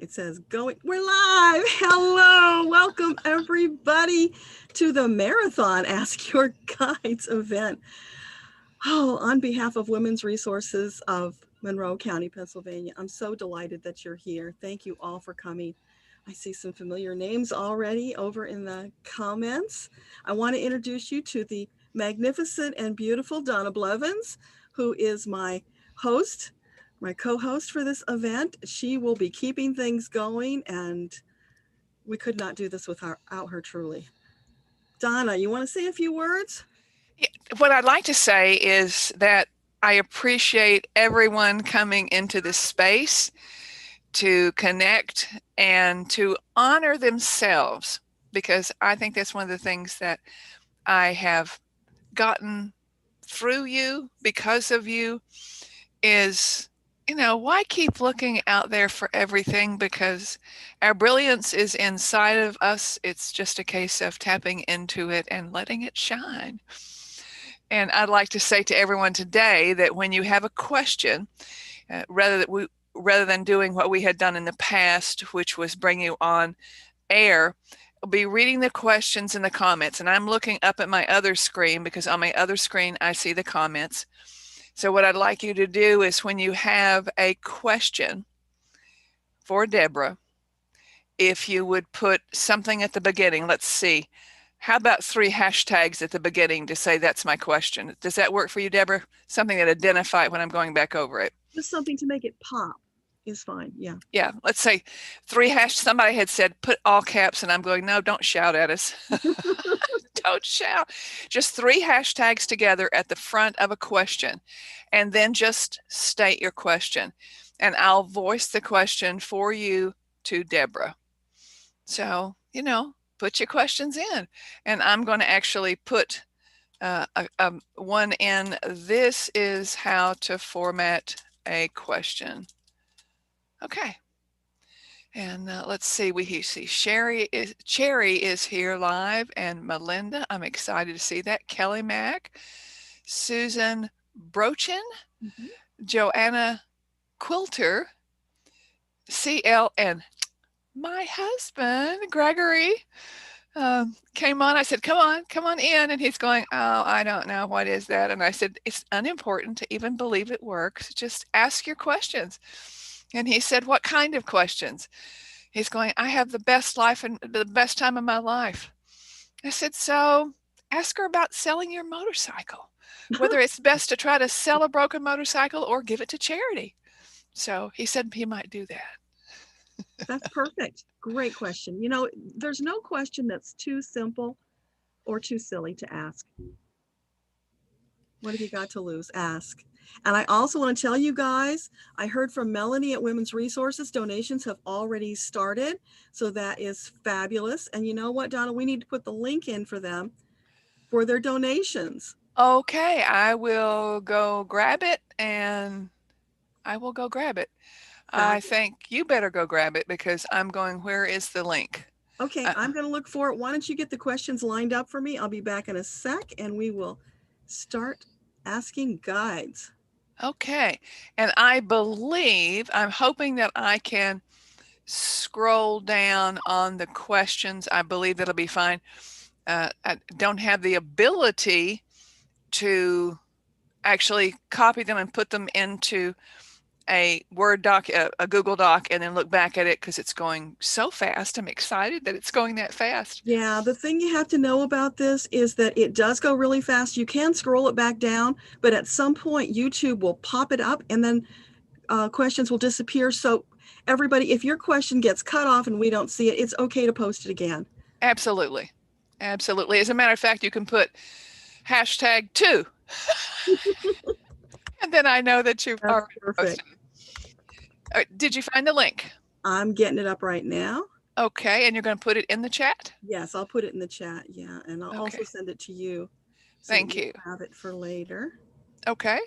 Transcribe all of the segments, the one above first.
It says going, we're live. Hello. Welcome everybody to the Marathon Ask Your Guides event. Oh, on behalf of Women's Resources of Monroe County, Pennsylvania, I'm so delighted that you're here. Thank you all for coming. I see some familiar names already over in the comments. I want to introduce you to the magnificent and beautiful Donna Blevins, who is host, my co-host for this event. She will be keeping things going, and we could not do this without her truly. Donna, you want to say a few words? What I'd like to say is that I appreciate everyone coming into this space to connect and to honor themselves, because I think that's one of the things that I have gotten through you, because of you, is, why keep looking out there for everything? Because our brilliance is inside of us. It's just a case of tapping into it and letting it shine. And I'd like to say to everyone today that when you have a question, rather than doing what we had done in the past, which was bring you on air, I'll be reading the questions in the comments. And I'm looking up at my other screen, because on my other screen, I see the comments. So what I'd like you to do is, when you have a question for Deborah, if you would put something at the beginning. Let's see. How about 3 hashtags at the beginning to say that's my question? Does that work for you, Deborah? Something that identify when I'm going back over it. Just something to make it pop is fine. Yeah. Yeah. Let's say 3 hash. Somebody had said put all caps, and I'm going, no, don't shout at us. Don't shout. Just 3 hashtags together at the front of a question, and then just state your question, and I'll voice the question for you to Deborah. So, put your questions in, and I'm going to actually put one in. This is how to format a question. Okay. And let's see, we see Cherry is here live, and Melinda, I'm excited to see that. Kelly Mack, Susan Brochin, Joanna Quilter, CL, and my husband, Gregory, came on. I said, come on in. And he's going, oh, I don't know. What is that? And I said, it's unimportant to even believe it works. Just ask your questions. And he said, what kind of questions? He's going, I have the best life and the best time of my life. I said, so ask her about selling your motorcycle, whether it's best to try to sell a broken motorcycle or give it to charity. So he said he might do that. That's perfect. Great question. There's no question that's too simple or too silly to ask. What have you got to lose? Ask. And I also want to tell you guys, I heard from Melanie at Women's Resources, donations have already started. So that is fabulous. And you know what, Donna, we need to put the link in for them for their donations. Okay, I will go grab it, and I will go grab it. I think you better go grab it, because I'm going, where is the link? Okay, I'm going to look for it. Why don't you get the questions lined up for me? I'll be back in a sec, and we will start asking guides. Okay, and I'm hoping that I can scroll down on the questions. I believe that'll be fine. I don't have the ability to actually copy them and put them into a Word doc, a Google Doc, and then look back at it, because it's going so fast. I'm excited that it's going that fast. Yeah, the thing you have to know about this is that it does go really fast. You can scroll it back down, but at some point YouTube will pop it up, and then questions will disappear. So everybody, if your question gets cut off and we don't see it, it's okay to post it again. Absolutely. Absolutely. As a matter of fact, you can put #2. And then I know that you've already posted. Did you find the link? I'm getting it up right now. Okay, and you're going to put it in the chat? Yes, I'll put it in the chat. Yeah, and I'll also send it to you. So thank you. Have it for later. Okay.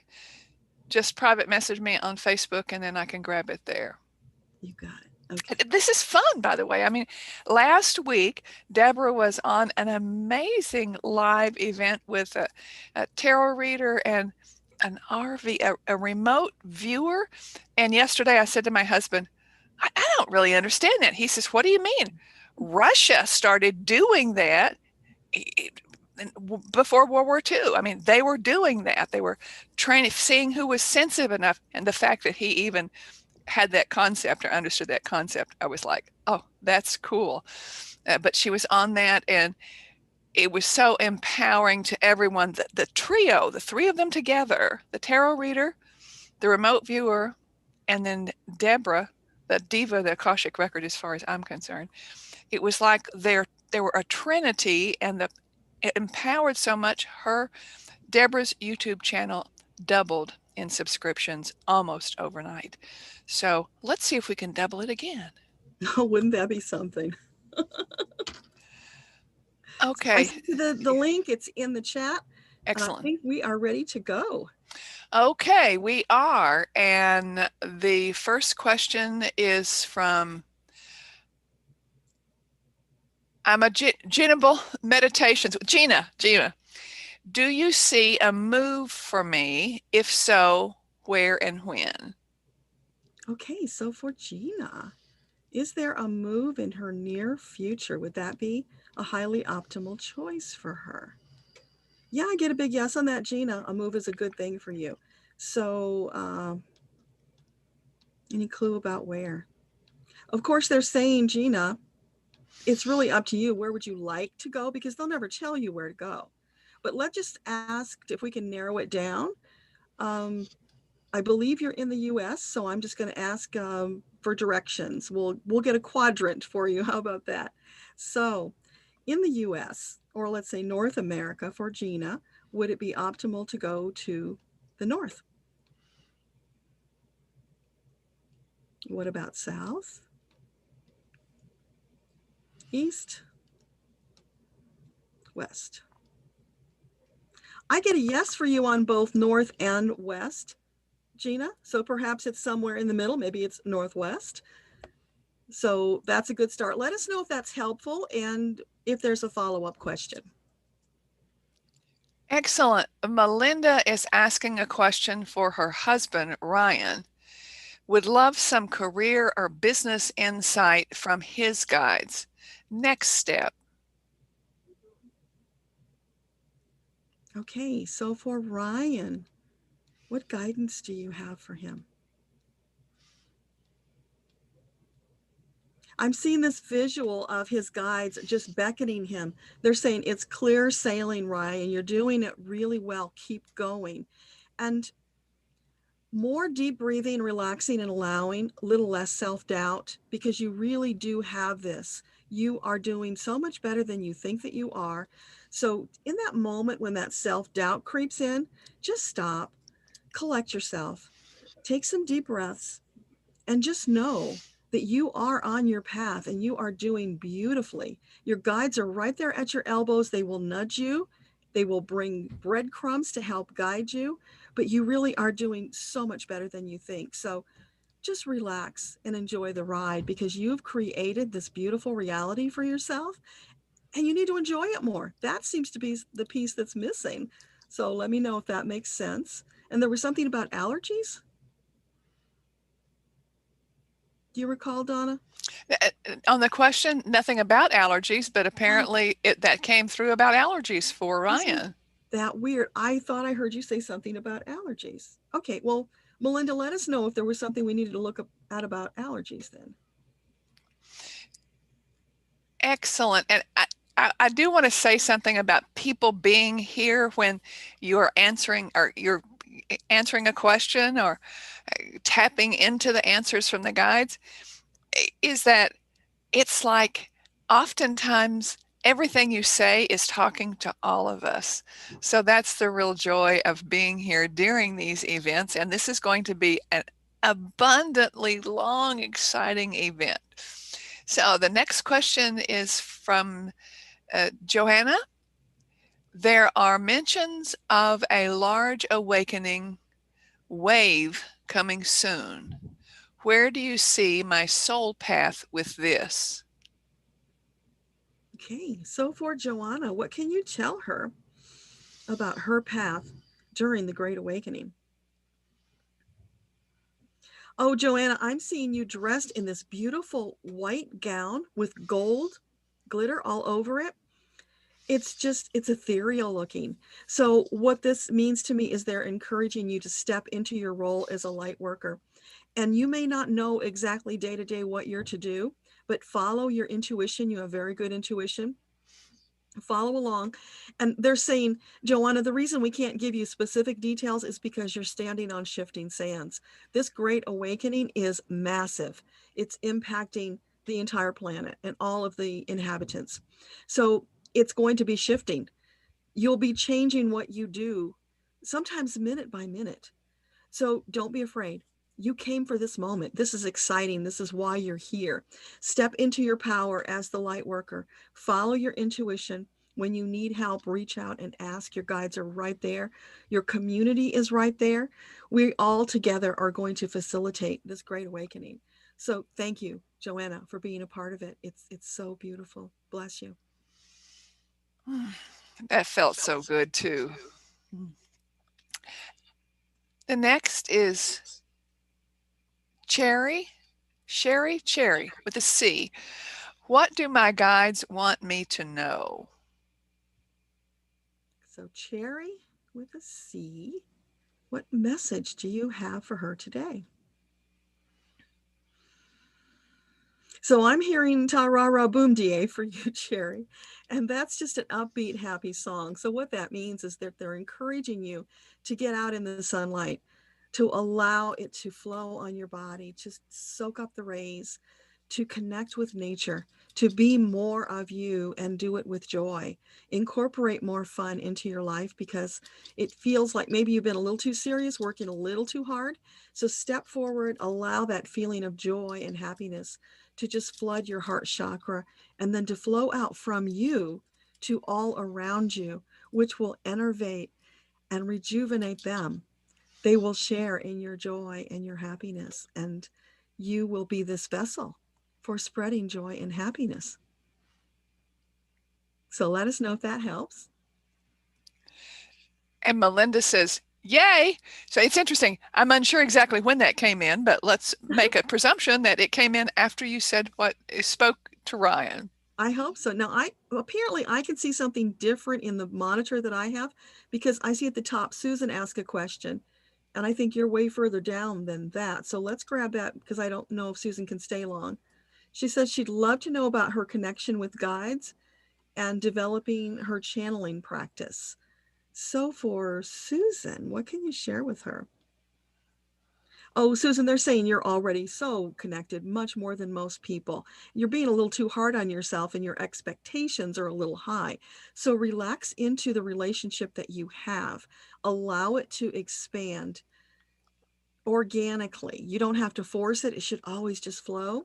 Just private message me on Facebook, and then I can grab it there. You got it. Okay. This is fun, by the way. I mean, last week, Deborah was on an amazing live event with a tarot reader and an RV, a remote viewer. And yesterday I said to my husband, I don't really understand that. He says, what do you mean? Russia started doing that before World War II. I mean, they were doing that. They were training, seeing who was sensitive enough. And the fact that he even had that concept or understood that concept, I was like, oh, that's cool. But she was on that, and it was so empowering to everyone. The trio, the three of them together, the tarot reader, the remote viewer, and then Debbra, the diva, the Akashic record, as far as I'm concerned. It was like there were a trinity, and it empowered so much. Debra's YouTube channel doubled in subscriptions almost overnight. So let's see if we can double it again. Oh, wouldn't that be something? Okay. I see the link. It's in the chat. Excellent. I think we are ready to go. Okay, we are. And the first question is from Imaginable Meditations. Gina, do you see a move for me? If so, where and when? Okay, so for Gina, is there a move in her near future? Would that be a highly optimal choice for her? Yeah, I get a big yes on that, Gina. A move is a good thing for you. So, any clue about where? Of course, they're saying, Gina, it's really up to you. Where would you like to go? Because they'll never tell you where to go. But let's just ask if we can narrow it down. I believe you're in the U.S., so I'm just going to ask for directions. We'll get a quadrant for you. How about that? So, in the U.S., or let's say North America for Gina, would it be optimal to go to the north? What about south? East? West? I get a yes for you on both north and west, Gina. So perhaps it's somewhere in the middle. Maybe it's northwest. So that's a good start. Let us know if that's helpful and if there's a follow-up question. Excellent. Melinda is asking a question for her husband, Ryan. Would love some career or business insight from his guides. Next step. Okay, so for Ryan, what guidance do you have for him? I'm seeing this visual of his guides just beckoning him. They're saying, it's clear sailing, Ryan. You're doing it really well. Keep going. And more deep breathing, relaxing, and allowing, a little less self-doubt, because you really do have this. You are doing so much better than you think that you are. So in that moment when that self-doubt creeps in, just stop, collect yourself, take some deep breaths, and just know that you are on your path and you are doing beautifully. Your guides are right there at your elbows. They will nudge you. They will bring breadcrumbs to help guide you, but you really are doing so much better than you think. So just relax and enjoy the ride, because you've created this beautiful reality for yourself and you need to enjoy it more. That seems to be the piece that's missing. So let me know if that makes sense. And there was something about allergies. Do you recall, Donna? On the question, nothing about allergies, but apparently that came through about allergies for Ryan. Isn't that weird? I thought I heard you say something about allergies. Okay, well, Melinda, let us know if there was something we needed to look at about allergies then. Excellent. And I do want to say something about people being here when you're answering a question or tapping into the answers from the guides, is that it's like oftentimes everything you say is talking to all of us. So that's the real joy of being here during these events. And this is going to be an abundantly long, exciting event. So the next question is from Joanna. There are mentions of a large awakening wave coming soon. Where do you see my soul path with this? Okay, so for Joanna, what can you tell her about her path during the Great Awakening? Oh, Joanna, I'm seeing you dressed in this beautiful white gown with gold glitter all over it. It's ethereal looking. So what this means to me is they're encouraging you to step into your role as a light worker. And you may not know exactly day to day what you're to do, but follow your intuition. You have very good intuition. Follow along. And they're saying, Joanna, the reason we can't give you specific details is because you're standing on shifting sands. This great awakening is massive. It's impacting the entire planet and all of the inhabitants. So it's going to be shifting. You'll be changing what you do, sometimes minute by minute. So don't be afraid. You came for this moment. This is exciting. This is why you're here. Step into your power as the light worker. Follow your intuition. When you need help, reach out and ask. Your guides are right there. Your community is right there. We all together are going to facilitate this great awakening. So thank you, Joanna, for being a part of it. It's so beautiful. Bless you. That felt so good too. The next is Cherry with a C. What do my guides want me to know? So Cherry with a C. What message do you have for her today? So I'm hearing Ta Ra Ra Boom Da for you, Cherry. And that's just an upbeat, happy song. So what that means is that they're encouraging you to get out in the sunlight, to allow it to flow on your body, just soak up the rays, to connect with nature, to be more of you and do it with joy. Incorporate more fun into your life because it feels like maybe you've been a little too serious, working a little too hard. So step forward, allow that feeling of joy and happiness to just flood your heart chakra and then to flow out from you to all around you, which will enervate and rejuvenate them. They will share in your joy and your happiness, and you will be this vessel for spreading joy and happiness. So let us know if that helps. And Melinda says, yay. So it's interesting. I'm unsure exactly when that came in, but let's make a presumption that it came in after you said what spoke to Ryan. I hope so. Now, apparently I can see something different in the monitor that I have because I see at the top, Susan asked a question, and I think you're way further down than that. So let's grab that because I don't know if Susan can stay long. She says she'd love to know about her connection with guides and developing her channeling practice. So for Susan, what can you share with her? Oh, Susan, they're saying you're already so connected, much more than most people. You're being a little too hard on yourself and your expectations are a little high. So relax into the relationship that you have. Allow it to expand organically. You don't have to force it. It should always just flow.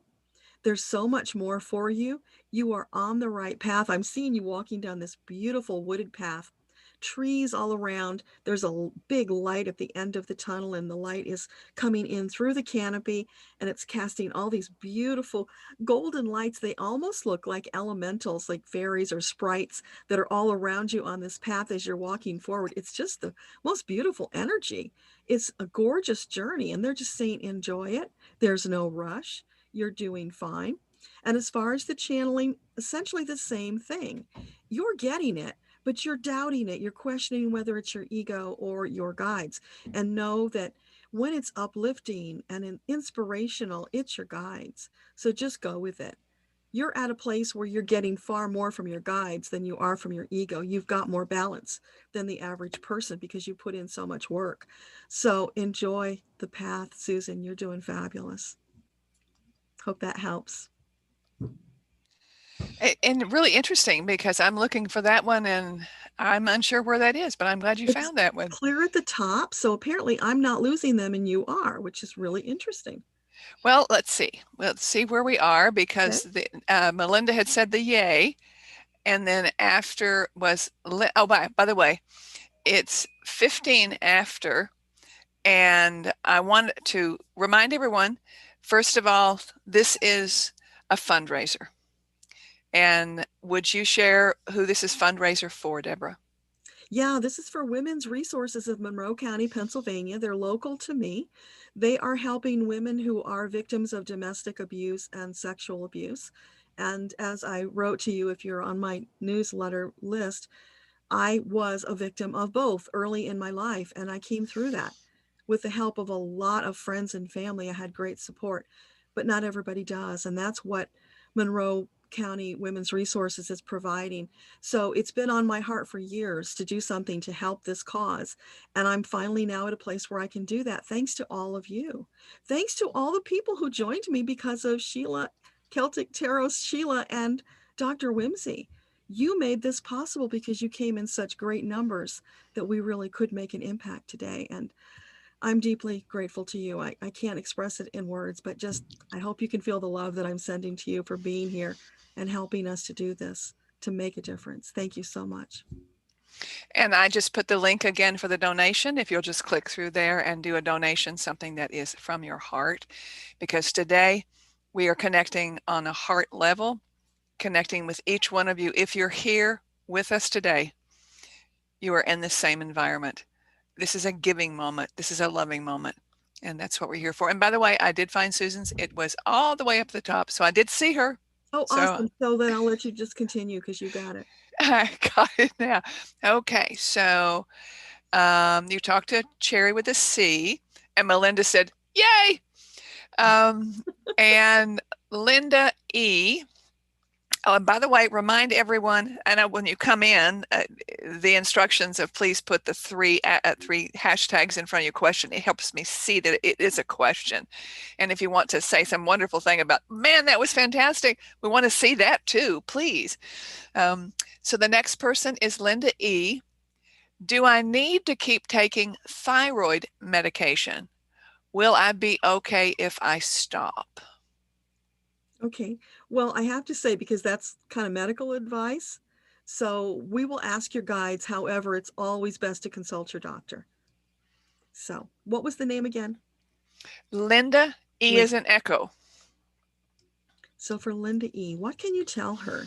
There's so much more for you. You are on the right path. I'm seeing you walking down this beautiful wooded path, trees all around. There's a big light at the end of the tunnel, and the light is coming in through the canopy, and it's casting all these beautiful golden lights. They almost look like elementals, like fairies or sprites that are all around you on this path as you're walking forward. It's just the most beautiful energy. It's a gorgeous journey, and they're just saying, enjoy it. There's no rush. You're doing fine. And as far as the channeling, essentially the same thing. You're getting it, but you're doubting it. You're questioning whether it's your ego or your guides. And know that when it's uplifting and inspirational, it's your guides. So just go with it. You're at a place where you're getting far more from your guides than you are from your ego. You've got more balance than the average person because you put in so much work. So enjoy the path, Susan. You're doing fabulous. Hope that helps. And really interesting because I'm looking for that one and I'm unsure where that is, but I'm glad you found that one. Clear at the top. So apparently I'm not losing them and you are, which is really interesting. Well, let's see. Let's see where we are because Melinda had said the yay. And then after was, by the way, it's 15 after. And I want to remind everyone, first of all, this is a fundraiser. And would you share who this is fundraiser for, Deborah? Yeah, this is for Women's Resources of Monroe County, Pennsylvania. They're local to me. They are helping women who are victims of domestic abuse and sexual abuse. And as I wrote to you, if you're on my newsletter list, I was a victim of both early in my life, and I came through that with the help of a lot of friends and family. I had great support, but not everybody does. And that's what Monroe County Women's Resources is providing. So it's been on my heart for years to do something to help this cause. And I'm finally now at a place where I can do that, thanks to all of you. Thanks to all the people who joined me because of Sheila, Celtic Tarot's Sheila, and Dr. Whimsy. You made this possible because you came in such great numbers that we really could make an impact today. And I'm deeply grateful to you. I can't express it in words, but just I hope you can feel the love that I'm sending to you for being here and helping us to do this, to make a difference. Thank you so much. And I just put the link again for the donation. If you'll just click through there and do a donation, something that is from your heart, because today we are connecting on a heart level, connecting with each one of you. If you're here with us today, you are in the same environment. This is a giving moment. This is a loving moment. And that's what we're here for. And by the way, I did find Susan's. It was all the way up the top. So I did see her. Oh, awesome. So then I'll let you just continue because you got it. I got it now. Okay. So you talked to Cherry with a C, and Melinda said, yay. And Linda E. Oh, and by the way, remind everyone, I know when you come in, the instructions of please put the three hashtags in front of your question. It helps me see that it is a question. And if you want to say some wonderful thing about, man, that was fantastic, we want to see that too, please. So the next person is Linda E. Do I need to keep taking thyroid medication? Will I be okay if I stop? Okay. Well, I have to say, because that's kind of medical advice, so we will ask your guides. However, it's always best to consult your doctor. So what was the name again? Linda E is an echo. So for Linda E, what can you tell her?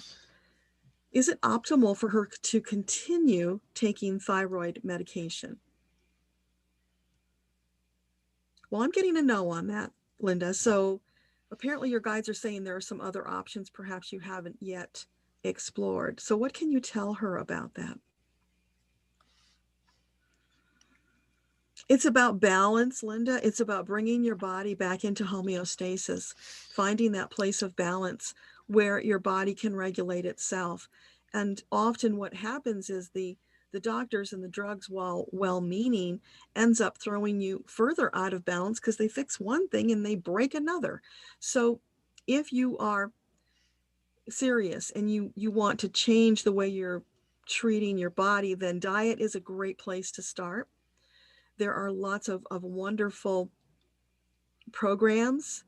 Is it optimal for her to continue taking thyroid medication? Well, I'm getting a no on that, Linda. So apparently your guides are saying there are some other options perhaps you haven't yet explored. So what can you tell her about that? It's about balance, Linda. It's about bringing your body back into homeostasis, finding that place of balance where your body can regulate itself. And often what happens is the doctors and the drugs, while well-meaning, ends up throwing you further out of balance because they fix one thing and they break another. So if you are serious and you want to change the way you're treating your body, then diet is a great place to start. There are lots of wonderful programs.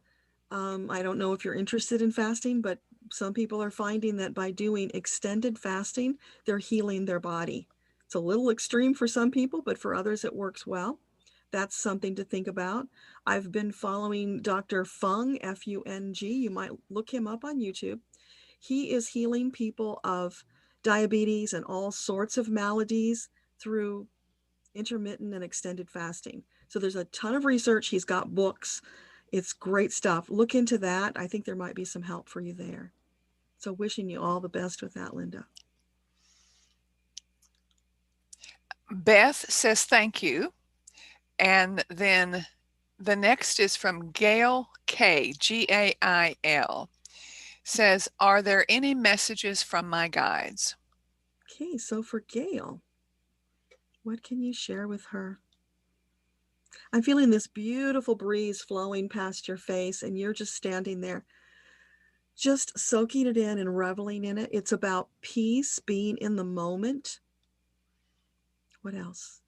I don't know if you're interested in fasting, but some people are finding that by doing extended fasting, they're healing their body. It's a little extreme for some people, but for others it works well. That's something to think about. I've been following Dr. Fung, F-U-N-G. You might look him up on YouTube. He is healing people of diabetes and all sorts of maladies through intermittent and extended fasting. So there's a ton of research. He's got books. It's great stuff. Look into that. I think there might be some help for you there. So wishing you all the best with that, Linda. Beth says thank you. And then the next is from Gail K, G-A-I-L. Says, are there any messages from my guides? Okay, so for Gail, what can you share with her? I'm feeling this beautiful breeze flowing past your face, and you're just standing there, just soaking it in and reveling in it. It's about peace, being in the moment. What else?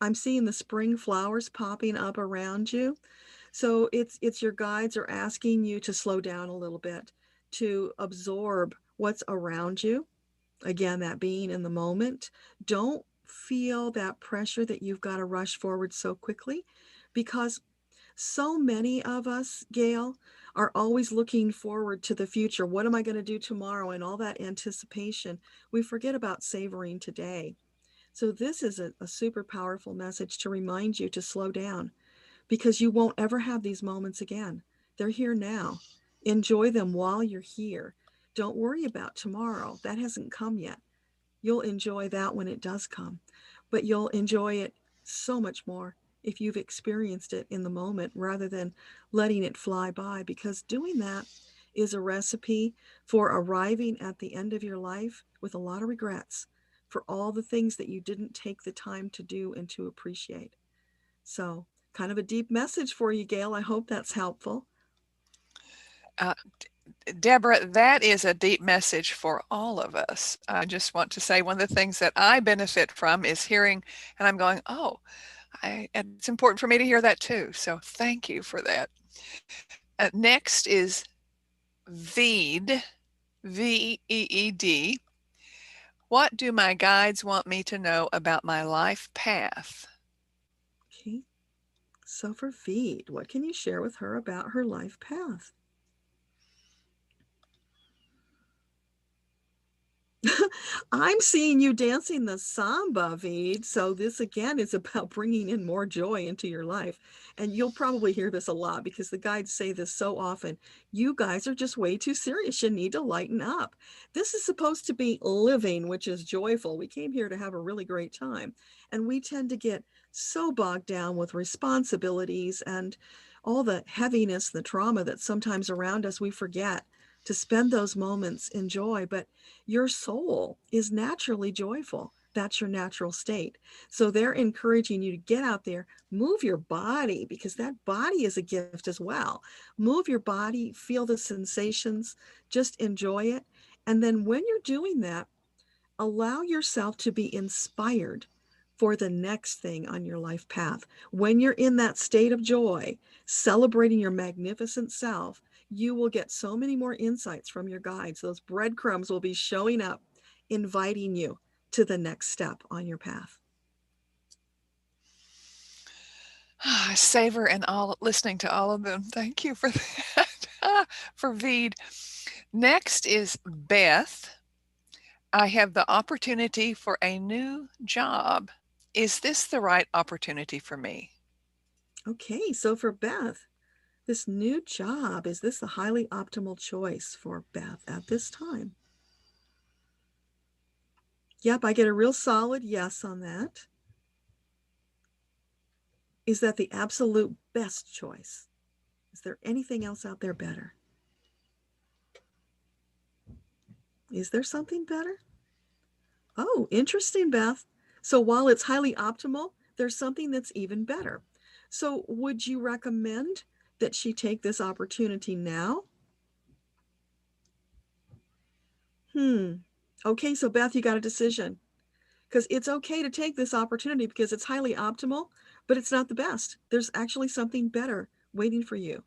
I'm seeing the spring flowers popping up around you. So it's your guides are asking you to slow down a little bit, to absorb what's around you. Again, that being in the moment. Don't feel that pressure that you've got to rush forward so quickly, because so many of us, Gail, are always looking forward to the future. What am I going to do tomorrow? And all that anticipation. We forget about savoring today. So this is a super powerful message to remind you to slow down, because you won't ever have these moments again. They're here now. Enjoy them while you're here. Don't worry about tomorrow. That hasn't come yet. You'll enjoy that when it does come, but you'll enjoy it so much more if you've experienced it in the moment rather than letting it fly by, because doing that is a recipe for arriving at the end of your life with a lot of regrets for all the things that you didn't take the time to do and to appreciate. So, kind of a deep message for you, Gail. I hope that's helpful. Deborah, that is a deep message for all of us. I just want to say one of the things that I benefit from is hearing, and I'm going, oh, it's important for me to hear that too. So thank you for that. Next is Veed, V-E-E-D. What do my guides want me to know about my life path? Okay. So for Veed, what can you share with her about her life path? I'm seeing you dancing the samba, Veed. So this again is about bringing in more joy into your life. And you'll probably hear this a lot because the guides say this so often. You guys are just way too serious. You need to lighten up. This is supposed to be living, which is joyful. We came here to have a really great time. And we tend to get so bogged down with responsibilities and all the heaviness, the trauma that's sometimes around us. We forget to spend those moments in joy. But your soul is naturally joyful. That's your natural state. So they're encouraging you to get out there, move your body, because that body is a gift as well. Move your body, feel the sensations, just enjoy it. And then when you're doing that, allow yourself to be inspired for the next thing on your life path. When you're in that state of joy, celebrating your magnificent self, you will get so many more insights from your guides. Those breadcrumbs will be showing up, inviting you to the next step on your path. I savor and all listening to all of them. Thank you for that. For Veed. Next is Beth. I have the opportunity for a new job. Is this the right opportunity for me? Okay, so for Beth, this new job, is this a highly optimal choice for Beth at this time? Yep, I get a real solid yes on that. Is that the absolute best choice? Is there anything else out there better? Is there something better? Oh, interesting, Beth. So while it's highly optimal, there's something that's even better. So would you recommend that she take this opportunity now? Okay, so Beth, you got a decision. Because it's okay to take this opportunity because it's highly optimal, but it's not the best. There's actually something better waiting for you.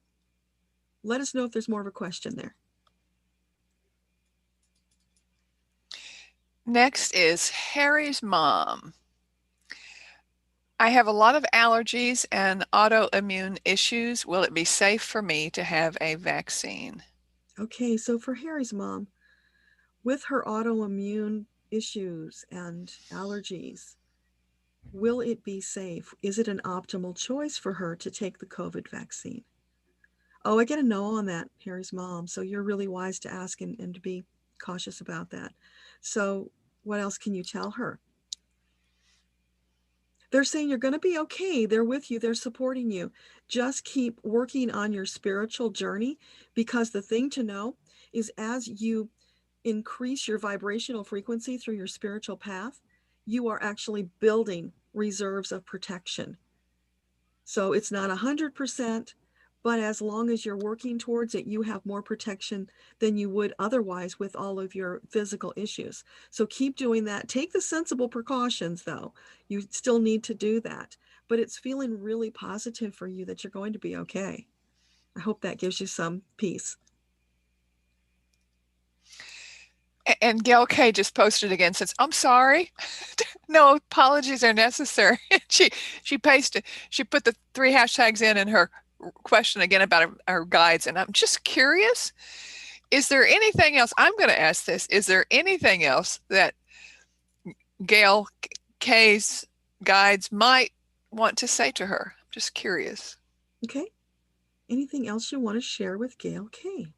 Let us know if there's more of a question there. Next is Harry's mom. I have a lot of allergies and autoimmune issues. Will it be safe for me to have a vaccine? Okay, so for Harry's mom, with her autoimmune issues and allergies, will it be safe? Is it an optimal choice for her to take the COVID vaccine? Oh, I get a no on that, Harry's mom. So you're really wise to ask and to be cautious about that. So what else can you tell her? They're saying you're going to be okay. They're with you. They're supporting you. Just keep working on your spiritual journey, because the thing to know is as you increase your vibrational frequency through your spiritual path, you are actually building reserves of protection. So it's not 100%, but as long as you're working towards it, you have more protection than you would otherwise with all of your physical issues. So keep doing that. Take the sensible precautions, though. You still need to do that. But it's feeling really positive for you that you're going to be okay. I hope that gives you some peace. And Gail K just posted again, says, I'm sorry. No apologies are necessary. She pasted, she put the 3 hashtags in her question again about our guides. And I'm just curious, is there anything else? I'm going to ask this. Is there anything else that Gail K's guides might want to say to her? I'm just curious. Okay. Anything else you want to share with Gail K?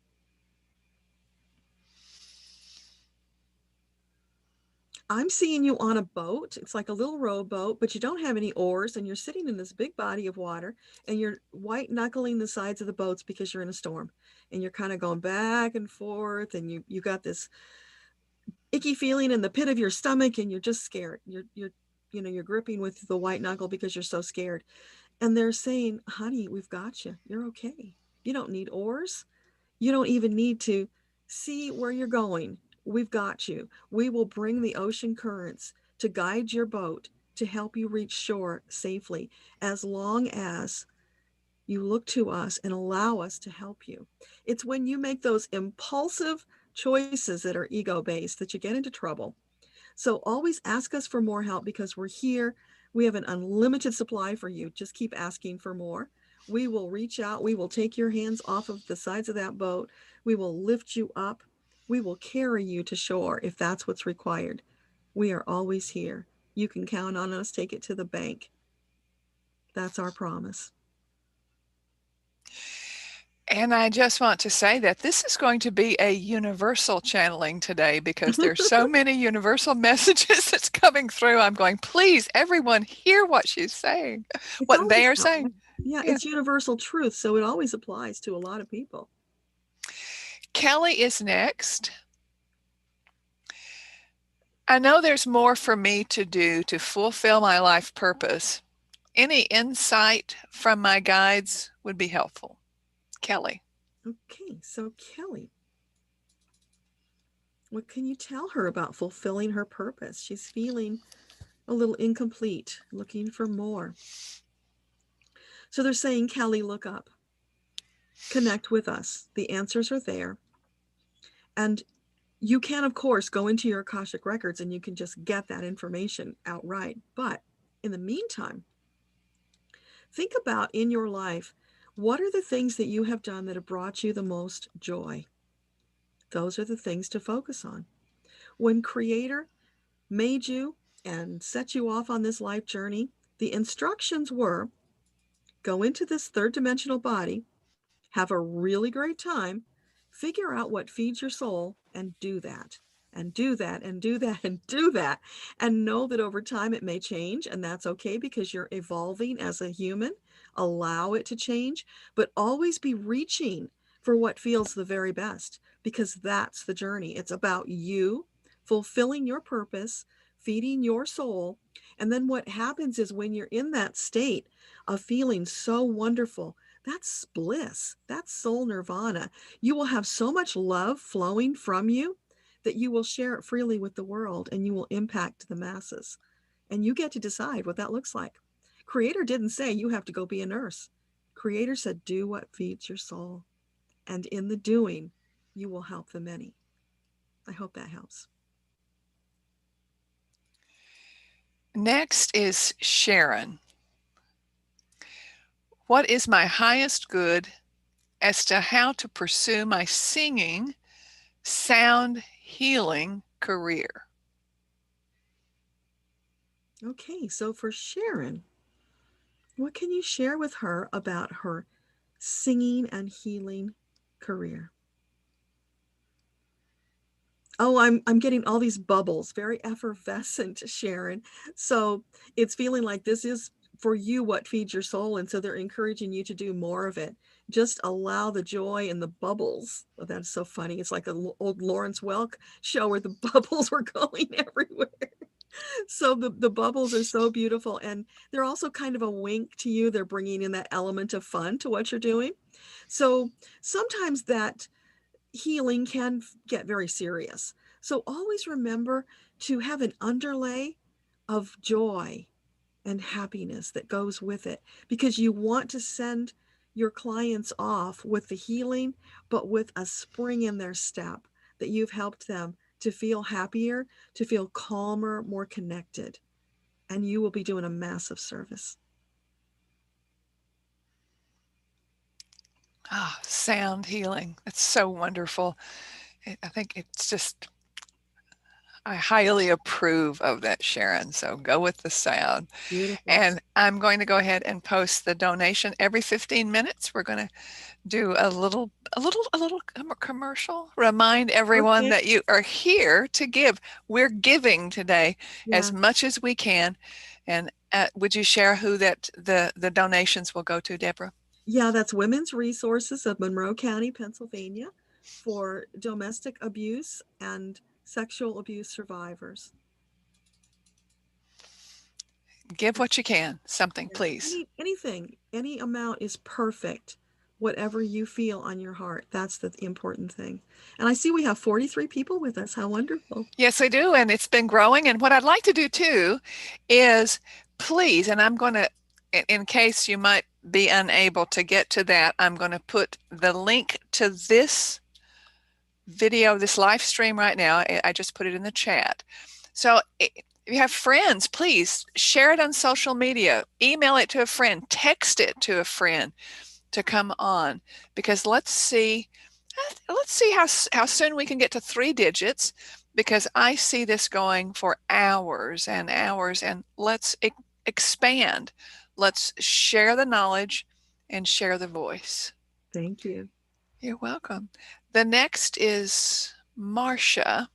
I'm seeing you on a boat. It's like a little rowboat, but you don't have any oars, and you're sitting in this big body of water, and you're white knuckling the sides of the boats because you're in a storm, and you're kind of going back and forth, and you got this icky feeling in the pit of your stomach, and you're just scared. You're gripping with the white knuckle because you're so scared. And they're saying, honey, we've got you. You're okay. You don't need oars. You don't even need to see where you're going. We've got you. We will bring the ocean currents to guide your boat to help you reach shore safely, as long as you look to us and allow us to help you. It's when you make those impulsive choices that are ego based that you get into trouble. So always ask us for more help, because we're here. We have an unlimited supply for you. Just keep asking for more. We will reach out. We will take your hands off of the sides of that boat. We will lift you up. We will carry you to shore if that's what's required. We are always here. You can count on us. Take it to the bank. That's our promise. And I just want to say that this is going to be a universal channeling today, because there's so many universal messages that's coming through. I'm going, please, everyone, hear what she's saying, what they are saying. Yeah, it's universal truth, so it always applies to a lot of people. Kelly is next. I know there's more for me to do to fulfill my life purpose. Any insight from my guides would be helpful. Kelly. Okay, so Kelly, what can you tell her about fulfilling her purpose? She's feeling a little incomplete, looking for more. So they're saying, Kelly, look up, connect with us. The answers are there. And you can, of course, go into your Akashic records and you can just get that information outright. But in the meantime, think about in your life, what are the things that you have done that have brought you the most joy? Those are the things to focus on. When Creator made you and set you off on this life journey, the instructions were, go into this third dimensional body, have a really great time, figure out what feeds your soul, and do that. And do that, and do that, and do that. And know that over time it may change, and that's okay, because you're evolving as a human. Allow it to change, but always be reaching for what feels the very best, because that's the journey. It's about you fulfilling your purpose, feeding your soul. And then what happens is, when you're in that state of feeling so wonderful, that's bliss. That's soul nirvana. You will have so much love flowing from you that you will share it freely with the world, and you will impact the masses. And you get to decide what that looks like. Creator didn't say you have to go be a nurse. Creator said, do what feeds your soul. And in the doing, you will help the many. I hope that helps. Next is Sharon. What is my highest good as to how to pursue my singing, sound healing career? Okay, so for Sharon, what can you share with her about her singing and healing career? Oh, I'm getting all these bubbles, very effervescent, Sharon. So it's feeling like this is for you what feeds your soul. And so they're encouraging you to do more of it. Just allow the joy and the bubbles. Oh, that's so funny. It's like an old Lawrence Welk show where the bubbles were going everywhere. So the bubbles are so beautiful. And they're also kind of a wink to you. They're bringing in that element of fun to what you're doing. So sometimes that healing can get very serious. So always remember to have an underlay of joy and happiness that goes with it, because you want to send your clients off with the healing, but with a spring in their step, that you've helped them to feel happier, to feel calmer, more connected, and you will be doing a massive service. Ah, sound healing. It's so wonderful. I think it's just, I highly approve of that, Sharon. So go with the sound. Beautiful. And I'm going to go ahead and post the donation every 15 minutes. We're going to do a little commercial. Remind everyone Okay. that you are here to give. We're giving today as Yeah. much as we can. And would you share who that the donations will go to, Deborah? Yeah, that's Women's Resources of Monroe County, Pennsylvania, for domestic abuse and sexual abuse survivors. Give what you can. Something, Yeah. please. Anything, any amount is perfect. Whatever you feel on your heart, that's the important thing. And I see we have 43 people with us. How wonderful. Yes, I do. And it's been growing. And what I'd like to do too is please, and I'm going to, in case you might be unable to get to that, I'm going to put the link to this video, this live stream right now. I just put it in the chat. So if you have friends, please share it on social media, email it to a friend, text it to a friend to come on, because let's see how soon we can get to 3 digits, because I see this going for hours and hours, and let's expand. Let's share the knowledge and share the voice. Thank you. You're welcome. The next is Marcia.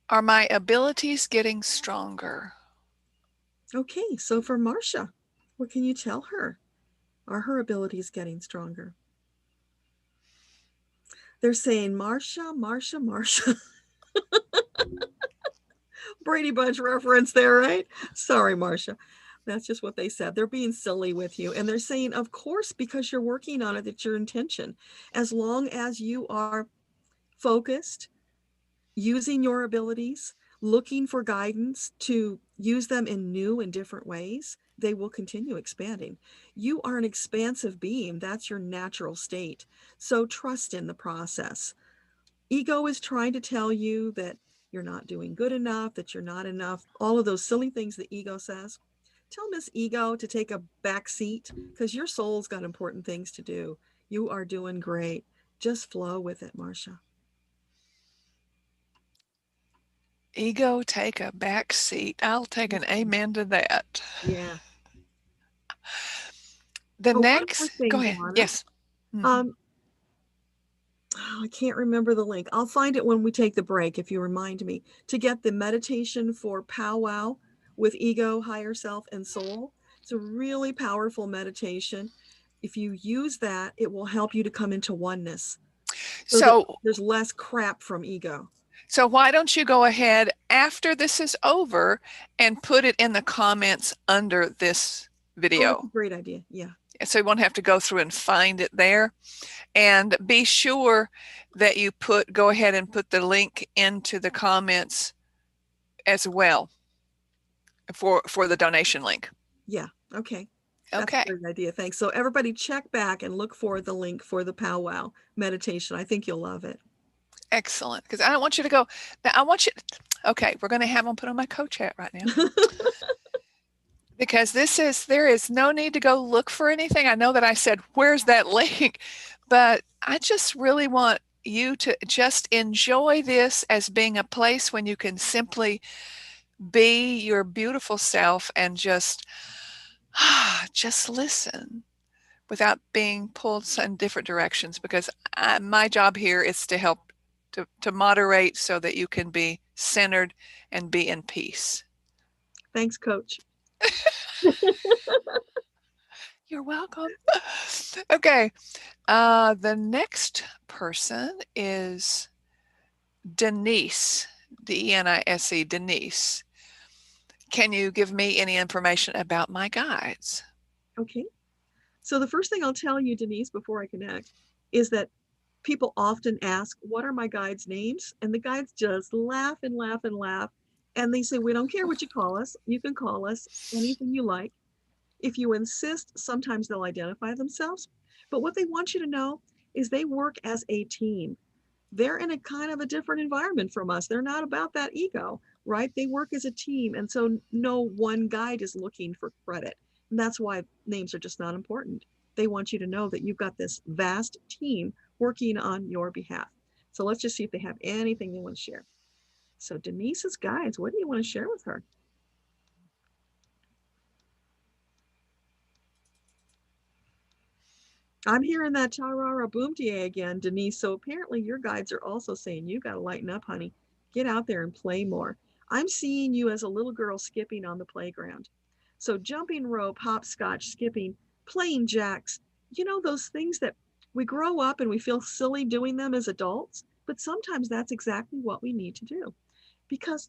Are my abilities getting stronger? Okay, so for Marcia, what can you tell her? Are her abilities getting stronger? They're saying, Marcia, Marcia, Marcia. Brady Bunch reference there, right? Sorry, Marcia. That's just what they said. They're being silly with you. And they're saying, of course, because you're working on it, it's your intention. As long as you are focused, using your abilities, looking for guidance to use them in new and different ways, they will continue expanding. You are an expansive being. That's your natural state. So trust in the process. Ego is trying to tell you that you're not doing good enough, that you're not enough, all of those silly things the ego says. Tell Miss Ego to take a back seat, because your soul's got important things to do. You are doing great. Just flow with it, Marcia. Ego, take a back seat. I'll take an amen to that. Yeah. The Oh, one more next, go thing, ahead. Donna. Yes. I can't remember the link. I'll find it when we take the break, if you remind me, to get the meditation for powwow with ego, higher self, and soul. It's a really powerful meditation. If you use that, it will help you to come into oneness, so that there's less crap from ego. So why don't you go ahead after this is over and put it in the comments under this video? Oh, that's a great idea. Yeah. So you won't have to go through and find it there. And be sure that you go ahead and put the link into the comments as well for the donation link. Yeah. Okay. Okay. That's a great idea. Thanks. So everybody check back and look for the link for the powwow meditation. I think you'll love it. Excellent. Because I don't want you to go. Now I want you. Okay, we're going to have them put on my co-chat right now. Because there is no need to go look for anything. I know that I said, where's that link? But I just really want you to just enjoy this as being a place when you can simply be your beautiful self and just listen without being pulled in different directions. Because my job here is to help to moderate so that you can be centered and be in peace. Thanks, Coach. You're welcome. Okay. The next person is Denise, Denise. Denise. Can you give me any information about my guides? Okay. So the first thing I'll tell you, Denise, before I connect, is that people often ask, what are my guides' names? And the guides just laugh and laugh and laugh. And they say, we don't care what you call us. You can call us anything you like. If you insist, sometimes they'll identify themselves. But what they want you to know is they work as a team. They're in a kind of a different environment from us. They're not about that ego, right? They work as a team. And so no one guide is looking for credit. And that's why names are just not important. They want you to know that you've got this vast team working on your behalf. So let's just see if they have anything they want to share. So Denise's guides, what do you want to share with her? I'm hearing that tarara boomtie again, Denise. So apparently your guides are also saying you got to lighten up, honey. Get out there and play more. I'm seeing you as a little girl skipping on the playground. So jumping rope, hopscotch, skipping, playing jacks, those things that we grow up and we feel silly doing them as adults, but sometimes that's exactly what we need to do. Because,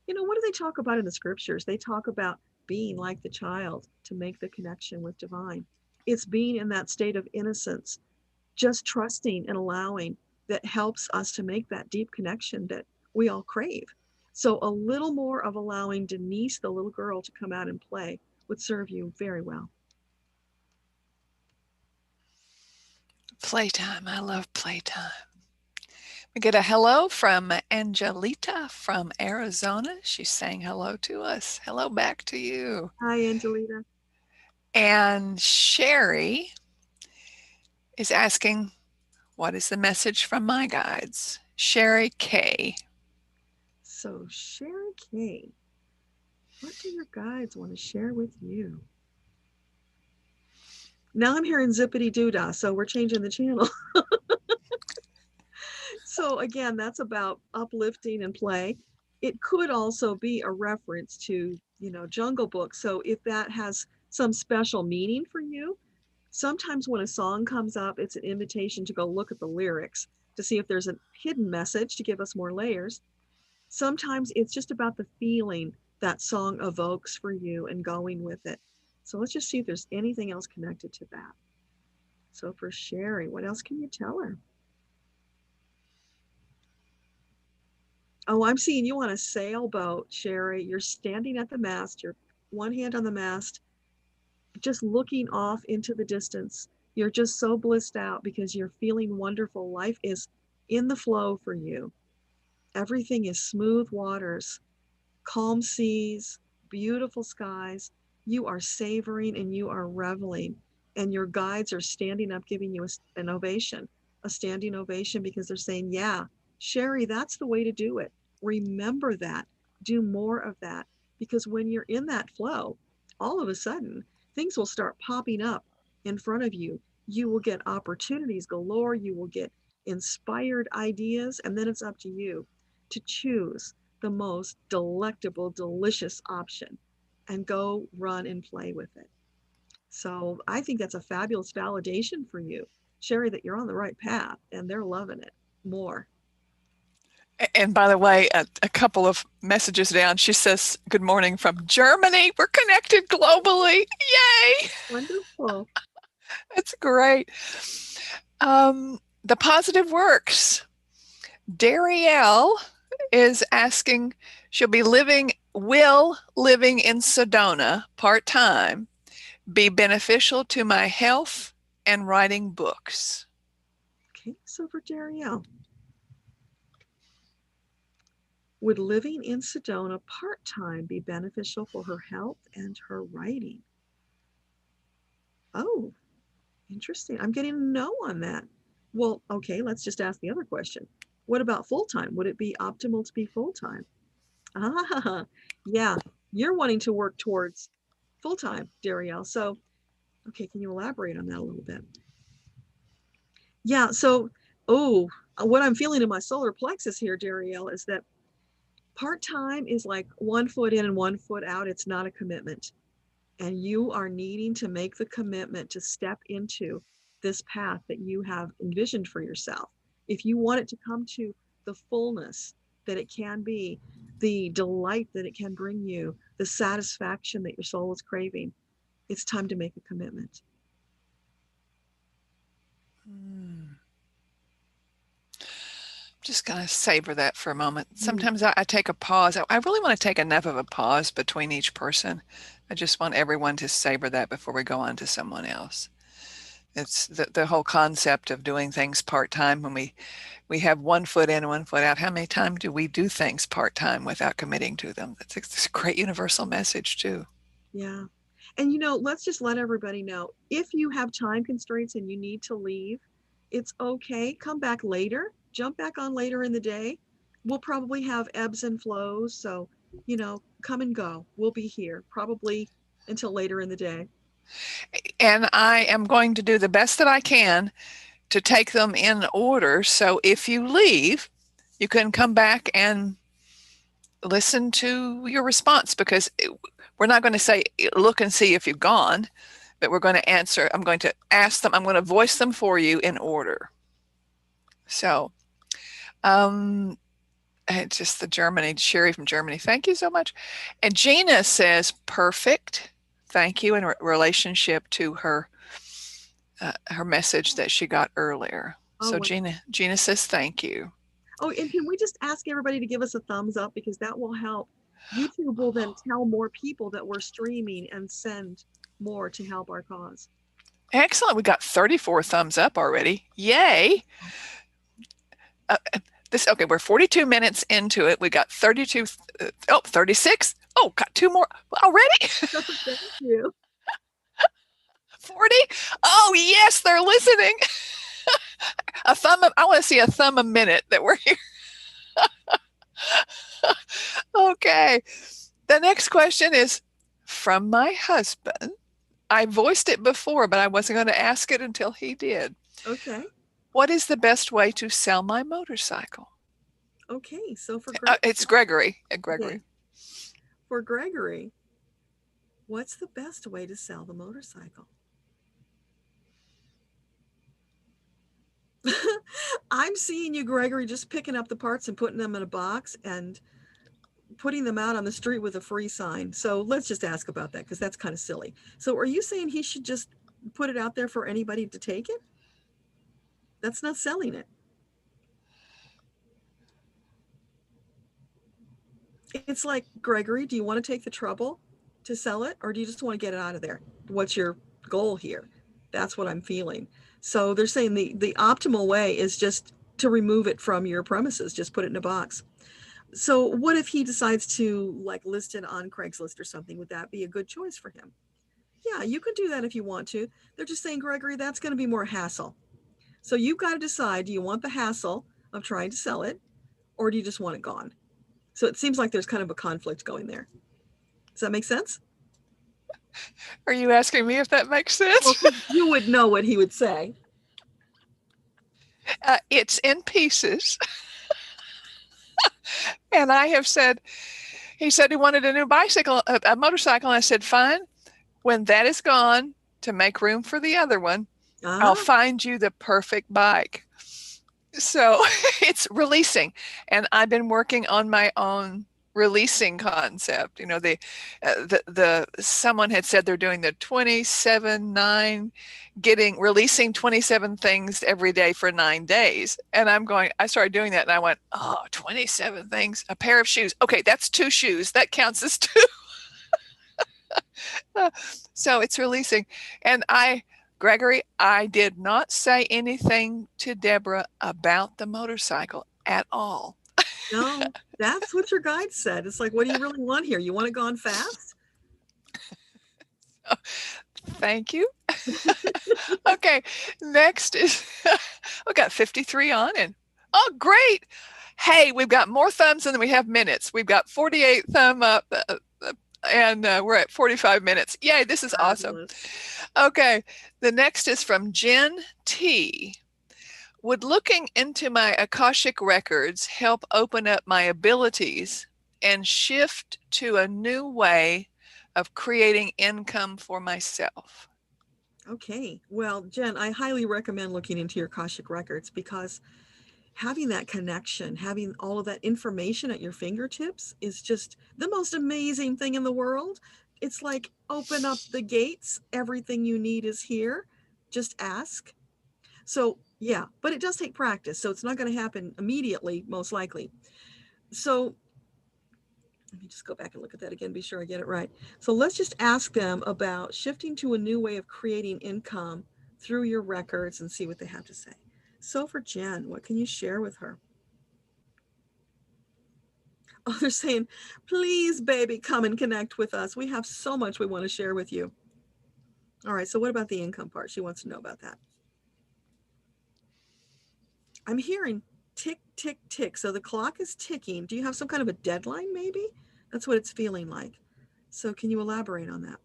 what do they talk about in the scriptures? They talk about being like the child to make the connection with divine. It's being in that state of innocence, just trusting and allowing, that helps us to make that deep connection that we all crave. So a little more of allowing Denise, the little girl, to come out and play would serve you very well. Playtime. I love playtime. We get a hello from Angelita from Arizona. She's saying hello to us. Hello back to you. Hi, Angelita. And Sherry is asking, what is the message from my guides? Sherry K. So Sherry K, what do your guides want to share with you? Now I'm hearing zippity doodah, so we're changing the channel. So again, that's about uplifting and play. It could also be a reference to, Jungle Book. So if that has some special meaning for you, sometimes when a song comes up, it's an invitation to go look at the lyrics to see if there's a hidden message to give us more layers. Sometimes it's just about the feeling that song evokes for you and going with it. So let's just see if there's anything else connected to that. So for Sherry, what else can you tell her? Oh, I'm seeing you on a sailboat, Sherry. You're standing at the mast. You're one hand on the mast, just looking off into the distance. You're just so blissed out because you're feeling wonderful. Life is in the flow for you. Everything is smooth waters, calm seas, beautiful skies. You are savoring and you are reveling. And your guides are standing up, giving you an ovation, a standing ovation, because they're saying, yeah, Sherry, that's the way to do it. Remember that. Do more of that. Because when you're in that flow, all of a sudden, things will start popping up in front of you. You will get opportunities galore. You will get inspired ideas. And then it's up to you to choose the most delectable, delicious option and go run and play with it. So I think that's a fabulous validation for you, Sherry, that you're on the right path and they're loving it more. And by the way, a couple of messages down, she says, good morning from Germany. We're connected globally. Yay! Wonderful. That's great. The positive works. Darielle is asking, will living in Sedona part-time be beneficial to my health and writing books? Okay, so for Darielle, would living in Sedona part-time be beneficial for her health and her writing? Oh, interesting. I'm getting a no on that. Well, okay, let's just ask the other question. What about full-time? Would it be optimal to be full-time? Ah, yeah, you're wanting to work towards full-time, Darielle. So, okay, can you elaborate on that a little bit? Yeah, so, what I'm feeling in my solar plexus here, Darielle, is that part-time is like 1 foot in and 1 foot out. It's not a commitment. And you are needing to make the commitment to step into this path that you have envisioned for yourself. If you want it to come to the fullness that it can be, the delight that it can bring you, the satisfaction that your soul is craving, it's time to make a commitment. Just going to savor that for a moment. Sometimes I take a pause. I really want to take enough of a pause between each person. I just want everyone to savor that before we go on to someone else. It's the whole concept of doing things part-time when we have 1 foot in, 1 foot out. How many times do we do things part-time without committing to them? That's a great universal message too. Yeah. And let's just let everybody know, if you have time constraints and you need to leave, it's okay. Come back later, jump back on later in the day. we'll probably have ebbs and flows. So, come and go. We'll be here probably until later in the day. And I am going to do the best that I can to take them in order. So if you leave, you can come back and listen to your response, because we're not going to say, look and see if you've gone, but we're going to answer. I'm going to ask them. I'm going to voice them for you in order. So, just the Germany, Sherry from Germany. Thank you so much. And Gina says, perfect. Thank you, in relationship to her message that she got earlier. Oh, so Gina says, thank you. Oh, and can we just ask everybody to give us a thumbs up, because that will help. YouTube will then tell more people that we're streaming and send more to help our cause. Excellent. We got 34 thumbs up already. Yay. Okay, we're 42 minutes into it. We got 32, 36. Oh, got 2 more already. Thank you. 40. Oh, yes, they're listening. A thumb. I want to see a thumb a minute that we're here. Okay. The next question is from my husband. I voiced it before, but I wasn't going to ask it until he did. Okay. What is the best way to sell my motorcycle? Okay, so for it's Gregory. Gregory. Okay. For Gregory, what's the best way to sell the motorcycle? I'm seeing you, Gregory, just picking up the parts and putting them in a box and putting them out on the street with a free sign. So let's just ask about that, because that's kind of silly. So are you saying he should just put it out there for anybody to take it? That's not selling it. It's like, Gregory, do you want to take the trouble to sell it, or do you just want to get it out of there? What's your goal here? That's what I'm feeling. So they're saying the optimal way is just to remove it from your premises, just put it in a box. So what if he decides to list it on Craigslist or something? Would that be a good choice for him? Yeah, you could do that if you want to. They're just saying, Gregory, that's going to be more hassle. So you've got to decide, do you want the hassle of trying to sell it, or do you just want it gone? So it seems like there's kind of a conflict going there. Does that make sense? Are you asking me if that makes sense? Well, you would know what he would say. It's in pieces. And I have said, he said he wanted a new bicycle, a motorcycle. And I said, fine. When that is gone, to make room for the other one, I'll find you the perfect bike. So it's releasing. And I've been working on my own releasing concept. Someone had said they're doing the 27-9, releasing 27 things every day for 9 days. And I started doing that, and I went, 27 things, a pair of shoes. Okay, that's 2 shoes. That counts as 2. So it's releasing. And Gregory, I did not say anything to Deborah about the motorcycle at all. No, that's what your guide said. It's like, what do you really want here? You want it gone fast? Thank you. Okay, next is, we got 53 on, and great. Hey, we've got more thumbs than we have minutes. We've got 48 thumb up, and we're at 45 minutes. Yay, this is awesome. Okay, the next is from Jen T. Would looking into my Akashic records help open up my abilities and shift to a new way of creating income for myself? Okay, well, Jen, I highly recommend looking into your Akashic records, because having that connection, having all of that information at your fingertips is just the most amazing thing in the world. It's like, open up the gates. Everything you need is here. Just ask. So yeah, but it does take practice. So it's not going to happen immediately, most likely. So let me just go back and look at that again, be sure I get it right. So let's just ask them about shifting to a new way of creating income through your records and see what they have to say. So for Jen, what can you share with her? Oh, they're saying, please, baby, come and connect with us. We have so much we want to share with you. All right, so what about the income part? She wants to know about that. I'm hearing tick, tick, tick. So the clock is ticking. Do you have some kind of a deadline maybe? That's what it's feeling like. So can you elaborate on that?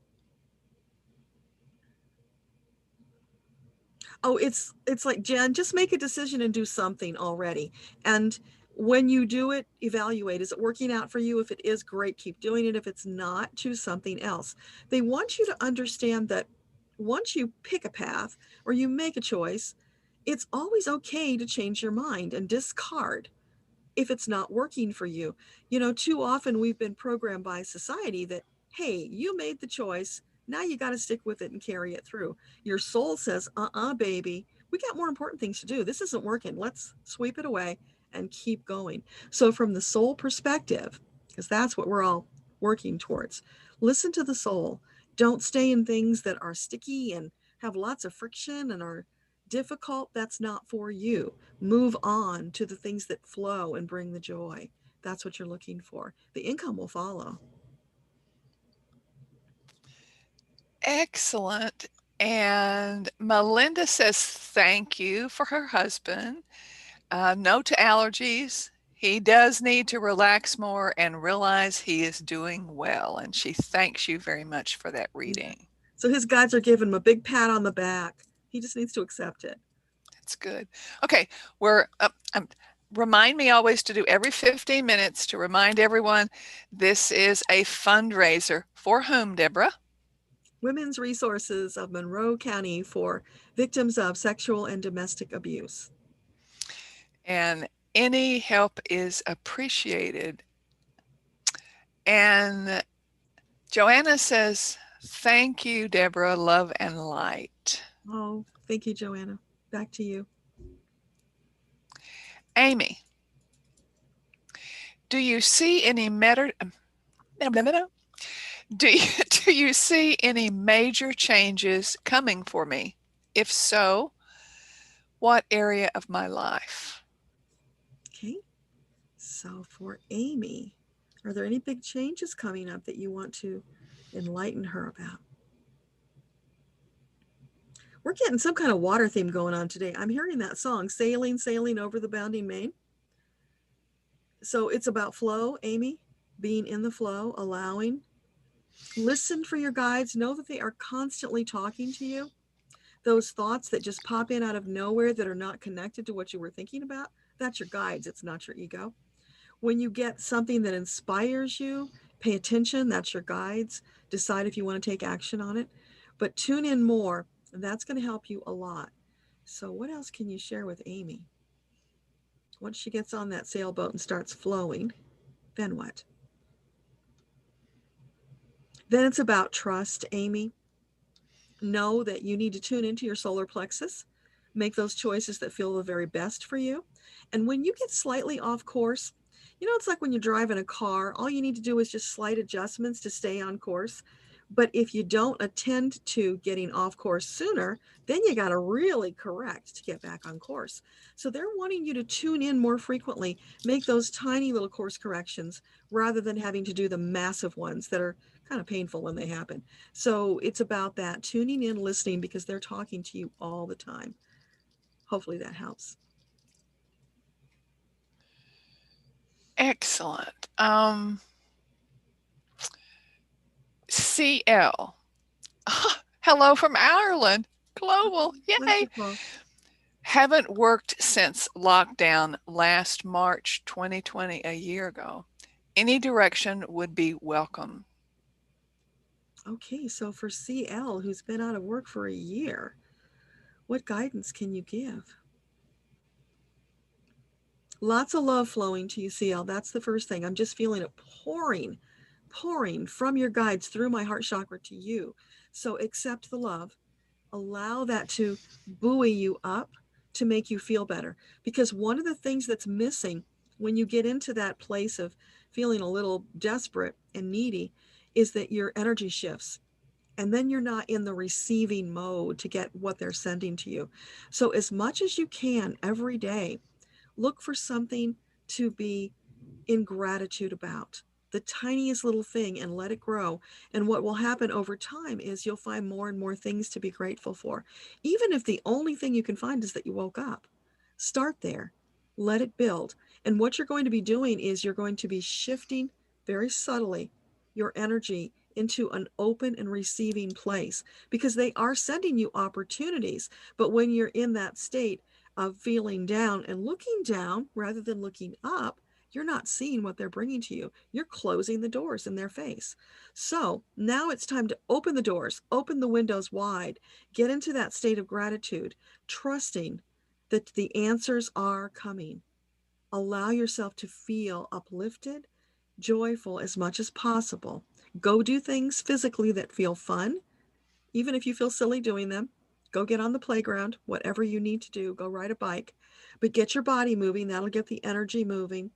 Oh, it's like, Jen, just make a decision and do something already. And when you do it, evaluate. Is it working out for you? If it is, great, keep doing it. If it's not, choose something else. They want you to understand that once you pick a path or you make a choice, it's always okay to change your mind and discard if it's not working for you. You know, too often we've been programmed by society that, hey, you made the choice. Now you got to stick with it and carry it through. Your soul says, baby, we got more important things to do. This isn't working. Let's sweep it away and keep going. So, from the soul perspective, because that's what we're all working towards, listen to the soul. Don't stay in things that are sticky and have lots of friction and are difficult. That's not for you. Move on to the things that flow and bring the joy. That's what you're looking for. The income will follow. Excellent. And Melinda says thank you for her husband. No to allergies. He does need to relax more and realize he is doing well. And she thanks you very much for that reading. So his guides are giving him a big pat on the back. He just needs to accept it. That's good. Okay, remind me always to do every 15 minutes to remind everyone this is a fundraiser for whom, Deborah? Women's Resources of Monroe County for victims of sexual and domestic abuse. And any help is appreciated. And Joanna says, thank you, Deborah, love and light. Oh, thank you, Joanna. Back to you. Amy, do you see any do you see any major changes coming for me? If so, what area of my life? Okay, so for Amy, are there any big changes coming up that you want to enlighten her about? We're getting some kind of water theme going on today. I'm hearing that song, Sailing, Sailing Over the Bounding Main. So it's about flow, Amy, being in the flow, allowing. Listen for your guides. Know that they are constantly talking to you. Those thoughts that just pop in out of nowhere that are not connected to what you were thinking about, that's your guides. It's not your ego. When you get something that inspires you, pay attention. That's your guides. Decide if you want to take action on it. But tune in more, and that's going to help you a lot. So what else can you share with Amy? Once she gets on that sailboat and starts flowing, then what? Then it's about trust, Amy. Know that you need to tune into your solar plexus, make those choices that feel the very best for you. And when you get slightly off course, you know, it's like when you're driving a car, all you need to do is just slight adjustments to stay on course. But if you don't attend to getting off course sooner, then you got to really correct to get back on course. So they're wanting you to tune in more frequently, make those tiny little course corrections rather than having to do the massive ones that are kind of painful when they happen. So it's about that tuning in, listening, because they're talking to you all the time. Hopefully that helps. Excellent. CL. Hello from Ireland. Global. Yay. Wonderful. Haven't worked since lockdown last March 2020, a year ago. Any direction would be welcome. Okay, so for CL, who's been out of work for a year, what guidance can you give? Lots of love flowing to you, CL. That's the first thing. I'm just feeling it pouring from your guides through my heart chakra to you. So accept the love. Allow that to buoy you up, to make you feel better. Because one of the things that's missing when you get into that place of feeling a little desperate and needy is that your energy shifts. And then you're not in the receiving mode to get what they're sending to you. So as much as you can every day, look for something to be in gratitude about, the tiniest little thing, and let it grow. And what will happen over time is you'll find more and more things to be grateful for. Even if the only thing you can find is that you woke up, start there. Let it build. And what you're going to be doing is you're going to be shifting very subtly your energy into an open and receiving place, because they are sending you opportunities. But when you're in that state of feeling down and looking down rather than looking up, you're not seeing what they're bringing to you. You're closing the doors in their face. So now it's time to open the doors, open the windows wide, get into that state of gratitude, trusting that the answers are coming. Allow yourself to feel uplifted, joyful as much as possible. Go do things physically that feel fun, even if you feel silly doing them. Go get on the playground, whatever you need to do, go ride a bike, but get your body moving. That'll get the energy moving.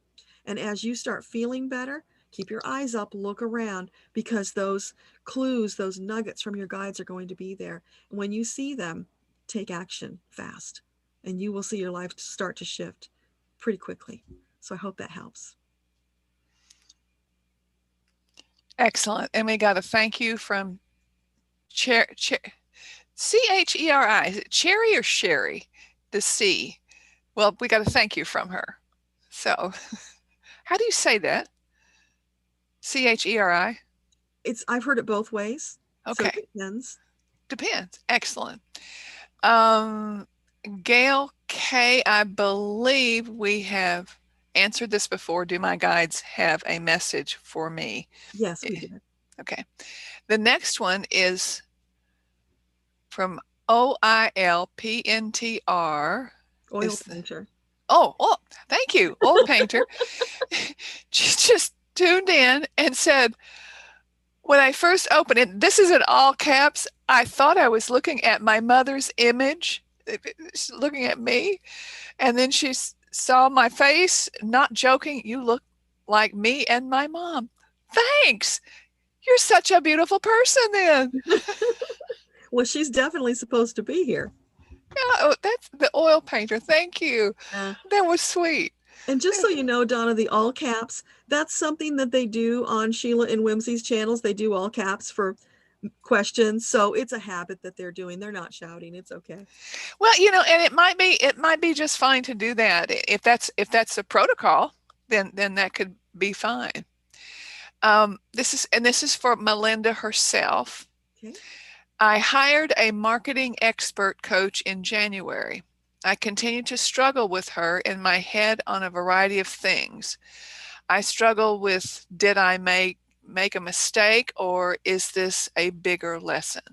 And as you start feeling better, keep your eyes up, look around, because those clues, those nuggets from your guides are going to be there. And when you see them, take action fast, and you will see your life start to shift pretty quickly. So I hope that helps. Excellent. And we got a thank you from Cheri. Is it Cherry or Sherry? The C. Well, we got a thank you from her. So how do you say that? Cheri? I've heard it both ways. Okay. So it depends. Depends. Excellent. Gail K, I believe we have answered this before. Do my guides have a message for me? Yes, we did. Okay. The next one is from OILPNTR. Oil painter. Oh, thank you. Oil painter. She just tuned in and said, when I first opened it, this is in all caps, I thought I was looking at my mother's image, looking at me. And then she saw my face, not joking, you look like me and my mom. Thanks. You're such a beautiful person then. Well, she's definitely supposed to be here. Yeah, that's the oil painter. Thank you. That was sweet. And just so you know, Donna, the all caps, that's something that they do on Sheila and Whimsy's channels. They do all caps for questions. So it's a habit that they're doing. They're not shouting. It's okay. Well, and it might be just fine to do that. If that's the protocol, then that could be fine. This is for Melinda herself. Okay. I hired a marketing expert coach in January. I continue to struggle with her in my head on a variety of things. I struggle with, did I make a mistake, or is this a bigger lesson?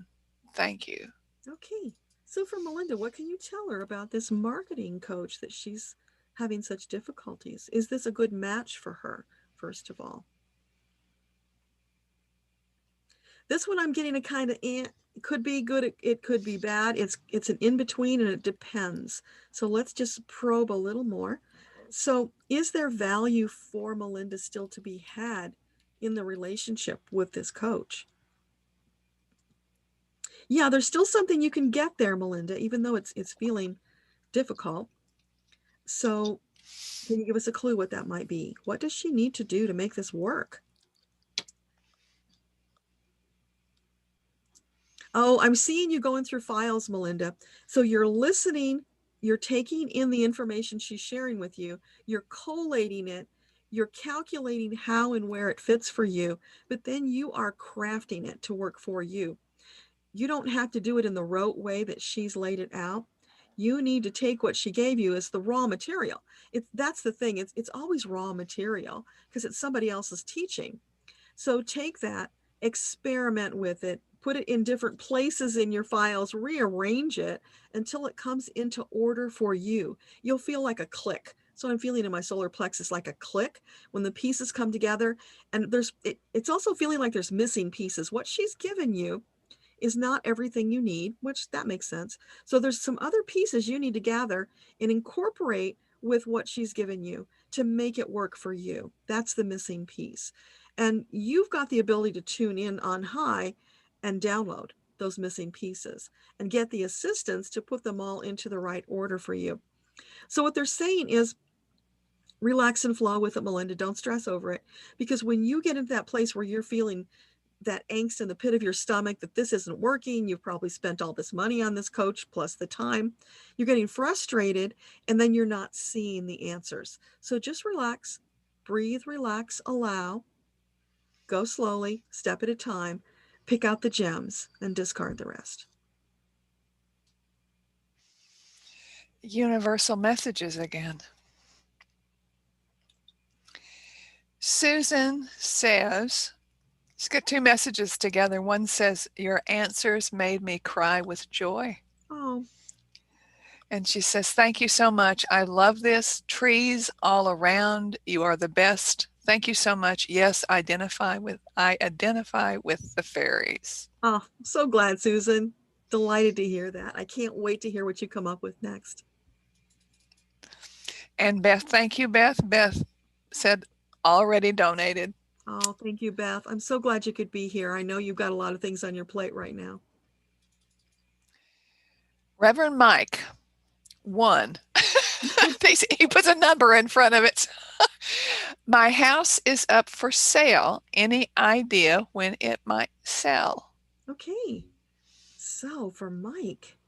Thank you. Okay. So for Melinda, what can you tell her about this marketing coach that she's having such difficulties? Is this a good match for her, first of all? This one I'm getting a kind of, it could be good, it could be bad. It's an in-between, and it depends. So let's just probe a little more. So is there value for Melinda still to be had in the relationship with this coach? Yeah, there's still something you can get there, Melinda, even though it's feeling difficult. So can you give us a clue what that might be? What does she need to do to make this work? Oh, I'm seeing you going through files, Melinda. So you're listening, you're taking in the information she's sharing with you, you're collating it, you're calculating how and where it fits for you, but then you are crafting it to work for you. You don't have to do it in the rote way that she's laid it out. You need to take what she gave you as the raw material. That's the thing. It's always raw material because it's somebody else's teaching. So take that, experiment with it, put it in different places in your files, rearrange it until it comes into order for you. You'll feel like a click. So I'm feeling in my solar plexus like a click when the pieces come together. And it's also feeling like there's missing pieces. What she's given you is not everything you need, which that makes sense. So there's some other pieces you need to gather and incorporate with what she's given you to make it work for you. That's the missing piece. And you've got the ability to tune in on high and download those missing pieces and get the assistance to put them all into the right order for you. So what they're saying is relax and flow with it, Melinda. Don't stress over it. Because when you get into that place where you're feeling that angst in the pit of your stomach that this isn't working. You've probably spent all this money on this coach plus the time. You're getting frustrated, and then you're not seeing the answers. So just relax, breathe, relax, allow, go slowly, step at a time, pick out the gems and discard the rest. Universal messages again. Susan says, she's got two messages together. One says, your answers made me cry with joy. Oh. And she says, thank you so much. I love this. Trees all around. You are the best. Thank you so much. Yes, I identify with the fairies. Oh, so glad, Susan. Delighted to hear that. I can't wait to hear what you come up with next. And Beth, thank you, Beth. Beth said, already donated. Oh, thank you, Beth. I'm so glad you could be here. I know you've got a lot of things on your plate right now. Reverend Mike, 1. He puts a number in front of it. My house is up for sale. Any idea when it might sell? Okay. So for Mike,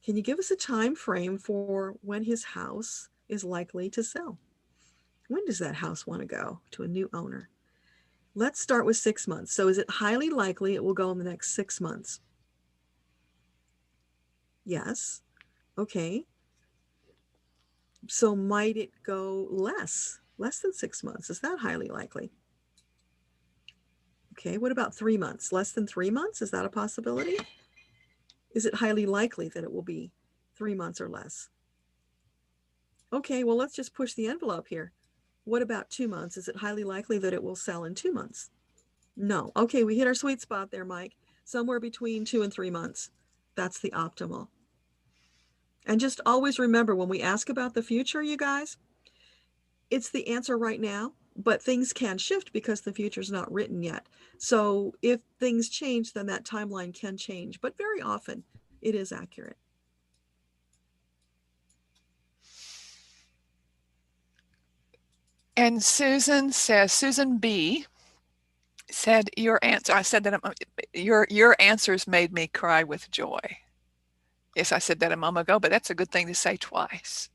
can you give us a time frame for when his house is likely to sell? When does that house want to go to a new owner? Let's start with 6 months. So is it highly likely it will go in the next 6 months? Yes. Okay. So might it go less than 6 months? Is that highly likely? Okay. What about 3 months? Less than 3 months? Is that a possibility? Is it highly likely that it will be 3 months or less? Okay. Well, let's just push the envelope here. What about 2 months? Is it highly likely that it will sell in 2 months? No. Okay. We hit our sweet spot there, Mike. Somewhere between 2 and 3 months. That's the optimal. And just always remember, when we ask about the future, you guys, it's the answer right now, but things can shift because the future is not written yet. So if things change, then that timeline can change, but very often it is accurate. And Susan says, Susan B said, your answer, I said that your answers made me cry with joy. Yes, I said that a moment ago, but that's a good thing to say twice.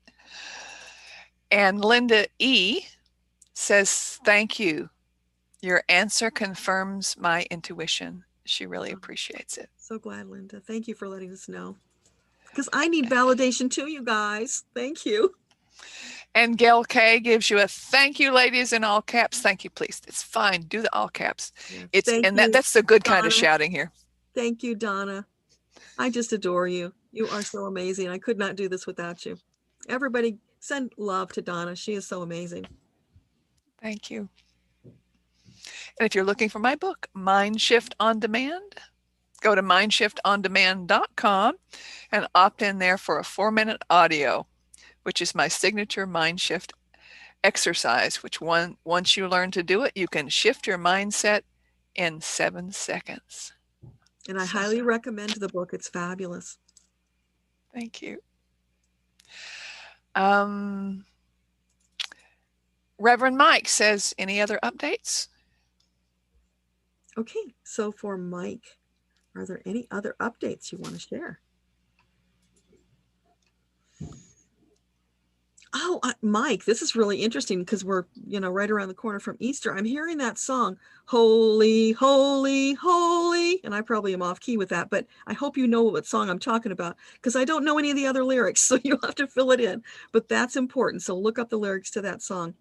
And Linda E says, thank you. Your answer confirms my intuition. She really appreciates it. So glad, Linda. Thank you for letting us know. Because I need validation too, you guys. Thank you. And Gail K gives you a thank you, ladies, in all caps. Thank you, please. It's fine. Do the all caps. Yes, That's the good Donna. kind of shouting here. Thank you, Donna. I just adore you. You are so amazing. I could not do this without you. Everybody send love to Donna. She is so amazing. Thank you. And if you're looking for my book, Mind Shift on Demand, go to mindshiftoндemand.com and opt in there for a 4-minute audio, which is my signature mind shift exercise, which once you learn to do it, you can shift your mindset in 7 seconds. And I highly recommend the book. It's fabulous. Thank you. Reverend Mike says, any other updates? Okay, so for Mike, are there any other updates you want to share? Oh, Mike, this is really interesting because we're, right around the corner from Easter. I'm hearing that song, Holy, Holy, Holy. And I probably am off key with that, but I hope you know what song I'm talking about because I don't know any of the other lyrics. So you'll have to fill it in, but that's important. So look up the lyrics to that song.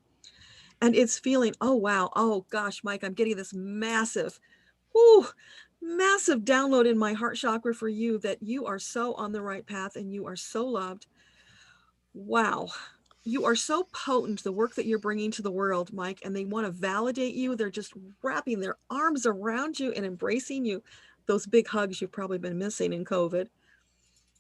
And it's feeling, oh, wow. Oh, gosh, Mike, I'm getting this massive download in my heart chakra for you that you are so on the right path and you are so loved. Wow. You are so potent, the work that you're bringing to the world, Mike, and they want to validate you. They're just wrapping their arms around you and embracing you. Those big hugs you've probably been missing in COVID.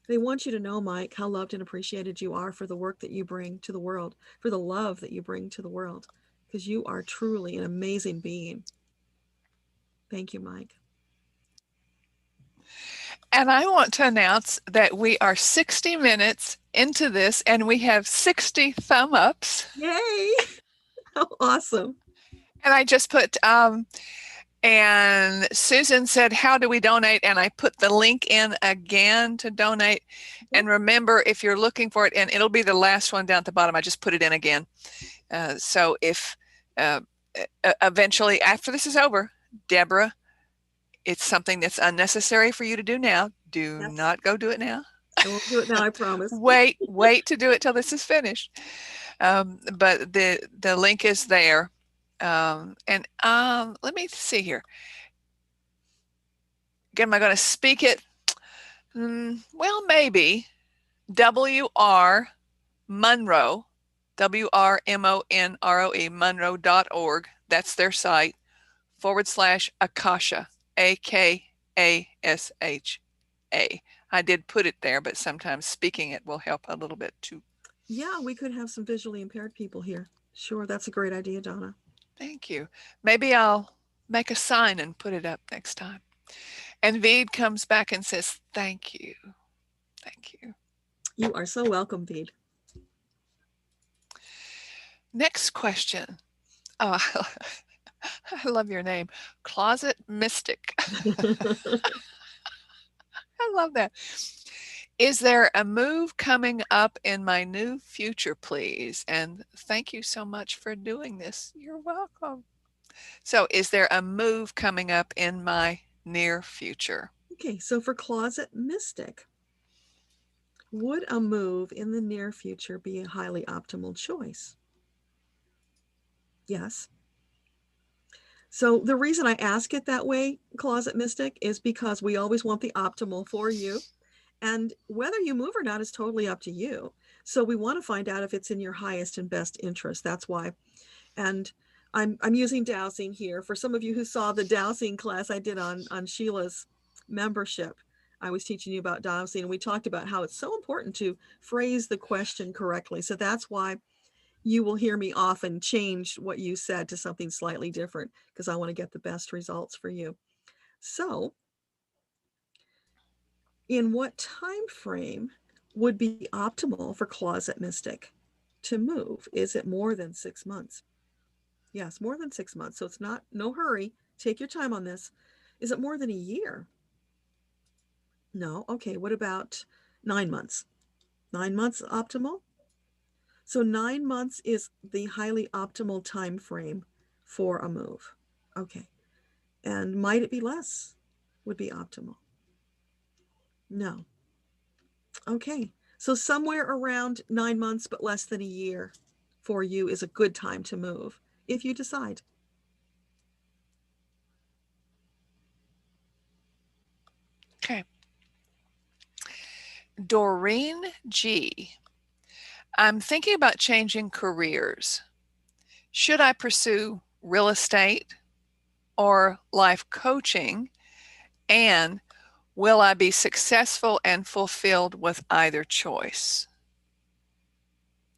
They want you to know, Mike, how loved and appreciated you are for the work that you bring to the world, for the love that you bring to the world, because you are truly an amazing being. Thank you, Mike. And I want to announce that we are 60 minutes into this and we have 60 thumb ups. Yay! How awesome. And I just put, And Susan said, how do we donate? And I put the link in again to donate. And remember, if you're looking for it, and it'll be the last one down at the bottom, I just put it in again. So if eventually, after this is over, Deborah, it's something that's unnecessary for you to do now. Do not go do it now. I won't do it now, I promise. Wait to do it till this is finished. But the link is there. And let me see here. Again, am I going to speak it? Well, maybe. W.R. Monroe, WRMONROE, Monroe.org. That's their site, /Akasha, AKASHA. I did put it there, but sometimes speaking it will help a little bit too. Yeah, we could have some visually impaired people here. Sure, that's a great idea, Donna. Thank you. Maybe I'll make a sign and put it up next time. And Veed comes back and says, thank you. Thank you. You are so welcome, Veed. Next question. Oh, I love your name. Closet Mystic. I love that. Is there a move coming up in my new future, please? And thank you so much for doing this. You're welcome. So is there a move coming up in my near future? Okay, so for Closet Mystic, would a move in the near future be a highly optimal choice? Yes. So the reason I ask it that way, Closet Mystic, is because we always want the optimal for you. And whether you move or not is totally up to you. So we want to find out if it's in your highest and best interest. That's why. And I'm using dowsing here. For some of you who saw the dowsing class I did on Sheila's membership, I was teaching you about dowsing, and we talked about how it's so important to phrase the question correctly. So that's why you will hear me often change what you said to something slightly different, because I want to get the best results for you. So in what time frame would be optimal for Closet Mystic to move? Is it more than 6 months? Yes, more than 6 months. So it's not, no hurry. Take your time on this. Is it more than a year? No. Okay. What about 9 months? 9 months optimal? So 9 months is the highly optimal time frame for a move. Okay. And might it be less? Would be optimal? No. Okay. So somewhere around 9 months, but less than a year for you is a good time to move if you decide. Okay. Doreen G. I'm thinking about changing careers. Should I pursue real estate or life coaching? And will I be successful and fulfilled with either choice?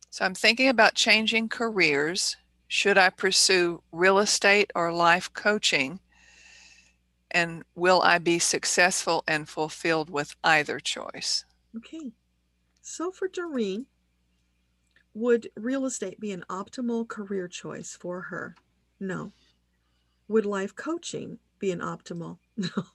So I'm thinking about changing careers. Should I pursue real estate or life coaching? And will I be successful and fulfilled with either choice? Okay. So for Doreen, would real estate be an optimal career choice for her? No. Would life coaching be an optimal? No.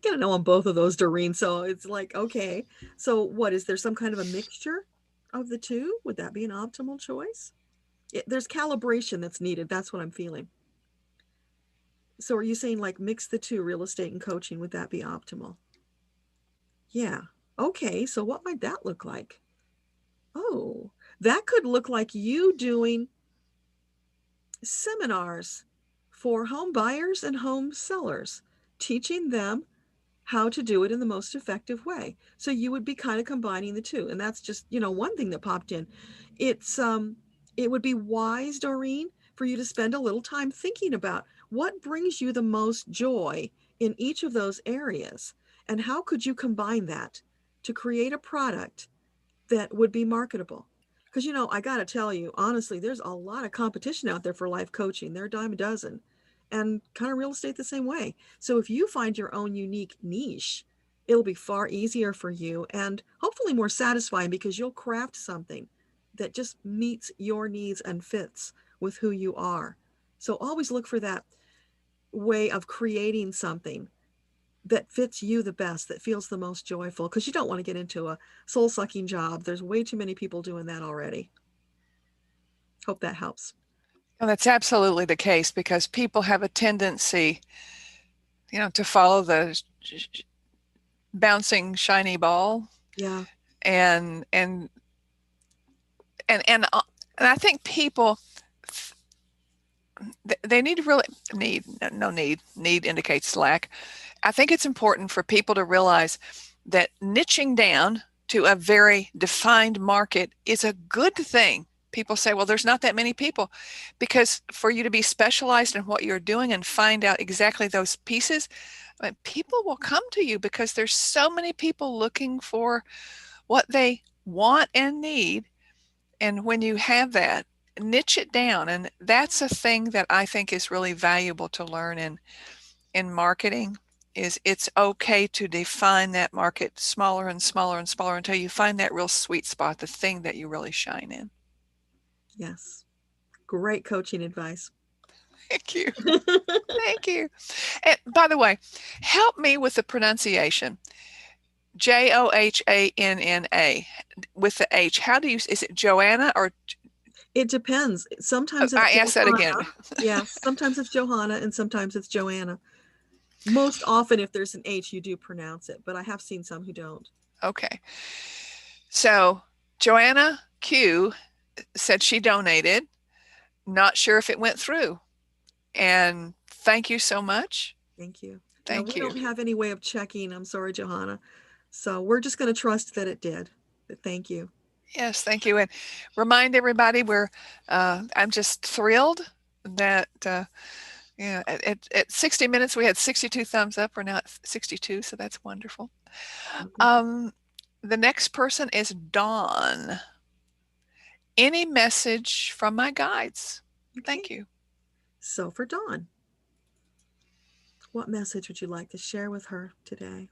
Gotta know on both of those, Doreen. So it's like, okay. So what, is there some kind of a mixture of the two? Would that be an optimal choice? There's calibration that's needed. That's what I'm feeling. So are you saying like mix the two, real estate and coaching? Would that be optimal? Yeah. Okay. So what might that look like? Oh, that could look like you doing seminars for home buyers and home sellers, teaching them how to do it in the most effective way. So you would be kind of combining the two. And that's just, one thing that popped in. It would be wise, Doreen, for you to spend a little time thinking about what brings you the most joy in each of those areas, and how could you combine that to create a product that would be marketable. Because, I got to tell you, honestly, there's a lot of competition out there for life coaching. They're a dime a dozen, and kind of real estate the same way. So if you find your own unique niche, it'll be far easier for you and hopefully more satisfying, because you'll craft something that just meets your needs and fits with who you are. So always look for that way of creating something that fits you the best, that feels the most joyful, because you don't want to get into a soul-sucking job. There's way too many people doing that already. Hope that helps. Well, that's absolutely the case, because people have a tendency, to follow the bouncing shiny ball. Yeah. And I think people, they need to really need indicates lack. I think it's important for people to realize that niching down to a very defined market is a good thing. People say, well, there's not that many people, because for you to be specialized in what you're doing and find out exactly those pieces, people will come to you, because there's so many people looking for what they want and need. And when you have that, niche it down. And that's a thing that I think is really valuable to learn in marketing. Is it's okay to define that market smaller and smaller and smaller until you find that real sweet spot, the thing that you really shine in. Yes. Great coaching advice. Thank you. Thank you. And by the way, help me with the pronunciation. Johanna with the H. How do you, is it Joanna or? It depends. Sometimes I asked that again. Yeah, sometimes it's Johanna and sometimes it's Joanna. Most often, if there's an H, you do pronounce it, but I have seen some who don't. Okay. So Joanna Q said she donated. Not sure if it went through. And thank you so much. Thank you. Thank you. We don't have any way of checking. I'm sorry, Johanna. So we're just going to trust that it did. But thank you. Yes, thank you. And remind everybody, I'm just thrilled that at 60 minutes we had 62 thumbs up. We're now at 62, so that's wonderful. The next person is Dawn. Any message from my guides? Okay. Thank you. So for Dawn, what message would you like to share with her today?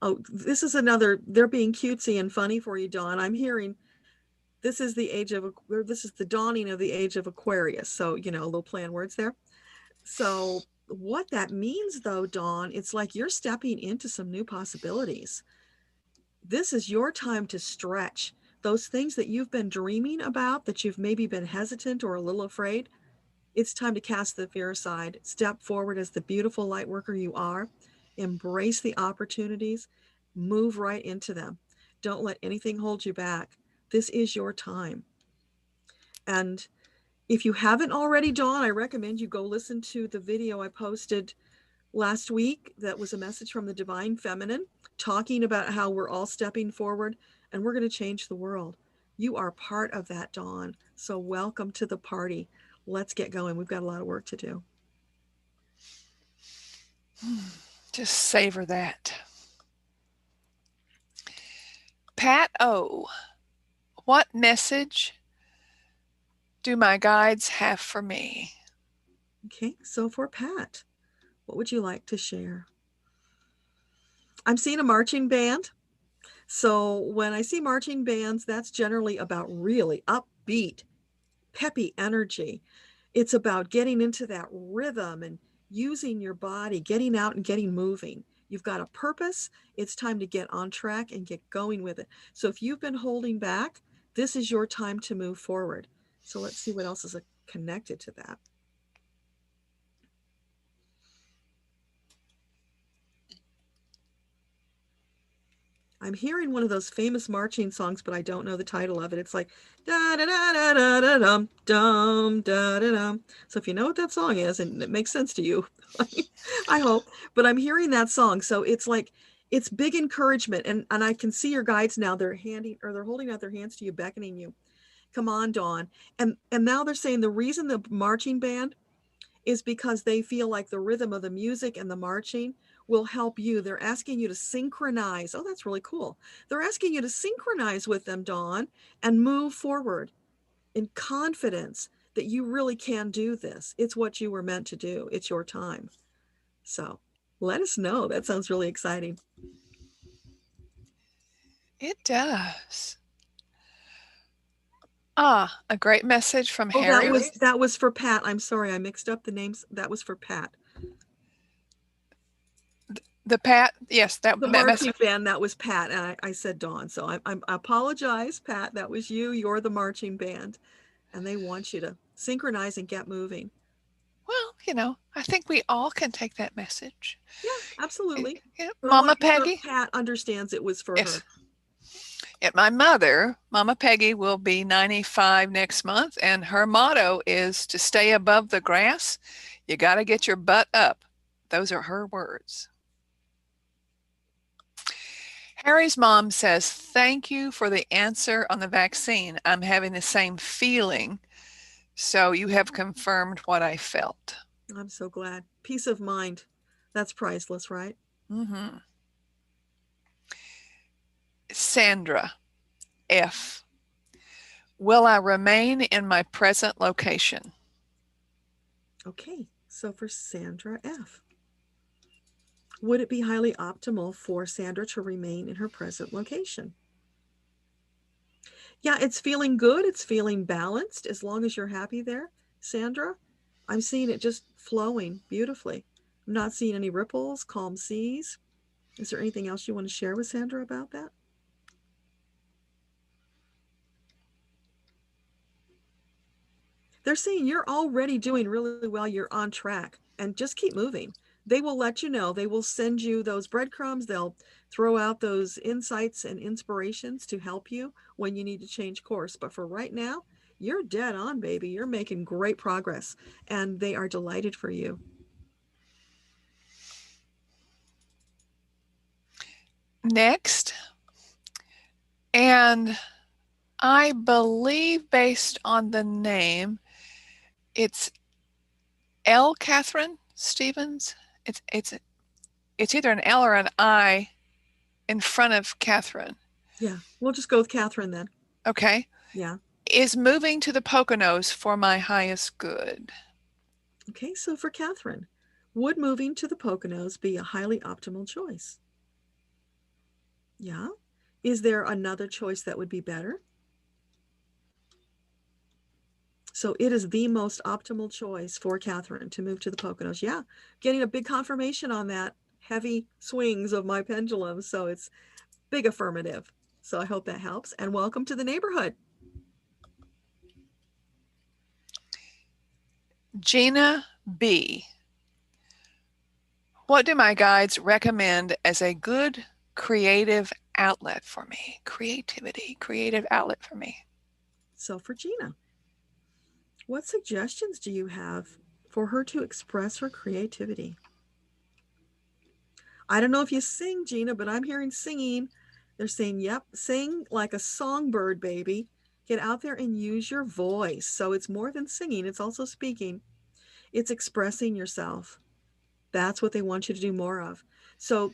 Oh, this is another, they're being cutesy and funny for you, Dawn. I'm hearing this is the dawning of the age of Aquarius. So, a little play on words there. So what that means though, Dawn, it's like you're stepping into some new possibilities. This is your time to stretch those things that you've been dreaming about, that you've maybe been hesitant or a little afraid. It's time to cast the fear aside, step forward as the beautiful light worker you are, embrace the opportunities, move right into them. Don't let anything hold you back. This is your time. And if you haven't already, Dawn, I recommend you go listen to the video I posted last week. That was a message from the Divine Feminine, talking about how we're all stepping forward and we're going to change the world. You are part of that, Dawn. So welcome to the party. Let's get going. We've got a lot of work to do. Just savor that. Pat O, what message do my guides have for me? Okay, so for Pat, what would you like to share? I'm seeing a marching band. So when I see marching bands, that's generally about really upbeat, peppy energy. It's about getting into that rhythm and using your body, getting out and getting moving. You've got a purpose. It's time to get on track and get going with it. So if you've been holding back, this is your time to move forward. So let's see what else is connected to that. I'm hearing one of those famous marching songs, but I don't know the title of it. It's like da da da da da da dum dum da da dum. So if you know what that song is, and it makes sense to you, I hope. But I'm hearing that song, so it's like it's big encouragement, and I can see your guides now. They're holding out their hands to you, beckoning you. Come on, Dawn. And now they're saying the reason the marching band is because they feel like the rhythm of the music and the marching will help you. They're asking you to synchronize. Oh, that's really cool. They're asking you to synchronize with them, Dawn, and move forward in confidence that you really can do this. It's what you were meant to do. It's your time. So let us know. That sounds really exciting. It does. A great message from Oh, Harry. that was for Pat. I'm sorry, I mixed up the names. That was for Pat. The Pat, yes, The that marching message. band, that was Pat, and I said Dawn. So I apologize, Pat. That was you. You're the marching band, and they want you to synchronize and get moving. Well, I think we all can take that message. Yeah, absolutely. Mama Peggy. Sure Pat understands it was for her. And my mother, Mama Peggy, will be 95 next month, and her motto is to stay above the grass. You got to get your butt up. Those are her words. Harry's mom says, thank you for the answer on the vaccine. I'm having the same feeling. So you have confirmed what I felt. I'm so glad. Peace of mind. That's priceless, right? Mm-hmm. Sandra F. Will I remain in my present location? Okay, so for Sandra F. Would it be highly optimal for Sandra to remain in her present location? Yeah, it's feeling good. It's feeling balanced as long as you're happy there, Sandra. I'm seeing it just flowing beautifully. I'm not seeing any ripples, calm seas. Is there anything else you want to share with Sandra about that? They're saying you're already doing really well. You're on track, and just keep moving. They will let you know. They will send you those breadcrumbs. They'll throw out those insights and inspirations to help you when you need to change course. But for right now, you're dead on, baby. You're making great progress, and they are delighted for you. Next, and I believe based on the name, it's L. Catherine Stevens. It's either an L or an I in front of Catherine. Yeah, we'll just go with Catherine then. Okay. Yeah. Is moving to the Poconos for my highest good? Okay, so for Catherine, would moving to the Poconos be a highly optimal choice? Yeah. Is there another choice that would be better? So it is the most optimal choice for Catherine to move to the Poconos. Yeah, getting a big confirmation on that. Heavy swings of my pendulum. So it's big affirmative. So I hope that helps. And welcome to the neighborhood. Gina B. What do my guides recommend as a good creative outlet for me? Creative outlet for me. So for Gina, what suggestions do you have for her to express her creativity? I don't know if you sing, Gina, but I'm hearing singing. They're saying, yep, sing like a songbird, baby. Get out there and use your voice. So it's more than singing, it's also speaking. It's expressing yourself. That's what they want you to do more of. So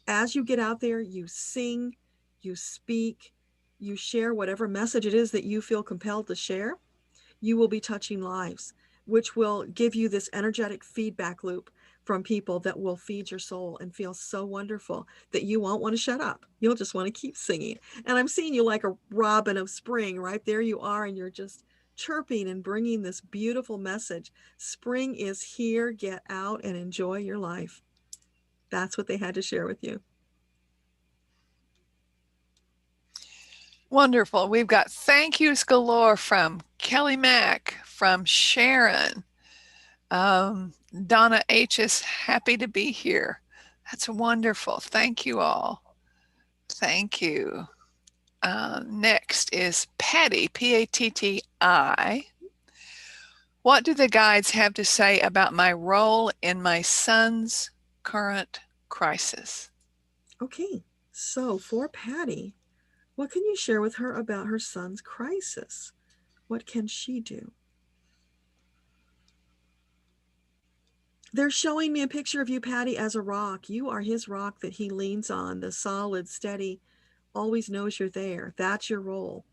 as you get out there, you sing, you speak, you share whatever message it is that you feel compelled to share. You will be touching lives, which will give you this energetic feedback loop from people that will feed your soul and feel so wonderful that you won't want to shut up. You'll just want to keep singing. And I'm seeing you like a robin of spring, right? There you are, and you're just chirping and bringing this beautiful message. Spring is here. Get out and enjoy your life. That's what they had to share with you. Wonderful. We've got thank yous galore from Kelly Mack, from Sharon. Donna H is happy to be here. That's wonderful. Thank you all. Thank you. Next is Patty, P-A-T-T-I. What do the guides have to say about my role in my son's current crisis? Okay, so for Patty, what can you share with her about her son's crisis? What can she do? They're showing me a picture of you, Patty, as a rock. You are his rock that he leans on, the solid, steady, always knows you're there. That's your role.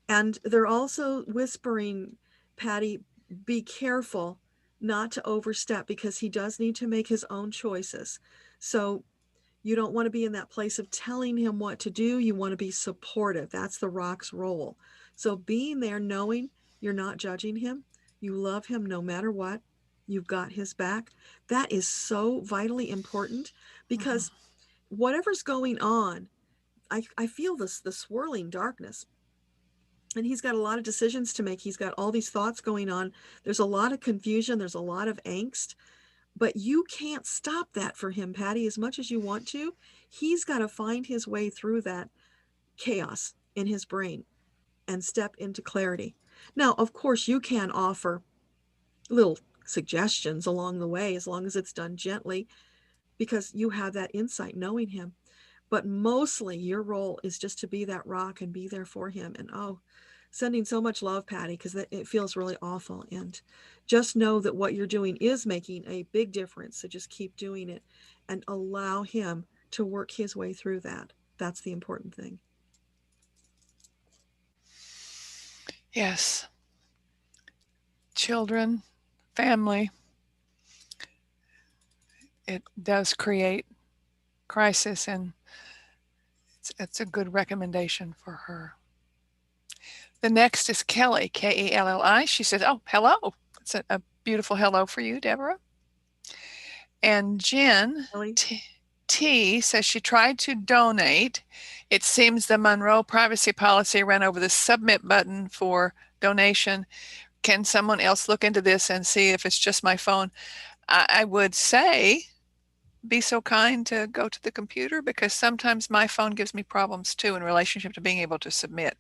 And they're also whispering, Patty, be careful not to overstep because he does need to make his own choices. So You don't want to be in that place of telling him what to do. You want to be supportive. That's the rock's role. So being there, knowing you're not judging him, you love him no matter what, you've got his back. That is so vitally important, because whatever's going on, I feel the swirling darkness. And he's got a lot of decisions to make. He's got all these thoughts going on. There's a lot of confusion. There's a lot of angst. But you can't stop that for him, Patty, as much as you want to. He's got to find his way through that chaos in his brain and step into clarity. Now, of course, you can offer little suggestions along the way, as long as it's done gently, because you have that insight knowing him. But mostly your role is just to be that rock and be there for him. And sending so much love, Patty, because it feels really awful. And just know that what you're doing is making a big difference. So just keep doing it and allow him to work his way through that. That's the important thing. Yes. Children, family, it does create crisis, and it's a good recommendation for her. The next is Kelly, Kelli. She says, oh, hello. It's a beautiful hello for you, Deborah. And Jen T says she tried to donate. It seems the Monroe privacy policy ran over the submit button for donation. Can someone else look into this and see if it's just my phone? I would say be so kind to go to the computer, because sometimes my phone gives me problems too in relationship to being able to submit.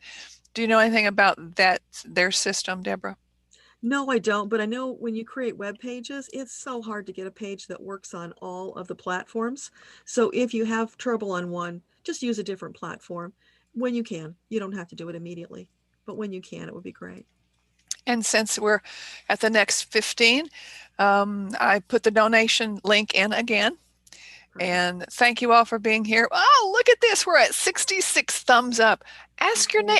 Do you know anything about that, their system, Deborah? No, I don't, but I know when you create web pages, it's so hard to get a page that works on all of the platforms. So if you have trouble on one, just use a different platform when you can. You don't have to do it immediately, but when you can, it would be great. And since we're at the next 15, I put the donation link in again. Perfect. And thank you all for being here. Oh, look at this. We're at 66 thumbs up. Ask your name,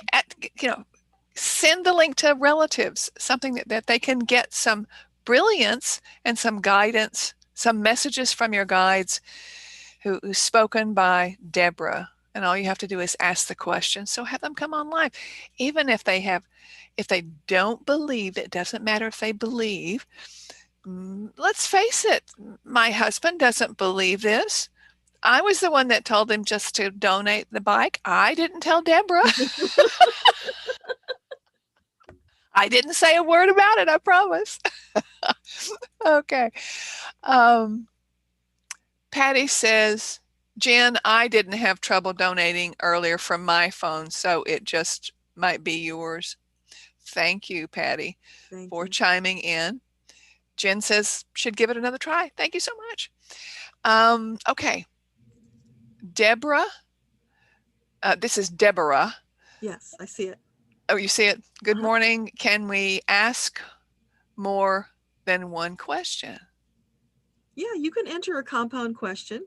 send the link to relatives, something that they can get some brilliance and some guidance, some messages from your guides who's spoken by Deborah. And all you have to do is ask the question. So have them come on live. Even if they don't believe, it doesn't matter if they believe. Let's face it, my husband doesn't believe this. I was the one that told him just to donate the bike. I didn't tell Deborah. I didn't say a word about it, I promise. Okay. Patty says, Jen, I didn't have trouble donating earlier from my phone, so it just might be yours. Thank you, Patty, for chiming in. Jen says, should give it another try. Thank you so much. Okay. Deborah. This is Deborah. Yes, I see it. Oh, you see it? Good morning. Can we ask more than one question? Yeah, you can enter a compound question.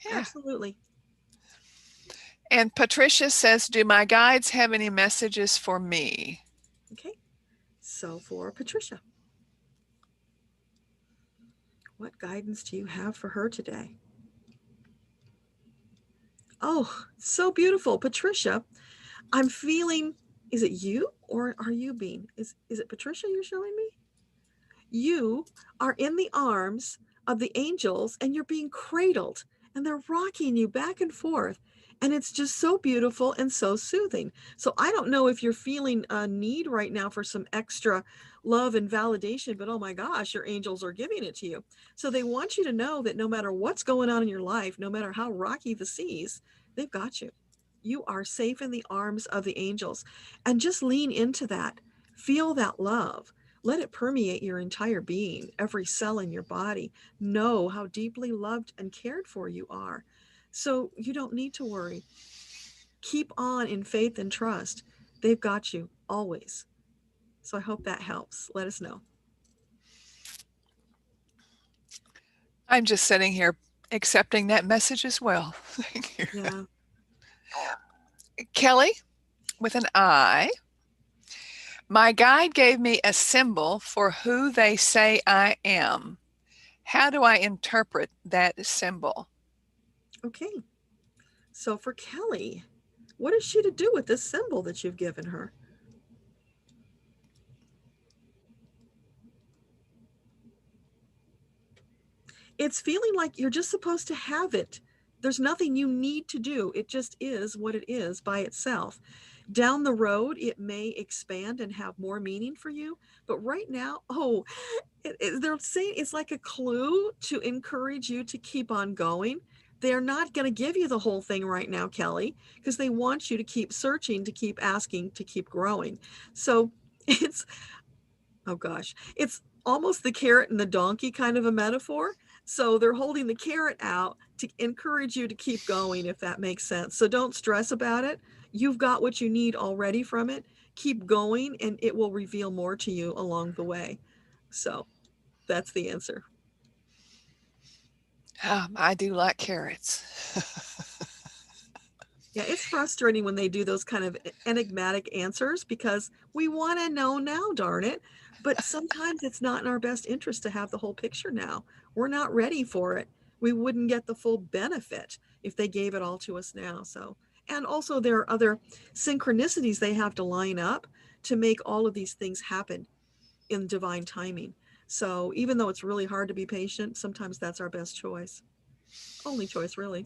Yeah. Absolutely. And Patricia says, do my guides have any messages for me? Okay. So for Patricia, what guidance do you have for her today? Oh, so beautiful. Patricia, I'm feeling, is it you or are you being? Is it Patricia you're showing me? You are in the arms of the angels and you're being cradled and they're rocking you back and forth. And it's just so beautiful and so soothing. So I don't know if you're feeling a need right now for some extra love and validation, but oh my gosh, your angels are giving it to you. So they want you to know that no matter what's going on in your life, no matter how rocky the seas, they've got you. You are safe in the arms of the angels. And just lean into that. Feel that love. Let it permeate your entire being, every cell in your body. Know how deeply loved and cared for you are. So you don't need to worry. Keep on in faith and trust. They've got you always. So I hope that helps. Let us know. I'm just sitting here accepting that message as well. Thank you. Yeah. Kelly, with an I. My guide gave me a symbol for who they say I am. How do I interpret that symbol? Okay. So for Kelly, what is she to do with this symbol that you've given her? It's feeling like you're just supposed to have it. There's nothing you need to do. It just is what it is by itself. Down the road, it may expand and have more meaning for you. But right now, they're saying it's like a clue to encourage you to keep on going. They're not going to give you the whole thing right now, Kelly, because they want you to keep searching, to keep asking, to keep growing. So it's, oh gosh, it's almost the carrot and the donkey kind of a metaphor. So they're holding the carrot out to encourage you to keep going, if that makes sense. So don't stress about it. You've got what you need already from it. Keep going, and it will reveal more to you along the way. So that's the answer. I do like carrots. Yeah, it's frustrating when they do those kind of enigmatic answers because we want to know now, darn it. But sometimes it's not in our best interest to have the whole picture now. We're not ready for it. We wouldn't get the full benefit if they gave it all to us now. So, and also there are other synchronicities they have to line up to make all of these things happen in divine timing. So even though it's really hard to be patient, sometimes that's our best choice. Only choice, really.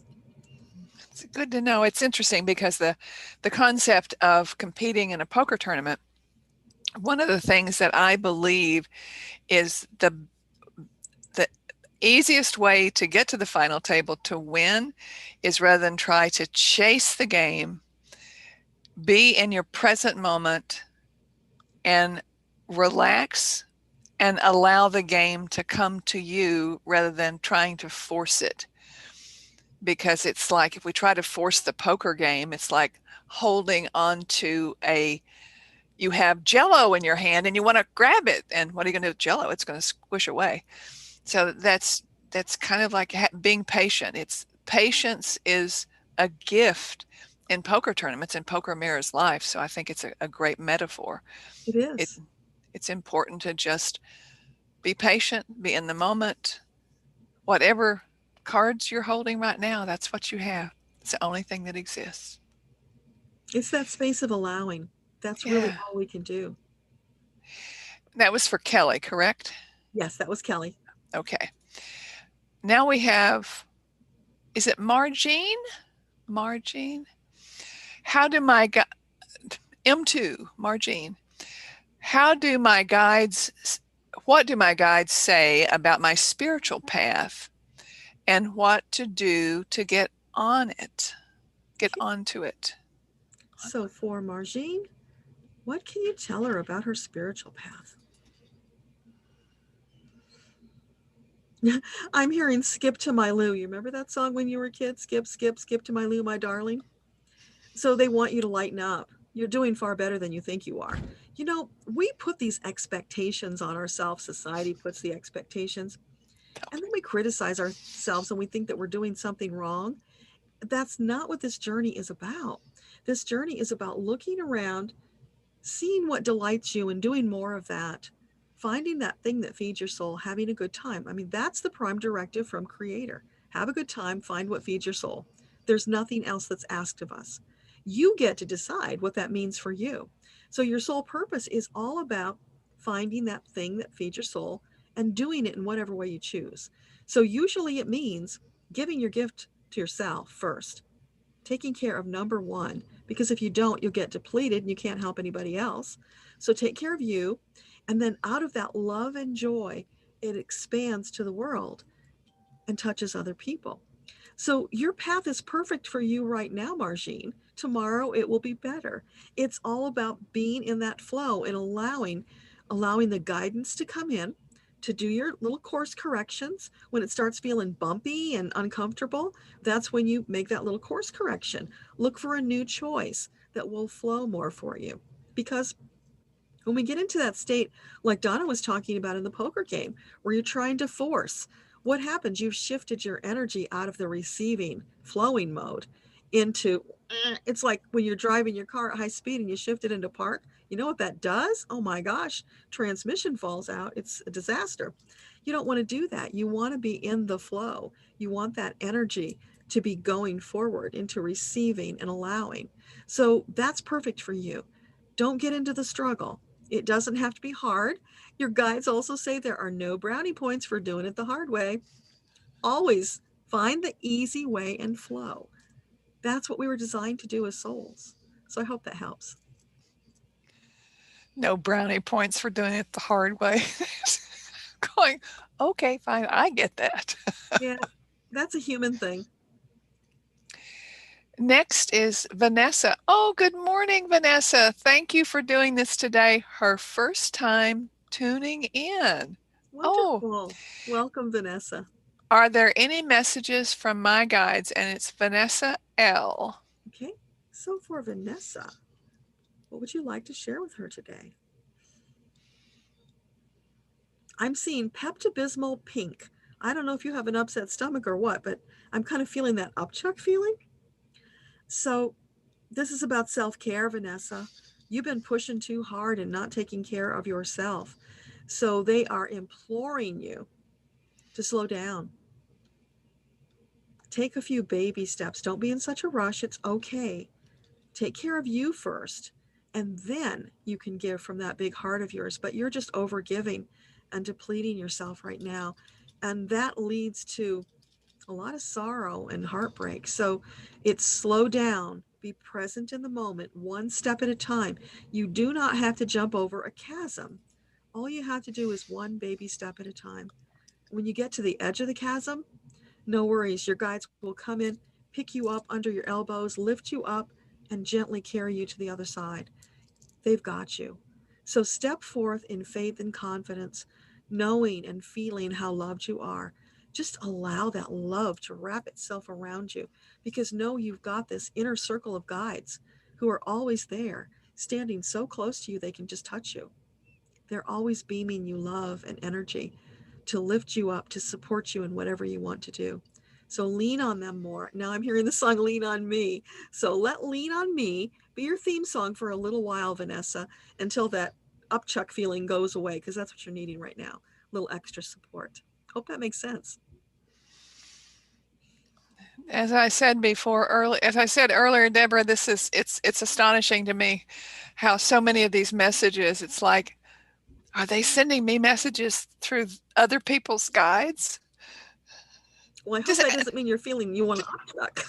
It's good to know. It's interesting because the concept of competing in a poker tournament, one of the things that I believe is the easiest way to get to the final table to win is rather than try to chase the game, be in your present moment and relax and allow the game to come to you rather than trying to force it. Because it's like if we try to force the poker game, it's like holding on to you have Jell-O in your hand and you want to grab it. And what are you going to do with Jell-O? It's going to squish away. So that's kind of like being patient. Patience is a gift in poker tournaments, and poker mirrors life. So I think it's a great metaphor. It is. It's important to just be patient, be in the moment. Whatever cards you're holding right now, that's what you have. It's the only thing that exists. It's that space of allowing. That's really all we can do. That was for Kelly, correct? Yes, that was Kelly. Okay. Now we have, is it Margine? Margine? How do my M2, Margine? How do my guides, what do my guides say about my spiritual path and what to do to get on it, get onto it? So for Margine, what can you tell her about her spiritual path? I'm hearing Skip to My Lou. You remember that song when you were a kid? Skip, skip, skip to my Lou, my darling. So they want you to lighten up. You're doing far better than you think you are. You know, we put these expectations on ourselves. Society puts the expectations. And then we criticize ourselves and we think that we're doing something wrong. That's not what this journey is about. This journey is about looking around, seeing what delights you and doing more of that, finding that thing that feeds your soul, having a good time. I mean, that's the prime directive from Creator. Have a good time, find what feeds your soul. There's nothing else that's asked of us. You get to decide what that means for you. So your soul purpose is all about finding that thing that feeds your soul and doing it in whatever way you choose. So usually it means giving your gift to yourself first, taking care of number one, because if you don't, you'll get depleted and you can't help anybody else. So take care of you. And then out of that love and joy, it expands to the world and touches other people. So your path is perfect for you right now, Margine. Tomorrow it will be better. It's all about being in that flow and allowing the guidance to come in, to do your little course corrections. When it starts feeling bumpy and uncomfortable, that's when you make that little course correction. Look for a new choice that will flow more for you. Because when we get into that state, like Donna was talking about in the poker game, where you're trying to force, what happens? You've shifted your energy out of the receiving, flowing mode into, it's like when you're driving your car at high speed and you shift it into park. You know what that does? Oh my gosh, transmission falls out. It's a disaster. You don't want to do that. You want to be in the flow. You want that energy to be going forward into receiving and allowing. So that's perfect for you. Don't get into the struggle. It doesn't have to be hard. Your guides also say there are no brownie points for doing it the hard way. Always find the easy way and flow. That's what we were designed to do as souls. So I hope that helps. No brownie points for doing it the hard way. Going, okay, fine, I get that. Yeah, that's a human thing. Next is Vanessa. Oh, good morning, Vanessa. Thank you for doing this today. Her first time tuning in. Oh, Wonderful. Welcome, Vanessa. are there any messages from my guides? And it's Vanessa L. Okay, so for Vanessa, what would you like to share with her today? I'm seeing Pepto-Bismol pink. I don't know if you have an upset stomach or what, but I'm kind of feeling that upchuck feeling. So this is about self-care, Vanessa. You've been pushing too hard and not taking care of yourself. So they are imploring you to slow down. Take a few baby steps. Don't be in such a rush. It's okay. Take care of you first, and then you can give from that big heart of yours. But you're just over giving and depleting yourself right now. And that leads to a lot of sorrow and heartbreak. So it's slow down, be present in the moment, one step at a time. You do not have to jump over a chasm. All you have to do is one baby step at a time. When you get to the edge of the chasm, no worries. Your guides will come in, pick you up under your elbows, lift you up, and gently carry you to the other side. They've got you. So step forth in faith and confidence, knowing and feeling how loved you are. Just allow that love to wrap itself around you, because know you've got this inner circle of guides who are always there, standing so close to you they can just touch you. They're always beaming you love and energy to lift you up, to support you in whatever you want to do. So lean on them more. Now I'm hearing the song Lean on Me. So let Lean on Me be your theme song for a little while, Vanessa, until that upchuck feeling goes away, because that's what you're needing right now. A little extra support. Hope that makes sense. As I said earlier, Deborah, it's astonishing to me how so many of these messages, it's like, are they sending me messages through other people's guides? Well, I hope that doesn't mean you're feeling you want to upchuck.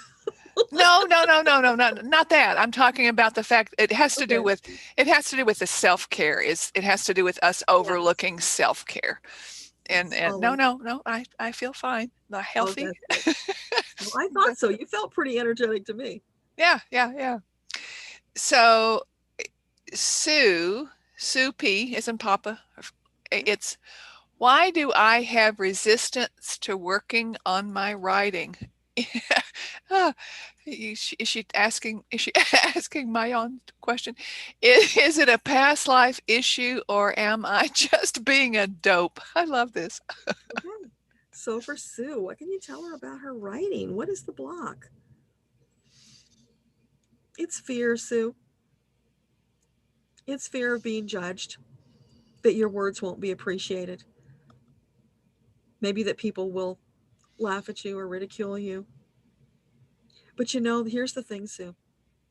No, not that. I'm talking about the fact it has to do with the self-care. It has to do with us overlooking self-care. And no, I feel fine. Not healthy. Well, I thought so. You felt pretty energetic to me. Yeah. So Sue P isn't Papa. It's, why do I have resistance to working on my writing? Is she asking my own question? Is it a past life issue, or am I just being a dope? I love this. Okay. So for Sue, what can you tell her about her writing? What is the block? It's fear, Sue. It's fear of being judged, that your words won't be appreciated. Maybe that people will laugh at you or ridicule you. But here's the thing, Sue.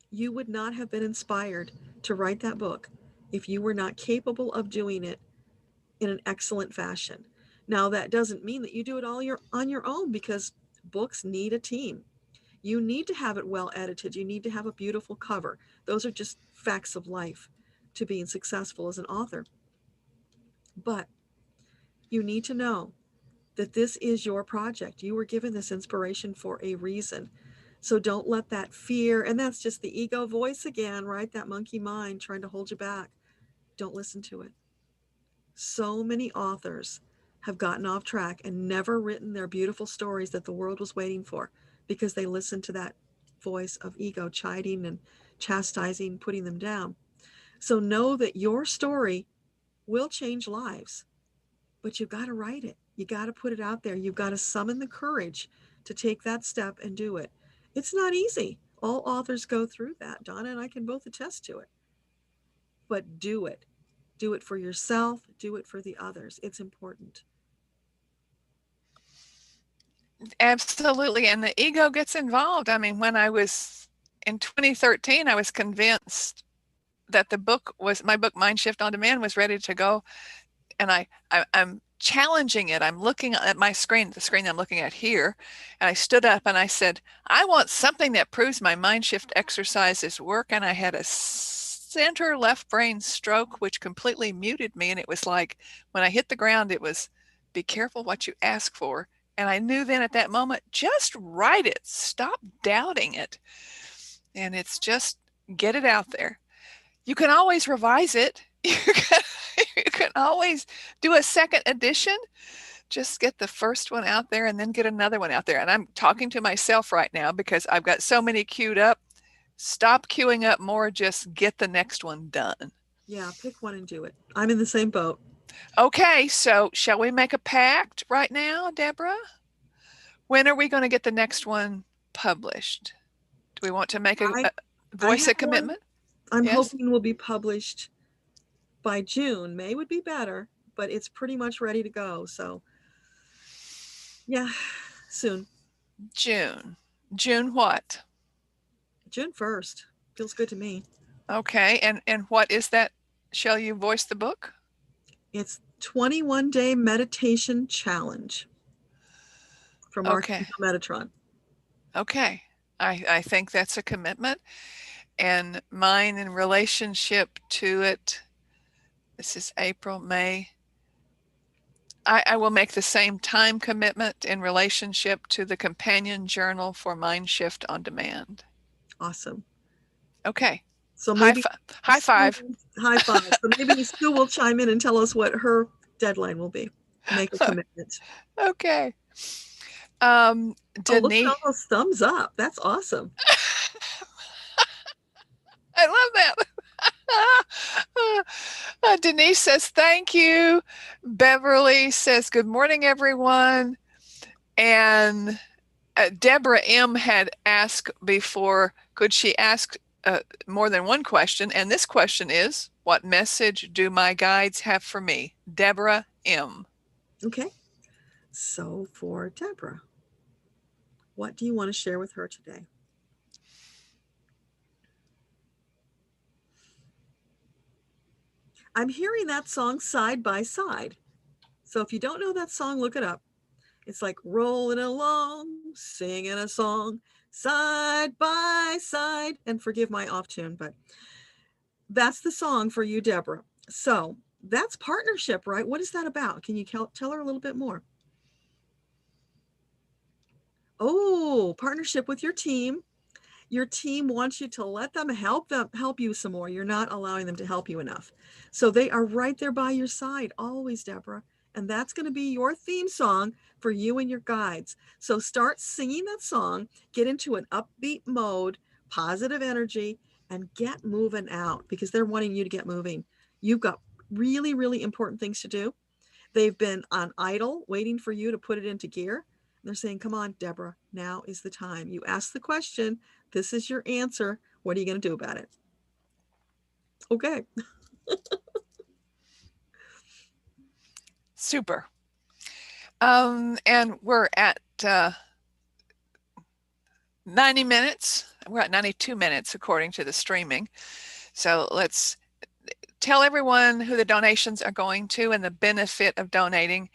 You would not have been inspired to write that book if you were not capable of doing it in an excellent fashion. Now, that doesn't mean that you do it all on your own, because books need a team. You need to have it well edited. You need to have a beautiful cover. Those are just facts of life to being successful as an author. But you need to know that this is your project. You were given this inspiration for a reason. So don't let that fear, and that's just the ego voice again, right? That monkey mind trying to hold you back. Don't listen to it. So many authors have gotten off track and never written their beautiful stories that the world was waiting for, because they listened to that voice of ego chiding and chastising, putting them down. So know that your story will change lives, but you've got to write it. You got to put it out there. You've got to summon the courage to take that step and do it. It's not easy. All authors go through that. Donna and I can both attest to it. But do it. Do it for yourself. Do it for the others. It's important. Absolutely. And the ego gets involved. I mean, when I was in 2013, I was convinced that my book, Mind Shift on Demand, was ready to go. And I'm challenging it. I'm looking at my screen, the screen I'm looking at here. And I stood up and I said, I want something that proves my mind shift exercises work. And I had a center left brain stroke, which completely muted me. And it was like, when I hit the ground, it was, be careful what you ask for. And I knew then at that moment, just write it. Stop doubting it. And it's just get it out there. You can always revise it. You can always do a second edition. Just get the first one out there and then get another one out there. And I'm talking to myself right now because I've got so many queued up. Stop queuing up more. Just get the next one done. Yeah, pick one and do it. I'm in the same boat. Okay, so shall we make a pact right now, Deborah? When are we going to get the next one published? Do we want to make a voice a commitment? I'm hoping will be published by June. May would be better, but it's pretty much ready to go. So yeah, soon. June what? June 1st. Feels good to me. Okay, and what is that? Shall you voice the book? It's 21-day meditation challenge from Archangel Metatron. Okay, I think that's a commitment. And mine in relationship to it, this is April, May. I will make the same time commitment in relationship to the companion journal for Mind Shift on Demand. Awesome. Okay. So maybe high five. High five. So maybe Sue will chime in and tell us what her deadline will be. Make a commitment. Okay. Denise. Oh, look at all those thumbs up. That's awesome. I love that. Denise says, thank you. Beverly says, good morning, everyone. And Deborah M. had asked before, could she ask more than one question? And this question is, what message do my guides have for me? Deborah M. Okay. So for Deborah, what do you want to share with her today? I'm hearing that song Side by Side. So if you don't know that song, look it up. It's like rolling along, singing a song, side by side. And forgive my off tune, but that's the song for you, Deborah. So that's partnership, right? What is that about? Can you tell her a little bit more? Oh, partnership with your team. Your team wants you to let them help you some more. You're not allowing them to help you enough. So they are right there by your side, always, Deborah. And that's going to be your theme song for you and your guides. So start singing that song, get into an upbeat mode, positive energy, and get moving out because they're wanting you to get moving. You've got really, really important things to do. They've been on idle, waiting for you to put it into gear. They're saying, come on, Deborah, now is the time. You ask the question. This is your answer. What are you going to do about it? Okay. Super. And we're at 90 minutes. We're at 92 minutes according to the streaming. So let's tell everyone who the donations are going to and the benefit of donating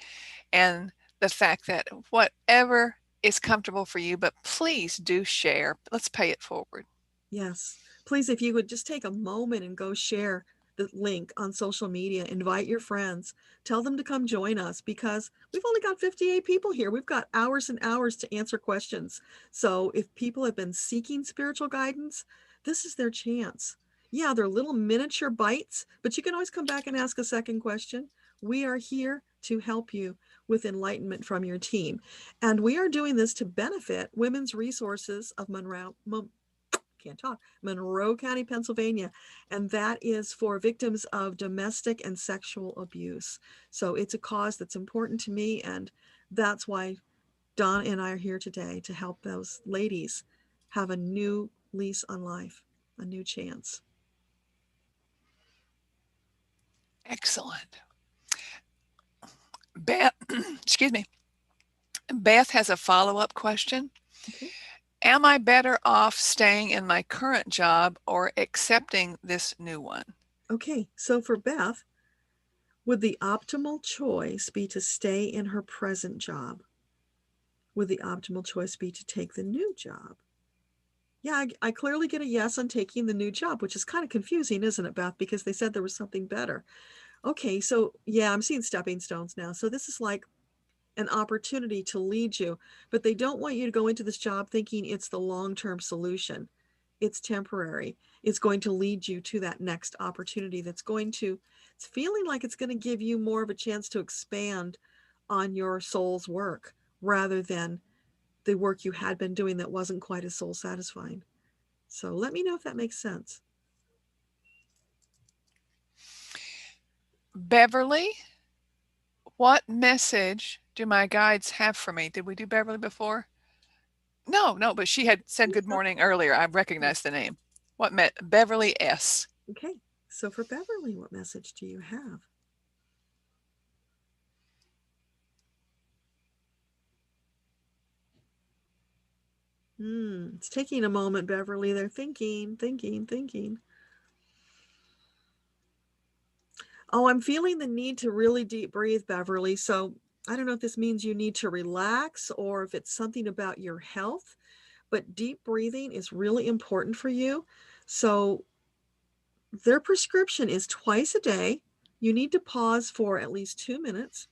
and the fact that whatever is comfortable for you, but please do share. Let's pay it forward. Yes. Please, if you would just take a moment and go share the link on social media, invite your friends, tell them to come join us because we've only got 58 people here. We've got hours and hours to answer questions. So if people have been seeking spiritual guidance, this is their chance. Yeah, they're little miniature bites, but you can always come back and ask a second question. We are here to help you with enlightenment from your team. And we are doing this to benefit Women's Resources of Monroe County, Pennsylvania. And that is for victims of domestic and sexual abuse. So it's a cause that's important to me. And that's why Dawn and I are here today to help those ladies have a new lease on life, a new chance. Excellent. Excuse me. Beth has a follow-up question. Okay. Am I better off staying in my current job or accepting this new one? Okay, so for Beth, would the optimal choice be to stay in her present job? Would the optimal choice be to take the new job? Yeah, I clearly get a yes on taking the new job, which is kind of confusing, isn't it, Beth? Because they said there was something better. Okay, so yeah, I'm seeing stepping stones now. So this is like an opportunity to lead you, but they don't want you to go into this job thinking it's the long-term solution. It's temporary. It's going to lead you to that next opportunity that's going to, it's feeling like it's going to give you more of a chance to expand on your soul's work rather than the work you had been doing that wasn't quite as soul satisfying. So let me know if that makes sense. Beverly, what message do my guides have for me? Did we do Beverly before? No, but she had said good morning earlier. I recognized the name. What met Beverly S. Okay, so for Beverly, what message do you have? It's taking a moment, Beverly. They're thinking. Oh, I'm feeling the need to really deep breathe, Beverly. So I don't know if this means you need to relax or if it's something about your health, but deep breathing is really important for you. So their prescription is twice a day. You need to pause for at least 2 minutes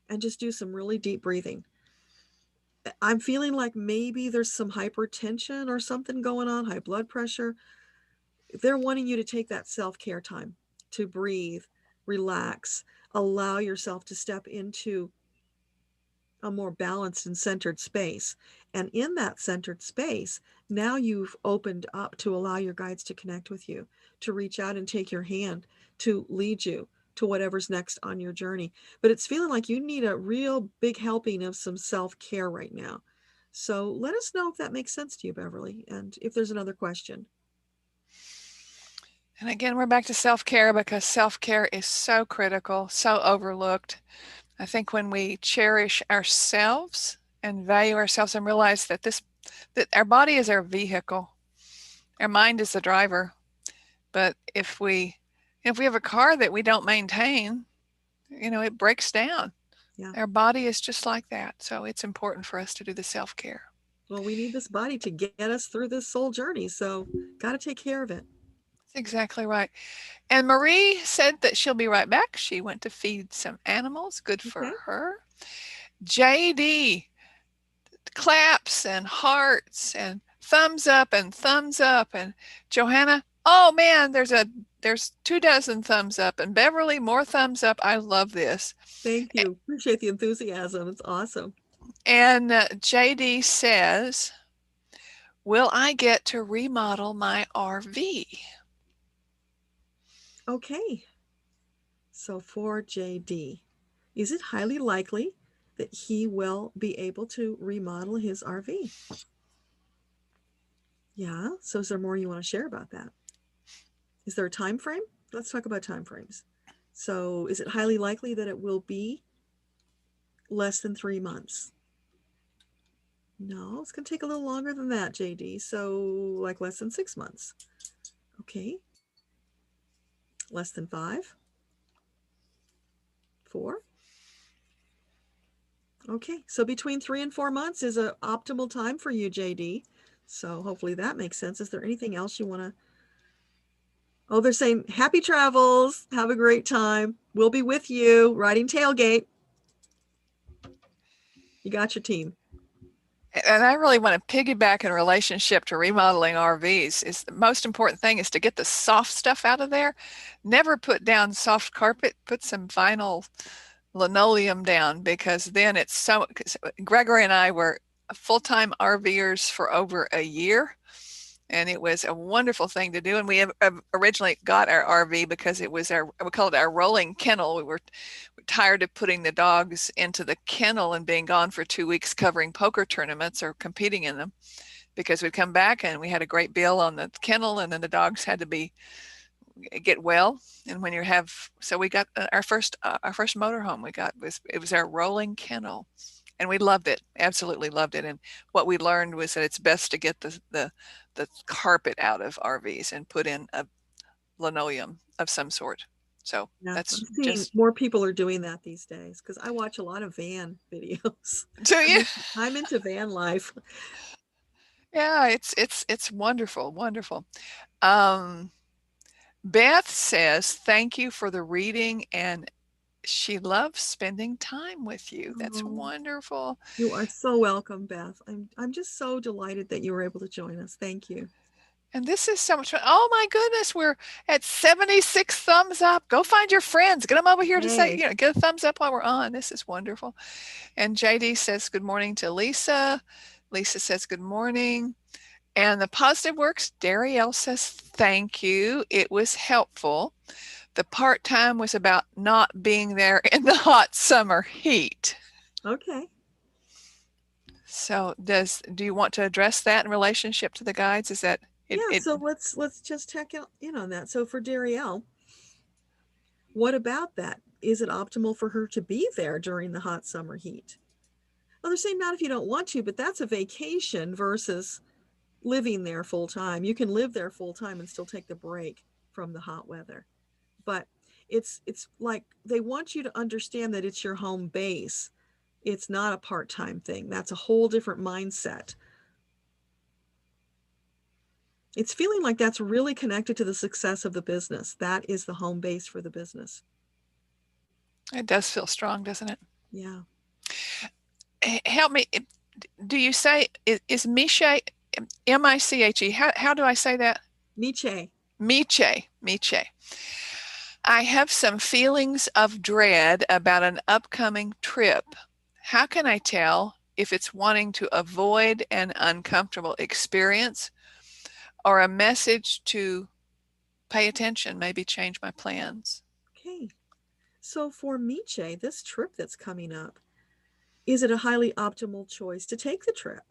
and just do some really deep breathing. I'm feeling like maybe there's some hypertension or something going on, high blood pressure. They're wanting you to take that self-care time to breathe, relax, allow yourself to step into a more balanced and centered space. And in that centered space, now you've opened up to allow your guides to connect with you, to reach out and take your hand, to lead you to whatever's next on your journey. But it's feeling like you need a real big helping of some self-care right now. So let us know if that makes sense to you, Beverly, and if there's another question. And again, we're back to self-care because self-care is so critical, so overlooked. I think when we cherish ourselves and value ourselves and realize that that our body is our vehicle, our mind is the driver. But if we have a car that we don't maintain, it breaks down. Yeah. Our body is just like that. So it's important for us to do the self-care. Well, we need this body to get us through this soul journey. So got to take care of it. That's exactly right. And Marie said that she'll be right back. She went to feed some animals. Good for her. JD, claps and hearts and thumbs up and thumbs up. And Johanna, oh man, there's 24 thumbs up. And Beverly, more thumbs up. I love this. Thank you. Appreciate the enthusiasm. It's awesome. And JD says, will I get to remodel my RV? Okay. So for JD, is it highly likely that he will be able to remodel his RV? Yeah. So is there more you want to share about that? Is there a time frame? Let's talk about time frames. So is it highly likely that it will be less than 3 months? No, it's going to take a little longer than that, JD. So like less than 6 months. Okay. Less than 5? 4? Okay, so between 3 and 4 months is an optimal time for you, JD. So hopefully that makes sense. Is there anything else you want to? Oh, they're saying happy travels. Have a great time. We'll be with you riding tailgate. You got your team. And I really want to piggyback in relationship to remodeling RVs. Is the most important thing is to get the soft stuff out of there. Never put down soft carpet. Put some vinyl linoleum down, because then it's so. Gregory and I were full-time RVers for over a year, and it was a wonderful thing to do. And we originally got our RV because it was we called it our rolling kennel. We were tired of putting the dogs into the kennel and being gone for 2 weeks covering poker tournaments or competing in them, because we'd come back and we had a great bill on the kennel, and then the dogs had to get well. And when so we got our first motorhome we got it was our rolling kennel. And we loved it, absolutely loved it. And what we learned was that it's best to get the carpet out of RVs and put in a linoleum of some sort. So Yeah, that's I'm seeing just. more people are doing that these days because I watch a lot of van videos. Do you? I'm into van life. Yeah, it's wonderful, wonderful. Um, Beth says, thank you for the reading, and she loves spending time with you. That's Oh, wonderful. you are so welcome, Beth. I'm just so delighted that you were able to join us. Thank you. And this is so much fun. Oh my goodness, we're at 76 thumbs up. Go find your friends. Get them over here to say, Hey. get a thumbs up while we're on. This is wonderful. And JD says, good morning to Lisa. Lisa says, good morning. And the positive works, Darielle says, thank you. It was helpful. The part-time was about not being there in the hot summer heat. Okay. So do you want to address that in relationship to the guides? Is that Yeah, so let's just check in on that. So for Darielle, what about that? Is it optimal for her to be there during the hot summer heat? Well, they're saying not if you don't want to, but that's a vacation versus living there full time. You can live there full time and still take the break from the hot weather. But it's like they want you to understand that it's your home base. It's not a part-time thing. That's a whole different mindset. It's feeling like that's really connected to the success of the business. That is the home base for the business. it does feel strong, doesn't it? Yeah. Help me. Do you say, is Miche, M-I-C-H-E, how do I say that? Nietzsche. Miche. I have some feelings of dread about an upcoming trip. How can I tell if it's wanting to avoid an uncomfortable experience or a message to pay attention, maybe change my plans? Okay. So for Miche, this trip that's coming up, is it a highly optimal choice to take the trip?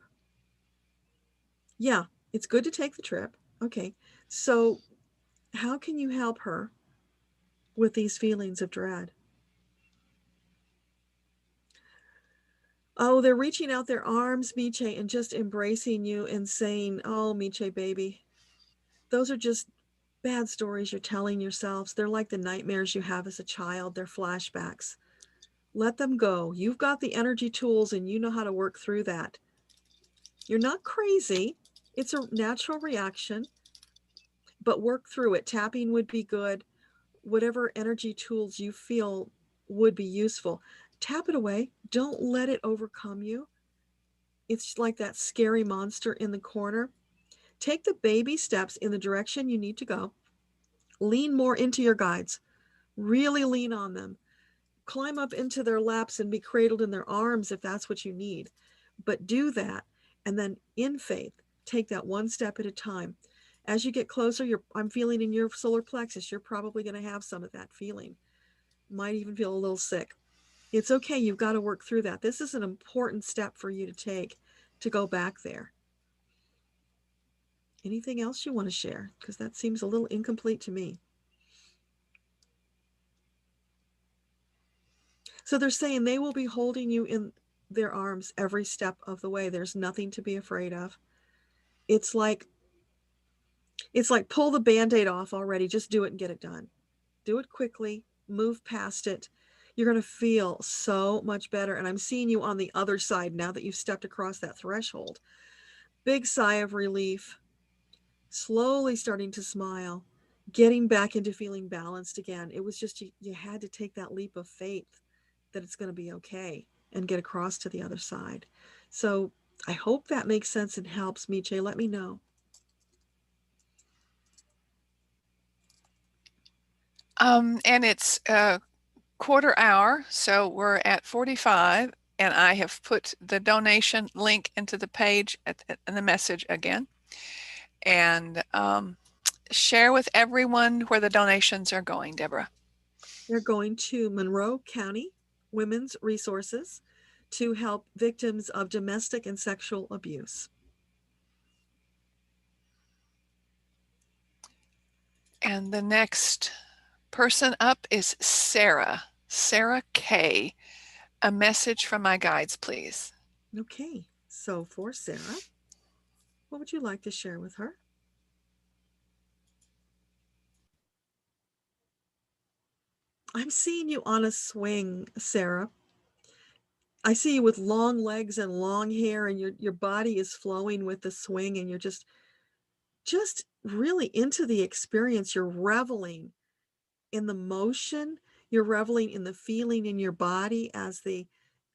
Yeah, it's good to take the trip. Okay. So how can you help her with these feelings of dread? Oh, they're reaching out their arms, Miche, and just embracing you and saying, oh, Miche, baby. Those are just bad stories you're telling yourselves. They're like the nightmares you have as a child. They're flashbacks. Let them go. You've got the energy tools and you know how to work through that. You're not crazy. It's a natural reaction, but work through it. Tapping would be good. Whatever energy tools you feel would be useful, tap it away. Don't let it overcome you. It's like that scary monster in the corner. Take the baby steps in the direction you need to go. Lean more into your guides. Really lean on them. Climb up into their laps and be cradled in their arms if that's what you need. But do that. And then in faith, take that one step at a time. As you get closer, I'm feeling in your solar plexus, you're probably going to have some of that feeling. Might even feel a little sick. It's okay. You've got to work through that. This is an important step for you to take to go back there. Anything else you want to share? Because that seems a little incomplete to me. So they're saying they will be holding you in their arms every step of the way. There's nothing to be afraid of. It's like pull the band-aid off already. Just do it and get it done. Do it quickly, move past it. You're going to feel so much better. And I'm seeing you on the other side now that you've stepped across that threshold. Big sigh of relief, slowly starting to smile, getting back into feeling balanced again. It was just you had to take that leap of faith that it's going to be okay and get across to the other side. So I hope that makes sense and helps, Miche. Let me know. And it's a quarter hour, so we're at 45, and I have put the donation link into the page in the message again. And share with everyone where the donations are going, Deborah. They're going to Monroe County Women's Resources to help victims of domestic and sexual abuse. And the next person up is Sarah K. A message from my guides, please. Okay, so for Sarah, what would you like to share with her? I'm seeing you on a swing, Sarah. I see you with long legs and long hair, and your body is flowing with the swing, and you're just really into the experience. You're reveling in the motion, you're reveling in the feeling in your body as the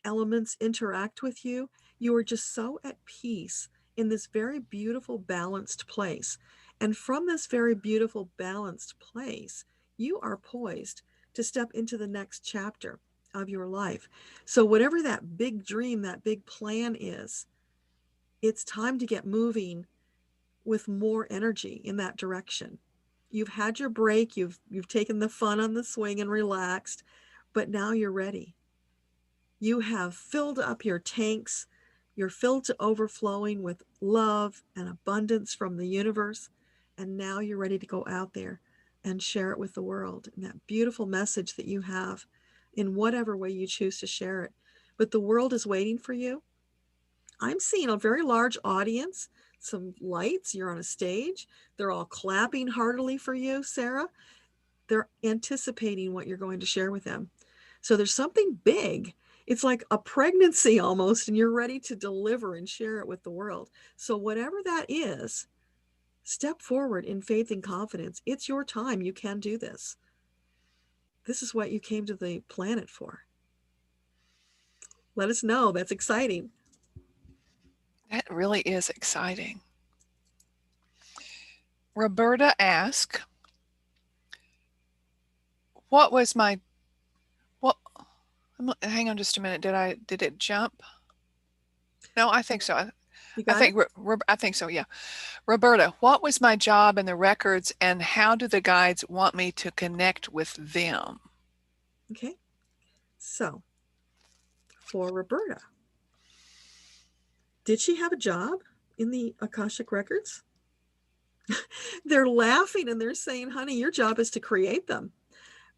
elements interact with you. You are just so at peace in this very beautiful, balanced place. And from this very beautiful, balanced place, you are poised to step into the next chapter of your life. So, whatever that big dream, that big plan is, it's time to get moving with more energy in that direction. You've had your break, you've taken the fun on the swing and relaxed, but now you're ready. You have filled up your tanks. You're filled to overflowing with love and abundance from the universe. And now you're ready to go out there and share it with the world. And that beautiful message that you have in whatever way you choose to share it. But the world is waiting for you. I'm seeing a very large audience, some lights, you're on a stage. They're all clapping heartily for you, Sarah. They're anticipating what you're going to share with them. So there's something big. It's like a pregnancy almost, and you're ready to deliver and share it with the world. So whatever that is, step forward in faith and confidence. It's your time. You can do this. This is what you came to the planet for. Let us know. That's exciting. That really is exciting. Roberta asked, what was my, what, hang on just a minute. Did it jump? No, I think so. I think so. Yeah. Roberta, what was my job in the records and how do the guides want me to connect with them? Okay. So for Roberta, did she have a job in the Akashic records? They're laughing and they're saying, honey, your job is to create them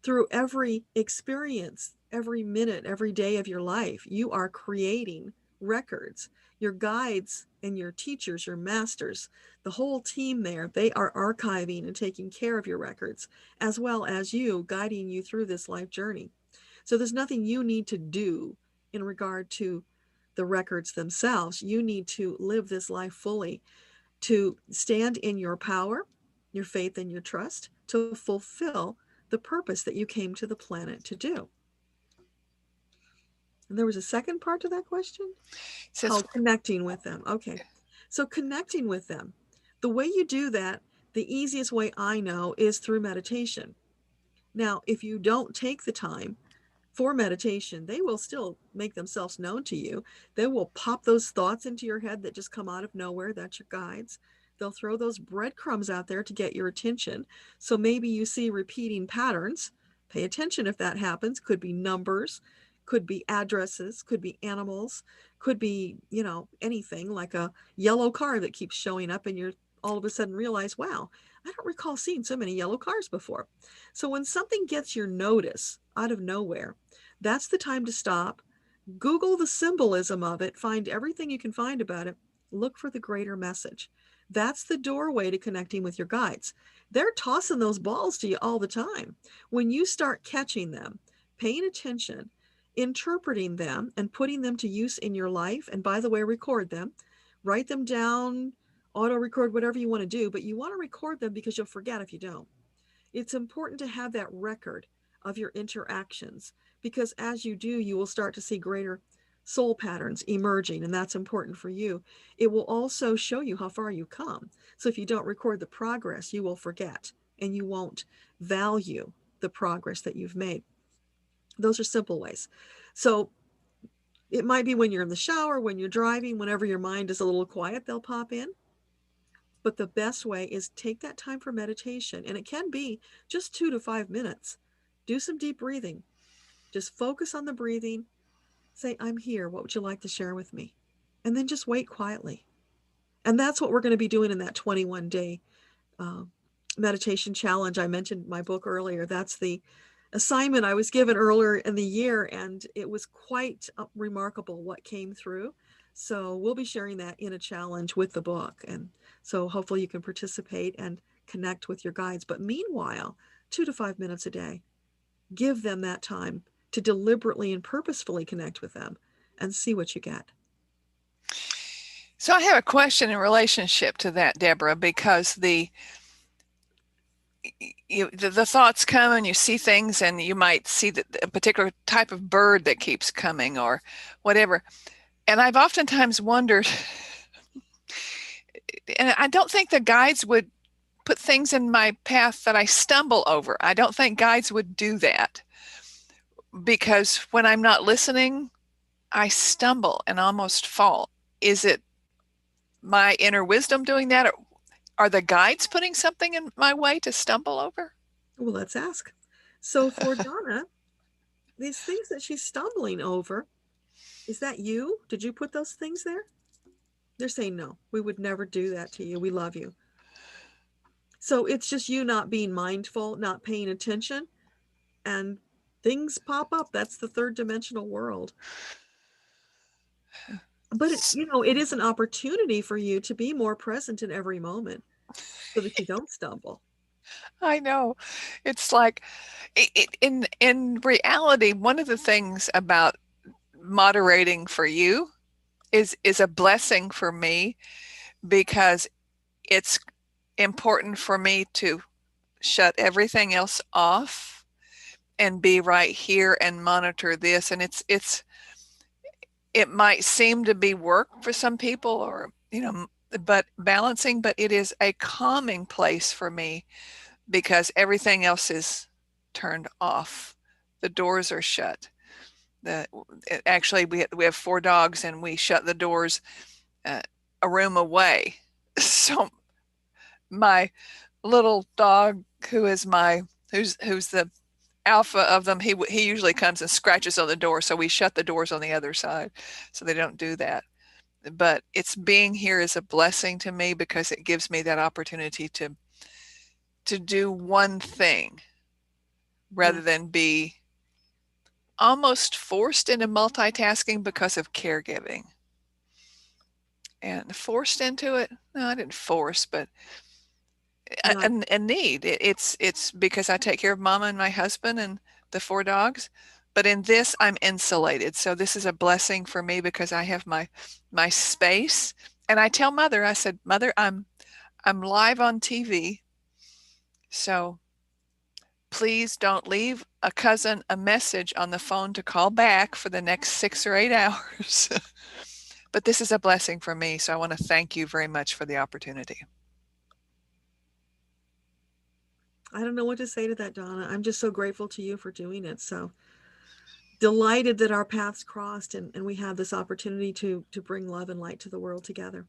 through every experience, every minute, every day of your life. You are creating records. Your guides and your teachers, your masters, the whole team there, they are archiving and taking care of your records, as well as you, guiding you through this life journey. So there's nothing you need to do in regard to the records themselves. You need to live this life fully, to stand in your power, your faith, and your trust to fulfill the purpose that you came to the planet to do. And there was a second part to that question? How connecting with them. Okay. So connecting with them. The way you do that, the easiest way I know is through meditation. Now, if you don't take the time for meditation, they will still make themselves known to you. They will pop those thoughts into your head that just come out of nowhere. That's your guides. They'll throw those breadcrumbs out there to get your attention. So maybe you see repeating patterns. Pay attention if that happens. Could be numbers, could be addresses, could be animals, could be, anything like a yellow car that keeps showing up and you're all of a sudden realize, wow, I don't recall seeing so many yellow cars before. So when something gets your notice out of nowhere, that's the time to stop. Google the symbolism of it, find everything you can find about it, look for the greater message. That's the doorway to connecting with your guides. They're tossing those balls to you all the time. When you start catching them, paying attention, interpreting them, and putting them to use in your life, and by the way, record them, write them down, auto record, whatever you want to do, but you want to record them because you'll forget if you don't. It's important to have that record of your interactions because as you do, you will start to see greater soul patterns emerging, and that's important for you. It will also show you how far you come. So if you don't record the progress, you will forget and you won't value the progress that you've made. Those are simple ways. So it might be when you're in the shower, when you're driving, whenever your mind is a little quiet, they'll pop in. But the best way is take that time for meditation. And it can be just 2 to 5 minutes. Do some deep breathing. Just focus on the breathing. Say, I'm here. What would you like to share with me? And then just wait quietly. And that's what we're going to be doing in that 21-day meditation challenge. I mentioned my book earlier. That's the assignment I was given earlier in the year, and it was quite remarkable what came through. So we'll be sharing that in a challenge with the book. And so hopefully you can participate and connect with your guides. But meanwhile, 2 to 5 minutes a day, give them that time to deliberately and purposefully connect with them and see what you get. So I have a question in relationship to that, Deborah, because the thoughts come and you see things, and you might see a particular type of bird that keeps coming or whatever. And I've oftentimes wondered, and I don't think the guides would put things in my path that I stumble over. I don't think guides would do that, because when I'm not listening, I stumble and almost fall. Is it my inner wisdom doing that? Or are the guides putting something in my way to stumble over? Well, let's ask. So for Donna, these things that she's stumbling over, is that you? Did you put those things there? They're saying, no, we would never do that to you. We love you. So it's just you not being mindful, not paying attention, and things pop up. That's the third dimensional world. But it is an opportunity for you to be more present in every moment so that you don't stumble. I know. It's like, in reality, one of the things about moderating for you is a blessing for me, because it's important for me to shut everything else off and be right here and monitor this. And it might seem to be work for some people, or but balancing, but it is a calming place for me, because everything else is turned off. The doors are shut. Actually, we have 4 dogs, and we shut the doors a room away. So my little dog, who's the alpha of them, he usually comes and scratches on the door. So we shut the doors on the other side so they don't do that. But it's being here is a blessing to me, because it gives me that opportunity to do one thing rather than be almost forced into multitasking because of caregiving. And forced into it? No, I didn't force, but a need. It's because I take care of Mama and my husband and the 4 dogs. But in this, I'm insulated. So this is a blessing for me, because I have my space. And I tell Mother, I said, Mother, I'm live on TV. So please don't leave a cousin a message on the phone to call back for the next 6 or 8 hours. But this is a blessing for me. So I want to thank you very much for the opportunity. I don't know what to say to that, Donna. I'm just so grateful to you for doing it. So delighted that our paths crossed, and we have this opportunity to bring love and light to the world together.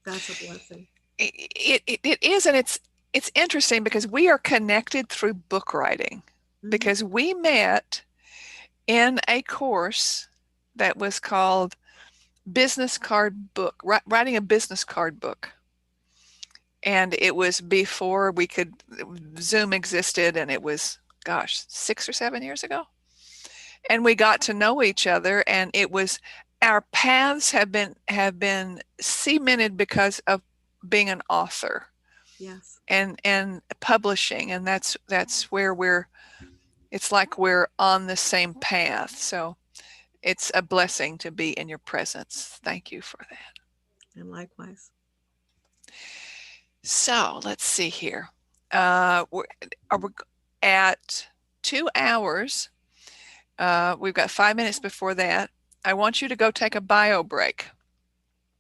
That's a blessing. It is, and it's interesting, because we are connected through book writing, because we met in a course that was called business card book, writing a business card book. And it was before Zoom existed, and it was, 6 or 7 years ago. And we got to know each other, and our paths have been cemented because of being an author. Yes. And publishing, and that's where it's like we're on the same path. So it's a blessing to be in your presence. Thank you for that. And likewise. So let's see here. We're at 2 hours. We've got 5 minutes before that. I want you to go take a bio break.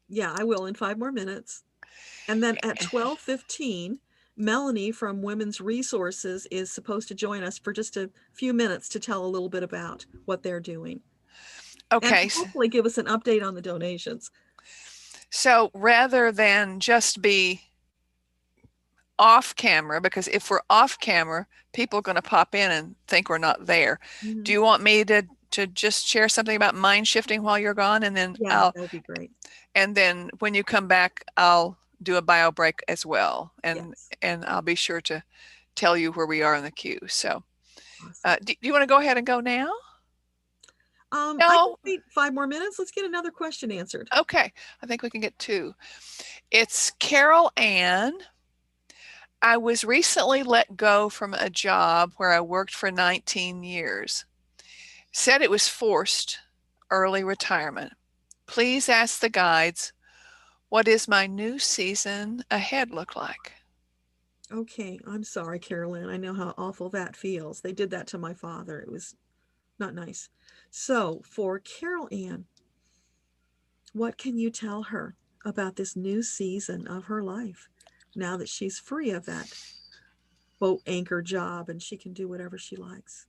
Yeah, I will, in 5 more minutes. And then at 12:15, Melanie from Women's Resources is supposed to join us for just a few minutes to tell a little bit about what they're doing. Okay. And hopefully give us an update on the donations. So rather than just be off camera, because if we're off camera, people are going to pop in and think we're not there. Mm-hmm. Do you want me to just share something about mind shifting while you're gone? And then that would be great. And then when you come back, I'll do a bio break as well. And I'll be sure to tell you where we are in the queue. So Awesome. Do you want to go ahead and go now? I can No. wait 5 more minutes. Let's get another question answered. Okay. I think we can get 2. It's Carol Ann. I was recently let go from a job where I worked for 19 years. Said it was forced early retirement. Please ask the guides, what is my new season ahead look like? Okay, I'm sorry, Carolyn. I know how awful that feels. They did that to my father. It was not nice. So, for Carol Ann, what can you tell her about this new season of her life now that she's free of that boat anchor job and she can do whatever she likes?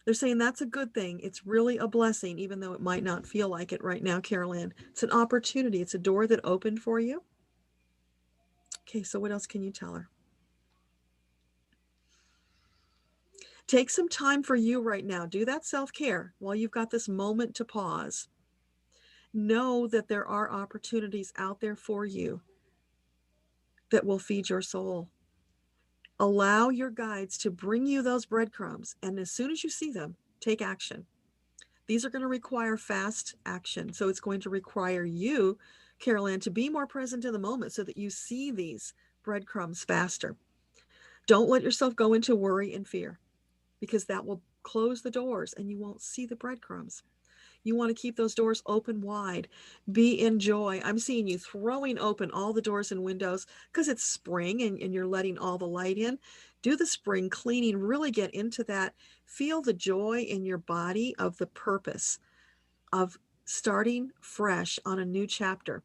They're saying that's a good thing. It's really a blessing, even though it might not feel like it right now, Carol Ann. It's an opportunity. It's a door that opened for you. Okay, so what else can you tell her? Take some time for you right now. Do that self-care while you've got this moment to pause. Know that there are opportunities out there for you that will feed your soul. Allow your guides to bring you those breadcrumbs, and as soon as you see them, take action. These are going to require fast action. So it's going to require you, Carol Ann, to be more present in the moment so that you see these breadcrumbs faster. Don't let yourself go into worry and fear, because that will close the doors and you won't see the breadcrumbs. You want to keep those doors open wide. Be in joy. I'm seeing you throwing open all the doors and windows because it's spring and you're letting all the light in. Do the spring cleaning, really get into that. Feel the joy in your body of the purpose of starting fresh on a new chapter.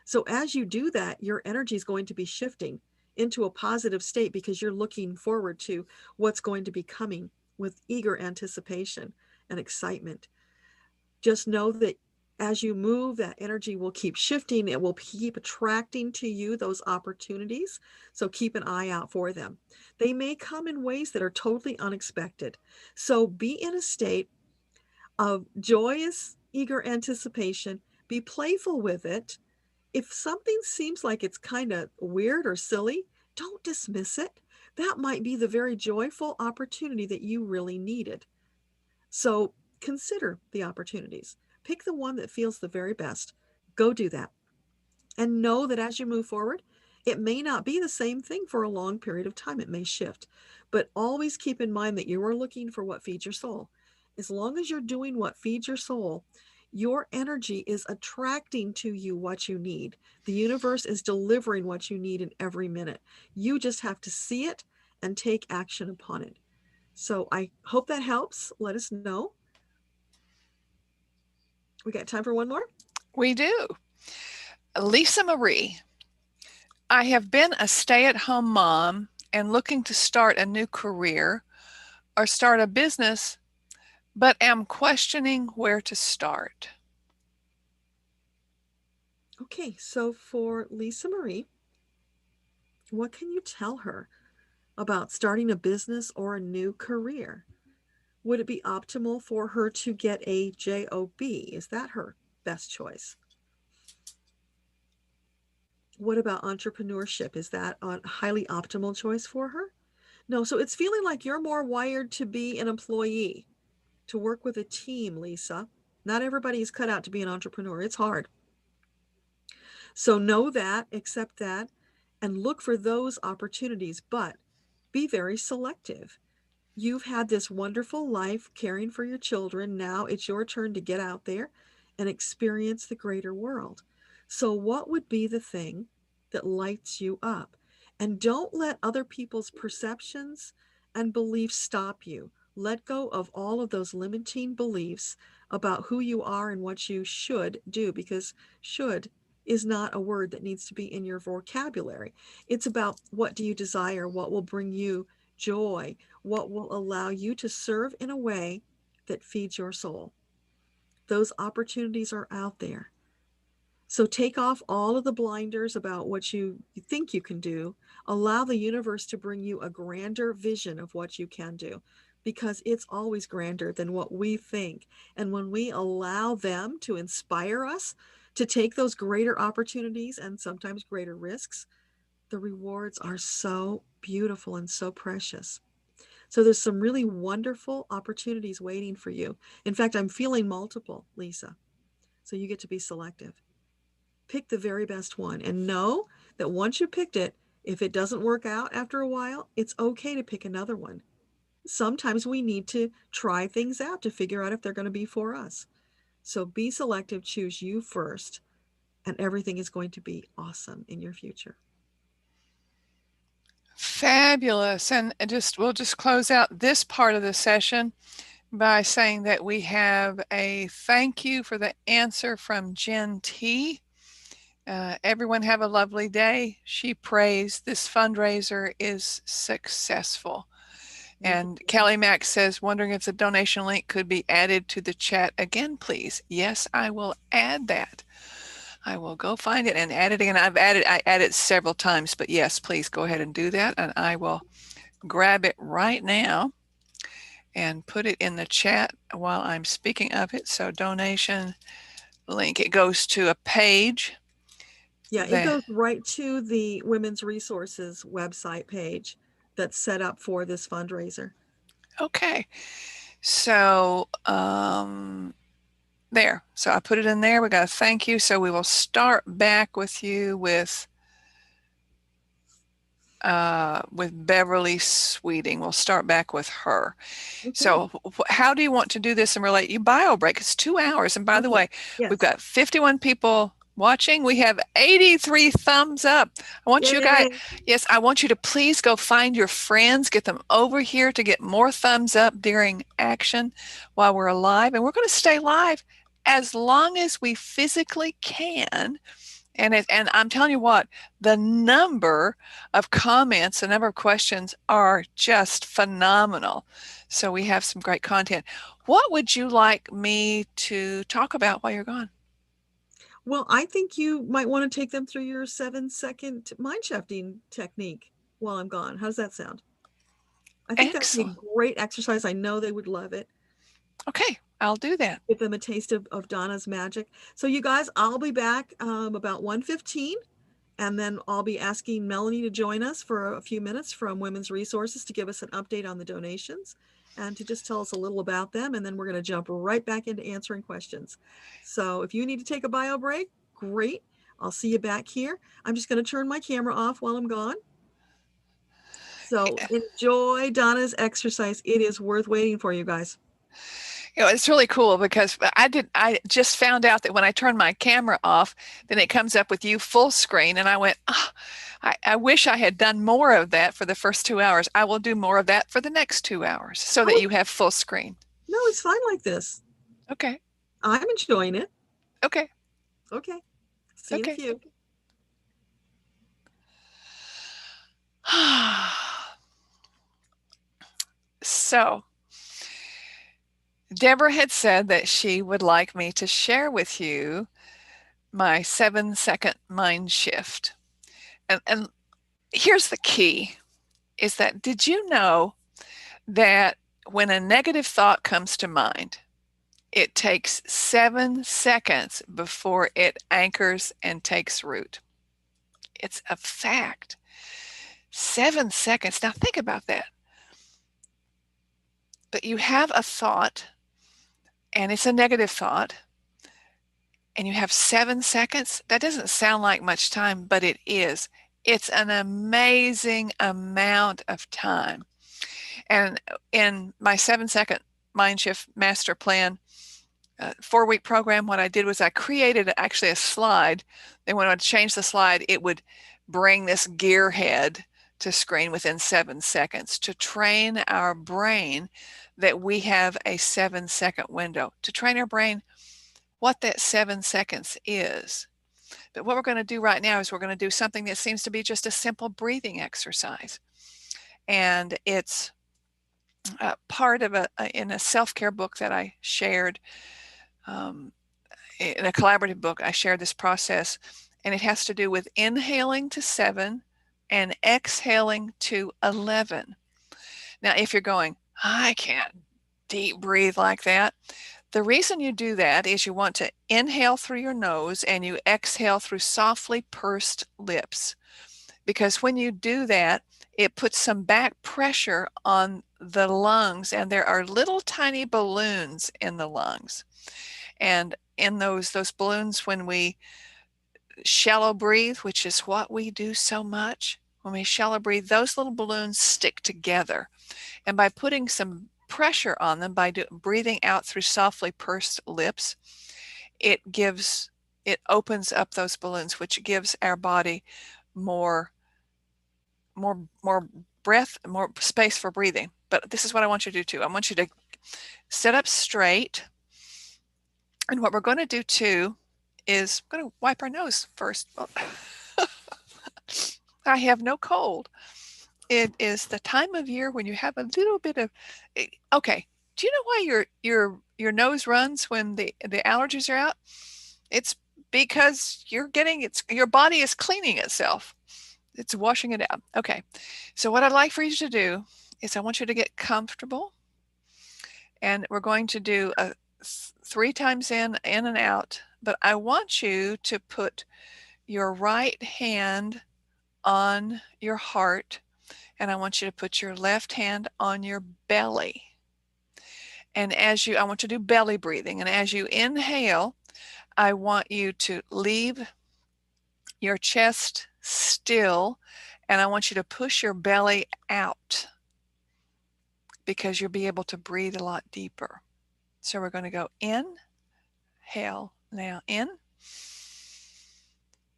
So as you do that, your energy is going to be shifting into a positive state because you're looking forward to what's going to be coming with eager anticipation and excitement. Just know that as you move, that energy will keep shifting. It will keep attracting to you those opportunities. So keep an eye out for them. They may come in ways that are totally unexpected. So be in a state of joyous, eager anticipation. Be playful with it. If something seems like it's kind of weird or silly, don't dismiss it. That might be the very joyful opportunity that you really needed. So consider the opportunities. Pick the one that feels the very best. Go do that. And know that as you move forward, it may not be the same thing for a long period of time. It may shift. But always keep in mind that you are looking for what feeds your soul. As long as you're doing what feeds your soul, your energy is attracting to you what you need. The universe is delivering what you need in every minute. You just have to see it and take action upon it. So I hope that helps. Let us know. We got time for one more? We do. Lisa Marie. I have been a stay-at-home mom and looking to start a new career or start a business, but am questioning where to start. Okay, so for Lisa Marie, what can you tell her about starting a business or a new career? Would it be optimal for her to get a job? Is that her best choice? What about entrepreneurship? Is that a highly optimal choice for her? No, so it's feeling like you're more wired to be an employee, to work with a team, Lisa. Not everybody's cut out to be an entrepreneur. It's hard. So know that, accept that, and look for those opportunities, but be very selective. You've had this wonderful life caring for your children. Now it's your turn to get out there and experience the greater world. So, what would be the thing that lights you up? And don't let other people's perceptions and beliefs stop you. Let go of all of those limiting beliefs about who you are and what you should do, because should is not a word that needs to be in your vocabulary. It's about what do you desire, what will bring you joy, what will allow you to serve in a way that feeds your soul. Those opportunities are out there. So take off all of the blinders about what you think you can do. Allow the universe to bring you a grander vision of what you can do, because it's always grander than what we think. And when we allow them to inspire us to take those greater opportunities and sometimes greater risks, the rewards are so beautiful and so precious. So there's some really wonderful opportunities waiting for you. In fact, I'm feeling multiple, Lisa. So you get to be selective. Pick the very best one and know that once you picked it, if it doesn't work out after a while, it's okay to pick another one. Sometimes we need to try things out to figure out if they're going to be for us. So be selective, choose you first, and everything is going to be awesome in your future. Fabulous. And we'll just close out this part of the session by saying that we have a thank you for the answer from Jen T. Everyone have a lovely day. She prays this fundraiser is successful. And Kelly Mack says, wondering if the donation link could be added to the chat again, please. Yes, I will add that. I will go find it and add it again. I added several times, but yes, please go ahead and do that. And I will grab it right now and put it in the chat while I'm speaking of it. So donation link, it goes to a page. Yeah, it goes right to the Women's Resources website page that's set up for this fundraiser. Okay. So, there. So I put it in there. We got a thank you. So we will start back with you with Beverly Sweeting. We'll start back with her. Okay. So how do you want to do this and relate? You bio break. It's 2 hours. And by the way, we've got 51 people watching. We have 83 thumbs up. I want you guys, yes, I want you to please go find your friends, get them over here to get more thumbs up during action while we're alive. And we're going to stay live as long as we physically can. And I'm telling you what, the number of comments, the number of questions are just phenomenal. So we have some great content. What would you like me to talk about while you're gone? Well, I think you might want to take them through your 7-second mind shifting technique while I'm gone. How does that sound? I think that's a great exercise. I know they would love it. Okay, I'll do that. Give them a taste of Donna's magic. So you guys, I'll be back about 1:15, and then I'll be asking Melanie to join us for a few minutes from Women's Resources to give us an update on the donations and to just tell us a little about them. And then we're going to jump right back into answering questions. So if you need to take a bio break, great. I'll see you back here. I'm just going to turn my camera off while I'm gone. So enjoy Donna's exercise. It is worth waiting for, you guys. You know, it's really cool because I just found out that when I turn my camera off, then it comes up with you full screen. And I went, oh, I wish I had done more of that for the first 2 hours. I will do more of that for the next 2 hours so that you have full screen. No, it's fine like this. Okay. I'm enjoying it. Okay. Okay. See you in a few. So, Deborah had said that she would like me to share with you my 7-second mind shift. And here's the key, is that did you know that when a negative thought comes to mind, it takes 7 seconds before it anchors and takes root? It's a fact. 7 seconds. Now think about that. But you have a thought, and it's a negative thought, and you have 7 seconds. That doesn't sound like much time, but it is. It's an amazing amount of time. And in my 7-second mind shift master plan 4-week program, what I did was I created actually a slide. Then when I would change the slide, it would bring this gear head to screen within 7 seconds to train our brain that we have a 7-second window, to train our brain what that 7 seconds is. But what we're going to do right now is we're going to do something that seems to be just a simple breathing exercise. And it's part of in a self-care book that I shared, in a collaborative book, I shared this process, and it has to do with inhaling to 7 and exhaling to 11. Now, if you're going, I can't deep breathe like that, the reason you do that is you want to inhale through your nose and you exhale through softly pursed lips. Because when you do that, it puts some back pressure on the lungs, and there are little tiny balloons in the lungs. And in those balloons, when we shallow breathe, which is what we do so much, when we shallow breathe, those little balloons stick together. And by putting some pressure on them, by breathing out through softly pursed lips, it opens up those balloons, which gives our body more breath, more space for breathing. But this is what I want you to do too. I want you to sit up straight. And what we're going to do too is I'm going to wipe our nose first. Well, I have no cold. It is the time of year when you have a little bit of, okay, do you know why your nose runs when the allergies are out? It's because your body is cleaning itself. It's washing it out. Okay, so what I'd like for you to do is I want you to get comfortable, and we're going to do 3 times in and out, but I want you to put your right hand on your heart, and I want you to put your left hand on your belly. And I want you to do belly breathing, and as you inhale, I want you to leave your chest still, and I want you to push your belly out because you'll be able to breathe a lot deeper. So we're going to go inhale now, in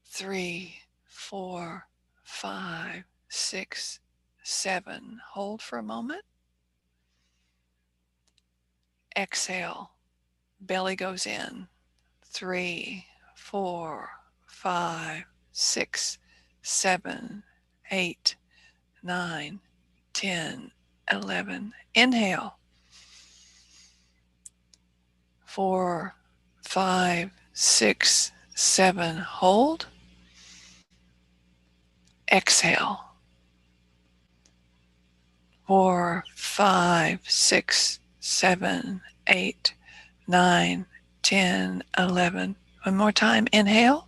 3, 4, 5, 6, 7. Hold for a moment. Exhale, belly goes in. 3, 4, 5, 6, 7, 8, 9, 10, 11. Inhale. 4, 5, 6, 7. Hold. Exhale. 4, 5, 6, 7, 8, 9, 10, 11. One more time. Inhale.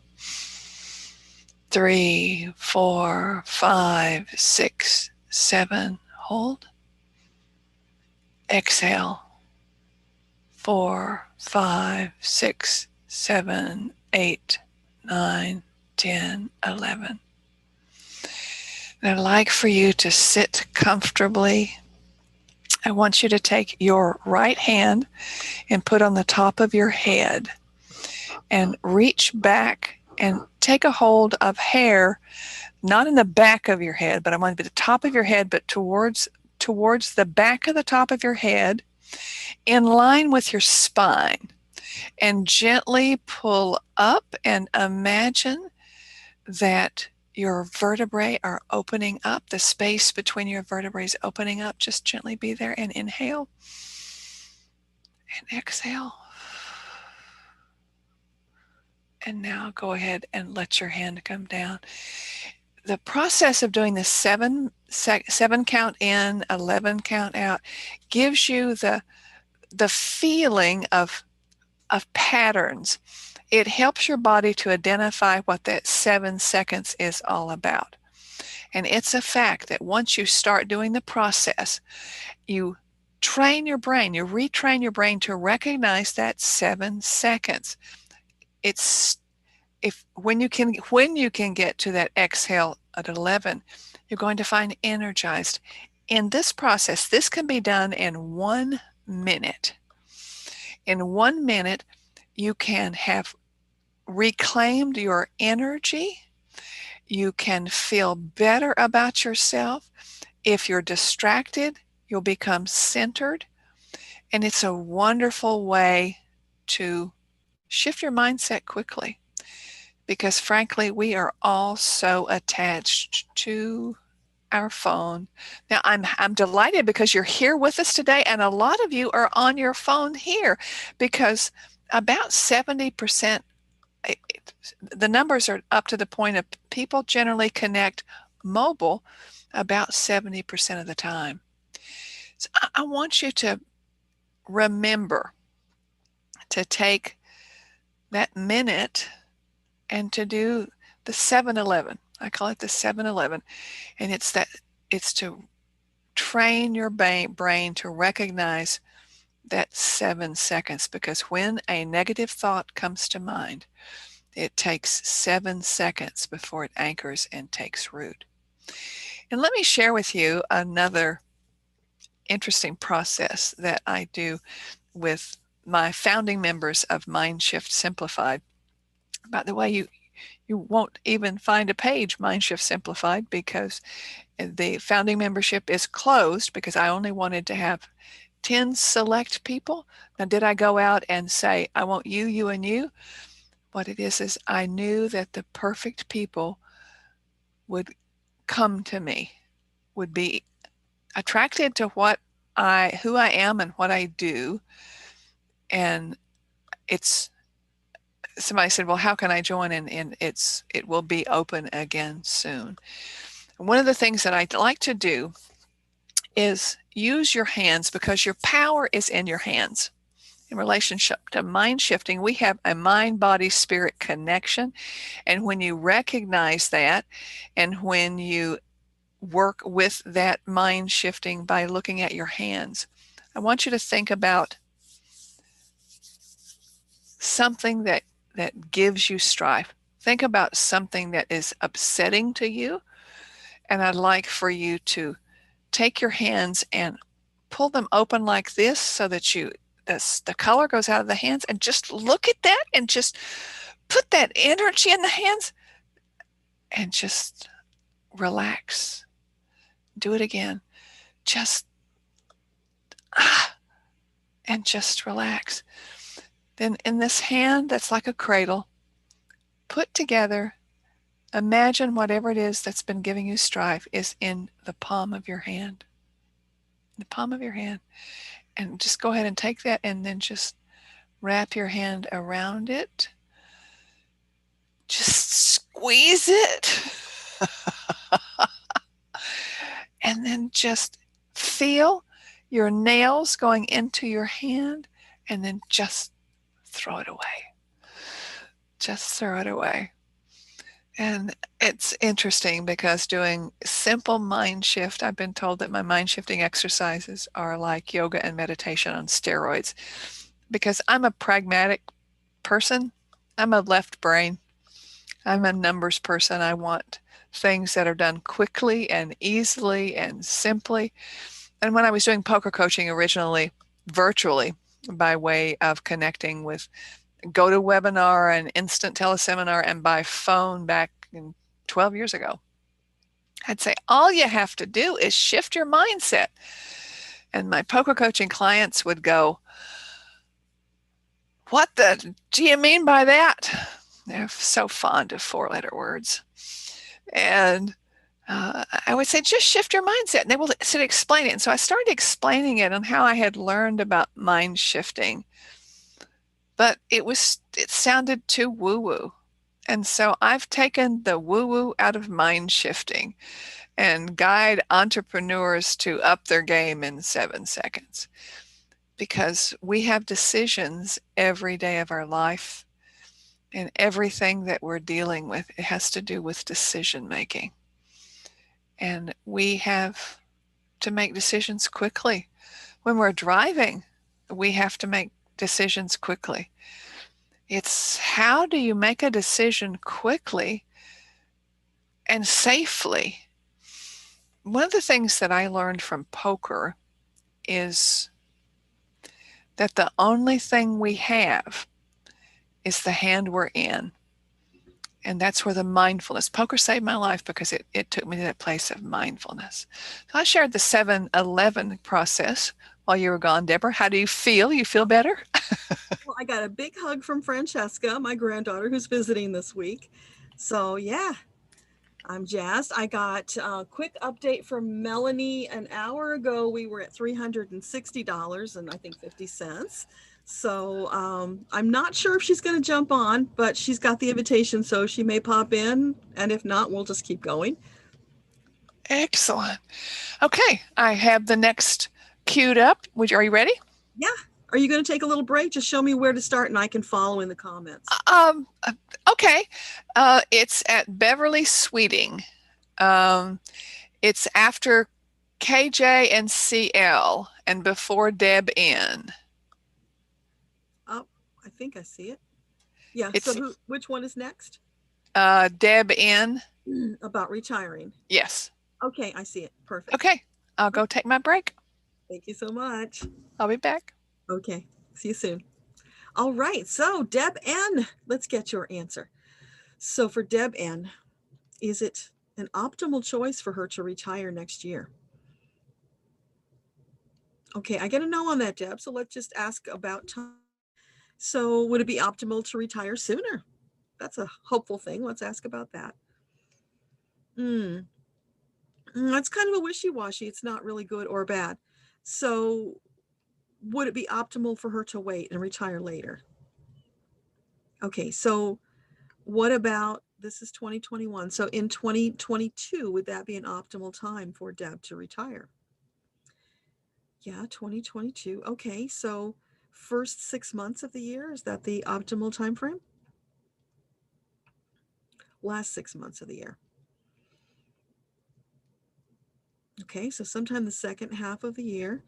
3, 4, 5, 6, 7. Hold. Exhale. 4, 5, 6, 7, 8, 9, 10, 11. And I'd like for you to sit comfortably. I want you to take your right hand and put on the top of your head and reach back and take a hold of hair, not in the back of your head, but I want it to be the top of your head, but towards the back of the top of your head, in line with your spine, and gently pull up and imagine that your vertebrae are opening up, the space between your vertebrae is opening up. Just gently be there and inhale and exhale. And now go ahead and let your hand come down. The process of doing the 7 count in, 11 count out gives you the feeling of patterns. It helps your body to identify what that 7 seconds is all about. And it's a fact that once you start doing the process, you retrain your brain to recognize that 7 seconds. When you can get to that exhale at 11, you're going to find energized. In this process, this can be done in 1 minute. In 1 minute, you can have reclaimed your energy. You can feel better about yourself. If you're distracted, you'll become centered. And it's a wonderful way to shift your mindset quickly. Because frankly, we are all so attached to our phone. Now, I'm delighted because you're here with us today, and a lot of you are on your phone here, because about 70%, the numbers are up to the point of people generally connect mobile about 70% of the time. So I want you to remember to take that minute and to do the 7-11. I call it the 7-11. And it's that it's to train your brain to recognize that 7 seconds, because when a negative thought comes to mind, it takes 7 seconds before it anchors and takes root. And let me share with you another interesting process that I do with my founding members of Mindshift Simplified. By the way, you won't even find a page Mindshift Simplified because the founding membership is closed, because I only wanted to have 10 select people. Now, did I go out and say, I want you, you, and you? What it is I knew that the perfect people would come to me, would be attracted to who I am and what I do. And somebody said, well, how can I join? And it will be open again soon. One of the things that I like to do is use your hands, because your power is in your hands. In relationship to mind shifting, we have a mind, body, spirit connection. And when you recognize that, and when you work with that mind shifting by looking at your hands, I want you to think about something that gives you strife. Think about something that is upsetting to you. And I'd like for you to take your hands and pull them open like this, so that the color goes out of the hands, and just look at that and just put that energy in the hands and just relax. Do it again. Just and just relax. Then in this hand that's like a cradle, put together, imagine whatever it is that's been giving you strife is in the palm of your hand. The palm of your hand. And just go ahead and take that, and then just wrap your hand around it. Just squeeze it. And then just feel your nails going into your hand, and then just throw it away. Just throw it away. And it's interesting, because doing simple mind shift, I've been told that my mind shifting exercises are like yoga and meditation on steroids, because I'm a pragmatic person. I'm a left brain. I'm a numbers person. I want things that are done quickly and easily and simply. And when I was doing poker coaching originally, virtually, by way of connecting with GoToWebinar and instant teleseminar and by phone back in 12 years ago, I'd say, all you have to do is shift your mindset. And my poker coaching clients would go, what do you mean by that? They're so fond of 4-letter words. And I would say, just shift your mindset. And they will explain it. And so I started explaining it on how I had learned about mind shifting. But it sounded too woo-woo. And so I've taken the woo-woo out of mind shifting and guide entrepreneurs to up their game in 7 seconds. Because we have decisions every day of our life, and everything that we're dealing with, it has to do with decision making. And we have to make decisions quickly. When we're driving, we have to make decisions quickly. It's how do you make a decision quickly and safely? One of the things that I learned from poker is that the only thing we have is the hand we're in. And that's where the mindfulness, poker saved my life, because it took me to that place of mindfulness. So I shared the 7-11 process while you were gone, Deborah. How do you feel? You feel better? Well, I got a big hug from Francesca, my granddaughter, who's visiting this week. So yeah, I'm jazzed. I got a quick update from Melanie an hour ago. We were at $360 and I think 50 cents. So I'm not sure if she's going to jump on, but she's got the invitation, so she may pop in. And if not, we'll just keep going. Excellent. Okay, I have the next queued up. Are you ready? Yeah. Are you going to take a little break? Just show me where to start and I can follow in the comments. Okay. It's at Beverly Sweeting. It's after KJ and CL and before Deb N. Oh, I think I see it. Yeah. It's So which one is next? Deb N. About retiring. Yes. Okay, I see it. Perfect. Okay. I'll go take my break. Thank you so much. I'll be back. Okay. See you soon. All right. So Deb N, let's get your answer. So for Deb N, is it an optimal choice for her to retire next year? Okay, I get a no on that, Deb. So let's just ask about time. So would it be optimal to retire sooner? That's a hopeful thing. Let's ask about that. That's kind of a wishy-washy. It's not really good or bad. So would it be optimal for her to wait and retire later? Okay, so what about, this is 2021. So in 2022, would that be an optimal time for Deb to retire? Yeah, 2022. Okay, so first 6 months of the year, is that the optimal time frame? Last 6 months of the year. Okay, so sometime the second half of the year.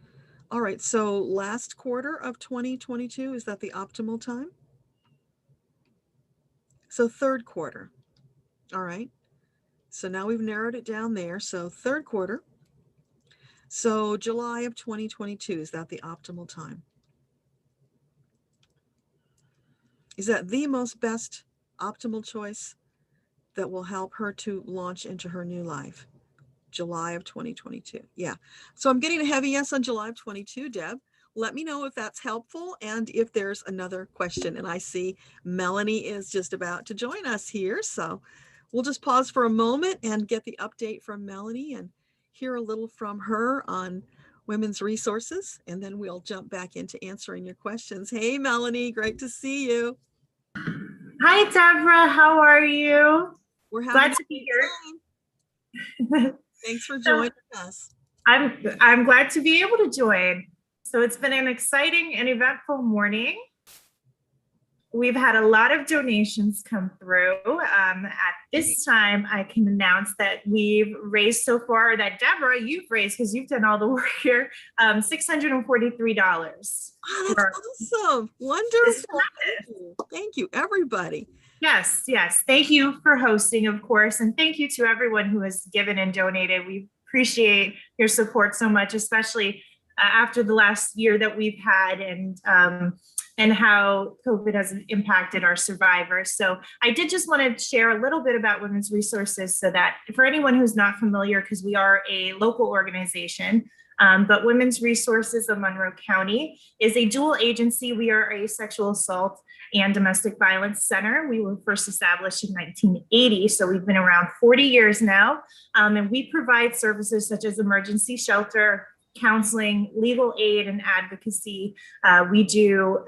All right, so last quarter of 2022, is that the optimal time? So third quarter. All right, so now we've narrowed it down there. So third quarter. So July of 2022, is that the optimal time? Is that the most best optimal choice that will help her to launch into her new life? July of 2022. Yeah. So I'm getting a heavy yes on July of 22, Deb. Let me know if that's helpful and if there's another question. And I see Melanie is just about to join us here. So we'll just pause for a moment and get the update from Melanie and hear a little from her on women's resources. And then we'll jump back into answering your questions. Hey, Melanie, great to see you. Hi, Deborah. How are you? We're glad to be here. Thanks for joining us. I'm glad to be able to join. So it's been an exciting and eventful morning. We've had a lot of donations come through. At this time, I can announce that we've raised so far, that Deborah, you've raised, because you've done all the work here, $643. Oh, that's awesome. Wonderful. Thank you, everybody. Yes. Thank you for hosting, of course. And thank you to everyone who has given and donated. We appreciate your support so much, especially after the last year that we've had and how COVID has impacted our survivors. So I did just want to share a little bit about women's resources, so that for anyone who's not familiar, because we are a local organization, but Women's Resources of Monroe County is a dual agency. We are a sexual assault and domestic violence center. We were first established in 1980, so we've been around 40 years now. And we provide services such as emergency shelter, counseling, legal aid, and advocacy. We do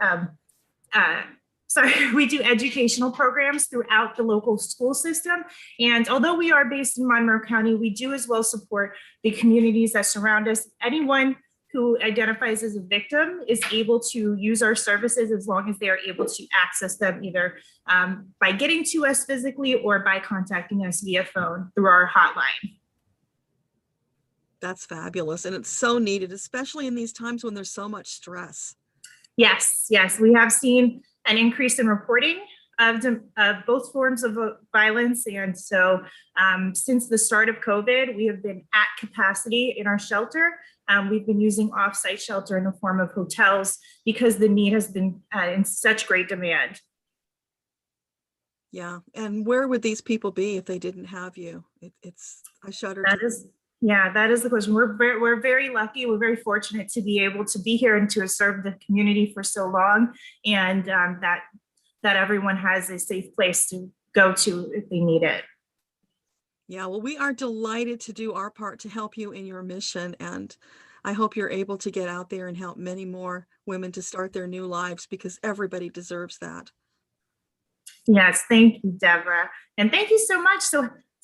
educational programs throughout the local school system. And although we are based in Monroe County, we do as well support the communities that surround us. Anyone who identifies as a victim is able to use our services as long as they are able to access them either by getting to us physically or by contacting us via phone through our hotline. That's fabulous. And it's so needed, especially in these times when there's so much stress. Yes. We have seen an increase in reporting of both forms of violence. And so since the start of COVID, we have been at capacity in our shelter. We've been using offsite shelter in the form of hotels because the need has been in such great demand. Yeah. And where would these people be if they didn't have you? I shudder. That is the question. We're very lucky. We're very fortunate to be able to be here and to have served the community for so long, and that everyone has a safe place to go to if they need it. Yeah, well, we are delighted to do our part to help you in your mission, and I hope you're able to get out there and help many more women to start their new lives, because everybody deserves that. Yes, thank you, Deborah, and thank you so much.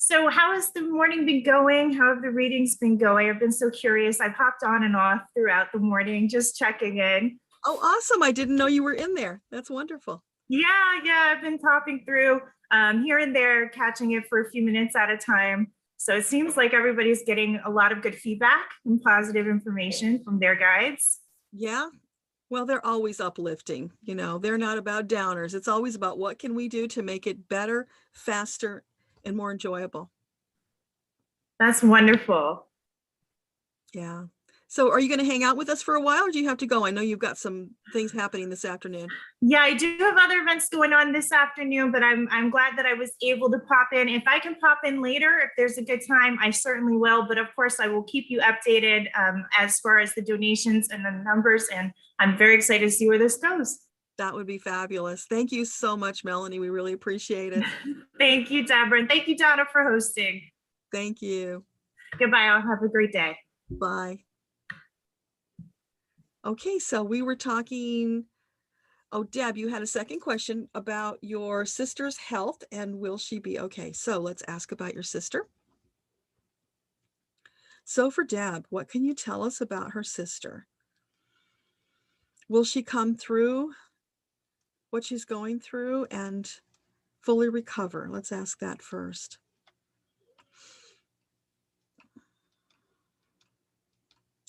So how has the morning been going? How have the readings been going? I've been so curious. I've hopped on and off throughout the morning, just checking in. Oh, awesome. I didn't know you were in there. That's wonderful. Yeah. I've been popping through here and there, catching it for a few minutes at a time. So it seems like everybody's getting a lot of good feedback and positive information from their guides. Yeah. Well, they're always uplifting. You know, they're not about downers. It's always about what can we do to make it better, faster, and more enjoyable. That's wonderful. Yeah. So are you going to hang out with us for a while, or do you have to go? I know you've got some things happening this afternoon. Yeah, I do have other events going on this afternoon, but I'm glad that I was able to pop in. If I can pop in later, if there's a good time, I certainly will. But of course, I will keep you updated as far as the donations and the numbers. And I'm very excited to see where this goes. That would be fabulous. Thank you so much, Melanie. We really appreciate it. Thank you, Deborah. And thank you, Donna, for hosting. Thank you. Goodbye. I'll have a great day. Bye. Okay, so we were talking. Oh, Deb, you had a second question about your sister's health and will she be okay? So let's ask about your sister. So for Deb, what can you tell us about her sister? Will she come through what she's going through and fully recover? Let's ask that first.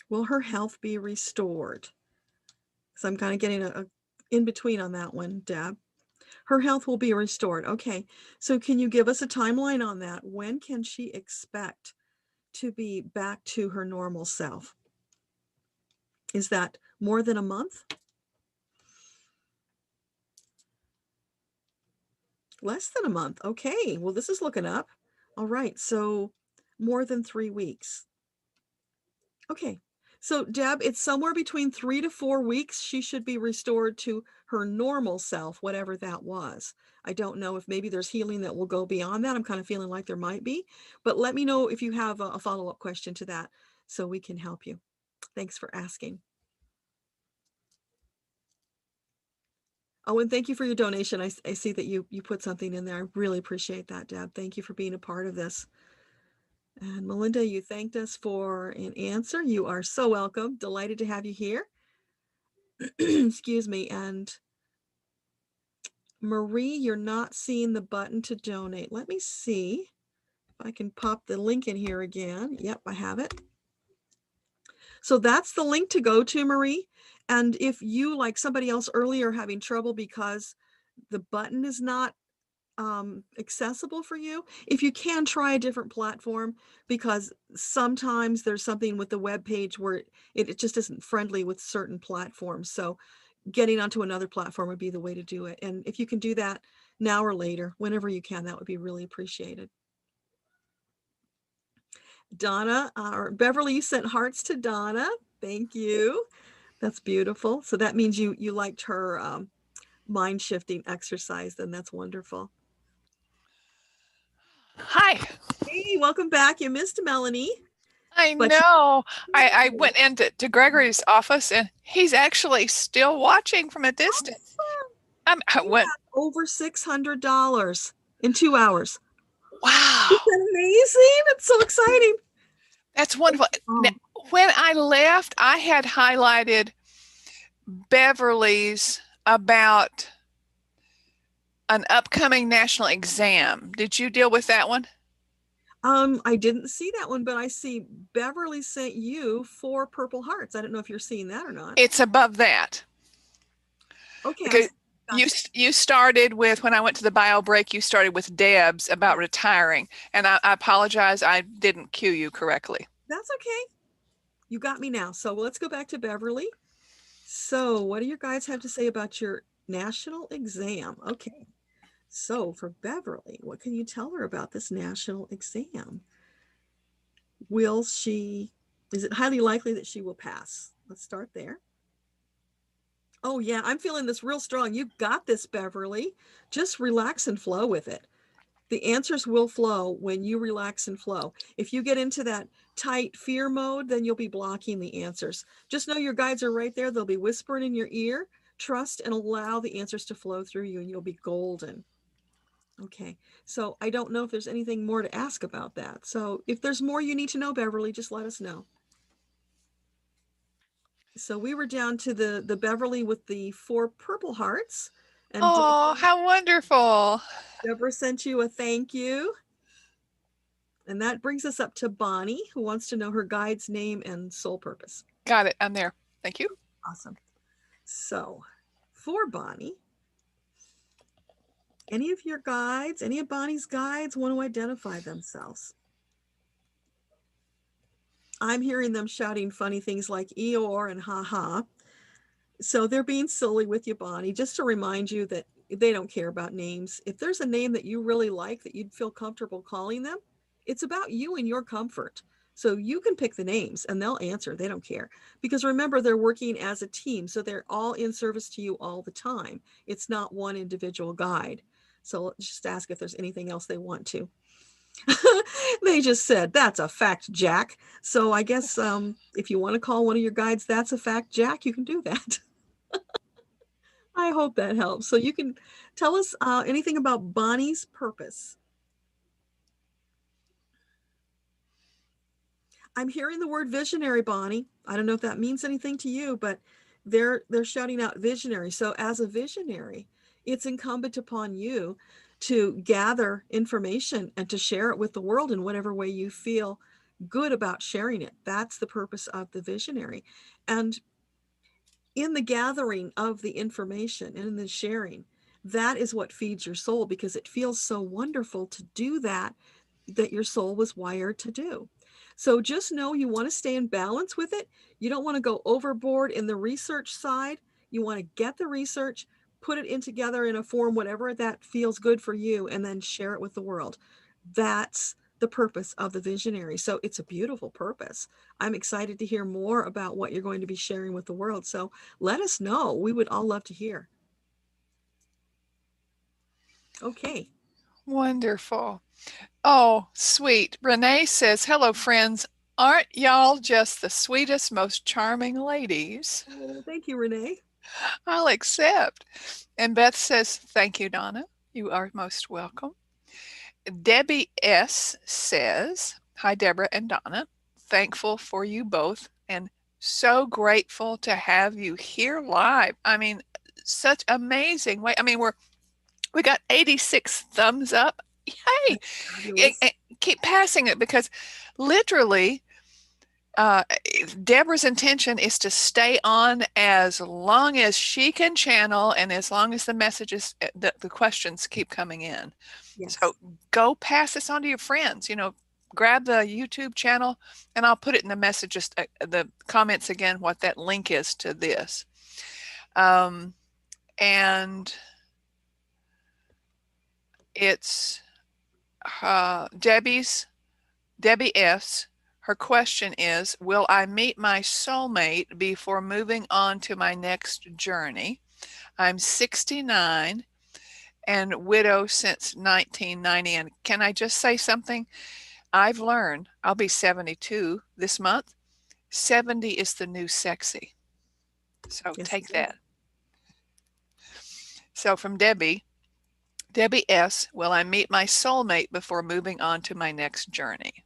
Will her health be restored? So I'm kind of getting a in between on that one, Deb. Her health will be restored. Okay, so can you give us a timeline on that? When can she expect to be back to her normal self? Is that more than a month? Less than a month. Okay, well, this is looking up. All right, so more than 3 weeks. Okay, so Deb, it's somewhere between 3 to 4 weeks. She should be restored to her normal self, whatever that was. I don't know if maybe there's healing that will go beyond that. I'm kind of feeling like there might be, but let me know if you have a follow-up question to that so we can help you. Thanks for asking. Oh, and thank you for your donation. I see that you put something in there. I really appreciate that, Deb. Thank you for being a part of this. And Melinda, you thanked us for an answer. You are so welcome. Delighted to have you here. Excuse me. And Marie, you're not seeing the button to donate. Let me see if I can pop the link in here again. Yep, I have it. So that's the link to go to, Marie. And if you, like somebody else earlier, are having trouble because the button is not accessible for you, if you can, try a different platform, because sometimes there's something with the web page where it just isn't friendly with certain platforms. So getting onto another platform would be the way to do it. And if you can do that now or later, whenever you can, that would be really appreciated. Donna, or Beverly, you sent hearts to Donna. Thank you. That's beautiful. So that means you liked her mind shifting exercise, then that's wonderful. Hi. Hey, welcome back. You missed Melanie. I know. I went into Gregory's office and he's actually still watching from a distance. I went over $600 in 2 hours. Wow. Isn't that amazing? It's so exciting. That's wonderful. Now, when I left, I had highlighted Beverly's about an upcoming national exam. Did you deal with that one? I didn't see that one, but I see Beverly sent you 4 purple hearts. I don't know if you're seeing that or not. It's above that. Okay. Because you started with, when I went to the bio break, you started with Deb's about retiring. And I apologize, I didn't cue you correctly. That's okay. You got me now. So let's go back to Beverly. So what do your guys have to say about your national exam? Okay. So for Beverly, what can you tell her about this national exam? Is it highly likely that she will pass? Let's start there. Oh yeah, I'm feeling this real strong. You've got this, Beverly. Just relax and flow with it. The answers will flow when you relax and flow. If you get into that tight fear mode, then you'll be blocking the answers. Just know your guides are right there. They'll be whispering in your ear. Trust and allow the answers to flow through you and you'll be golden. Okay, so I don't know if there's anything more to ask about that. So if there's more you need to know, Beverly, just let us know. So we were down to the Beverly with the 4 purple hearts. And oh, how wonderful. Deborah sent you a thank you. And that brings us up to Bonnie, who wants to know her guide's name and soul purpose. Got it. I'm there. Thank you. Awesome. So for Bonnie, any of your guides, any of Bonnie's guides want to identify themselves? I'm hearing them shouting funny things like Eeyore and ha. So they're being silly with you, Bonnie, just to remind you that they don't care about names. If there's a name that you really like that you'd feel comfortable calling them, it's about you and your comfort. So you can pick the names and they'll answer. They don't care. Because remember, they're working as a team. So they're all in service to you all the time. It's not one individual guide. So just ask if there's anything else they want to. They just said, that's a fact, Jack. So I guess if you want to call one of your guides, that's a fact, Jack, you can do that. I hope that helps. So you can tell us anything about Bonnie's purpose. I'm hearing the word visionary, Bonnie. I don't know if that means anything to you, but they're shouting out visionary. So as a visionary, it's incumbent upon you to gather information and to share it with the world in whatever way you feel good about sharing it. That's the purpose of the visionary. And in the gathering of the information and in the sharing, that is what feeds your soul, because it feels so wonderful to do that your soul was wired to do. So just know you want to stay in balance with it. You don't want to go overboard in the research side. You want to get the research, put it in together in a form, whatever that feels good for you, and then share it with the world. That's the purpose of the visionary. So it's a beautiful purpose. I'm excited to hear more about what you're going to be sharing with the world. So let us know. We would all love to hear. Okay. Wonderful. Oh, sweet. Renee says, hello, friends. Aren't y'all just the sweetest, most charming ladies? Oh, thank you, Renee. I'll accept. And Beth says, thank you, Donna. You are most welcome. Debbie S. says, hi, Deborah and Donna. Thankful for you both and so grateful to have you here live. I mean, such amazing way. I mean, we got 86 thumbs up. Yay! Keep passing it, because literally Deborah's intention is to stay on as long as she can channel and as long as the messages, the questions keep coming in. Yes. So go pass this on to your friends. You know, grab the YouTube channel, and I'll put it in the messages, the comments again, what that link is to this. And it's Debbie S. Her question is, will I meet my soulmate before moving on to my next journey? I'm 69 and widow since 1990. And can I just say something? I've learned, I'll be 72 this month. 70 is the new sexy. So yes, take that. So from Debbie S., will I meet my soulmate before moving on to my next journey?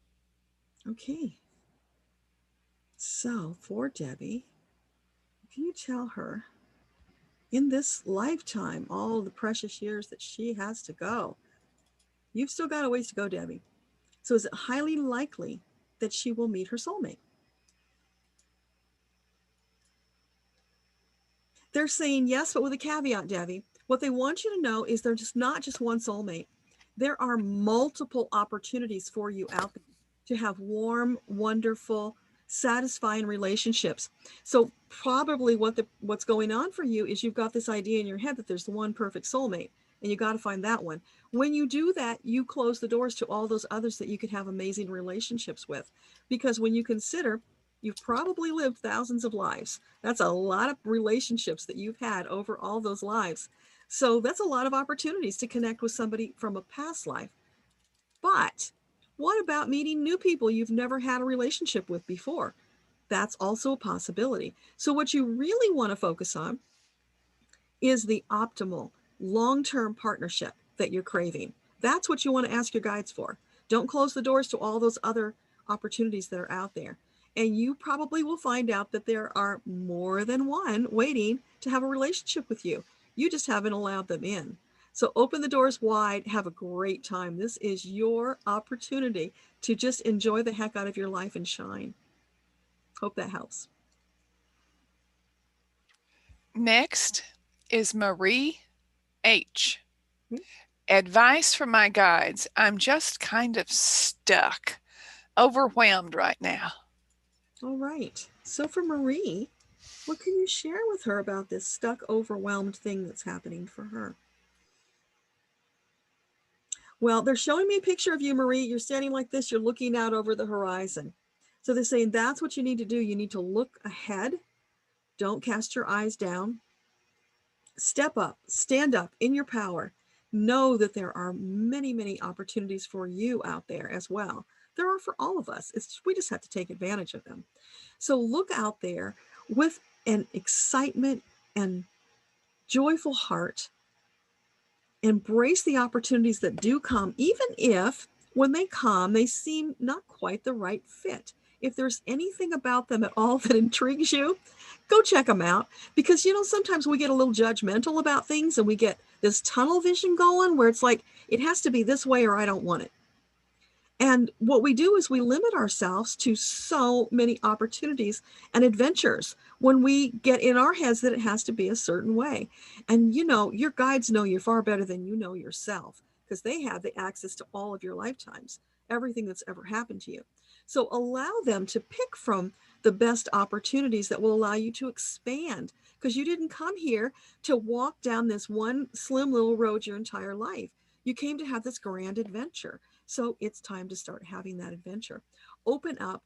Okay. So for Debbie, can you tell her in this lifetime, all the precious years that she has to go, you've still got a ways to go, Debbie. So is it highly likely that she will meet her soulmate? They're saying yes, but with a caveat, Debbie. What they want you to know is there's just not just one soulmate. There are multiple opportunities for you out there to have warm, wonderful, satisfying relationships. So probably what's going on for you is you've got this idea in your head that there's the one perfect soulmate, and you got to find that one. When you do that, you close the doors to all those others that you could have amazing relationships with. Because when you consider you've probably lived thousands of lives, that's a lot of relationships that you've had over all those lives. So that's a lot of opportunities to connect with somebody from a past life. But what about meeting new people you've never had a relationship with before? That's also a possibility. So what you really want to focus on is the optimal long-term partnership that you're craving. That's what you want to ask your guides for. Don't close the doors to all those other opportunities that are out there. And you probably will find out that there are more than one waiting to have a relationship with you. You just haven't allowed them in. So open the doors wide, have a great time. This is your opportunity to just enjoy the heck out of your life and shine. Hope that helps. Next is Marie H. Advice from my guides. I'm just kind of stuck, overwhelmed right now. All right. So for Marie, what can you share with her about this stuck, overwhelmed thing that's happening for her? Well, they're showing me a picture of you, Marie. You're standing like this. You're looking out over the horizon. So they're saying that's what you need to do. You need to look ahead. Don't cast your eyes down. Step up, stand up in your power. Know that there are many, many opportunities for you out there as well. There are for all of us. We just have to take advantage of them. So look out there with an excitement and joyful heart. Embrace the opportunities that do come, even if when they come, they seem not quite the right fit. If there's anything about them at all that intrigues you, go check them out. Because, sometimes we get a little judgmental about things and we get this tunnel vision going where it's like, it has to be this way or I don't want it. And what we do is we limit ourselves to so many opportunities and adventures when we get in our heads that it has to be a certain way. And your guides know you far better than you know yourself, because they have the access to all of your lifetimes, everything that's ever happened to you. So allow them to pick from the best opportunities that will allow you to expand, because you didn't come here to walk down this one slim little road your entire life. You came to have this grand adventure. So it's time to start having that adventure. Open up,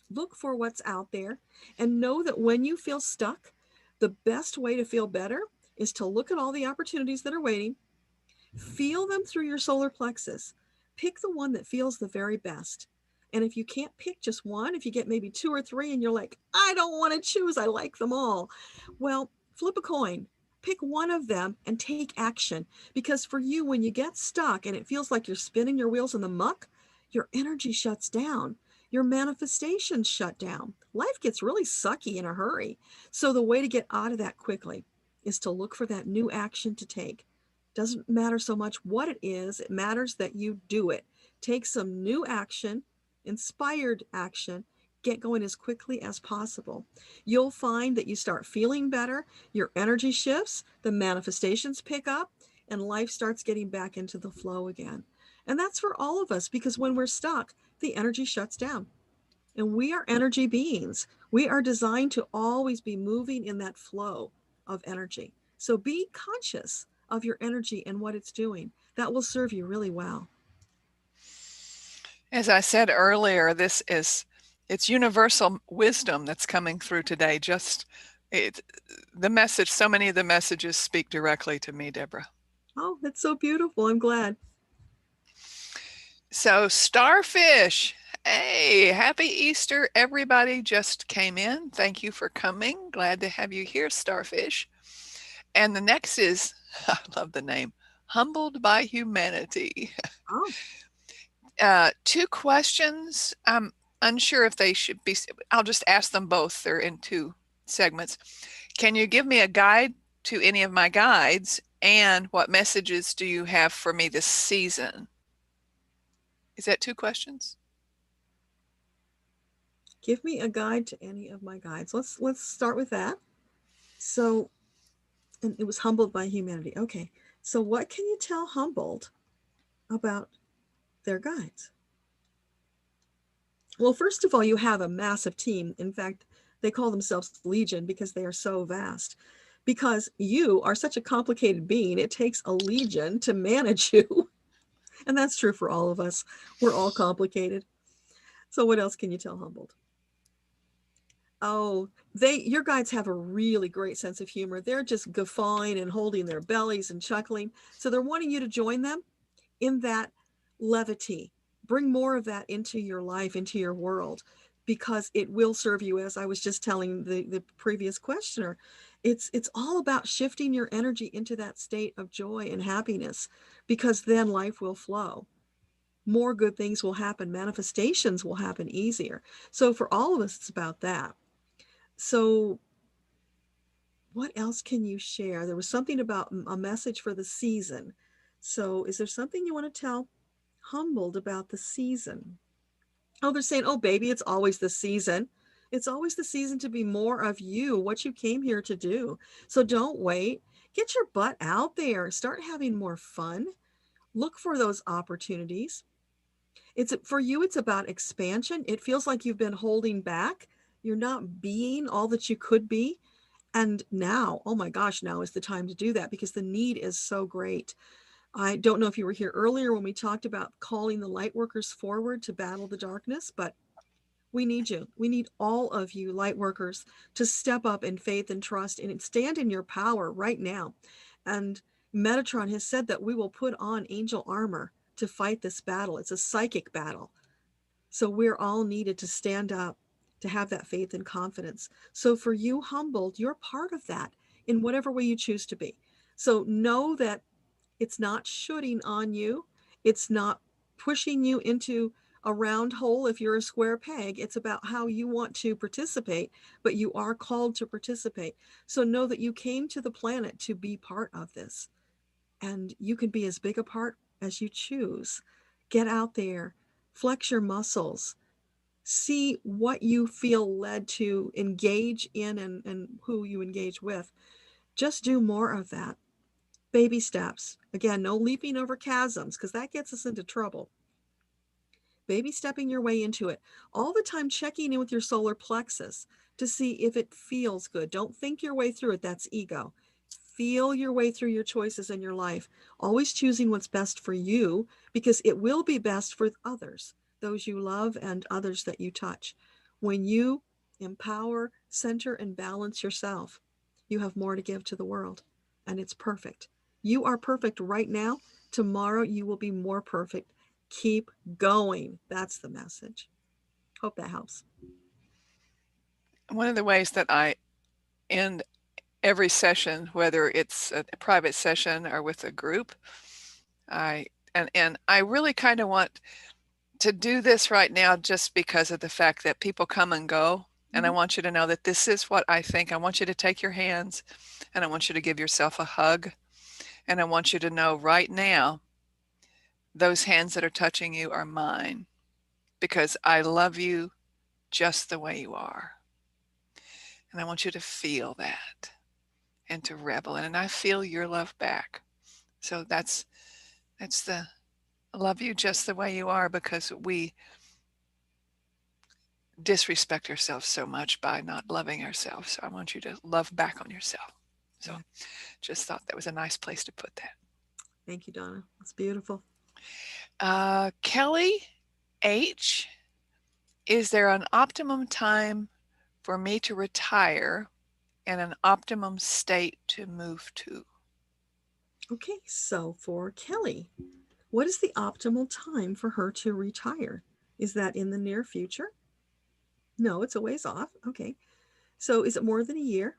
look for what's out there, and know that when you feel stuck, the best way to feel better is to look at all the opportunities that are waiting, feel them through your solar plexus, pick the one that feels the very best. And if you can't pick just one, if you get maybe 2 or 3 and you're like, I don't want to choose, I like them all. Well, flip a coin. Pick one of them and take action. Because for you, when you get stuck and it feels like you're spinning your wheels in the muck, your energy shuts down. Your manifestations shut down. Life gets really sucky in a hurry. So the way to get out of that quickly is to look for that new action to take. Doesn't matter so much what it is. It matters that you do it. Take some new action, inspired action. Get going as quickly as possible. You'll find that you start feeling better, your energy shifts, the manifestations pick up, and life starts getting back into the flow again. And that's for all of us, because when we're stuck, the energy shuts down. And we are energy beings. We are designed to always be moving in that flow of energy. So be conscious of your energy and what it's doing. That will serve you really well. As I said earlier, it's universal wisdom that's coming through today. The message, so many of the messages speak directly to me, Deborah. Oh, that's so beautiful. I'm glad. So Starfish, hey, happy Easter. Everybody just came in. Thank you for coming. Glad to have you here, Starfish. And the next is, I love the name, Humbled by Humanity. Oh. 2 questions. I'm unsure if they should be, I'll just ask them both. They're in 2 segments. Can you give me a guide to any of my guides? And what messages do you have for me this season? Is that 2 questions? Give me a guide to any of my guides. Let's start with that. So, and it was humbled by humanity. Okay. So what can you tell humbled about their guides? Well, first of all, you have a massive team. In fact, they call themselves Legion because they are so vast. Because you are such a complicated being, it takes a legion to manage you. And that's true for all of us. We're all complicated. So what else can you tell humbled? Oh, your guides have a really great sense of humor. They're just guffawing and holding their bellies and chuckling. So they're wanting you to join them in that levity. Bring more of that into your life, into your world, because it will serve you. As I was just telling the previous questioner, it's all about shifting your energy into that state of joy and happiness, because then life will flow. More good things will happen. Manifestations will happen easier. So for all of us, it's about that. So what else can you share? There was something about a message for the season. So is there something you want to tell humbled about the season. Oh, they're saying, oh, baby, it's always the season. It's always the season to be more of you, what you came here to do. So don't wait. Get your butt out there. Start having more fun. Look for those opportunities. It's for you, it's about expansion. It feels like you've been holding back. You're not being all that you could be. And now, oh my gosh, now is the time to do that because the need is so great. I don't know if you were here earlier when we talked about calling the light workers forward to battle the darkness, but we need you. We need all of you light workers to step up in faith and trust and stand in your power right now. And Metatron has said that we will put on angel armor to fight this battle. It's a psychic battle. So we're all needed to stand up, to have that faith and confidence. So for you, humbled, you're part of that in whatever way you choose to be. So know that it's not shooting on you. It's not pushing you into a round hole if you're a square peg. It's about how you want to participate, but you are called to participate. So know that you came to the planet to be part of this. And you can be as big a part as you choose. Get out there, flex your muscles, see what you feel led to engage in and who you engage with. Just do more of that. Baby steps. Again, no leaping over chasms because that gets us into trouble. Baby stepping your way into it. All the time checking in with your solar plexus to see if it feels good. Don't think your way through it. That's ego. Feel your way through your choices in your life. Always choosing what's best for you because it will be best for others, those you love and others that you touch. When you empower, center, and balance yourself, you have more to give to the world. And it's perfect. You are perfect right now. Tomorrow you will be more perfect. Keep going. That's the message. Hope that helps. One of the ways that I end every session, whether it's a private session or with a group, I really kind of want to do this right now just because of the fact that people come and go. And I want you to know that this is what I think. I want you to take your hands and I want you to give yourself a hug. And I want you to know right now, those hands that are touching you are mine because I love you just the way you are. And I want you to feel that and to revel in it. And I feel your love back. So that's the I love you just the way you are because we disrespect ourselves so much by not loving ourselves. So I want you to love back on yourself. So just thought that was a nice place to put that. Thank you, Donna. It's beautiful. Kelly H, is there an optimum time for me to retire and an optimum state to move to? Okay, so for Kelly, what is the optimal time for her to retire? Is that in the near future? No, it's a ways off. Okay. So is it more than a year?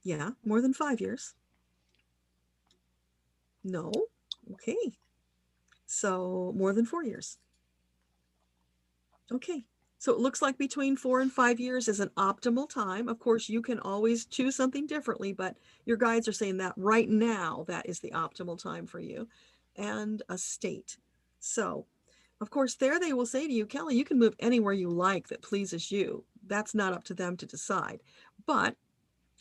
Yeah, more than 5 years? No. Okay. So more than 4 years? Okay. So it looks like between 4 and 5 years is an optimal time. Of course, you can always choose something differently, but your guides are saying that right now, that is the optimal time for you. And a state. So, of course, there they will say to you, Kelly, you can move anywhere you like that pleases you. That's not up to them to decide. But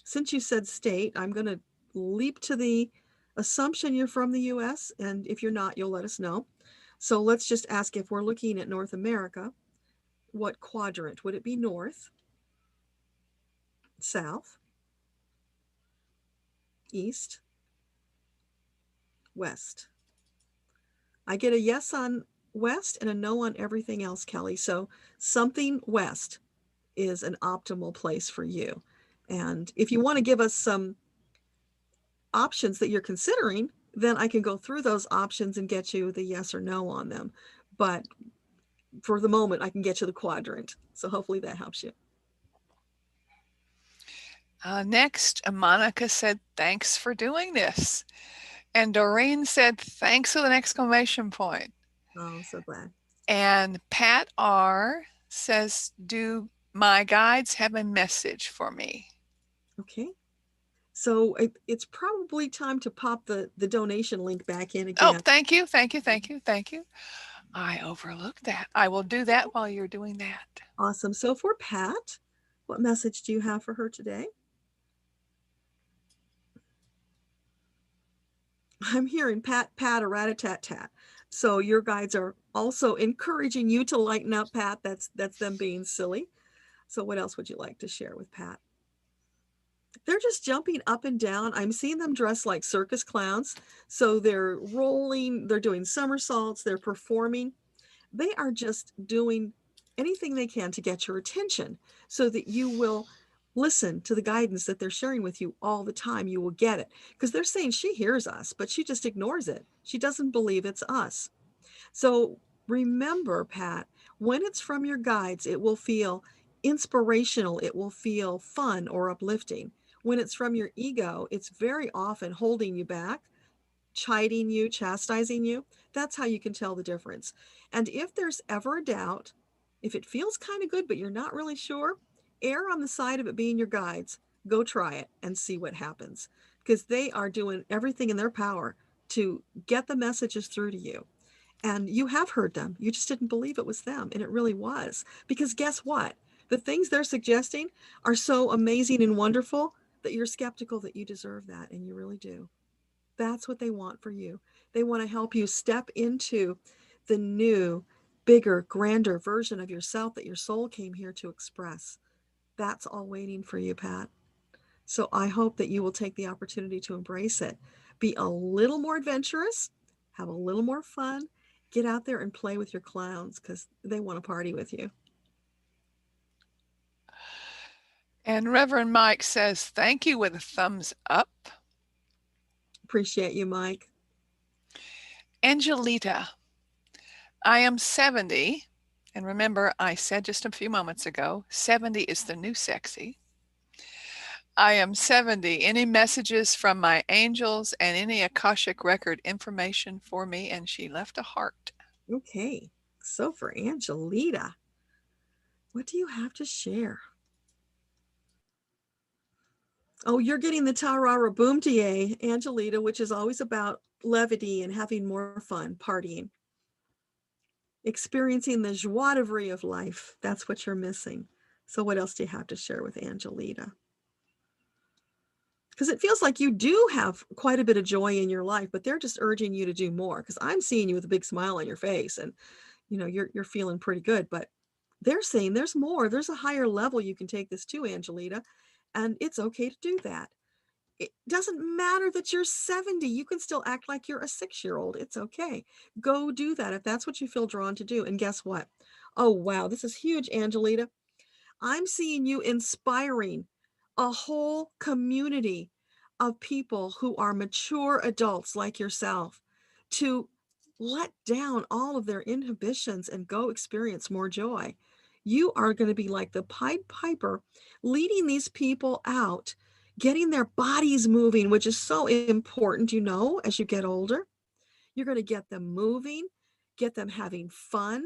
since you said state, I'm going to leap to the assumption you're from the US. And if you're not, you'll let us know. So let's just ask if we're looking at North America. What quadrant? Would it be north, south, east, west? I get a yes on west and a no on everything else, Kelly. So something west is an optimal place for you. And if you want to give us some options that you're considering, then I can go through those options and get you the yes or no on them. But for the moment, I can get you the quadrant. So hopefully that helps you. Next, Monica said, thanks for doing this. And Doreen said, thanks with an exclamation point. Oh, I'm so glad. And Pat R says, do my guides have a message for me? Okay. So it's probably time to pop the donation link back in Oh, again. thank you. I overlooked that. I will do that while you're doing that. Awesome. So for Pat, what message do you have for her today? I'm hearing pat, pat, a rat-a-tat-tat. So your guides are also encouraging you to lighten up, Pat. That's them being silly. So what else would you like to share with Pat? They're just jumping up and down. I'm seeing them dressed like circus clowns. So they're rolling, they're doing somersaults, they're performing. They are just doing anything they can to get your attention so that you will listen to the guidance that they're sharing with you all the time. You will get it because they're saying she hears us, but she just ignores it. She doesn't believe it's us. So remember, Pat, when it's from your guides, it will feel inspirational. It will feel fun or uplifting. When it's from your ego, it's very often holding you back, chiding you, chastising you. That's how you can tell the difference. And if there's ever a doubt, if it feels kind of good, but you're not really sure, err on the side of it being your guides. Go try it and see what happens because they are doing everything in their power to get the messages through to you. And you have heard them. You just didn't believe it was them. And it really was. Because guess what? The things they're suggesting are so amazing and wonderful that you're skeptical that you deserve that. And you really do. That's what they want for you. They want to help you step into the new, bigger, grander version of yourself that your soul came here to express. That's all waiting for you, Pat. So I hope that you will take the opportunity to embrace it. Be a little more adventurous, have a little more fun, get out there and play with your clowns because they want to party with you. And Reverend Mike says, thank you with a thumbs up. Appreciate you, Mike. Angelita, I am 70. And remember, I said just a few moments ago, 70 is the new sexy. I am 70. Any messages from my angels and any Akashic record information for me? And she left a heart. Okay. So for Angelita, what do you have to share? Oh, you're getting the Tarara Boomtier, Angelita, which is always about levity and having more fun, partying. Experiencing the joie de vivre of life. That's what you're missing. So what else do you have to share with Angelita? Because it feels like you do have quite a bit of joy in your life, but they're just urging you to do more. Because I'm seeing you with a big smile on your face and you're feeling pretty good, but they're saying there's more. There's a higher level you can take this to, Angelita, and it's okay to do that. It doesn't matter that you're 70. You can still act like you're a 6-year-old. It's okay. Go do that if that's what you feel drawn to do. And guess what? Oh, wow. This is huge, Angelita. I'm seeing you inspiring a whole community of people who are mature adults like yourself to let down all of their inhibitions and go experience more joy. You are going to be like the Pied Piper, leading these people out, getting their bodies moving, which is so important, as you get older. You're going to get them moving, get them having fun,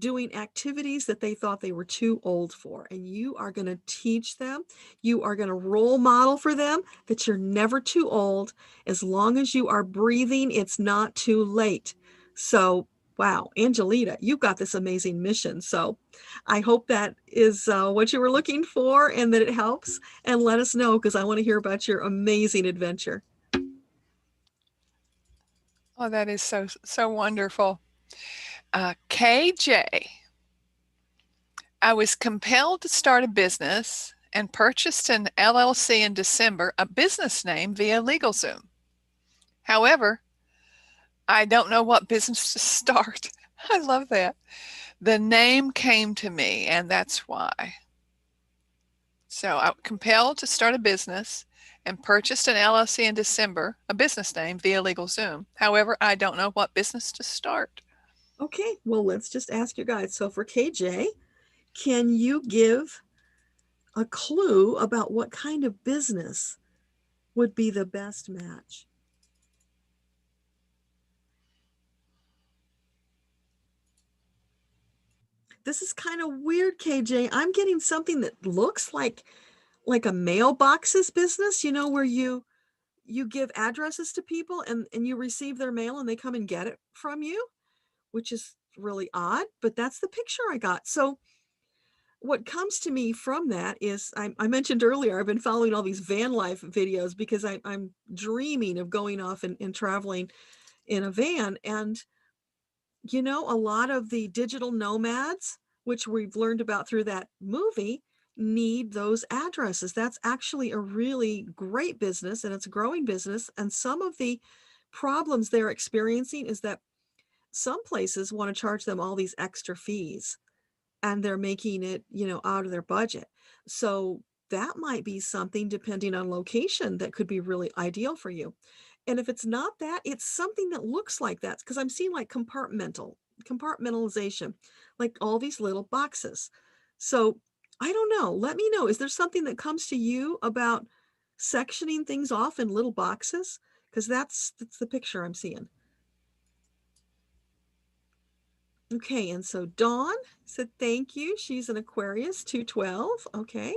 doing activities that they thought they were too old for. And you are going to teach them, you are going to role model for them that you're never too old. As long as you are breathing, it's not too late. So, wow, Angelita, you've got this amazing mission. So I hope that is what you were looking for and that it helps. And let us know because I want to hear about your amazing adventure. Oh, that is so wonderful. KJ, I was compelled to start a business and purchased an LLC in December, a business name via LegalZoom. However, I don't know what business to start. I love that. The name came to me, and that's why. So I was compelled to start a business and purchased an LLC in December, a business name via LegalZoom. However, I don't know what business to start. Okay, well, let's just ask your guys. So for KJ, can you give a clue about what kind of business would be the best match? This is kind of weird, KJ. I'm getting something that looks like like a mailboxes business, you know, where you give addresses to people and you receive their mail and they come and get it from you, which is really odd, but that's the picture I got. So what comes to me from that is I mentioned earlier, I've been following all these van life videos because I'm dreaming of going off and traveling in a van. And, you know, a lot of the digital nomads, which we've learned about through that movie, need those addresses. That's actually a really great business and it's a growing business. And some of the problems they're experiencing is that some places want to charge them all these extra fees and they're making it, you know, out of their budget. So that might be something, depending on location, that could be really ideal for you. And if it's not that, it's something that looks like that, because I'm seeing like compartmentalization, like all these little boxes. So I don't know. Let me know. Is there something that comes to you about sectioning things off in little boxes? Because that's the picture I'm seeing. Okay, and so Dawn said thank you. She's an Aquarius 212. Okay,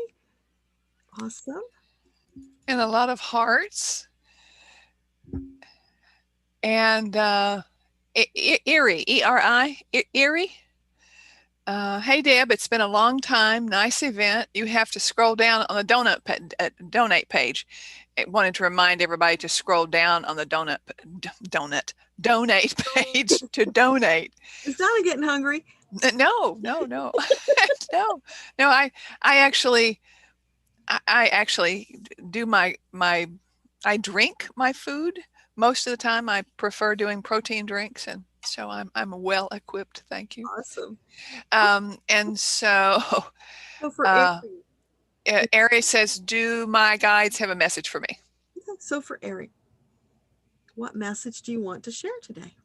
awesome. And a lot of hearts. And Erie, E-R-I, Erie. Hey, Deb, it's been a long time. Nice event. You have to scroll down on the donate page. I wanted to remind everybody to scroll down on the donate page to donate. Is Donna getting hungry? No. No. I actually do I drink my food. Most of the time I prefer doing protein drinks, and so I'm well equipped. Thank you. Awesome. And so for Ari says, do my guides have a message for me? Okay, so for Ari, what message do you want to share today?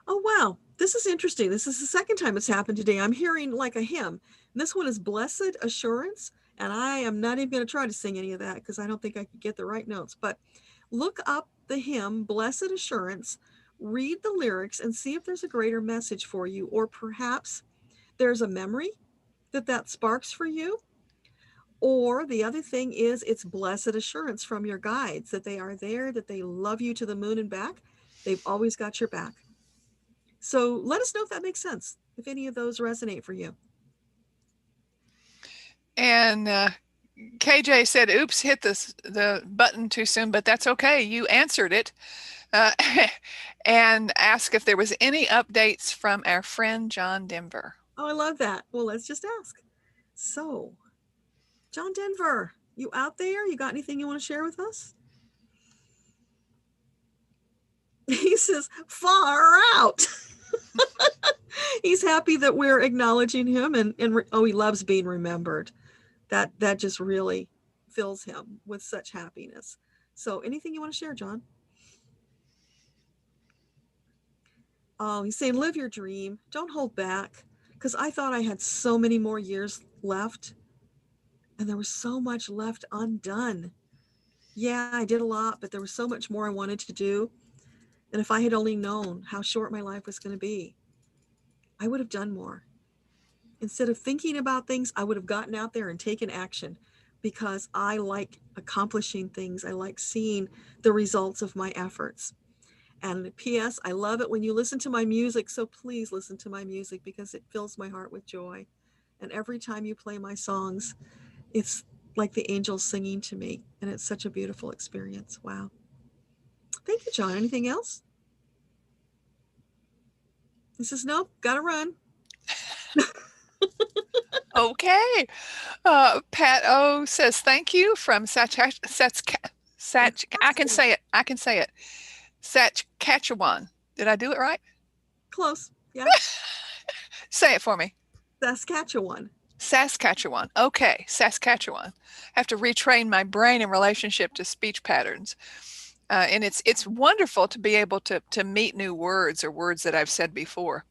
Oh, wow. This is interesting. This is the second time it's happened today. I'm hearing like a hymn. And this one is Blessed Assurance. And I am not even going to try to sing any of that because I don't think I could get the right notes. But look up the hymn, Blessed Assurance, read the lyrics and see if there's a greater message for you. Or perhaps there's a memory that sparks for you. Or the other thing is it's blessed assurance from your guides that they are there, that they love you to the moon and back. They've always got your back. So let us know if that makes sense, if any of those resonate for you. And KJ said, oops, hit the button too soon, but that's okay. You answered it. And ask if there was any updates from our friend John Denver. Oh, I love that. Well, let's just ask. So, John Denver, you out there? You got anything you want to share with us? He says, far out. He's happy that we're acknowledging him and he loves being remembered. That just really fills him with such happiness. So anything you want to share, John? Oh, he's saying, live your dream. Don't hold back. Because I thought I had so many more years left. And there was so much left undone. Yeah, I did a lot, but there was so much more I wanted to do. And if I had only known how short my life was going to be, I would have done more. Instead of thinking about things, I would have gotten out there and taken action, because I like accomplishing things. I like seeing the results of my efforts. And P.S., I love it when you listen to my music. So please listen to my music because it fills my heart with joy. And every time you play my songs, it's like the angels singing to me. And it's such a beautiful experience. Wow. Thank you, John. Anything else? He says, nope, gotta run. Okay. Pat O says, thank you from I can say it. Saskatchewan. Did I do it right? Close. Yeah. Say it for me. Saskatchewan. Okay. Saskatchewan. I have to retrain my brain in relationship to speech patterns. And it's wonderful to be able to meet new words or words that I've said before.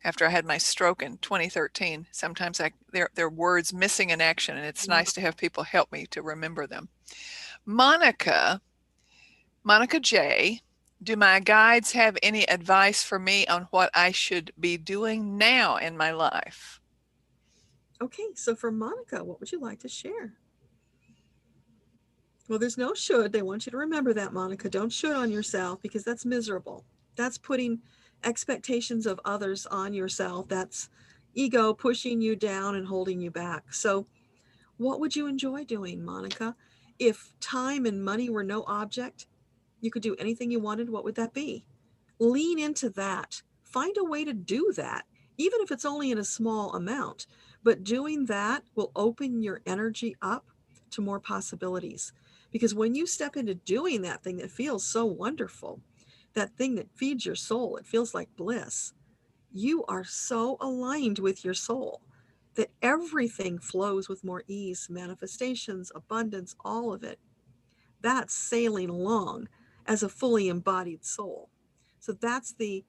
After I had my stroke in 2013, sometimes there are words missing in action, and it's nice to have people help me to remember them. Monica J, do my guides have any advice for me on what I should be doing now in my life? Okay, so for Monica, what would you like to share? Well, there's no should. They want you to remember that, Monica. Don't should on yourself because that's miserable. That's putting expectations of others on yourself. That's ego pushing you down and holding you back. So, what would you enjoy doing, Monica? If time and money were no object, you could do anything you wanted, what would that be? Lean into that. Find a way to do that, even if it's only in a small amount. But doing that will open your energy up to more possibilities. Because when you step into doing that thing that feels so wonderful, that thing that feeds your soul, it feels like bliss, you are so aligned with your soul that everything flows with more ease, manifestations, abundance, all of it. That's sailing along as a fully embodied soul. So that's the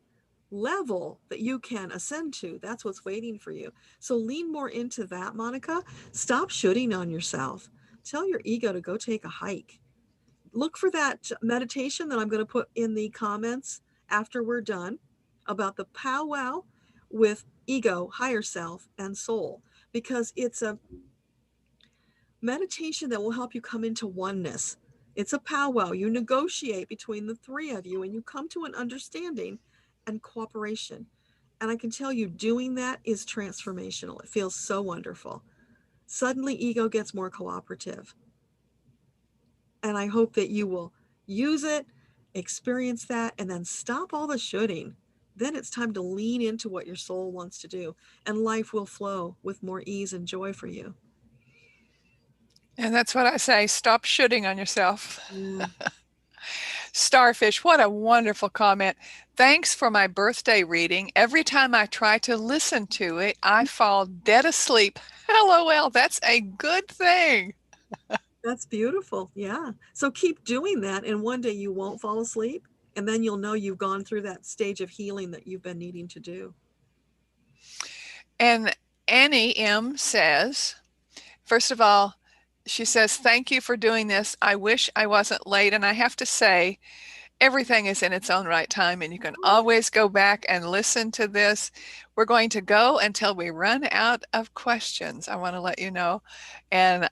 level that you can ascend to. That's what's waiting for you. So lean more into that, Monica. Stop shooting on yourself. Tell your ego to go take a hike. Look for that meditation that I'm going to put in the comments after we're done about the powwow with ego, higher self, and soul, because it's a meditation that will help you come into oneness. It's a powwow. You negotiate between the three of you and you come to an understanding and cooperation. And I can tell you, doing that is transformational. It feels so wonderful. Suddenly, ego gets more cooperative. And I hope that you will use it, experience that, and then stop all the shoulding. Then it's time to lean into what your soul wants to do, and life will flow with more ease and joy for you. And that's what I say, stop shooting on yourself. Yeah. Starfish, what a wonderful comment. Thanks for my birthday reading. Every time I try to listen to it, I fall dead asleep. LOL, that's a good thing. That's beautiful. Yeah. So keep doing that, and one day you won't fall asleep, and then you'll know you've gone through that stage of healing that you've been needing to do. And Annie M says, first of all, she says, thank you for doing this. I wish I wasn't late. And I have to say, everything is in its own right time, and you can always go back and listen to this. We're going to go until we run out of questions. I want to let you know, and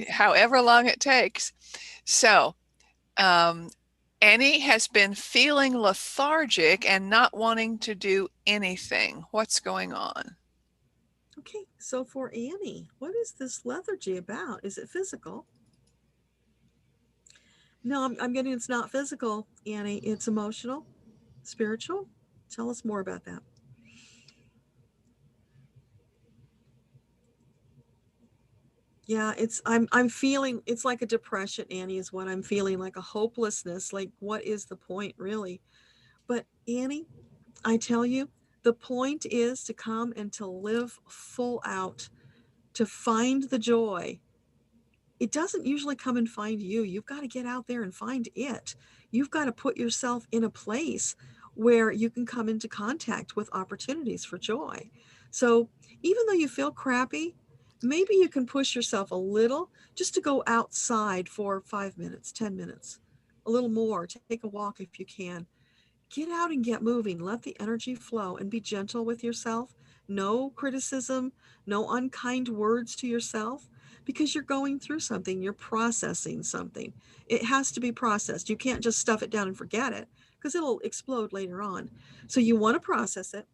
however long it takes. So, Annie has been feeling lethargic and not wanting to do anything. What's going on? Okay. So for Annie, what is this lethargy about? Is it physical? No, I'm getting it's not physical, Annie. It's emotional, spiritual. Tell us more about that. Yeah, I'm feeling it's like a depression, Annie, is what I'm feeling, like a hopelessness. Like, what is the point, really? But Annie, I tell you, the point is to come and to live full out, to find the joy. It doesn't usually come and find you. You've got to get out there and find it. You've got to put yourself in a place where you can come into contact with opportunities for joy. So even though you feel crappy, maybe you can push yourself a little just to go outside for 5 minutes, 10 minutes, a little more. Take a walk if you can. Get out and get moving. Let the energy flow and be gentle with yourself. No criticism, no unkind words to yourself because you're going through something, you're processing something. It has to be processed. You can't just stuff it down and forget it because it'll explode later on. So you want to process it,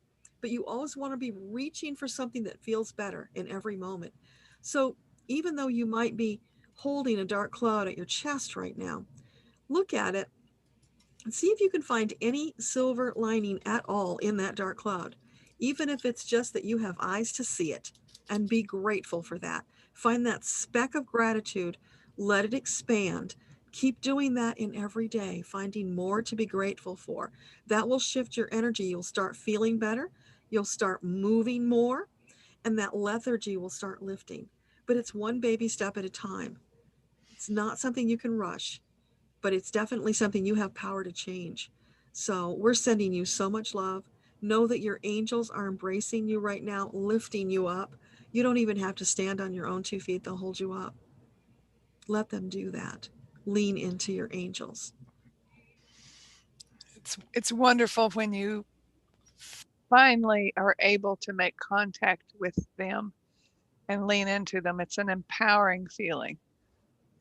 but you always want to be reaching for something that feels better in every moment. So even though you might be holding a dark cloud at your chest right now, look at it and see if you can find any silver lining at all in that dark cloud, even if it's just that you have eyes to see it, and be grateful for that. Find that speck of gratitude, let it expand. Keep doing that in every day, finding more to be grateful for. That will shift your energy. You'll start feeling better. You'll start moving more, and that lethargy will start lifting. But it's one baby step at a time. It's not something you can rush, but it's definitely something you have power to change. So we're sending you so much love. Know that your angels are embracing you right now, lifting you up. You don't even have to stand on your own 2 feet. They'll hold you up. Let them do that. Lean into your angels. It's wonderful when you finally are able to make contact with them. and lean into them. It's an empowering feeling.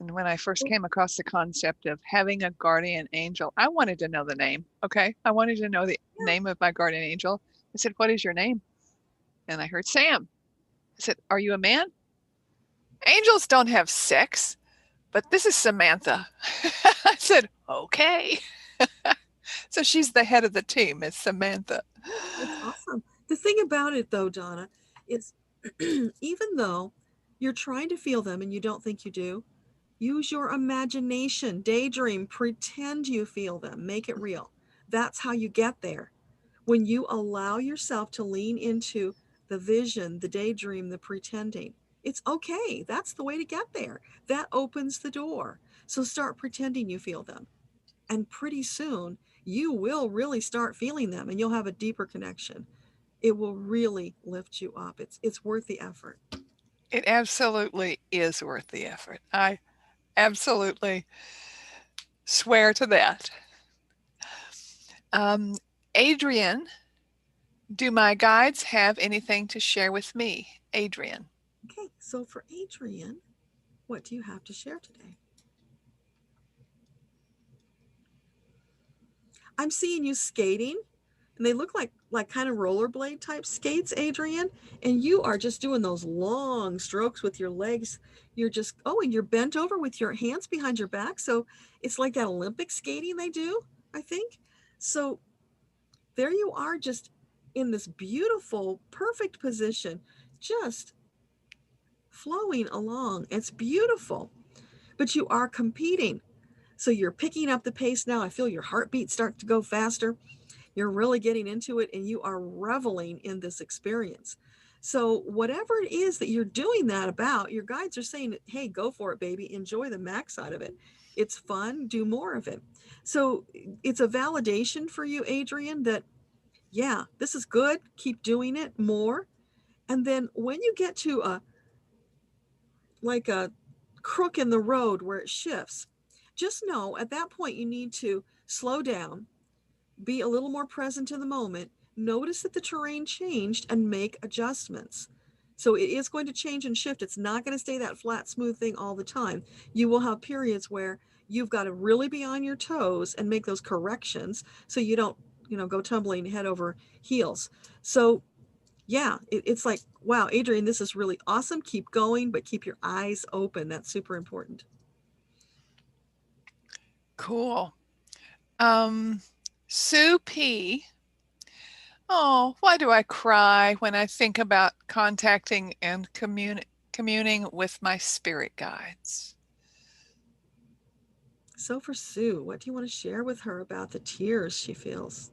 And when I first came across the concept of having a guardian angel, I wanted to know the name. Okay. I wanted to know the name of my guardian angel. I said, "What is your name?" And I heard Sam. I said, "Are you a man?" Angels don't have sex, but this is Samantha. I said, "Okay." So she's the head of the team. It's Samantha. That's awesome. The thing about it, though, Donna, is even though you're trying to feel them and you don't think you do, use your imagination, daydream, pretend you feel them, make it real. That's how you get there. When you allow yourself to lean into the vision, the daydream, the pretending, it's okay. That's the way to get there. That opens the door. So start pretending you feel them. And pretty soon you will really start feeling them and you'll have a deeper connection. It will really lift you up. It's worth the effort. It absolutely is worth the effort. I absolutely swear to that. Adrian, do my guides have anything to share with me? Adrian. Okay, so for Adrian, what do you have to share today? I'm seeing you skating, and they look like kind of rollerblade type skates, Adrian, and you are just doing those long strokes with your legs. You're just, and you're bent over with your hands behind your back. So it's like that Olympic skating they do, I think. So there you are, just in this beautiful, perfect position, just flowing along. It's beautiful, but you are competing. So you're picking up the pace now. I feel your heartbeat start to go faster. You're really getting into it and you are reveling in this experience. So whatever it is that you're doing that about, your guides are saying, hey, go for it, baby. Enjoy the max out of it. It's fun. Do more of it. So it's a validation for you, Adrian, that, yeah, this is good. Keep doing it more. And then when you get to a crook in the road where it shifts, just know at that point you need to slow down, be a little more present in the moment, notice that the terrain changed and make adjustments. So it is going to change and shift. It's not going to stay that flat, smooth thing all the time. You will have periods where you've got to really be on your toes and make those corrections so you don't, go tumbling head over heels. So yeah, it's like, wow, Adrian, this is really awesome. Keep going, but keep your eyes open. That's super important. Cool. Sue P. Oh, why do I cry when I think about contacting and communing with my spirit guides? So for Sue, what do you want to share with her about the tears she feels?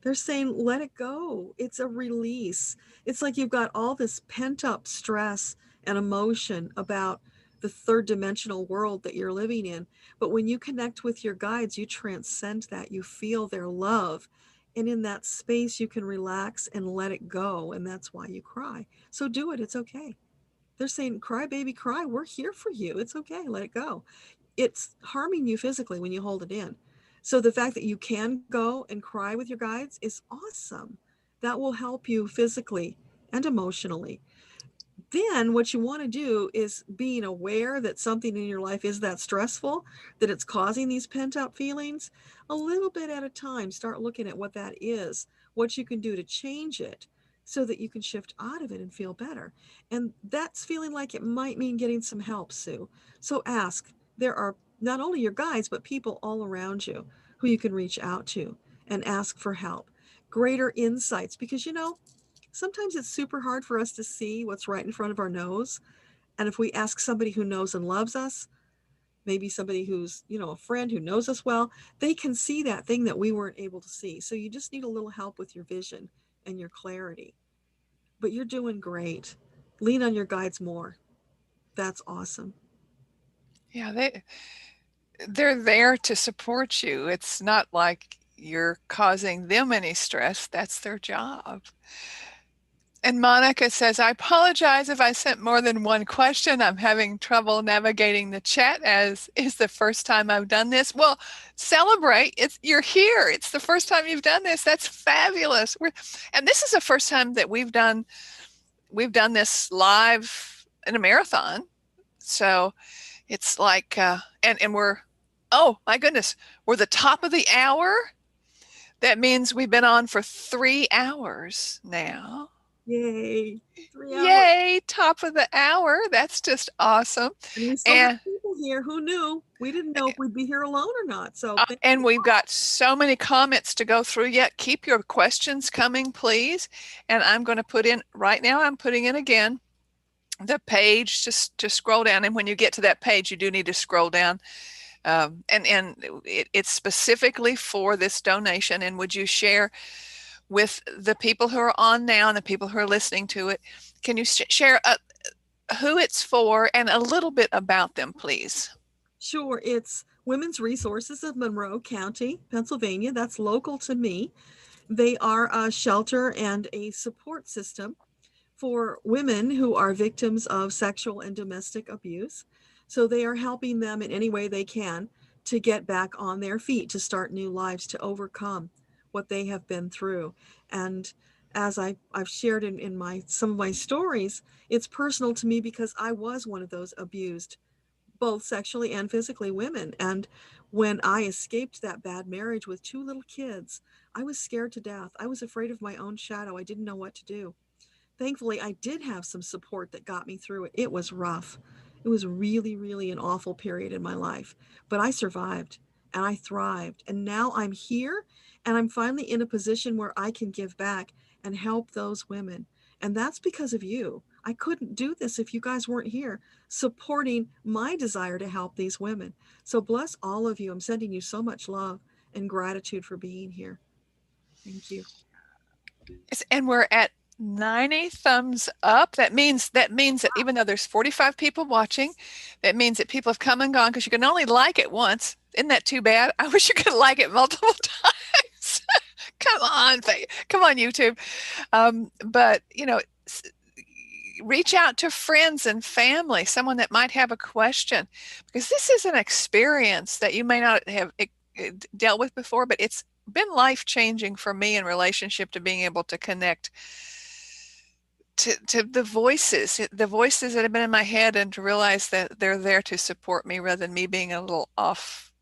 They're saying, let it go. It's a release. It's like you've got all this pent up stress and emotion about the third dimensional world that you're living in. But when you connect with your guides, you transcend that. You feel their love. And in that space, you can relax and let it go. And that's why you cry. So do it. It's okay. They're saying, cry, baby, cry. We're here for you. It's okay. Let it go. It's harming you physically when you hold it in. So the fact that you can go and cry with your guides is awesome. That will help you physically and emotionally. Then what you want to do is being aware that something in your life is that stressful, that it's causing these pent up feelings. A little bit at a time, start looking at what that is, what you can do to change it so that you can shift out of it and feel better. And that's feeling like it might mean getting some help, Sue. So ask. There are not only your guides, but people all around you who you can reach out to and ask for help. Greater insights, because sometimes it's super hard for us to see what's right in front of our nose. And if we ask somebody who knows and loves us, maybe somebody who's, a friend who knows us well, they can see that thing that we weren't able to see. So you just need a little help with your vision and your clarity. But you're doing great. Lean on your guides more. That's awesome. Yeah, they're there to support you. It's not like you're causing them any stress. That's their job. And Monica says, I apologize if I sent more than one question. I'm having trouble navigating the chat as is the first time I've done this. Well, celebrate. You're here. It's the first time you've done this. That's fabulous. And this is the first time that we've done we've done this live in a marathon. So it's like, and we're, oh my goodness, we're the top of the hour. That means we've been on for 3 hours now. Yay. 3 hours. Yay, top of the hour. That's just awesome. And we still have people here. Who knew? We didn't know if we'd be here alone or not. So and we've got so many comments to go through yet. Keep your questions coming, please. And I'm going to put in right now, I'm putting in again the page. Just scroll down. And when you get to that page, you do need to scroll down. And it's specifically for this donation. And would you share with the people who are on now and the people who are listening to it? Can you share who it's for and a little bit about them, please? Sure. It's Women's Resources of Monroe County, Pennsylvania. That's local to me. They are a shelter and a support system for women who are victims of sexual and domestic abuse. So they are helping them in any way they can to get back on their feet, to start new lives, to overcome what they have been through. And as I've shared in some of my stories, it's personal to me because I was one of those abused, both sexually and physically, women. And when I escaped that bad marriage with 2 little kids, I was scared to death. I was afraid of my own shadow. I didn't know what to do. Thankfully, I did have some support that got me through it. It was rough. It was really, really an awful period in my life, but I survived and I thrived. And now I'm here and I'm finally in a position where I can give back and help those women. And that's because of you. I couldn't do this if you guys weren't here supporting my desire to help these women. So bless all of you. I'm sending you so much love and gratitude for being here. Thank you. And we're at 90 thumbs up. That means that even though there's 45 people watching, that means that people have come and gone, because you can only like it once. Isn't that too bad? I wish you could like it multiple times. Come on, YouTube. But reach out to friends and family, someone that might have a question, because this is an experience that you may not have dealt with before, but it's been life-changing for me in relationship to being able to connect to the voices that have been in my head, and to realize that they're there to support me rather than me being a little off,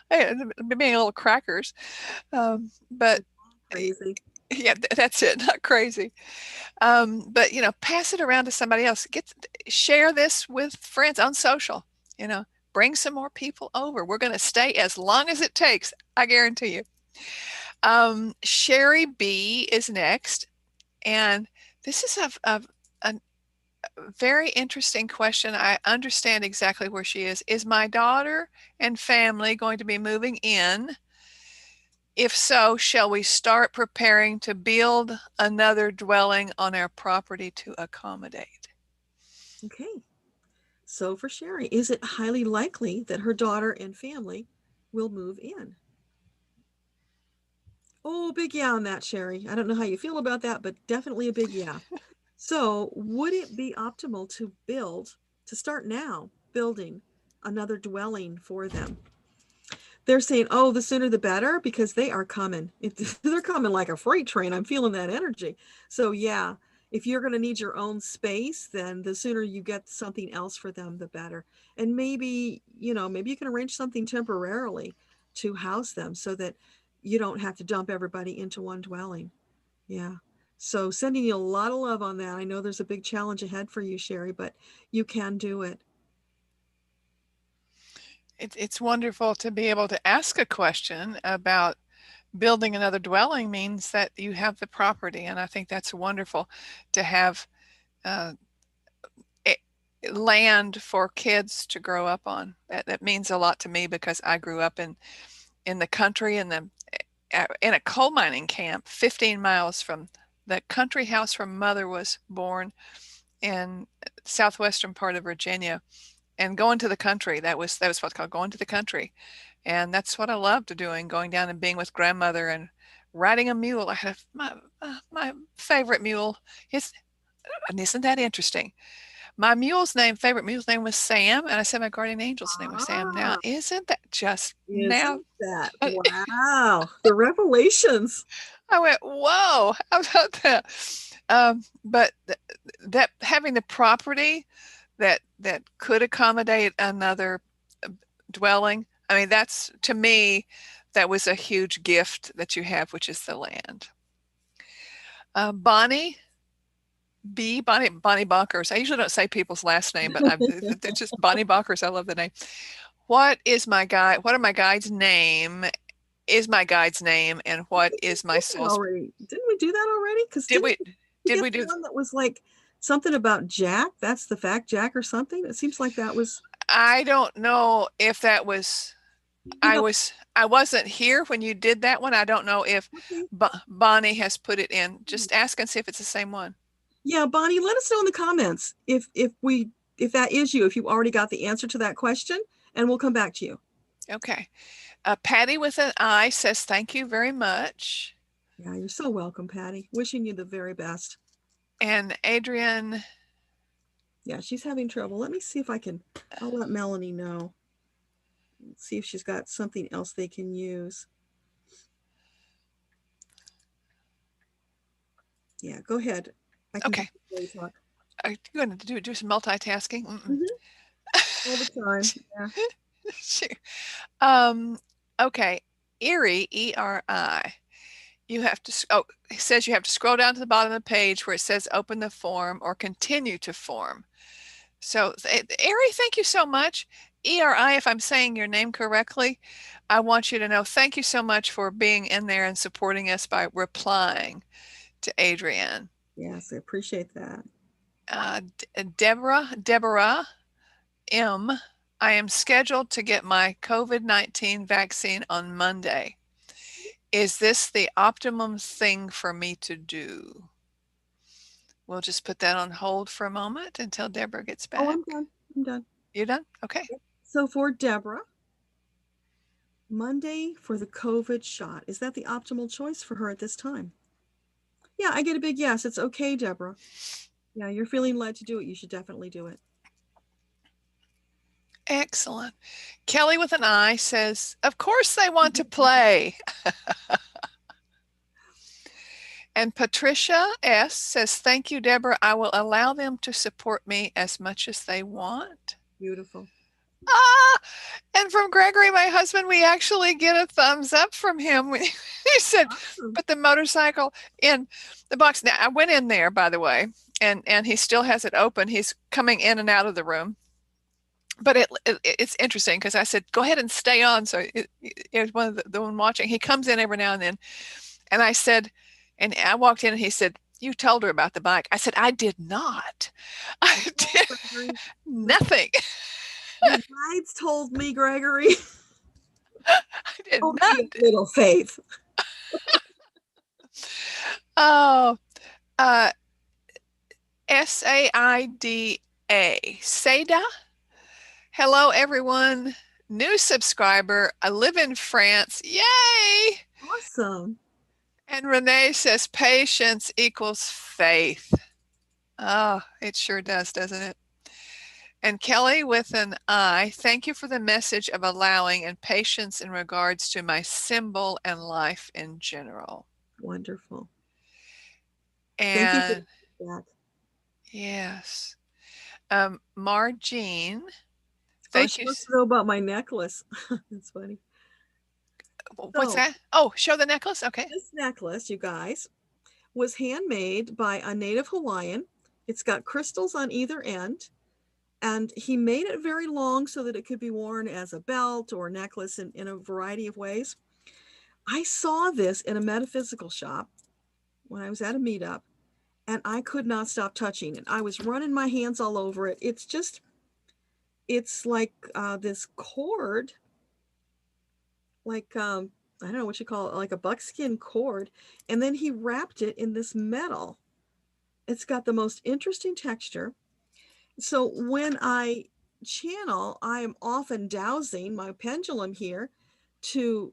being a little crackers. But crazy. Yeah, that's it. Not crazy. But pass it around to somebody else. Share this with friends on social. Bring some more people over. We're going to stay as long as it takes. I guarantee you. Sherry B is next. And this is a very interesting question. I understand exactly where she is. Is my daughter and family going to be moving in? If so, shall we start preparing to build another dwelling on our property to accommodate? Okay. So for Sherry, is it highly likely that her daughter and family will move in? Oh, big yeah on that, Sherry. I don't know how you feel about that, but definitely a big yeah. So would it be optimal to start now building another dwelling for them? They're saying, oh, the sooner the better, because they are coming. They're coming like a freight train. I'm feeling that energy. So yeah, if you're going to need your own space, then the sooner you get something else for them, the better. And maybe you can arrange something temporarily to house them so that you don't have to dump everybody into one dwelling. Yeah. So sending you a lot of love on that. I know there's a big challenge ahead for you, Sherry, but you can do it. It's wonderful to be able to ask a question about building another dwelling. Means that you have the property. And I think that's wonderful to have land for kids to grow up on. That means a lot to me, because I grew up in the country, in a coal mining camp 15 miles from the country house where Mother was born, in southwestern part of Virginia. And going to the country, that was what's called going to the country. And that's what I loved doing, going down and being with grandmother and riding a mule. I had my favorite mule. And isn't that interesting? My favorite mule's name was Sam, and I said my guardian angel's name was Sam. Now, isn't that just now? That wow, the revelations. I went, whoa, how about that? But that having the property that could accommodate another dwelling, I mean, that's, to me, that was a huge gift that you have, which is the land. Bonnie Bonkers. I usually don't say people's last name, but they're just Bonnie Bonkers. I love the name. What are my guide's name? Is my guide's name, and what is my soul's? Didn't we do that already? Because did we do one that was like something about Jack? That's the fact, Jack, or something. It seems like that was. I don't know if that was. I wasn't here when you did that one. I don't know if Bonnie has put it in. Just ask and see if it's the same one. Yeah, Bonnie, let us know in the comments if that is you, if you already got the answer to that question, and we'll come back to you. Okay. Patty with an I says, thank you very much. Yeah, you're so welcome, Patty. Wishing you the very best. And Adrian. Yeah, she's having trouble. Let me see if I'll let Melanie know. Let's see if she's got something else they can use. Yeah, go ahead. Okay. Are you going to do some multitasking? All the time. Yeah. Sure. Okay. Erie, E-R-I. You have to, it says you have to scroll down to the bottom of the page where it says open the form or continue to form. So, Erie, thank you so much. E-R-I, if I'm saying your name correctly, I want you to know, thank you so much for being in there and supporting us by replying to Adrienne. Yes, I appreciate that. Deborah M. I am scheduled to get my COVID-19 vaccine on Monday. Is this the optimum thing for me to do? We'll just put that on hold for a moment until Deborah gets back. Oh, I'm done. You're done? Okay. So for Deborah, Monday for the COVID shot, is that the optimal choice for her at this time? Yeah, I get a big yes. It's okay, Deborah. Yeah, you're feeling led to do it. You should definitely do it. Excellent. Kelly with an I says, of course they want to play. And Patricia S says, thank you, Deborah. I will allow them to support me as much as they want. Beautiful. And from Gregory, my husband, we actually get a thumbs up from him. He said, awesome. Put the motorcycle in the box. Now, I went in there, by the way, and he still has it open. He's coming in and out of the room. But it's interesting because I said, go ahead and stay on. So it was one of the one watching. He comes in every now and then. And I said, and I walked in and he said, you told her about the bike. I said, I did not. I did nothing. The guides told me, Gregory. I did not. Little faith. Oh, S-A-I-D-A. Seda. Hello, everyone. New subscriber. I live in France. Yay! Awesome. And Renee says patience equals faith. Oh, it sure does, doesn't it? And Kelly with an I, thank you for the message of allowing and patience in regards to my symbol and life in general. Wonderful. And thank you for that. Yes. Margene, thank you. To know about my necklace. That's funny. What's that? Oh, show the necklace. Okay. This necklace, you guys, was handmade by a native Hawaiian. It's got crystals on either end. And he made it very long so that it could be worn as a belt or necklace in a variety of ways. I saw this in a metaphysical shop when I was at a meetup, and I could not stop touching it. I was running my hands all over it. It's like this cord, like, I don't know what you call it, like a buckskin cord. And then he wrapped it in this metal. It's got the most interesting texture. So when I channel, I am often dowsing my pendulum here to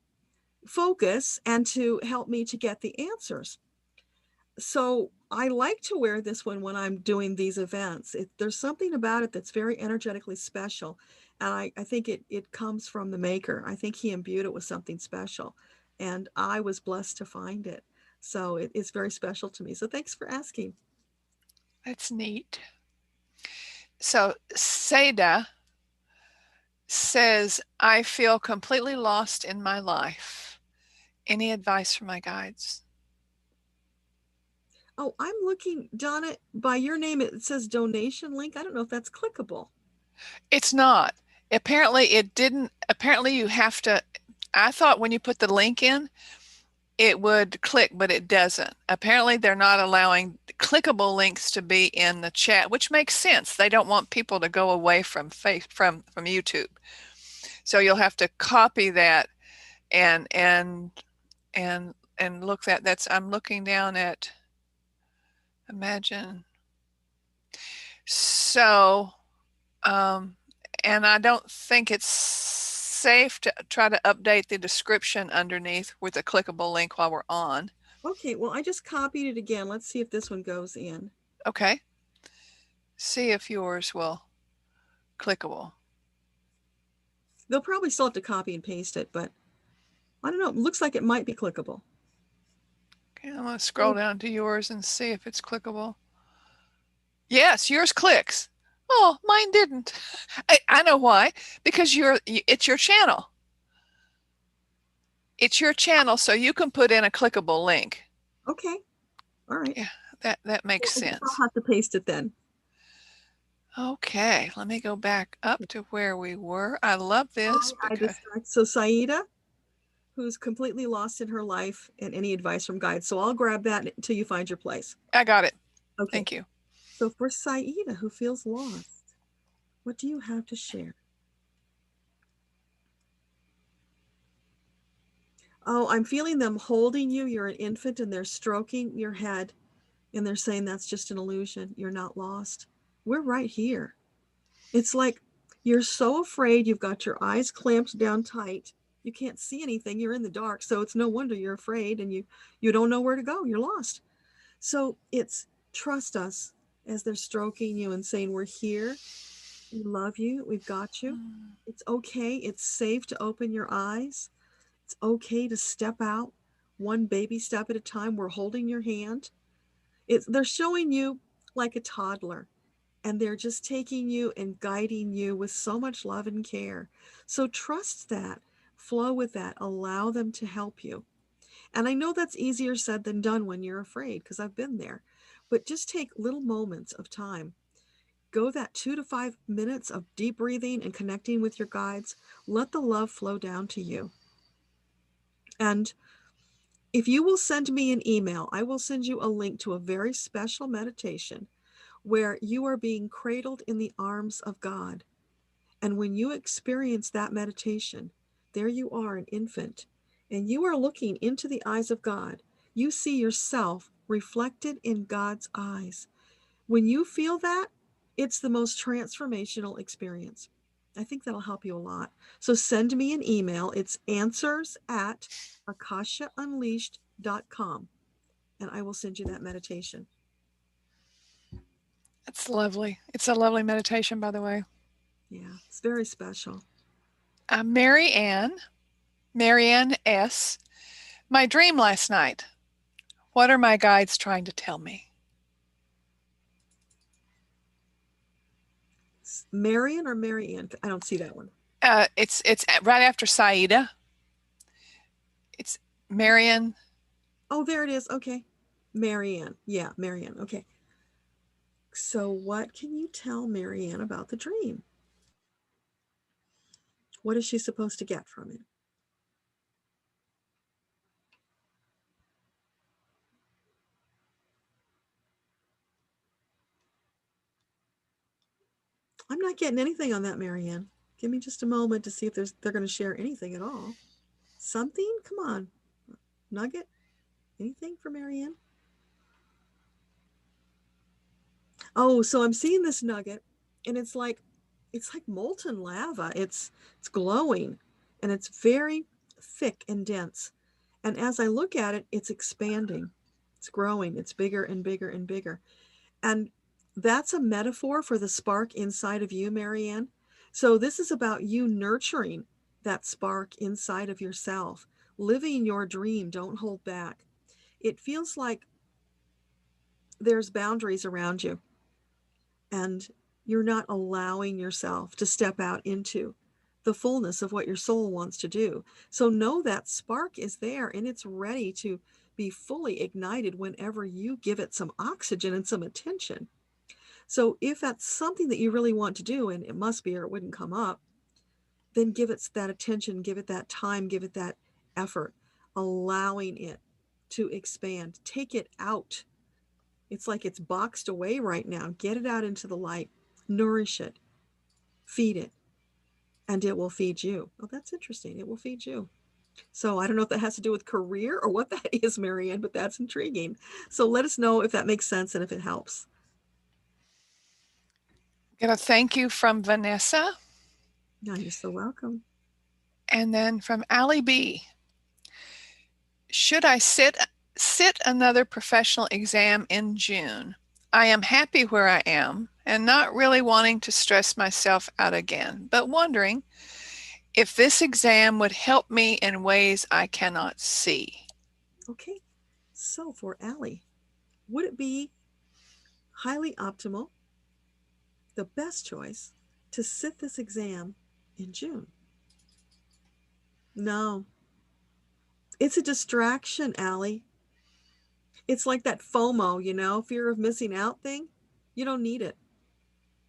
focus and to help me to get the answers. So I like to wear this one when I'm doing these events. There's something about it that's very energetically special. And I think it comes from the maker. I think he imbued it with something special. And I was blessed to find it. So it's very special to me. So thanks for asking. That's neat. So Seda says, I feel completely lost in my life. Any advice for my guides? Oh, I'm looking, Donna, by your name, it says donation link. I don't know if that's clickable. It's not. Apparently it didn't. Apparently you have to, I thought when you put the link in, it would click, but it doesn't. Apparently they're not allowing clickable links to be in the chat, which makes sense. They don't want people to go away from YouTube. So you'll have to copy that and look that's I'm looking down at imagine. So and I don't think it's safe to try to update the description underneath with a clickable link while we're on. Okay, well, I just copied it again. Let's see if this one goes in. Okay. See if yours will clickable. They'll probably still have to copy and paste it, but I don't know. It looks like it might be clickable. Okay, I'm going to scroll down to yours and see if it's clickable. Yes, yours clicks. Oh, mine didn't. I know why. Because it's your channel. It's your channel, so you can put in a clickable link. Okay. All right. Yeah, that makes sense. I'll have to paste it then. Okay, let me go back up to where we were. I love this. So Saida, who's completely lost in her life, and any advice from guides. So I'll grab that until you find your place. I got it. Okay. Thank you. So for Saida, who feels lost, what do you have to share? Oh, I'm feeling them holding you. You're an infant and they're stroking your head and they're saying that's just an illusion. You're not lost. We're right here. It's like you're so afraid. You've got your eyes clamped down tight. You can't see anything. You're in the dark. So it's no wonder you're afraid and you don't know where to go. You're lost. So it's trust us as they're stroking you and saying, we're here. We love you. We've got you. It's okay. It's safe to open your eyes. It's okay to step out one baby step at a time. We're holding your hand. They're showing you like a toddler, and they're just taking you and guiding you with so much love and care. So trust that, flow with that, allow them to help you. And I know that's easier said than done when you're afraid, because I've been there, but just take little moments of time. Go that 2 to 5 minutes of deep breathing and connecting with your guides. Let the love flow down to you. And if you will send me an email, I will send you a link to a very special meditation where you are being cradled in the arms of God. And when you experience that meditation, there you are, an infant, and you are looking into the eyes of God. You see yourself reflected in God's eyes. When you feel that, it's the most transformational experience. I think that'll help you a lot. So send me an email. It's answers@akashaunleashed.com, and I will send you that meditation. That's lovely. It's a lovely meditation, by the way. Yeah, it's very special. Marianne S. My dream last night. What are my guides trying to tell me? Marion or Marianne? I don't see that one. It's right after Saida. It's Marianne. Oh, there it is. Okay. Marianne. Yeah, Marianne. Okay. So what can you tell Marianne about the dream? What is she supposed to get from it? I'm not getting anything on that, Marianne. Give me just a moment to see if they're going to share anything at all. Something? Come on. Nugget? Anything for Marianne? Oh, so I'm seeing this nugget, and it's like molten lava. It's glowing, and it's very thick and dense. And as I look at it, it's expanding. It's growing. It's bigger and bigger and bigger. And that's a metaphor for the spark inside of you, Marianne. So this is about you nurturing that spark inside of yourself, living your dream. Don't hold back. it feels like there's boundaries around you and you're not allowing yourself to step out into the fullness of what your soul wants to do. So know that spark is there and it's ready to be fully ignited whenever you give it some oxygen and some attention. So if that's something that you really want to do, and it must be or it wouldn't come up, then give it that attention, give it that time, give it that effort, allowing it to expand. Take it out. It's like it's boxed away right now. Get it out into the light, nourish it, feed it, and it will feed you. Oh, that's interesting. It will feed you. So I don't know if that has to do with career or what that is, Marianne, but that's intriguing. So let us know if that makes sense and if it helps. Get a thank you from Vanessa. No, you're so welcome. And then from Allie B. Should I sit another professional exam in June? I am happy where I am and not really wanting to stress myself out again, but wondering if this exam would help me in ways I cannot see. Okay, so for Allie, would it be highly optimal, the best choice, to sit this exam in June? No. It's a distraction, Allie. It's like that FOMO, fear of missing out thing. You don't need it.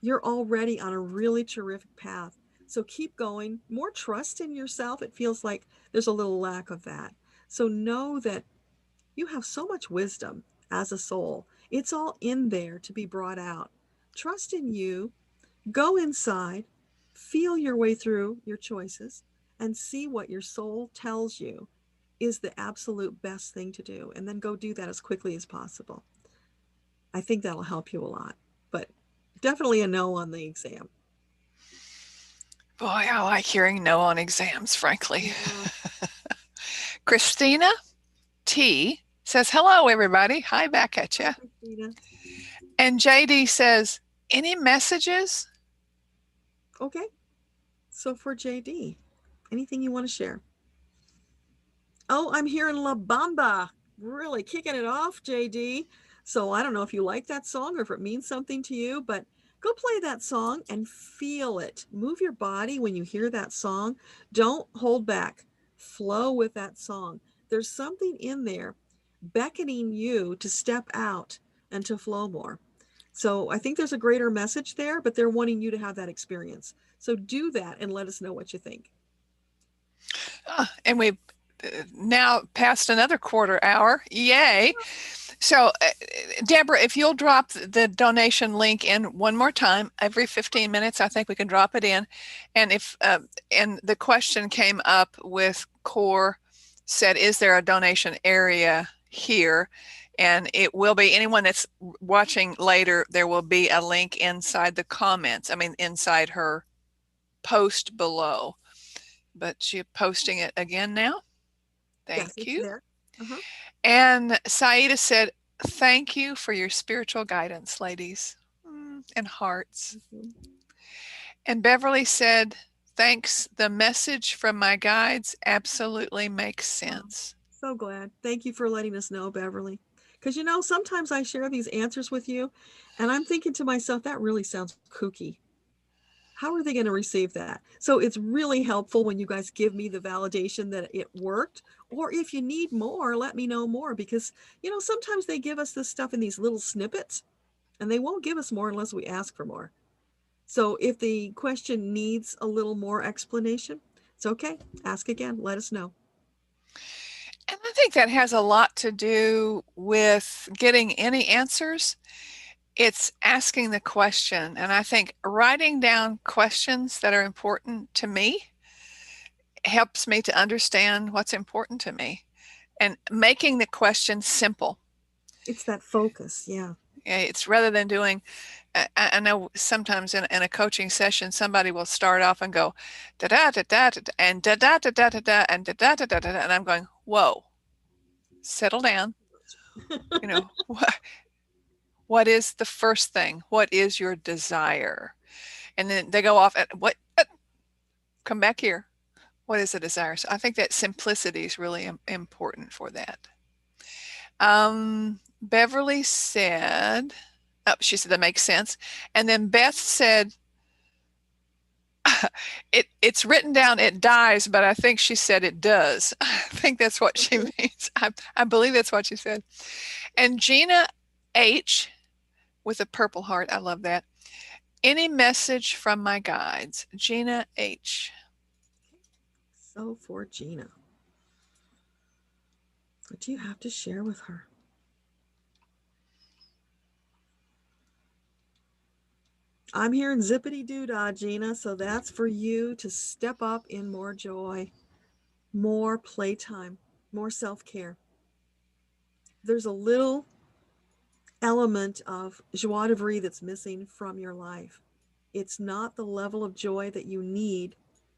You're already on a really terrific path. So keep going. More trust in yourself. It feels like there's a little lack of that. So know that you have so much wisdom as a soul. It's all in there to be brought out. Trust in you. Go inside, feel your way through your choices, and see what your soul tells you is the absolute best thing to do. And then go do that as quickly as possible. I think that'll help you a lot. But definitely a no on the exam. Boy, I like hearing no on exams, frankly. Yeah. Christina T says, hello, everybody. Hi, back at you. Hi, Christina. And JD says, any messages? Okay. So for JD, anything you want to share? Oh, I'm hearing La Bamba. Really kicking it off, JD. So I don't know if you like that song or if it means something to you, but go play that song and feel it. Move your body when you hear that song. Don't hold back. Flow with that song. There's something in there beckoning you to step out and to flow more. So I think there's a greater message there, but they're wanting you to have that experience. So do that and let us know what you think. And we've now passed another quarter hour. Yay. So Deborah, if you'll drop the donation link in one more time, every 15 minutes, I think we can drop it in. And if and the question came up with Core said, is there a donation area here? And it will be, anyone that's watching later, there will be a link inside the comments. I mean, inside her post below. But she's posting it again now. Thank you. Uh-huh. And Saida said, thank you for your spiritual guidance, ladies, and hearts. And Beverly said, thanks. The message from my guides absolutely makes sense. Oh, so glad. Thank you for letting us know, Beverly. Because, sometimes I share these answers with you and I'm thinking to myself, that really sounds kooky. How are they going to receive that? So it's really helpful when you guys give me the validation that it worked. Or if you need more, let me know more. Because, sometimes they give us this stuff in these little snippets and they won't give us more unless we ask for more. So if the question needs a little more explanation, it's okay. Ask again. Let us know. And I think that has a lot to do with getting any answers. It's asking the question. And I think writing down questions that are important to me helps me to understand what's important to me, and making the question simple. It's that focus. Yeah. It's rather than doing, I know sometimes in a coaching session, somebody will start off and go, da da da da da, and da da da da da, and da da da da da, and I'm going, whoa, settle down. What is the first thing? What is your desire? And then they go off at what? Come back here. What is a desire? So I think that simplicity is really important for that. Beverly said, oh, she said that makes sense. And then Beth said, it's written down, it dies, but I think she said it does. I think that's what she means. I believe that's what she said. And Gina H with a purple heart, I love that. Any message from my guides? Gina H. So for Gina, what do you have to share with her? I'm hearing zippity doo dah, Gina. So that's for you to step up in more joy, more playtime, more self-care. There's a little element of joie de vivre that's missing from your life. It's not the level of joy that you need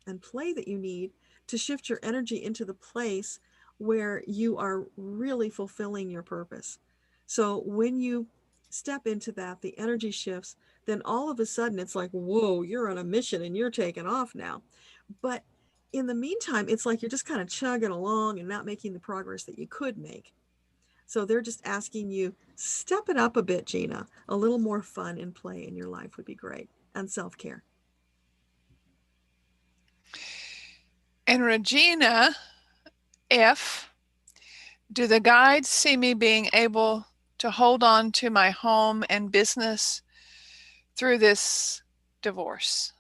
and play that you need to shift your energy into the place where you are really fulfilling your purpose. So when you step into that, the energy shifts, then all of a sudden it's like, whoa, you're on a mission and you're taking off now. But in the meantime, it's like you're just kind of chugging along and not making the progress that you could make. So they're just asking you, step it up a bit, Gina. A little more fun and play in your life would be great, and self-care. And Regina F, do the guides see me being able to hold on to my home and business through this divorce?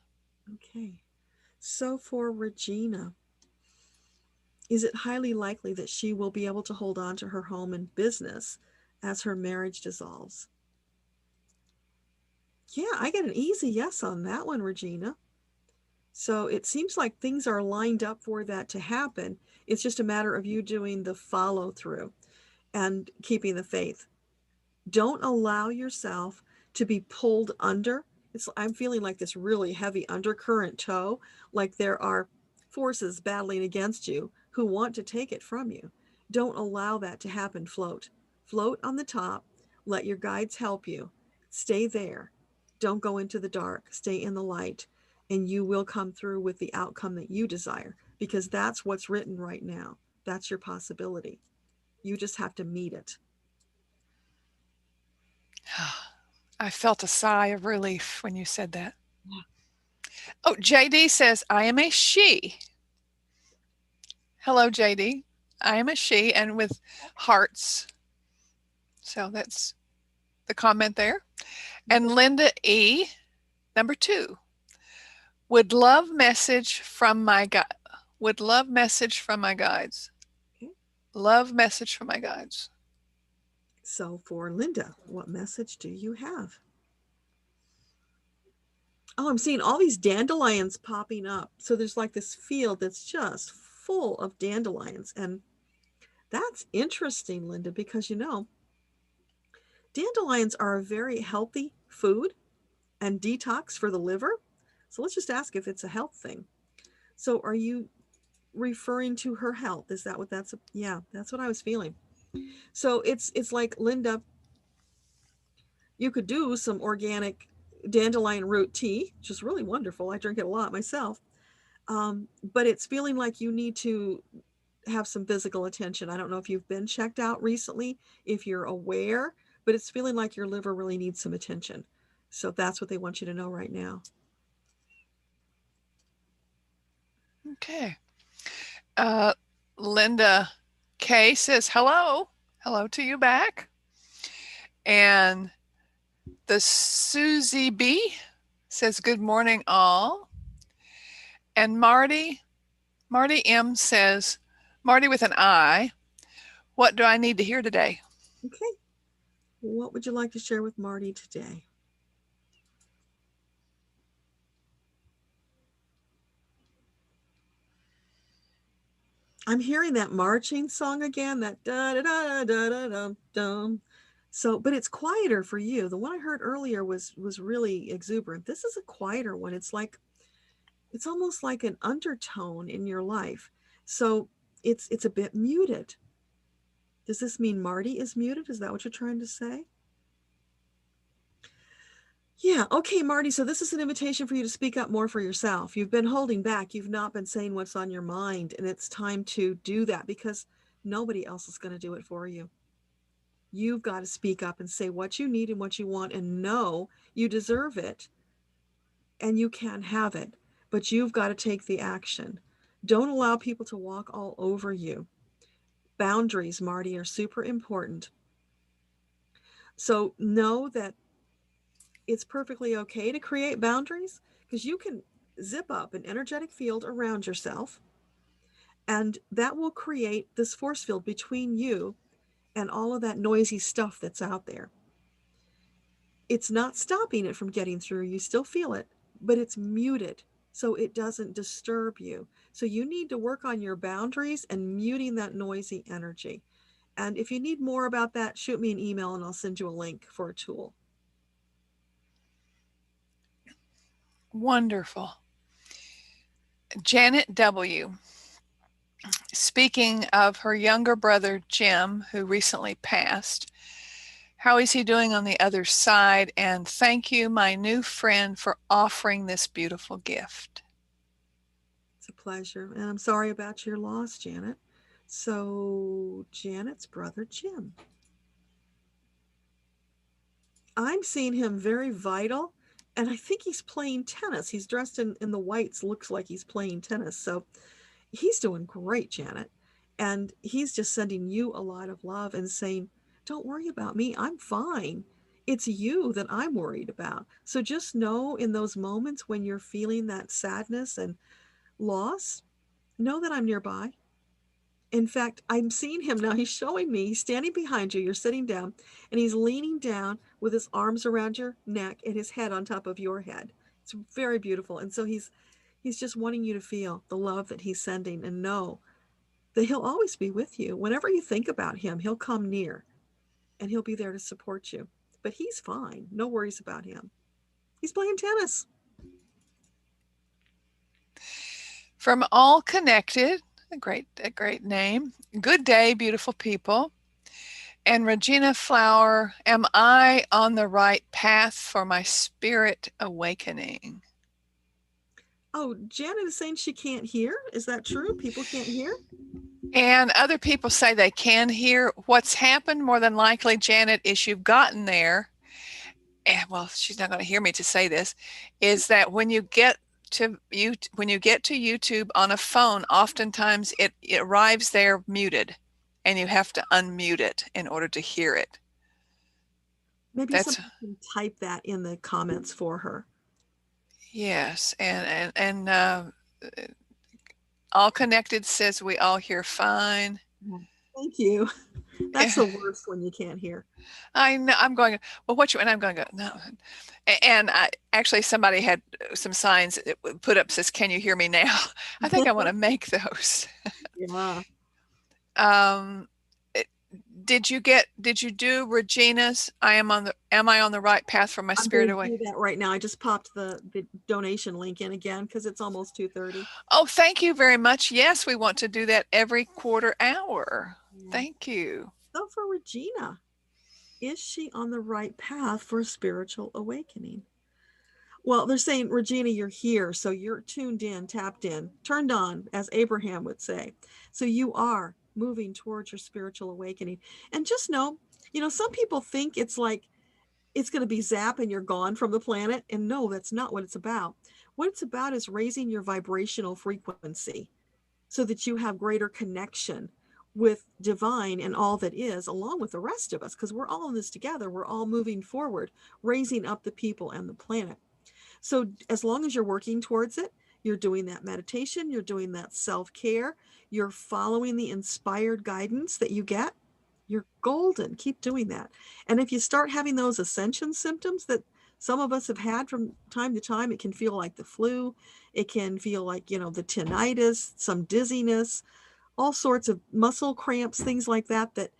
Okay. So for Regina, is it highly likely that she will be able to hold on to her home and business as her marriage dissolves? Yeah, I get an easy yes on that one, Regina. So it seems like things are lined up for that to happen. It's just a matter of you doing the follow through and keeping the faith. Don't allow yourself to be pulled under. I'm feeling like this really heavy undercurrent tow, like there are forces battling against you who want to take it from you. Don't allow that to happen. Float on the top. Let your guides help you. Stay there. Don't go into the dark. Stay in the light, and you will come through with the outcome that you desire, because that's what's written right now. That's your possibility. You just have to meet it. I felt a sigh of relief when you said that. Yeah. Oh, JD says, I am a she. Hello, JD. I am a she, and with hearts. So that's the comment there. And Linda E, number 2, would love message from my guides. Love message from my guides. So for Linda, what message do you have? Oh, I'm seeing all these dandelions popping up. So there's like this field that's just full of dandelions. And that's interesting, Linda, because dandelions are a very healthy food and detox for the liver. So let's just ask if it's a health thing. So are you referring to her health? Is that what that's? Yeah, that's what I was feeling. So it's like, Linda, you could do some organic dandelion root tea, which is really wonderful. I drink it a lot myself. But it's feeling like you need to have some physical attention. I don't know if you've been checked out recently, if you're aware, but it's feeling like your liver really needs some attention. So that's what they want you to know right now. Okay. Linda K says, hello. Hello to you back. And the Susie B says, good morning, all. And Marty M says, Marty with an I, what do I need to hear today? Okay. What would you like to share with Marty today? I'm hearing that marching song again, that da da da da da da dum. So, but it's quieter for you. The one I heard earlier was really exuberant. This is a quieter one. It's almost like an undertone in your life. So it's a bit muted. Does this mean Marty is muted? Is that what you're trying to say? Yeah. Okay, Marty. So this is an invitation for you to speak up more for yourself. You've been holding back. You've not been saying what's on your mind. And it's time to do that, because nobody else is going to do it for you. You've got to speak up and say what you need and what you want, and know you deserve it and you can have it, but you've got to take the action. Don't allow people to walk all over you. Boundaries, Marty, are super important. So know that it's perfectly okay to create boundaries, because you can zip up an energetic field around yourself, and that will create this force field between you and all of that noisy stuff that's out there. It's not stopping it from getting through. You still feel it, but it's muted so it doesn't disturb you. So you need to work on your boundaries and muting that noisy energy. And if you need more about that, shoot me an email and I'll send you a link for a tool. Wonderful. Janet W. Speaking of her younger brother, Jim, who recently passed, how is he doing on the other side? And thank you, my new friend, for offering this beautiful gift. It's a pleasure. And I'm sorry about your loss, Janet. So, Janet's brother, Jim. I'm seeing him very vital, and I think he's playing tennis. He's dressed in the whites, looks like he's playing tennis. So he's doing great, Janet. And he's just sending you a lot of love and saying, don't worry about me. I'm fine. It's you that I'm worried about. So just know, in those moments when you're feeling that sadness and loss, know that I'm nearby. In fact, I'm seeing him now. He's showing me. He's standing behind you. You're sitting down, and he's leaning down with his arms around your neck and his head on top of your head. It's very beautiful. And so he's just wanting you to feel the love that he's sending, and know that he'll always be with you. Whenever you think about him, he'll come near and he'll be there to support you. But he's fine. No worries about him. He's playing tennis. From All Connected, a great name. Good day, beautiful people. And Regina Flower, am I on the right path for my spirit awakening? Oh, Janet is saying she can't hear. Is that true? People can't hear? And other people say they can hear. What's happened more than likely, Janet, is you've gotten there, and well, she's not going to hear me to say this, is that when you get to YouTube on a phone, oftentimes it arrives there muted, and you have to unmute it in order to hear it. Maybe someone can type that in the comments for her. Yes, and All Connected says we all hear fine. Thank you. That's the worst when you can't hear. I know. I'm going, well, and I'm going to go, no. And actually, somebody had some signs that put up, says, can you hear me now? I think I want to make those. Yeah. Did you do Regina's, am I on the right path for my spirit away? I'm going to do that right now. I just popped the donation link in again because it's almost 2:30. Oh, thank you very much. Yes, we want to do that every quarter hour. Yeah. Thank you. So for Regina, is she on the right path for spiritual awakening? Well, they're saying, Regina, you're here. So you're tuned in, tapped in, turned on, as Abraham would say. So you are moving towards your spiritual awakening. And just know, some people think it's like it's going to be zap and you're gone from the planet. And no, that's not what it's about. What it's about is raising your vibrational frequency so that you have greater connection with divine and all that is, along with the rest of us, because we're all in this together. We're all moving forward, raising up the people and the planet. So as long as you're working towards it, you're doing that meditation, you're doing that self-care, you're following the inspired guidance that you get, you're golden. Keep doing that. And if you start having those ascension symptoms that some of us have had from time to time, it can feel like the flu. It can feel like, the tinnitus, some dizziness, all sorts of muscle cramps, things like that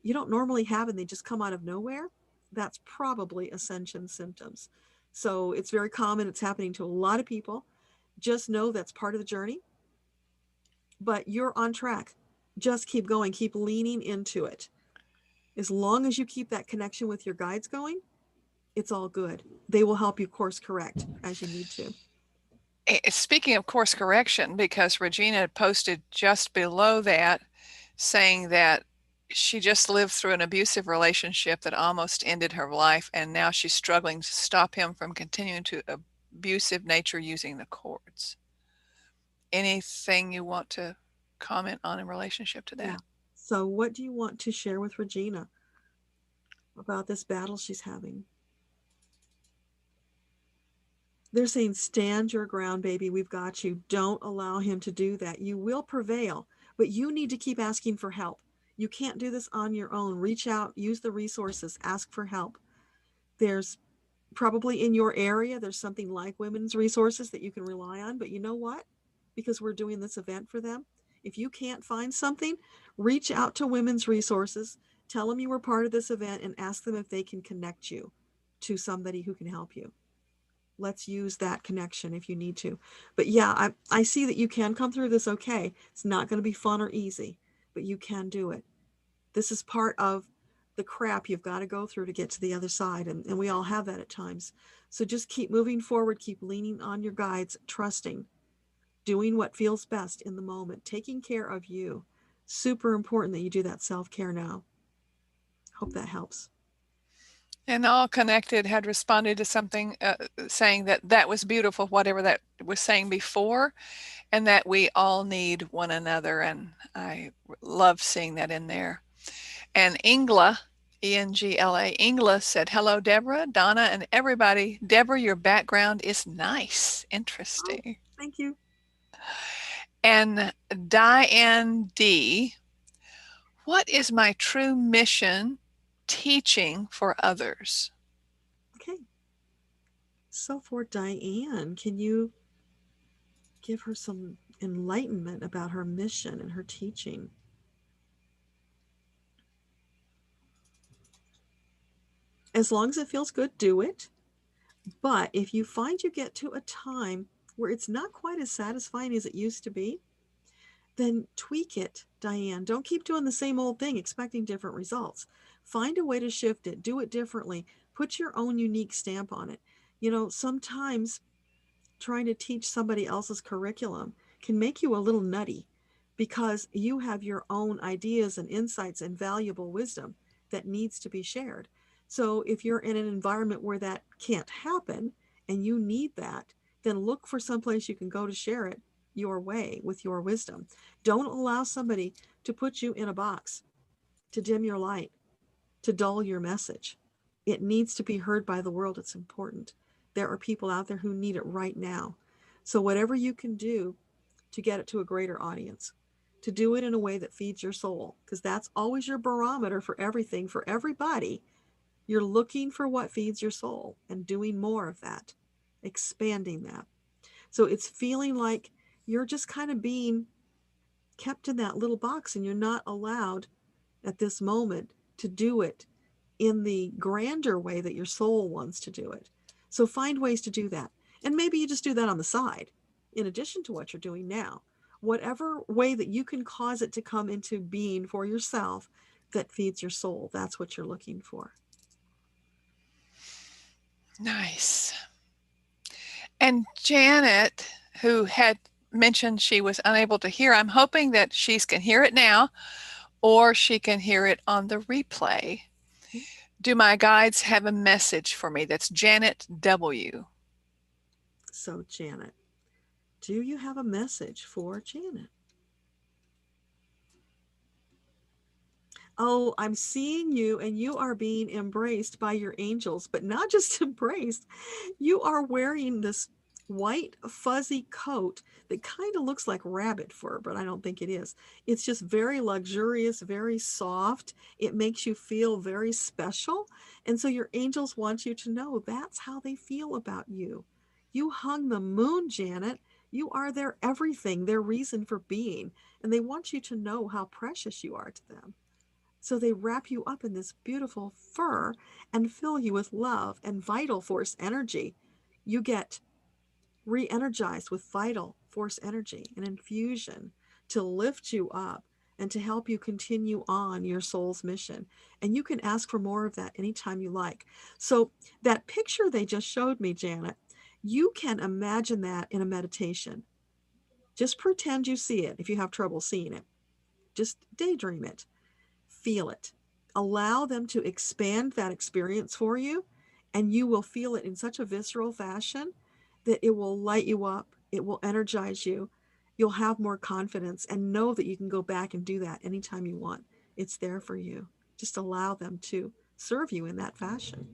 you don't normally have, and they just come out of nowhere. That's probably ascension symptoms. So it's very common. It's happening to a lot of people. Just know that's part of the journey, but you're on track. Just keep going, keep leaning into it. As long as you keep that connection with your guides going, it's all good. They will help you course correct as you need to. Speaking of course correction, because Regina posted just below that saying that she just lived through an abusive relationship that almost ended her life, and now she's struggling to stop him from continuing to abusive nature using the courts. Anything you want to comment on in relationship to that? Yeah. So what do you want to share with Regina about this battle she's having? They're saying, stand your ground, baby. We've got you. Don't allow him to do that. You will prevail, but you need to keep asking for help. You can't do this on your own. Reach out, use the resources, ask for help. There's probably in your area, there's something like women's resources that you can rely on, but you know what? Because we're doing this event for them, if you can't find something, reach out to women's resources, tell them you were part of this event, and ask them if they can connect you to somebody who can help you. Let's use that connection if you need to. But yeah, I see that you can come through this okay. It's not going to be fun or easy, but you can do it. This is part of the crap you've got to go through to get to the other side. And we all have that at times. So just keep moving forward, keep leaning on your guides, trusting, doing what feels best in the moment, taking care of you. Super important that you do that self-care now. Hope that helps. And All Connected had responded to something saying that was beautiful, whatever that was saying before, and that we all need one another. And I love seeing that in there. And Ingla, Engla, Ingla said, hello, Deborah, Donna, and everybody. Deborah, your background is nice. Interesting. Oh, thank you. And Diane D, what is my true mission? Teaching for others. Okay. So for Diane, can you give her some enlightenment about her mission and her teaching? As long as it feels good, do it. But if you find you get to a time where it's not quite as satisfying as it used to be, then tweak it, Diane. Don't keep doing the same old thing, expecting different results. Find a way to shift it, do it differently, put your own unique stamp on it. You know, sometimes trying to teach somebody else's curriculum can make you a little nutty because you have your own ideas and insights and valuable wisdom that needs to be shared. So if you're in an environment where that can't happen and you need that, then look for someplace you can go to share it your way with your wisdom. Don't allow somebody to put you in a box, to dim your light, to dull your message. It needs to be heard by the world. It's important. There are people out there who need it right now. So whatever you can do to get it to a greater audience, to do it in a way that feeds your soul, because that's always your barometer for everything, for everybody. You're looking for what feeds your soul and doing more of that, expanding that. So it's feeling like you're just kind of being kept in that little box and you're not allowed at this moment to do it in the grander way that your soul wants to do it. So find ways to do that. And maybe you just do that on the side, in addition to what you're doing now. Whatever way that you can cause it to come into being for yourself that feeds your soul, that's what you're looking for. Nice. And Janet, who had mentioned she was unable to hear, I'm hoping that she can hear it now or she can hear it on the replay. Do my guides have a message for me? That's Janet W. So Janet, do you have a message for Janet? Oh, I'm seeing you and you are being embraced by your angels, but not just embraced. You are wearing this white fuzzy coat that kind of looks like rabbit fur, but I don't think it is. It's just very luxurious, very soft. It makes you feel very special. And so your angels want you to know that's how they feel about you. You hung the moon, Janet. You are their everything, their reason for being. And they want you to know how precious you are to them. So they wrap you up in this beautiful fur and fill you with love and vital force energy. You get re-energized with vital force energy, an infusion to lift you up and to help you continue on your soul's mission. And you can ask for more of that anytime you like. So that picture they just showed me, Janet, you can imagine that in a meditation. Just pretend you see it if you have trouble seeing it. Just daydream it. feel it. Allow them to expand that experience for you, and you will feel it in such a visceral fashion that it will light you up. It will energize you. You'll have more confidence and know that you can go back and do that anytime you want. It's there for you. Just allow them to serve you in that fashion.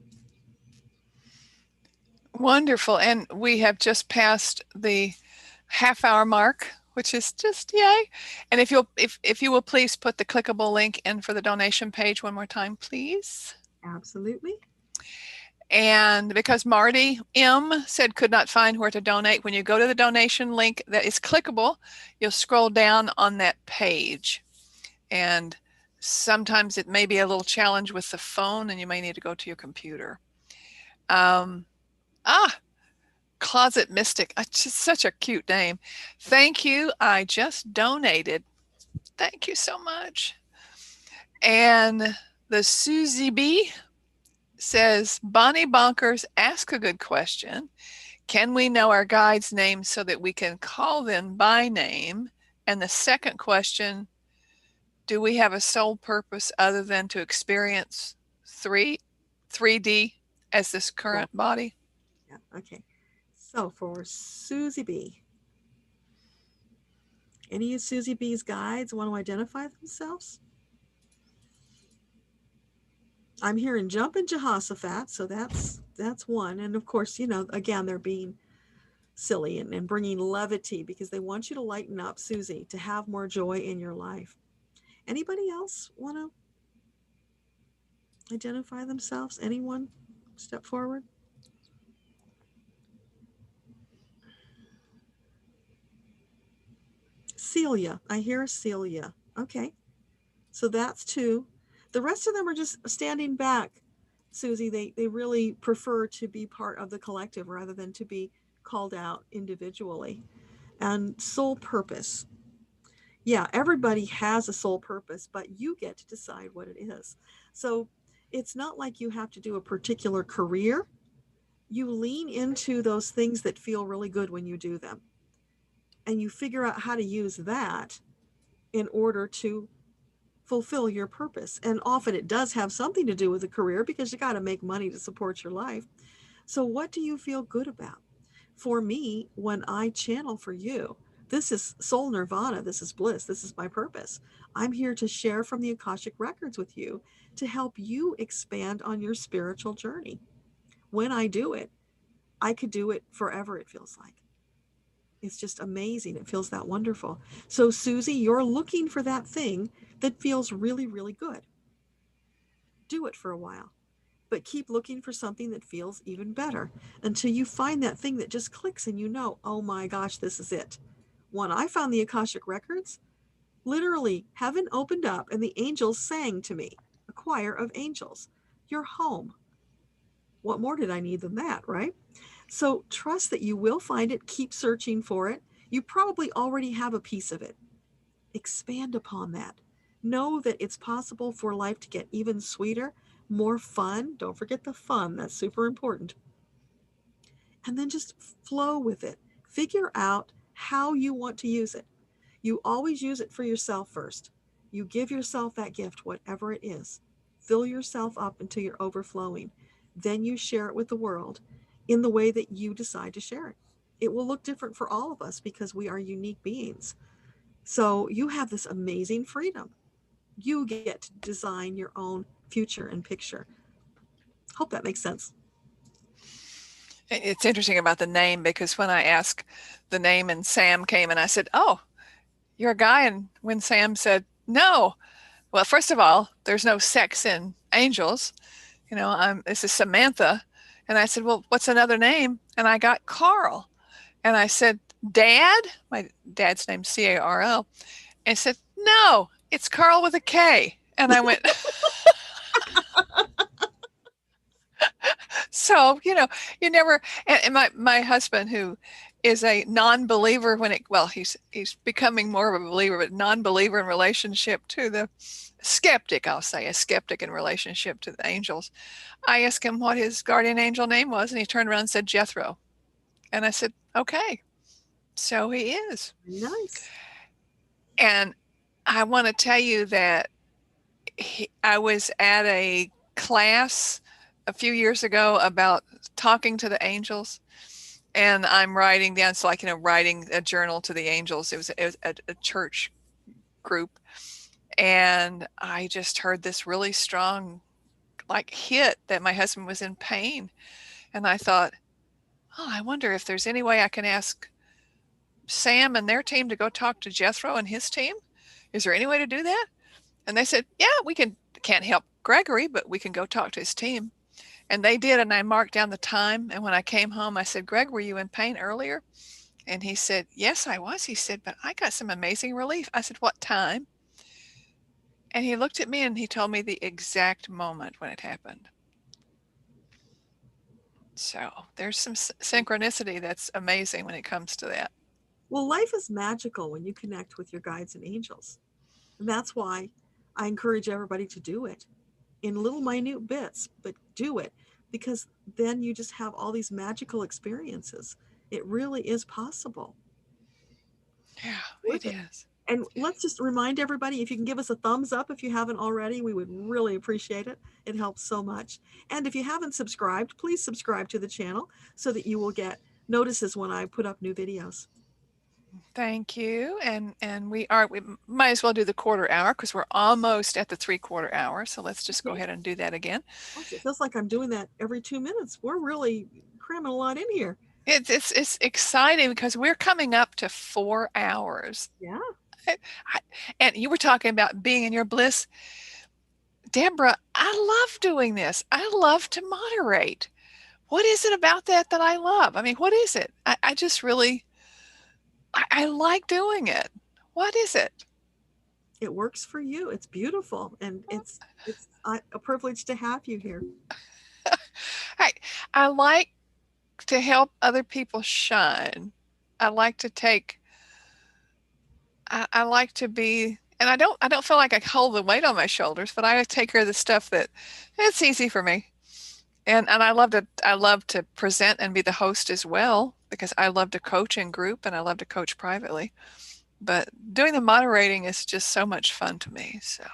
Wonderful. And we have just passed the half-hour mark, which is just yay. And if you will please put the clickable link in for the donation page one more time, please. Absolutely. And because Marty M said could not find where to donate, when you go to the donation link that is clickable, you'll scroll down on that page. And sometimes it may be a little challenge with the phone, and you may need to go to your computer. Closet Mystic. Just such a cute name. Thank you. I just donated. Thank you so much. And the Susie B says, Bonnie Bonkers, ask a good question. Can we know our guides' names so that we can call them by name? And the second question, do we have a soul purpose other than to experience 3D as this current body? Yeah, okay. So for Susie B, any of Susie B's guides want to identify themselves? I'm hearing Jumpin' Jehoshaphat, so that's one. And of course, you know, again, they're being silly and bringing levity because they want you to lighten up, Susie, to have more joy in your life. Anybody else want to identify themselves? Anyone step forward? Celia. I hear Celia. Okay. So that's two. The rest of them are just standing back, Susie. They really prefer to be part of the collective rather than to be called out individually. And soul purpose. Yeah, everybody has a soul purpose, but you get to decide what it is. So it's not like you have to do a particular career. You lean into those things that feel really good when you do them. And you figure out how to use that in order to fulfill your purpose. And often it does have something to do with a career because you got to make money to support your life. So what do you feel good about? For me, when I channel for you, this is soul nirvana. This is bliss. This is my purpose. I'm here to share from the Akashic records with you to help you expand on your spiritual journey. When I do it, I could do it forever, it feels like. It's just amazing. It feels that wonderful. So Susie, you're looking for that thing that feels really, really good. Do it for a while, but keep looking for something that feels even better until you find that thing that just clicks and you know, oh my gosh, this is it. When I found the Akashic records, literally heaven opened up and the angels sang to me, a choir of angels, you're home. What more did I need than that, right? So trust that you will find it. Keep searching for it. You probably already have a piece of it. Expand upon that. Know that it's possible for life to get even sweeter, more fun. Don't forget the fun. That's super important. And then just flow with it. Figure out how you want to use it. You always use it for yourself first. You give yourself that gift, whatever it is. Fill yourself up until you're overflowing. Then you share it with the world in the way that you decide to share it. It will look different for all of us because we are unique beings. So you have this amazing freedom. You get to design your own future and picture. Hope that makes sense. It's interesting about the name because when I asked the name and Sam came and I said, oh, you're a guy. And when Sam said, no, well, first of all, there's no sex in angels. You know, this is Samantha. And I said, well, what's another name? And I got Carl. And I said, Dad? My dad's name's C-A-R-L. And he said, no, it's Carl with a K. And I went, so, you know, you never, and my husband, who is a non-believer he's becoming more of a believer, but non-believer in relationship to the skeptic, I'll say, a skeptic in relationship to the angels. I asked him what his guardian angel name was, and he turned around and said, Jethro. And I said, okay, so he is. Nice. And I want to tell you that I was at a class a few years ago about talking to the angels, and I'm writing down, it's like, writing a journal to the angels. It was a church group, and I just heard this really strong hit that my husband was in pain, and I thought, oh, I wonder if there's any way I can ask Sam and their team to go talk to Jethro and his team. Is there any way to do that? And they said, yeah, can't help Gregory, but we can go talk to his team. And they did, and I marked down the time. And when I came home, I said, Greg, were you in pain earlier? And he said, yes, I was. He said, but I got some amazing relief. I said, what time? And he looked at me and he told me the exact moment when it happened. So there's some synchronicity that's amazing when it comes to that. Well, life is magical when you connect with your guides and angels. And that's why I encourage everybody to do it in little minute bits, but do it, because then you just have all these magical experiences. It really is possible. Yeah, it is. And let's just remind everybody, if you can give us a thumbs up if you haven't already, we would really appreciate it. It helps so much. And if you haven't subscribed, please subscribe to the channel so that you will get notices when I put up new videos. Thank you. And we might as well do the quarter hour because we're almost at the 3/4 hour. So let's just go ahead and do that again. It feels like I'm doing that every 2 minutes. We're really cramming a lot in here. It's exciting because we're coming up to 4 hours. Yeah. And you were talking about being in your bliss. Deborah, I love doing this. I love to moderate. What is it about that I love? I mean, what is it? I just really, I like doing it. What is it? It works for you. It's beautiful. And it's a privilege to have you here. I like to help other people shine. I like to I like to be, and I don't feel like I hold the weight on my shoulders, but I take care of the stuff that it's easy for me. And I love to present and be the host as well, because I love to coach in group and I love to coach privately. But doing the moderating is just so much fun to me. So,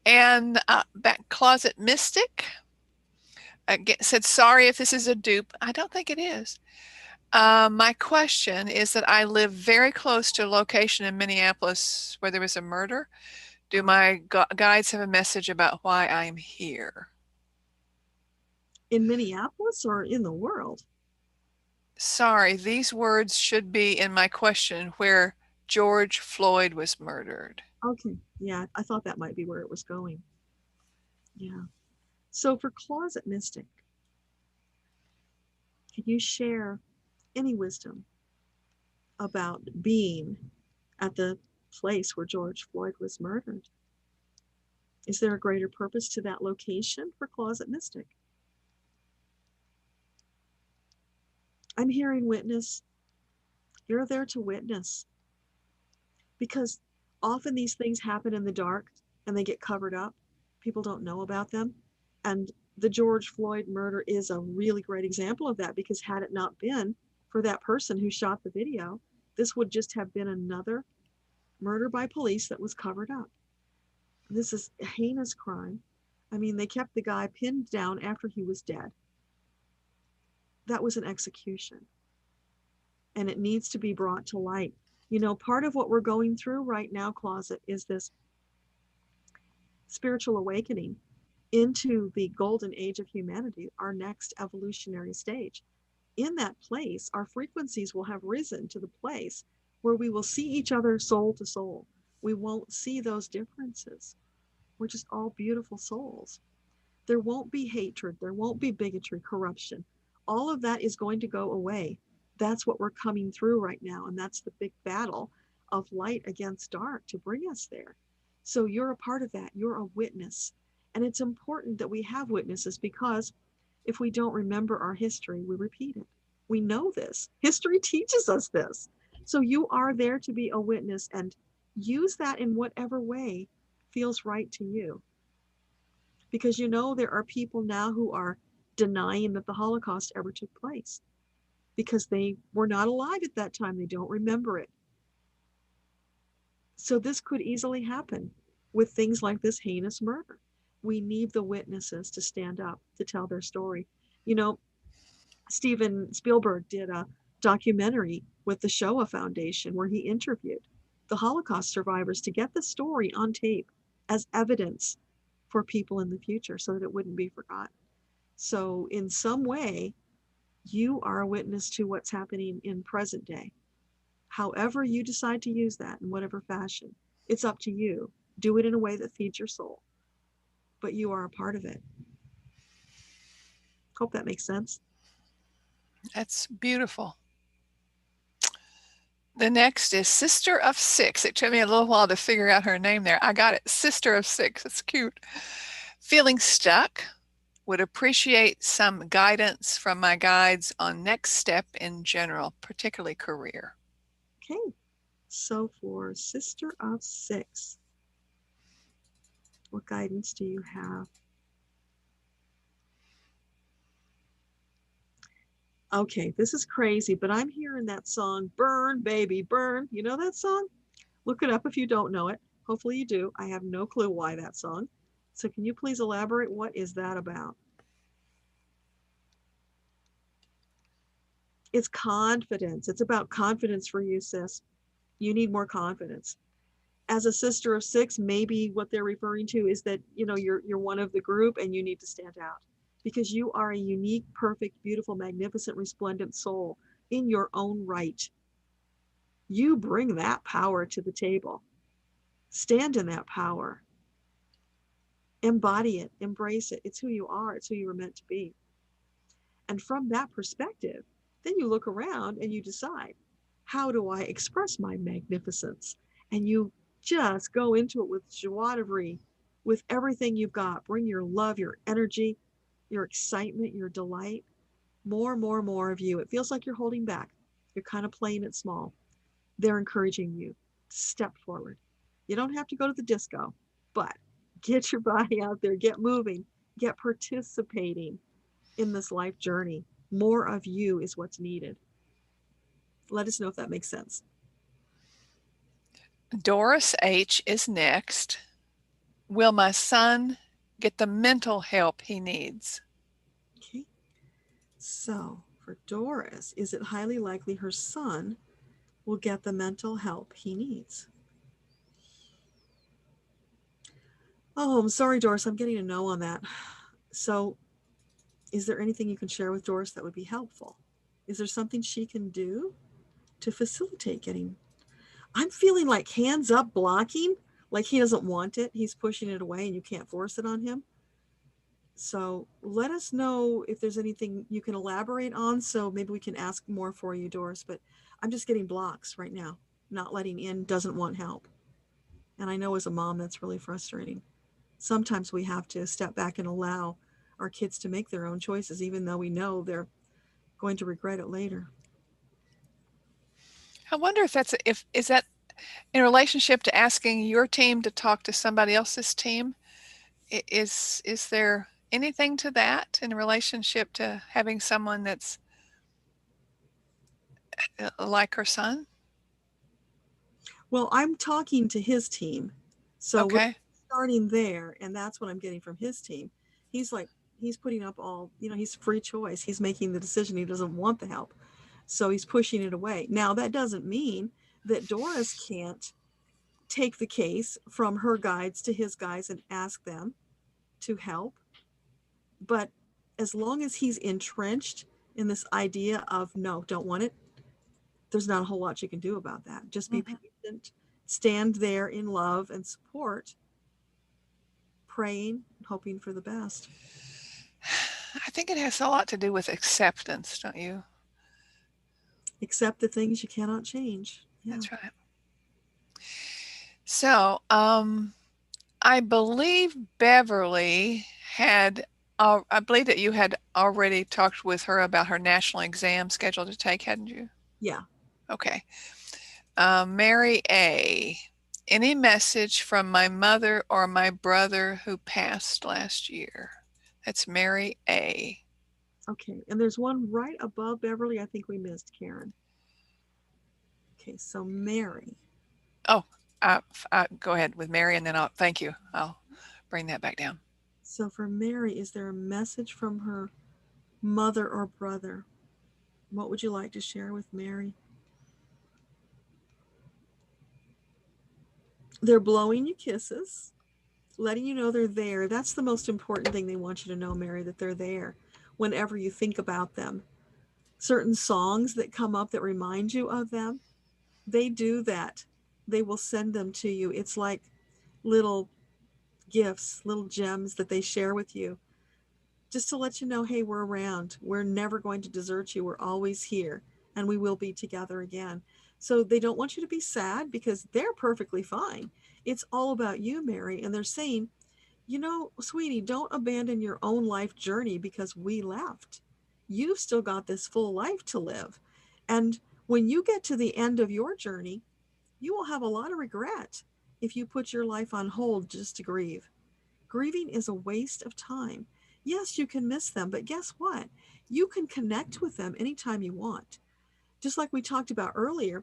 and back Closet Mystic said, sorry if this is a dupe. I don't think it is. My question is that I live very close to a location in Minneapolis where there was a murder. Do my guides have a message about why I'm here? In Minneapolis or in the world? Sorry, these words should be in my question, where George Floyd was murdered. Okay, yeah, I thought that might be where it was going. Yeah. So for Closet Mystic, can you share any wisdom about being at the place where George Floyd was murdered? Is there a greater purpose to that location for Closet Mystic? I'm hearing witness. You're there to witness. Because often these things happen in the dark and they get covered up. People don't know about them. And the George Floyd murder is a really great example of that, because had it not been for that person who shot the video, this would just have been another murder by police that was covered up. This is a heinous crime. I mean, they kept the guy pinned down after he was dead. That was an execution. And it needs to be brought to light. You know, part of what we're going through right now, Closet, is this spiritual awakening into the golden age of humanity, our next evolutionary stage. In that place, our frequencies will have risen to the place where we will see each other soul to soul. We won't see those differences. We're just all beautiful souls. There won't be hatred. There won't be bigotry, corruption. All of that is going to go away. That's what we're coming through right now. And that's the big battle of light against dark to bring us there. So you're a part of that. You're a witness. And it's important that we have witnesses, because if we don't remember our history, we repeat it. We know this. History teaches us this. So you are there to be a witness, and use that in whatever way feels right to you. Because you know there are people now who are denying that the Holocaust ever took place, because they were not alive at that time. They don't remember it. So this could easily happen with things like this heinous murder. We need the witnesses to stand up to tell their story. You know, Steven Spielberg did a documentary with the Shoah Foundation where he interviewed the Holocaust survivors to get the story on tape as evidence for people in the future so that it wouldn't be forgotten. So in some way, you are a witness to what's happening in present day. However you decide to use that in whatever fashion, it's up to you. Do it in a way that feeds your soul, but you are a part of it. Hope that makes sense. That's beautiful. The next is Sister of Six. It took me a little while to figure out her name there. I got it. Sister of Six. It's cute. Feeling stuck. Would appreciate some guidance from my guides on next step in general, particularly career. Okay. So for Sister of Six, what guidance do you have? Okay, this is crazy, but I'm hearing that song, Burn, Baby, Burn. You know that song? Look it up if you don't know it. Hopefully you do. I have no clue why that song. So can you please elaborate? What is that about? It's confidence. It's about confidence for you, sis. You need more confidence. As a sister of six, maybe what they're referring to is that, you know, you're one of the group and you need to stand out because you are a unique, perfect, beautiful, magnificent, resplendent soul in your own right. You bring that power to the table. Stand in that power. Embody it, embrace it. It's who you are. It's who you were meant to be. And from that perspective, then you look around and you decide, how do I express my magnificence? And you just go into it with joie de vivre, with everything you've got. Bring your love, your energy, your excitement, your delight. More of you. It feels like you're holding back. You're kind of playing it small. They're encouraging you to step forward. You don't have to go to the disco, but get your body out there, get moving, get participating in this life journey. More of you is what's needed. Let us know if that makes sense. Doris H. is next. Will my son get the mental help he needs? Okay. So for Doris, is it highly likely her son will get the mental help he needs? Oh, I'm sorry, Doris. I'm getting a no on that. So is there anything you can share with Doris that would be helpful? Is there something she can do to facilitate getting? I'm feeling like hands up blocking, like he doesn't want it. He's pushing it away and you can't force it on him. So let us know if there's anything you can elaborate on. So maybe we can ask more for you, Doris, but I'm just getting blocks right now. Not letting in, doesn't want help. And I know as a mom, that's really frustrating. Sometimes we have to step back and allow our kids to make their own choices, even though we know they're going to regret it later. I wonder if is that in relationship to asking your team to talk to somebody else's team? Is there anything to that in relationship to having someone that's like her son? Well, I'm talking to his team. So Okay. we're starting there, and that's what I'm getting from his team. He's like, he's putting up all, you know, he's free choice. He's making the decision. He doesn't want the help. So he's pushing it away. Now, that doesn't mean that Doris can't take the case from her guides to his guides and ask them to help. But as long as he's entrenched in this idea of, no, don't want it, there's not a whole lot you can do about that. Just be patient, stand there in love and support, praying, hoping for the best. I think it has a lot to do with acceptance, don't you? Accept the things you cannot change. Yeah. That's right. So, I believe Beverly had, I believe that you had already talked with her about her national exam scheduled to take, hadn't you? Yeah. Okay. Mary A. Any message from my mother or my brother who passed last year? That's Mary A. Okay. And there's one right above Beverly. I think we missed Karen. Okay. So Mary. Oh, Go ahead with Mary, and then thank you. I'll bring that back down. So for Mary, is there a message from her mother or brother? What would you like to share with Mary? They're blowing you kisses, letting you know they're there. That's the most important thing they want you to know, Mary, that they're there whenever you think about them. Certain songs that come up that remind you of them, they do that. They will send them to you. It's like little gifts, little gems that they share with you, just to let you know, hey, we're around. We're never going to desert you. We're always here, and we will be together again. So they don't want you to be sad because they're perfectly fine. It's all about you, Mary. And they're saying, you know, sweetie, don't abandon your own life journey because we left. You've still got this full life to live. And when you get to the end of your journey, you will have a lot of regret if you put your life on hold just to grieve. Grieving is a waste of time. Yes, you can miss them, but guess what? You can connect with them anytime you want. Just like we talked about earlier,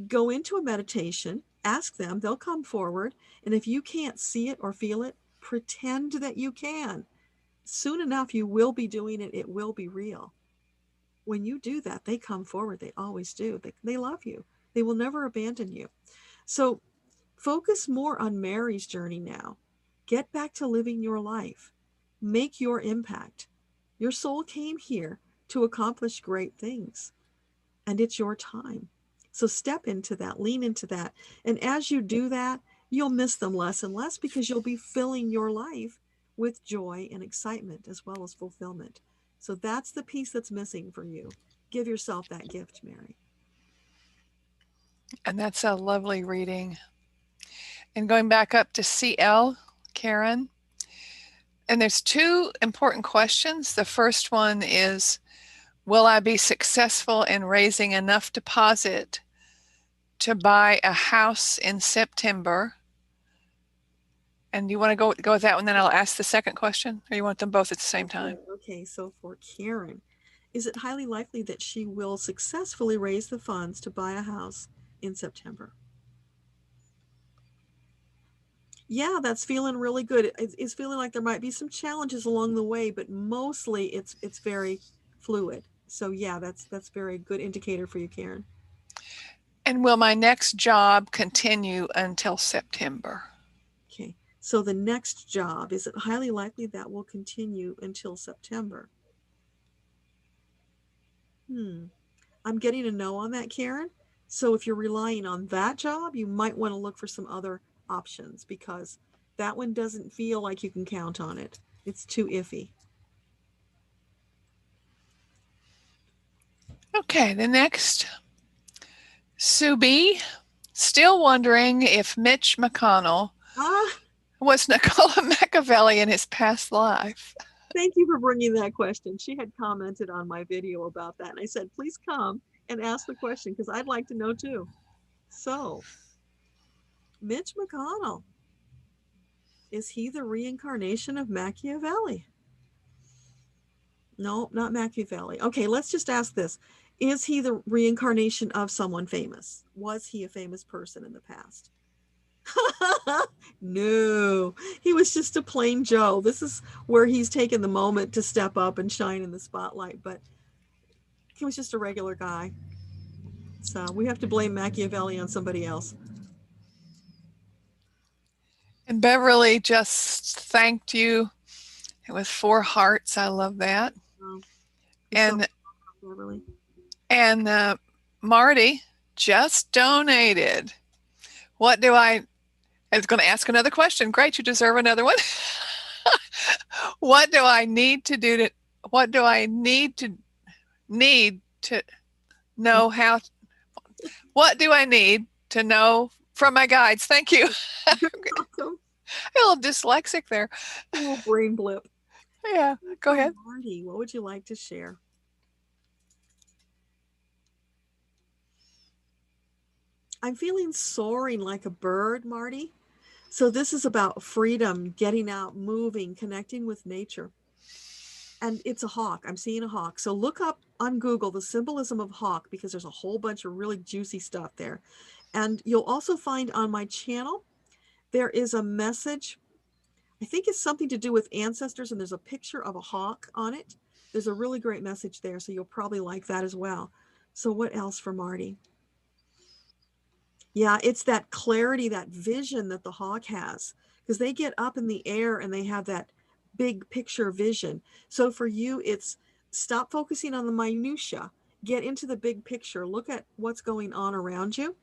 go into a meditation, ask them, they'll come forward. And if you can't see it or feel it, pretend that you can. Soon enough, you will be doing it. It will be real. When you do that, they come forward. They always do. They love you. They will never abandon you. So focus more on Mary's journey now. Get back to living your life. Make your impact. Your soul came here to accomplish great things, and it's your time. So step into that, lean into that. And as you do that, you'll miss them less and less because you'll be filling your life with joy and excitement as well as fulfillment. So that's the piece that's missing for you. Give yourself that gift, Mary. And that's a lovely reading. And going back up to CL, Karen. And there's two important questions. The first one is, will I be successful in raising enough deposit to buy a house in September? And you want to go with that one, then I'll ask the second question, or you want them both at the same time? Okay, so for Karen, is it highly likely that she will successfully raise the funds to buy a house in September? Yeah, that's feeling really good. It's feeling like there might be some challenges along the way, but mostly it's very fluid. So yeah, that's very good indicator for you, Karen. And will my next job continue until September? Okay, so the next job, is it highly likely that will continue until September? I'm getting a no on that, Karen. So if you're relying on that job, you might want to look for some other options because that one doesn't feel like you can count on it. It's too iffy. Okay, the next, Sue B, still wondering if Mitch McConnell was Nicola Machiavelli in his past life. Thank you for bringing that question. She had commented on my video about that, and I said, please come and ask the question because I'd like to know too. So, Mitch McConnell, is he the reincarnation of Machiavelli? No, not Machiavelli. Okay, let's just ask this. Is he the reincarnation of someone famous? Was he a famous person in the past? No, he was just a plain Joe. This is where he's taken the moment to step up and shine in the spotlight, but he was just a regular guy. So we have to blame Machiavelli on somebody else. And Beverly just thanked you with 4 hearts. I love that. Oh, and so Beverly. And Marty just donated. What do I was going to ask another question. Great, you deserve another one. What do I need to do to, what do I need to know how, what do I need to know from my guides? Thank you. Awesome. A little dyslexic there. A little brain blip. Yeah, go ahead. Marty, what would you like to share? I'm feeling soaring like a bird, Marty. So this is about freedom, getting out, moving, connecting with nature. And it's a hawk. I'm seeing a hawk. So look up on Google the symbolism of hawk because there's a whole bunch of really juicy stuff there. And you'll also find on my channel, there is a message. I think it's something to do with ancestors, and there's a picture of a hawk on it. There's a really great message there, so you'll probably like that as well. So what else for Marty? Yeah, it's that clarity, that vision that the hawk has, because they get up in the air and they have that big picture vision. So for you, it's stop focusing on the minutia, get into the big picture, look at what's going on around you.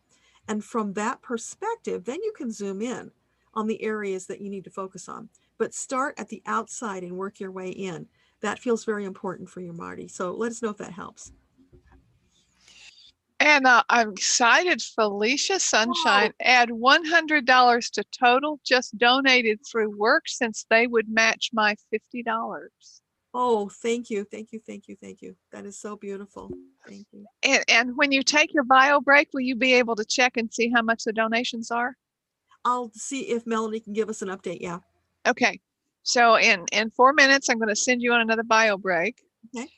And from that perspective, then you can zoom in on the areas that you need to focus on. But start at the outside and work your way in. That feels very important for you, Marty. So let us know if that helps. And I'm excited. Felicia Sunshine, Whoa. add $100 to total just donated through work since they would match my $50. Oh, thank you. Thank you. Thank you. Thank you. That is so beautiful. Thank you. And when you take your bio break, will you be able to check and see how much the donations are? I'll see if Melanie can give us an update. Yeah. Okay. So in 4 minutes, I'm going to send you on another bio break. Okay.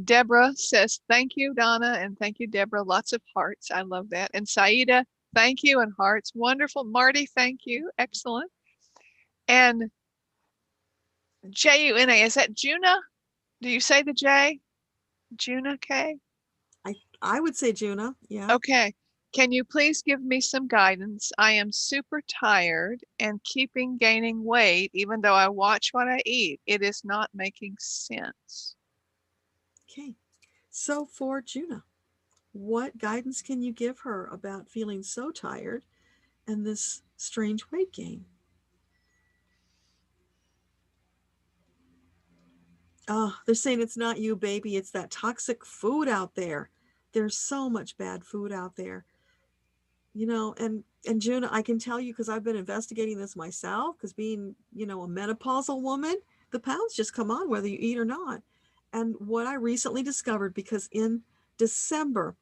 Deborah says, thank you, Donna. And thank you, Deborah. Lots of hearts. I love that. And Saida, thank you, and hearts. Wonderful. Marty, thank you. Excellent. And Juna, is that Juna? Do you say the J? Juna K? I would say Juna. Yeah. Okay. Can you please give me some guidance? I am super tired and keeping gaining weight, even though I watch what I eat. It is not making sense. Okay. So for Juna, what guidance can you give her about feeling so tired and this strange weight gain? Oh, they're saying it's not you, baby. It's that toxic food out there. There's so much bad food out there. You know, and Juna, I can tell you because I've been investigating this myself, because being, you know, a menopausal woman, the pounds just come on whether you eat or not. And what I recently discovered, because in December,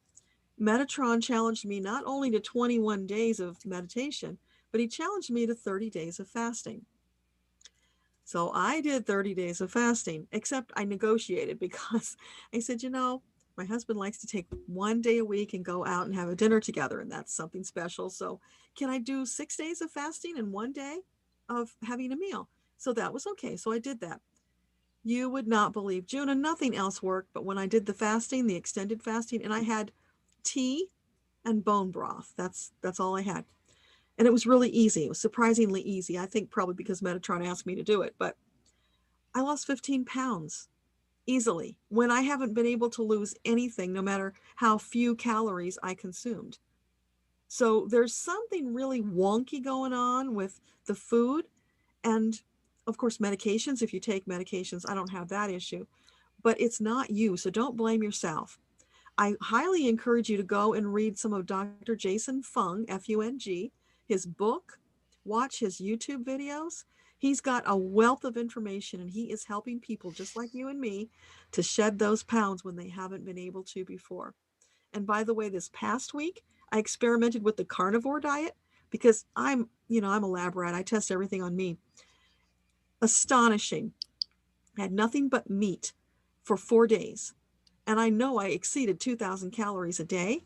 Metatron challenged me not only to 21 days of meditation, but he challenged me to 30 days of fasting. So I did 30 days of fasting, except I negotiated because I said, you know, my husband likes to take 1 day a week and go out and have a dinner together, and that's something special. So can I do 6 days of fasting and 1 day of having a meal? So that was okay. So I did that. You would not believe, Juna, nothing else worked. But when I did the fasting, the extended fasting, and I had tea and bone broth, that's all I had. And it was really easy. It was surprisingly easy. I think probably because Metatron asked me to do it, but I lost 15 pounds easily when I haven't been able to lose anything, no matter how few calories I consumed. So there's something really wonky going on with the food. And of course, medications. If you take medications, I don't have that issue, but it's not you. So don't blame yourself. I highly encourage you to go and read some of Dr. Jason Fung, Fung, his book, watch his YouTube videos. He's got a wealth of information, and he is helping people just like you and me to shed those pounds when they haven't been able to before. And by the way, this past week, I experimented with the carnivore diet because I'm a lab rat. I test everything on me. Astonishing. I had nothing but meat for 4 days. And I know I exceeded 2,000 calories a day,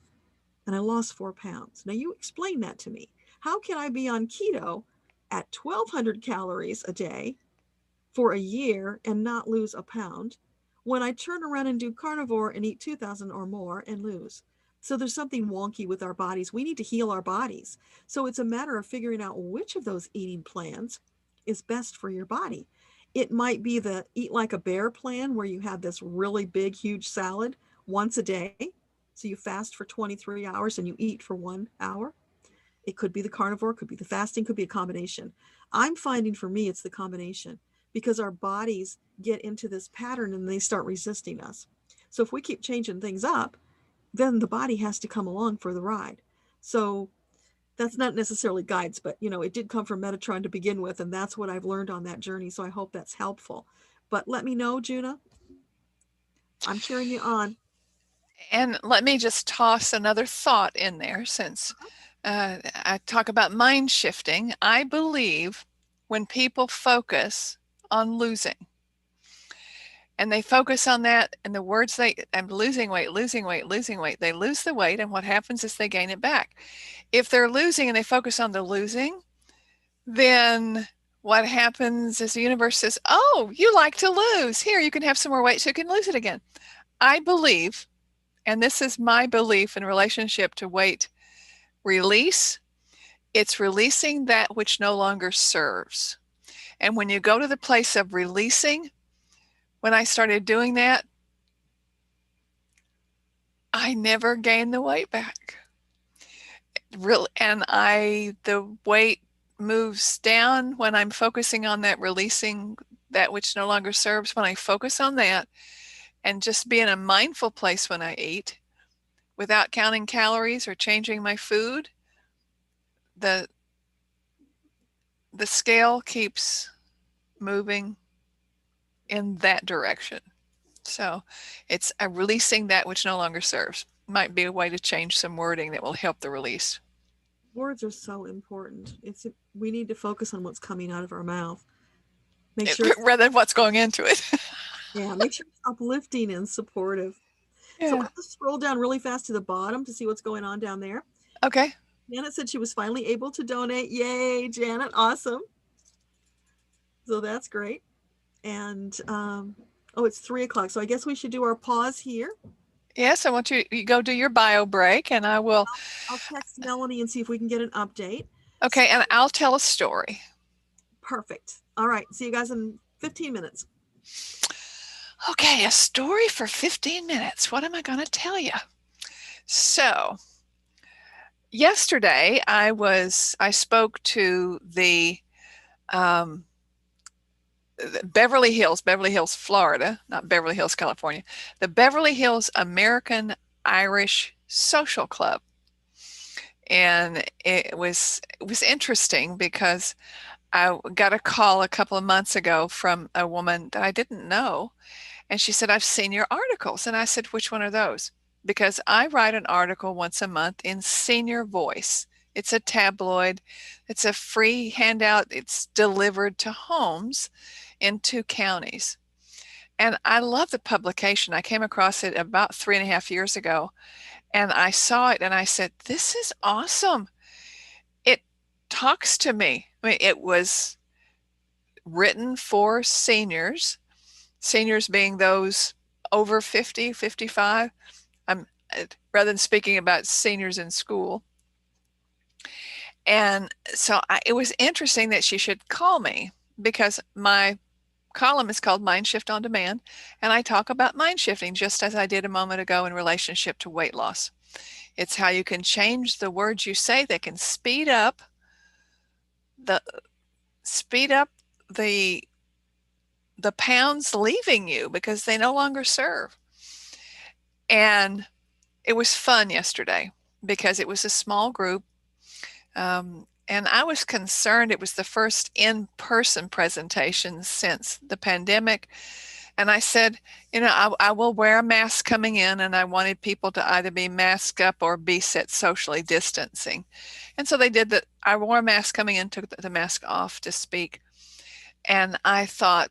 and I lost 4 pounds. Now, you explain that to me. How can I be on keto at 1,200 calories a day for a year and not lose a pound when I turn around and do carnivore and eat 2,000 or more and lose? So there's something wonky with our bodies. We need to heal our bodies. So it's a matter of figuring out which of those eating plans is best for your body. It might be the eat like a bear plan, where you have this really big, huge salad once a day. So you fast for 23 hours and you eat for 1 hour. It could be the carnivore, could be the fasting, could be a combination. I'm finding for me, it's the combination, because our bodies get into this pattern and they start resisting us. So if we keep changing things up, then the body has to come along for the ride. So that's not necessarily guides, but it did come from Metatron to begin with, and that's what I've learned on that journey. So I hope that's helpful. But let me know, Juna. I'm cheering you on. And let me just toss another thought in there, since I talk about mind shifting. I believe when people focus on losing, and they focus on that, and the words I'm losing weight, losing weight, losing weight. They lose the weight, and what happens is they gain it back. If they're losing and they focus on the losing, then what happens is the universe says, oh, you like to lose. Here, you can have some more weight so you can lose it again. I believe, and this is my belief in relationship to weight release, it's releasing that which no longer serves. And when you go to the place of releasing, when I started doing that, I never gained the weight back. And the weight moves down when I'm focusing on that, releasing that which no longer serves. When I focus on that and just be in a mindful place when I eat without counting calories or changing my food, the scale keeps moving in that direction. So it's releasing that which no longer serves. Might be a way to change some wording that will help the release. Words are so important. We need to focus on what's coming out of our mouth. Make sure rather than what's going into it. Yeah, make sure it's uplifting and supportive. Yeah. So I'll just scroll down really fast to the bottom to see what's going on down there. Okay. Janet said she was finally able to donate. Yay, Janet. Awesome. So that's great. And it's 3:00. So I guess we should do our pause here. Yes, I want you go do your bio break, and I will. I'll text Melanie and see if we can get an update. Okay, and I'll tell a story. Perfect. All right. See you guys in 15 minutes. Okay, a story for 15 minutes. What am I going to tell you? So, yesterday I spoke to the Beverly Hills, Florida, not Beverly Hills, California, the Beverly Hills American Irish Social Club. And it was interesting because I got a call a couple of months ago from a woman that I didn't know. And she said, I've seen your articles. And I said, which one are those? Because I write an article once a month in Senior Voice. It's a tabloid. It's a free handout. It's delivered to homes in 2 counties. And I love the publication. I came across it about 3.5 years ago. And I saw it and I said, this is awesome. It talks to me. I mean, it was written for seniors being those over 50, 55. Rather than speaking about seniors in school. And so it was interesting that she should call me because my column is called Mind Shift on Demand. And I talk about mind shifting just as I did a moment ago in relationship to weight loss. It's how you can change the words you say that can speed up the pounds leaving you because they no longer serve. And it was fun yesterday because it was a small group. And I was concerned it was the first in-person presentation since the pandemic. And I said, I will wear a mask coming in, and I wanted people to either be masked up or be set socially distancing. And so they did that. I wore a mask coming in, took the mask off to speak. And I thought,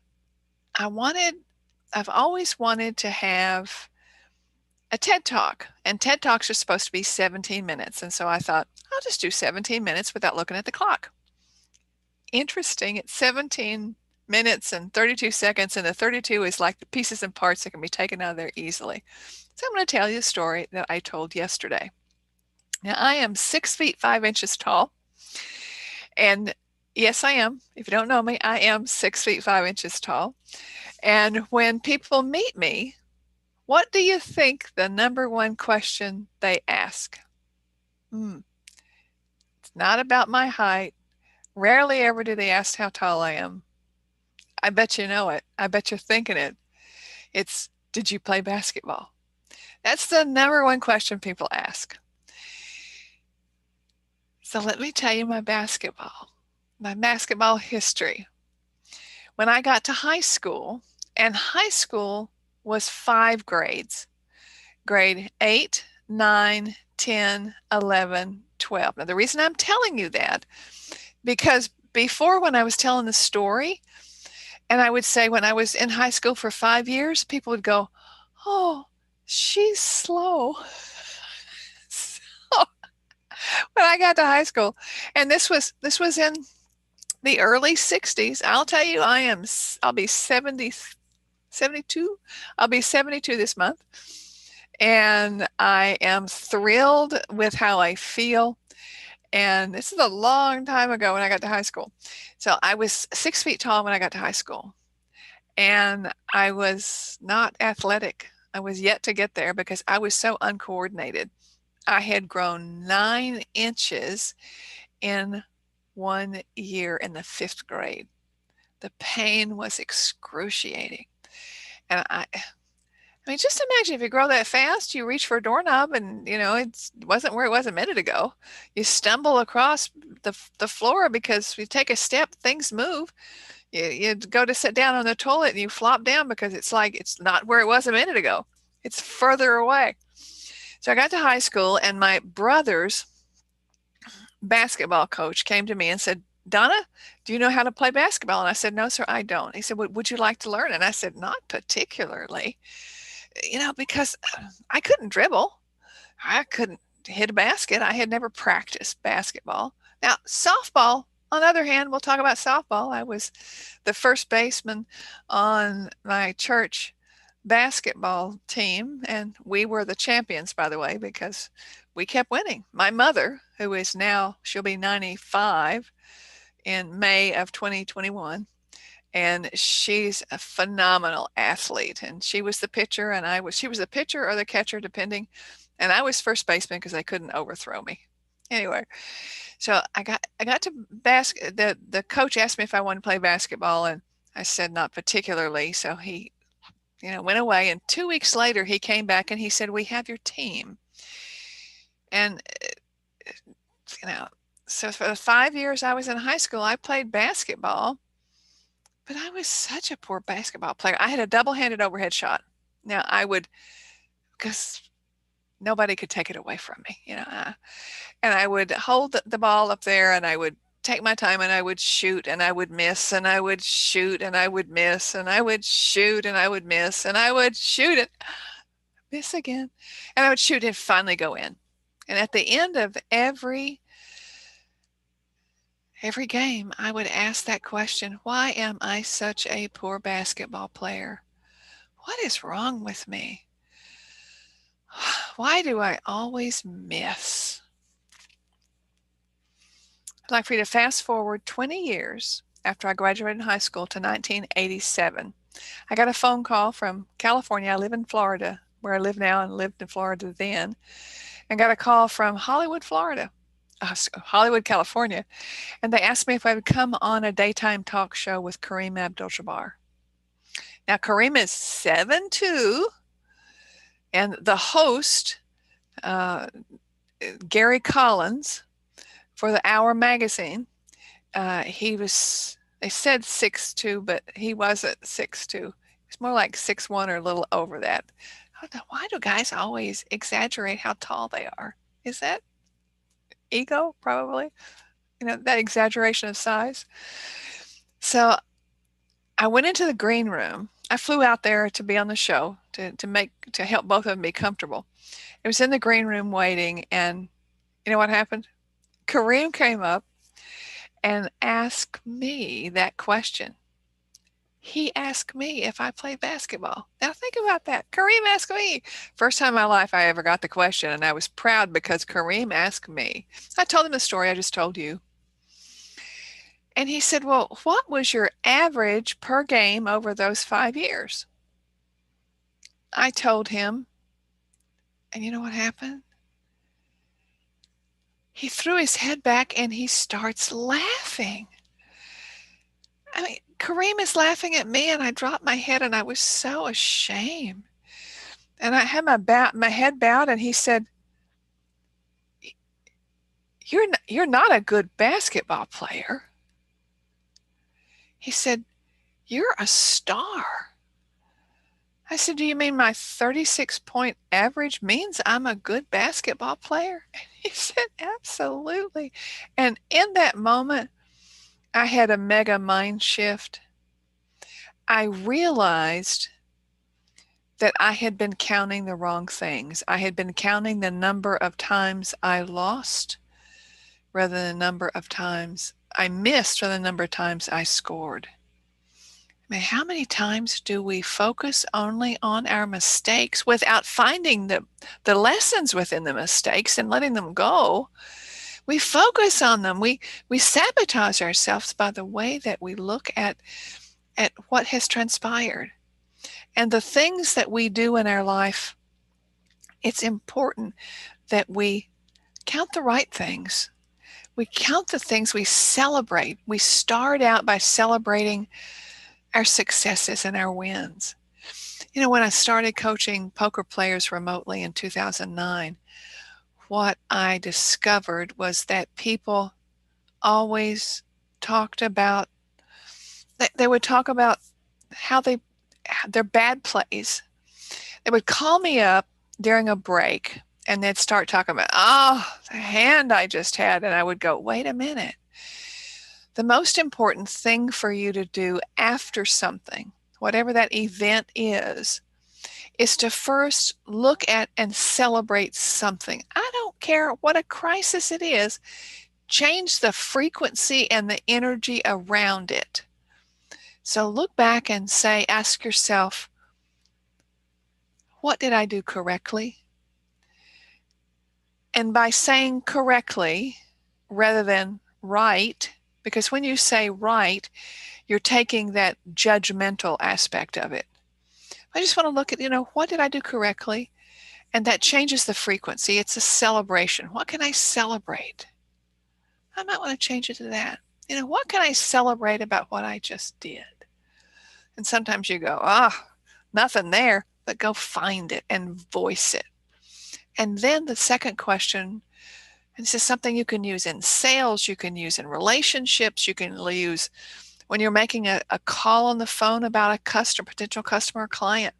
I've always wanted to have a TED Talk, and TED Talks are supposed to be 17 minutes. And so I thought, I'll just do 17 minutes without looking at the clock. Interesting. It's 17 minutes and 32 seconds, and the 32 is like the pieces and parts that can be taken out of there easily. So I'm going to tell you a story that I told yesterday. Now, I am 6 feet 5 inches tall. And yes, I am. If you don't know me, I am 6 feet 5 inches tall. And when people meet me, what do you think the number one question they ask? It's not about my height. Rarely ever do they ask how tall I am. I bet you know it. I bet you're thinking it. It's, did you play basketball? That's the number one question people ask. So let me tell you my basketball history. When I got to high school, and high school was 5 grades, grade 8, 9, 10, 11, 12. Now, the reason I'm telling you that, because before when I was telling the story, And I would say when I was in high school for 5 years, people would go, "Oh, she's slow." So when I got to high school, and this was in the early 60s, I'll tell you, I'll be 72. I'll be 72 this month. And I am thrilled with how I feel. And this is a long time ago when I got to high school. So I was 6 feet tall when I got to high school. And I was not athletic. I was yet to get there because I was so uncoordinated. I had grown 9 inches in 1 year in the 5th grade. The pain was excruciating. And I mean, just imagine if you grow that fast, you reach for a doorknob and, it wasn't where it was a minute ago. You stumble across the floor because you take a step, things move. You go to sit down on the toilet and you flop down because it's like it's not where it was a minute ago. It's further away. So I got to high school and my brother's basketball coach came to me and said, "Donna, do you know how to play basketball?" And I said, "No, sir, I don't." He said, "Would you like to learn?" And I said, "Not particularly, because I couldn't dribble. I couldn't hit a basket. I had never practiced basketball. Now, softball, on the other hand, we'll talk about softball. I was the first baseman on my church basketball team, and we were the champions, by the way, because we kept winning. My mother, who is now, she'll be 95 in May of 2021, and she's a phenomenal athlete. And she was the pitcher, and she was the pitcher or the catcher, depending. And I was first baseman because they couldn't overthrow me. Anyway, so I got to basket. The coach asked me if I wanted to play basketball, and I said not particularly. So he, went away. And 2 weeks later, he came back and he said, "We have your team." And so for the 5 years I was in high school, I played basketball, but I was such a poor basketball player. I had a double-handed overhead shot. Now because nobody could take it away from me, and I would hold the ball up there and I would take my time and I would shoot and I would miss and I would shoot and I would miss and I would shoot and I would miss and I would shoot and miss again. And I would shoot and finally go in. And at the end of every game, I would ask that question, why am I such a poor basketball player? What is wrong with me? Why do I always miss? I'd like for you to fast forward 20 years after I graduated high school to 1987. I got a phone call from California. I live in Florida, where I live now, and lived in Florida then, and got a call from Hollywood, California, and they asked me if I would come on a daytime talk show with Kareem Abdul-Jabbar. Now, Kareem is 7'2", and the host, Gary Collins, for the Hour magazine, they said 6'2", but he wasn't 6'2". He's more like 6'1" or a little over that. I don't know, why do guys always exaggerate how tall they are? Is that ego? Probably. That exaggeration of size. So I went into the green room. I flew out there to be on the show to help both of them be comfortable. It was in the green room waiting, and you know what happened? Kareem came up and asked me that question. He asked me if I played basketball. Now think about that. Kareem asked me. First time in my life I ever got the question, and I was proud because Kareem asked me. I told him the story I just told you. And he said, "Well, what was your average per game over those 5 years?" I told him, and you know what happened? He threw his head back and he starts laughing. I mean, Kareem is laughing at me, and I dropped my head and I was so ashamed. And I had my head bowed, and he said, You're not a good basketball player." He said, "You're a star." I said, "Do you mean my 36-point average means I'm a good basketball player?" And he said, "Absolutely." And in that moment, I had a mega mind shift. I realized that I had been counting the wrong things. I had been counting the number of times I lost rather than the number of times I missed rather than the number of times I scored. I mean, how many times do we focus only on our mistakes without finding the lessons within the mistakes and letting them go? We focus on them. We sabotage ourselves by the way that we look at what has transpired. And the things that we do in our life, it's important that we count the right things. We count the things we celebrate. We start out by celebrating our successes and our wins. You know, when I started coaching poker players remotely in 2009, what I discovered was that people always talked about, they would talk about how their bad plays. They would call me up during a break and they'd start talking about, oh, the hand I just had. And I would go, wait a minute. The most important thing for you to do after something, whatever that event is to first look at and celebrate something. I don't care what a crisis it is. Change the frequency and the energy around it. So look back and say, ask yourself, what did I do correctly? And by saying correctly rather than right, because when you say right, you're taking that judgmental aspect of it. I just want to look at, what did I do correctly? And that changes the frequency. It's a celebration. What can I celebrate? I might want to change it to that. What can I celebrate about what I just did? And sometimes you go, nothing there, but go find it and voice it. And then the second question, and this is something you can use in sales, you can use in relationships, you can use when you're making a call on the phone about a potential customer or client.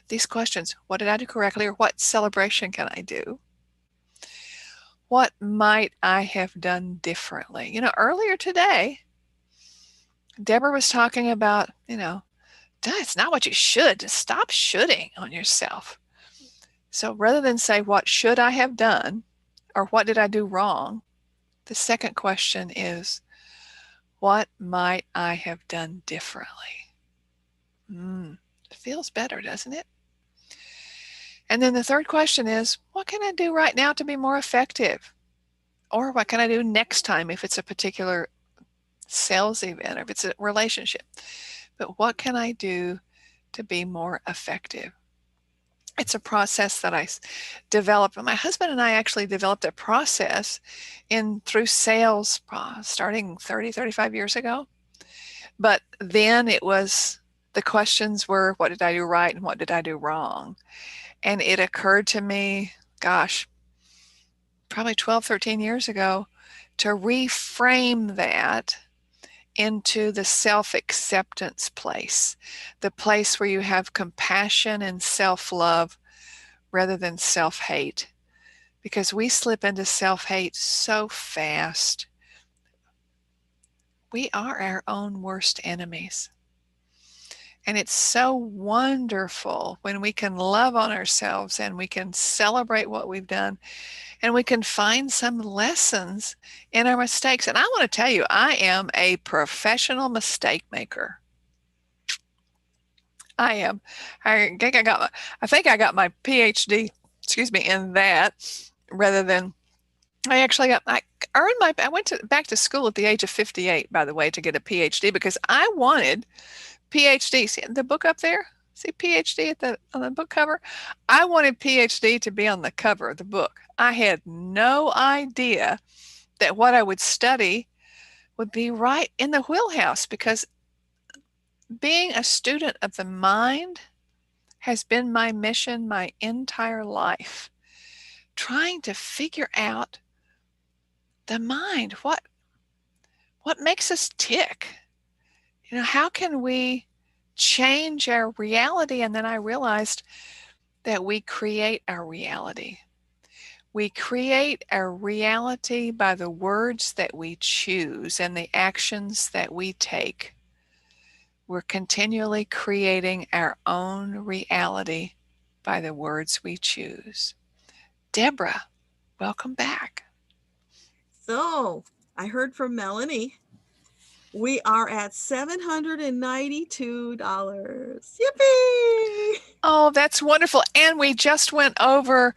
These questions, what did I do correctly, or what celebration can I do? What might I have done differently? Earlier today, Deborah was talking about, it's not what you should. Just stop shoulding on yourself. So rather than say, what should I have done, or what did I do wrong? The second question is, what might I have done differently? It feels better, doesn't it? And then the third question is, what can I do right now to be more effective? Or what can I do next time if it's a particular sales event or if it's a relationship? But what can I do to be more effective? It's a process that I developed. My husband and I actually developed a process through sales starting 35 years ago. But then the questions were, what did I do right and what did I do wrong? And it occurred to me, probably 12, 13 years ago, to reframe that into the self-acceptance place, the place where you have compassion and self-love rather than self-hate. Because we slip into self-hate so fast. We are our own worst enemies. And it's so wonderful when we can love on ourselves and we can celebrate what we've done and we can find some lessons in our mistakes. And I want to tell you, I am a professional mistake maker. I am. I think I got my PhD, in that rather than I went back to school at the age of 58, by the way, to get a PhD because I wanted PhD. See the book up there? See PhD on the book cover? I wanted PhD to be on the cover of the book. I had no idea that what I would study would be right in the wheelhouse because being a student of the mind has been my mission my entire life. Trying to figure out the mind, what makes us tick? How can we change our reality? And then I realized that we create our reality. We create our reality by the words that we choose and the actions that we take. We're continually creating our own reality by the words we choose. Deborah, welcome back. So I heard from Melanie. We are at $792. Yippee! Oh, that's wonderful. And we just went over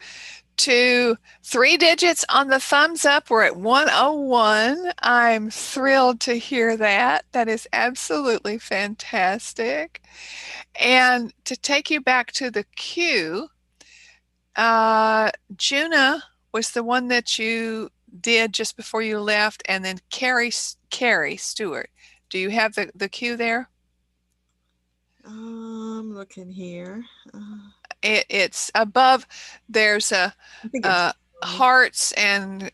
to 3 digits on the thumbs up. We're at 101. I'm thrilled to hear that. That is absolutely fantastic. And to take you back to the queue, Gina was the one that you did just before you left, and then Carrie Stewart. Do you have the queue there? I'm looking here. It's above. There's a hearts and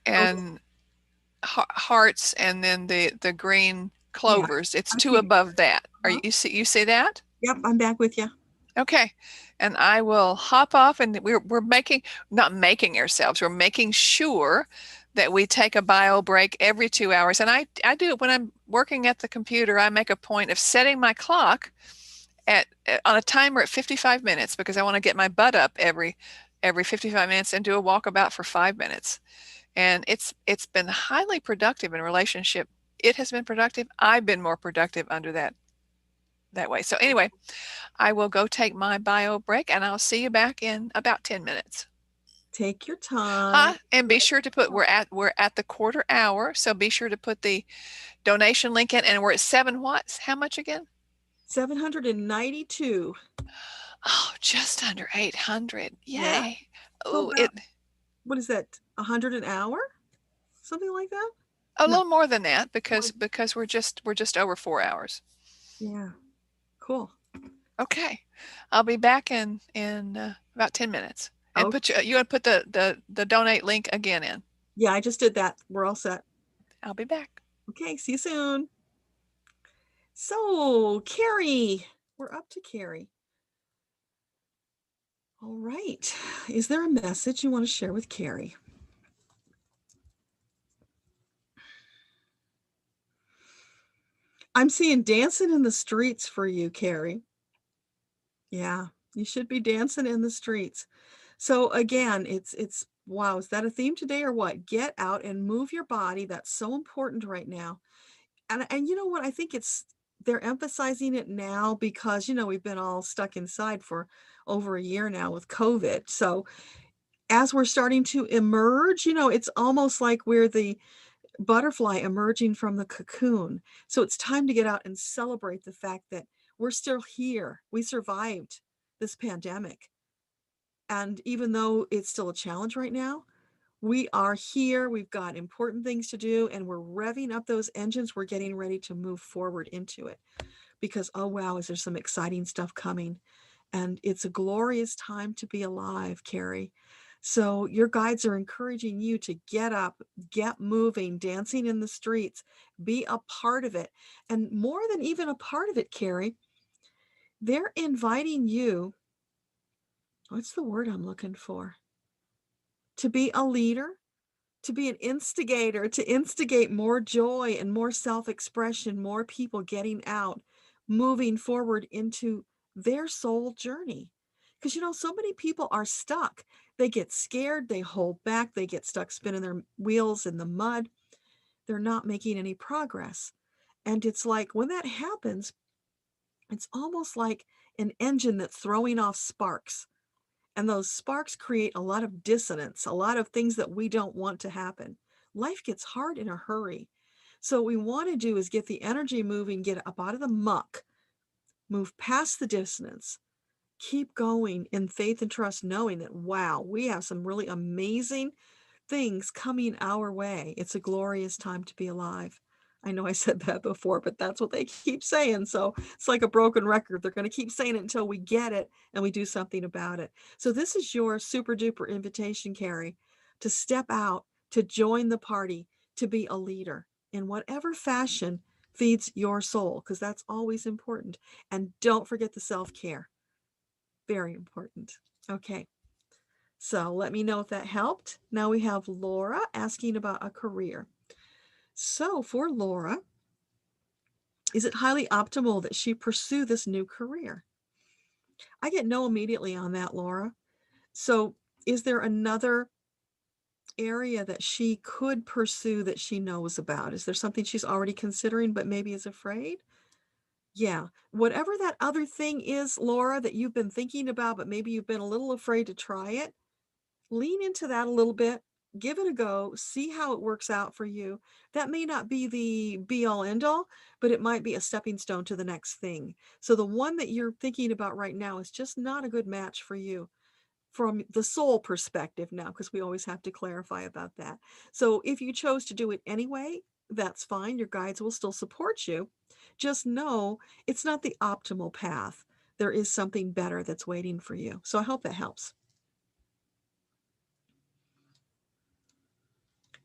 hearts, and then the green clovers. Yeah, it's 2 above that. Are you see that? Yep, I'm back with you. Okay, and I will hop off, and we're not making ourselves. We're making sure that we take a bio break every 2 hours, and I do it when I'm working at the computer. I make a point of setting my clock on a timer at 55 minutes because I want to get my butt up every 55 minutes and do a walkabout for 5 minutes. And it's been highly productive in relationship. It has been productive. I've been more productive under that way. So anyway, I will go take my bio break, and I'll see you back in about 10 minutes. Take your time. And be sure to put, we're at the quarter hour, so be sure to put the donation link in, and we're at 7 what? How much again? 792. Oh, just under 800. Yay. Yeah. Oh, what is that? 100 an hour? Something like that? A little more than that because we're just over 4 hours. Yeah. Cool. Okay. I'll be back in about 10 minutes. And you want to put the donate link again in? Yeah, I just did that. We're all set. I'll be back. Okay, see you soon. So, Carrie, we're up to Carrie. All right. Is there a message you want to share with Carrie? I'm seeing dancing in the streets for you, Carrie. Yeah, you should be dancing in the streets. So again, it's wow, is that a theme today or what? Get out and move your body. That's so important right now. And you know what? I think they're emphasizing it now because, we've been all stuck inside for over a year now with COVID. So as we're starting to emerge, it's almost like we're the butterfly emerging from the cocoon. So it's time to get out and celebrate the fact that we're still here. We survived this pandemic. And even though it's still a challenge right now, we are here. We've got important things to do, and we're revving up those engines. We're getting ready to move forward into it because, oh, wow, is there some exciting stuff coming? And it's a glorious time to be alive, Carrie. So your guides are encouraging you to get up, get moving, dancing in the streets, be a part of it. And more than even a part of it, Carrie, they're inviting you, what's the word I'm looking for? To be a leader, to be an instigator, to instigate more joy and more self-expression, more people getting out, moving forward into their soul journey. Because, so many people are stuck. They get scared, they hold back, they get stuck spinning their wheels in the mud. They're not making any progress. And it's like when that happens, it's almost like an engine that's throwing off sparks. And those sparks create a lot of dissonance, a lot of things that we don't want to happen. Life gets hard in a hurry. So what we want to do is get the energy moving, get up out of the muck, move past the dissonance, keep going in faith and trust, knowing that, wow, we have some really amazing things coming our way. It's a glorious time to be alive. I know I said that before, but that's what they keep saying. So it's like a broken record. They're going to keep saying it until we get it and we do something about it. So this is your super duper invitation, Carrie, to step out, to join the party, to be a leader in whatever fashion feeds your soul, because that's always important. And don't forget the self-care. Very important. Okay. So let me know if that helped. Now we have Laura asking about a career. So for Laura, Is it highly optimal that she pursue this new career? I get no immediately on that, Laura. So is there another area that she could pursue that she knows about? Is there something she's already considering but maybe is afraid? Yeah, whatever that other thing is, Laura, that you've been thinking about, but maybe you've been a little afraid to try it, lean into that a little bit, give it a go, see how it works out for you. That may not be the be all end all, but it might be a stepping stone to the next thing. So the one that you're thinking about right now is just not a good match for you from the soul perspective now, because we always have to clarify about that. So if you chose to do it anyway, that's fine. Your guides will still support you. Just know it's not the optimal path. There is something better that's waiting for you. So I hope that helps.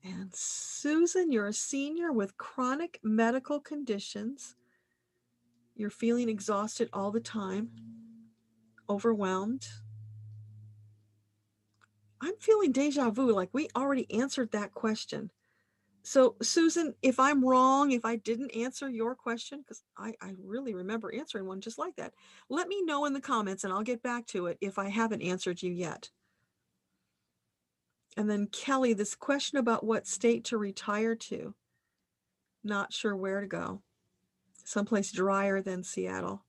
And Susan, you're a senior with chronic medical conditions. You're feeling exhausted all the time, overwhelmed. I'm feeling deja vu, like we already answered that question. So Susan, if I'm wrong, if I didn't answer your question, because I really remember answering one just like that, let me know in the comments and I'll get back to it if I haven't answered you yet. And then Kelly, this question about what state to retire to. Not sure where to go. Someplace drier than Seattle,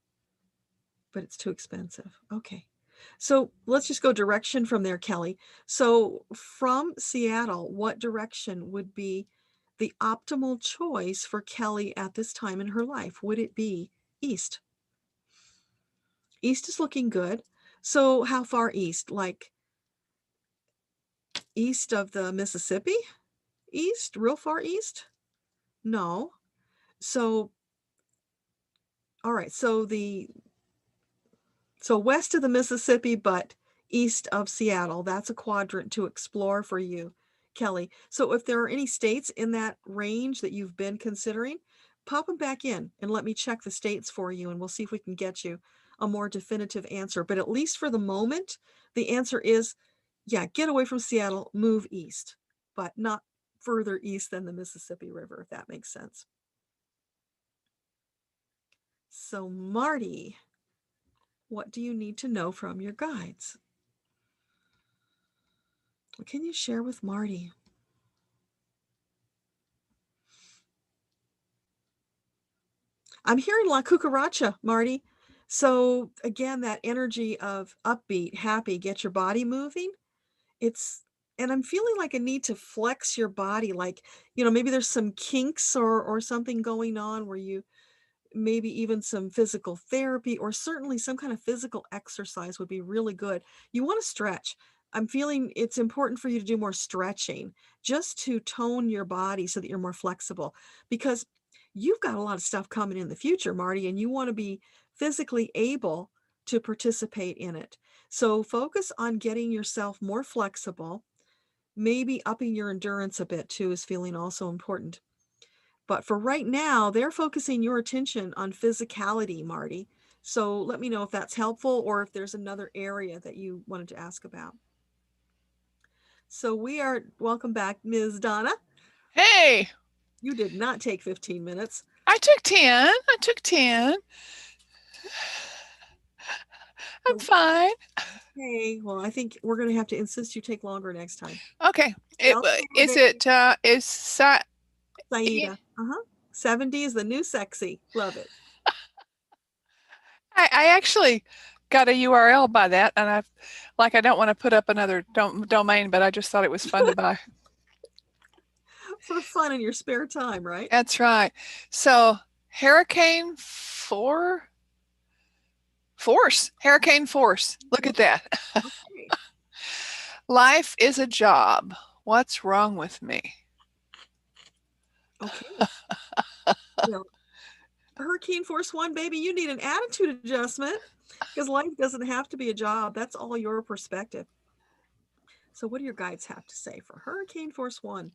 but it's too expensive. Okay. So let's just go direction from there, Kelly. So from Seattle, what direction would be the optimal choice for Kelly at this time in her life? Would it be east? East is looking good. So how far east? Like east of the Mississippi? East? Real far east? No. So, all right. So west of the Mississippi, but east of Seattle, that's a quadrant to explore for you, Kelly. So if there are any states in that range that you've been considering, pop them back in and let me check the states for you, and we'll see if we can get you a more definitive answer. But at least for the moment, the answer is, yeah, get away from Seattle, move east, but not further east than the Mississippi River, if that makes sense. So Marty, what do you need to know from your guides? What can you share with Marty? I'm hearing La Cucaracha, Marty. So again, that energy of upbeat, happy, get your body moving. And I'm feeling like a need to flex your body. Like, maybe there's some kinks or something going on where you, maybe even some physical therapy, or certainly some kind of physical exercise would be really good. You want to stretch. I'm feeling it's important for you to do more stretching just to tone your body so that you're more flexible, because you've got a lot of stuff coming in the future, Marty, and you want to be physically able to participate in it. So focus on getting yourself more flexible. Maybe upping your endurance a bit too is feeling also important. But for right now, they're focusing your attention on physicality, Marty. So let me know if that's helpful or if there's another area that you wanted to ask about. So welcome back, Ms. Donna. Hey. You did not take 15 minutes. I took 10. I'm fine. Okay, well, I think we're going to have to insist you take longer next time. Okay. Is Saida. 70 is the new sexy. Love it. I actually got a URL by that, and I don't want to put up another domain, but I just thought it was fun to buy. For fun in your spare time, right? That's right. So Hurricane Force. Look at that. Okay. Life is a job. What's wrong with me? Okay. Well, Hurricane Force 1, baby, you need an attitude adjustment, because life doesn't have to be a job. That's all your perspective. So what do your guides have to say for Hurricane Force 1?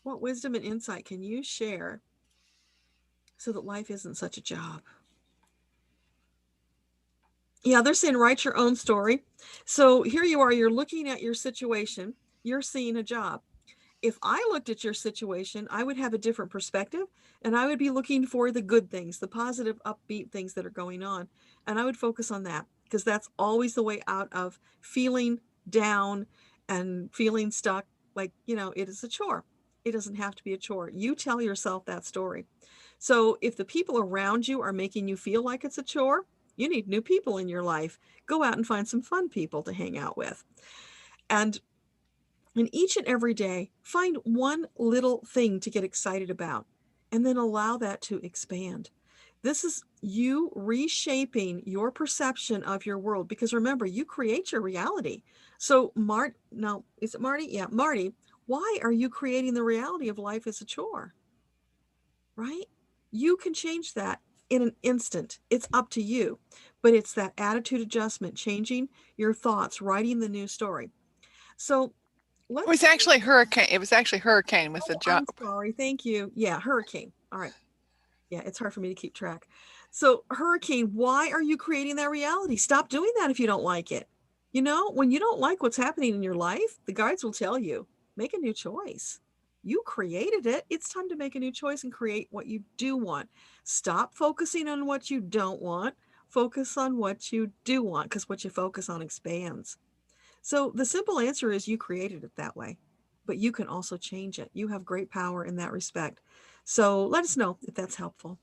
What wisdom and insight can you share so that life isn't such a job? Yeah, they're saying write your own story. So here you are, you're looking at your situation, you're seeing a job. if I looked at your situation, I would have a different perspective, and I would be looking for the good things, the positive, upbeat things that are going on. And I would focus on that, because that's always the way out of feeling down and feeling stuck. Like, it is a chore. It doesn't have to be a chore. You tell yourself that story. So if the people around you are making you feel like it's a chore, you need new people in your life. Go out and find some fun people to hang out with. And each and every day, find one little thing to get excited about, and then allow that to expand. This is you reshaping your perception of your world, because remember, you create your reality. So no, is it Marty? Yeah, Marty, why are you creating the reality of life as a chore? Right? You can change that in an instant. It's up to you. But it's that attitude adjustment, changing your thoughts, writing the new story. So It was actually hurricane. It was actually hurricane with the job. I'm sorry. Thank you. Yeah, hurricane. All right. Yeah, it's hard for me to keep track. So, hurricane, why are you creating that reality? Stop doing that if you don't like it. When you don't like what's happening in your life, the guides will tell you, make a new choice. You created it. It's time to make a new choice and create what you do want. Stop focusing on what you don't want. Focus on what you do want, because what you focus on expands. So the simple answer is you created it that way, but you can also change it. You have great power in that respect. So let us know if that's helpful.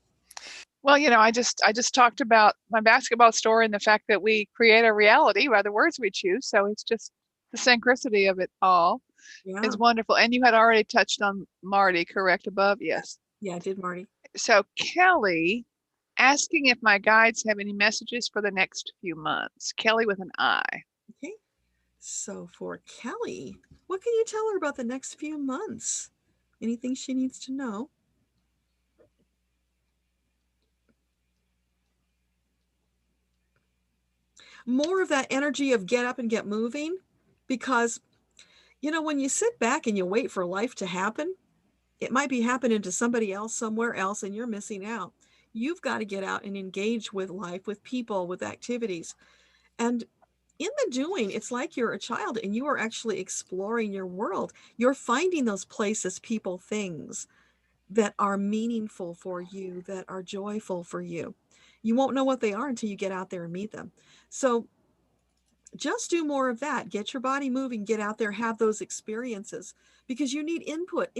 Well, I just talked about my basketball story and the fact that we create a reality by the words we choose. So it's just the synchronicity of it all is wonderful. And you had already touched on Marty, correct, above? Yes. Yeah, I did, Marty. So Kelly asking if my guides have any messages for the next few months. Kelly with an I. Okay. So for Kelly, what can you tell her about the next few months? Anything she needs to know? More of that energy of get up and get moving, because, when you sit back and you wait for life to happen, it might be happening to somebody else somewhere else, and you're missing out. You've got to get out and engage with life, with people, with activities. And in the doing, it's like you're a child and you are actually exploring your world. You're finding those places, people, things that are meaningful for you, that are joyful for you. You won't know what they are until you get out there and meet them. So just do more of that. Get your body moving, get out there, have those experiences, because you need input,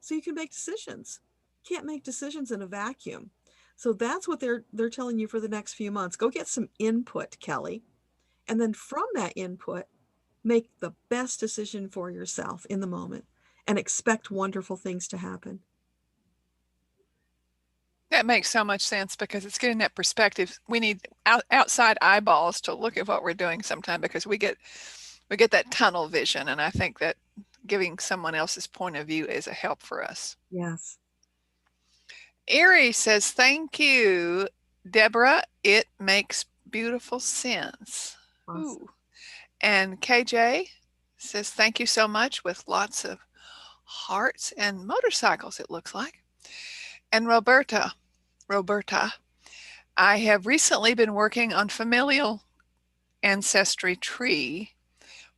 so you can make decisions. Can't make decisions in a vacuum. So that's what they're telling you for the next few months. Go get some input, Kelly. And then from that input, make the best decision for yourself in the moment and expect wonderful things to happen. That makes so much sense, because it's getting that perspective. We need outside eyeballs to look at what we're doing sometime, because we get that tunnel vision. And I think that giving someone else's point of view is a help for us. Yes. Erie says, thank you, Deborah. It makes beautiful sense. Awesome. Ooh. And KJ says, thank you so much, with lots of hearts and motorcycles, it looks like. And Roberta, I have recently been working on familial ancestry tree.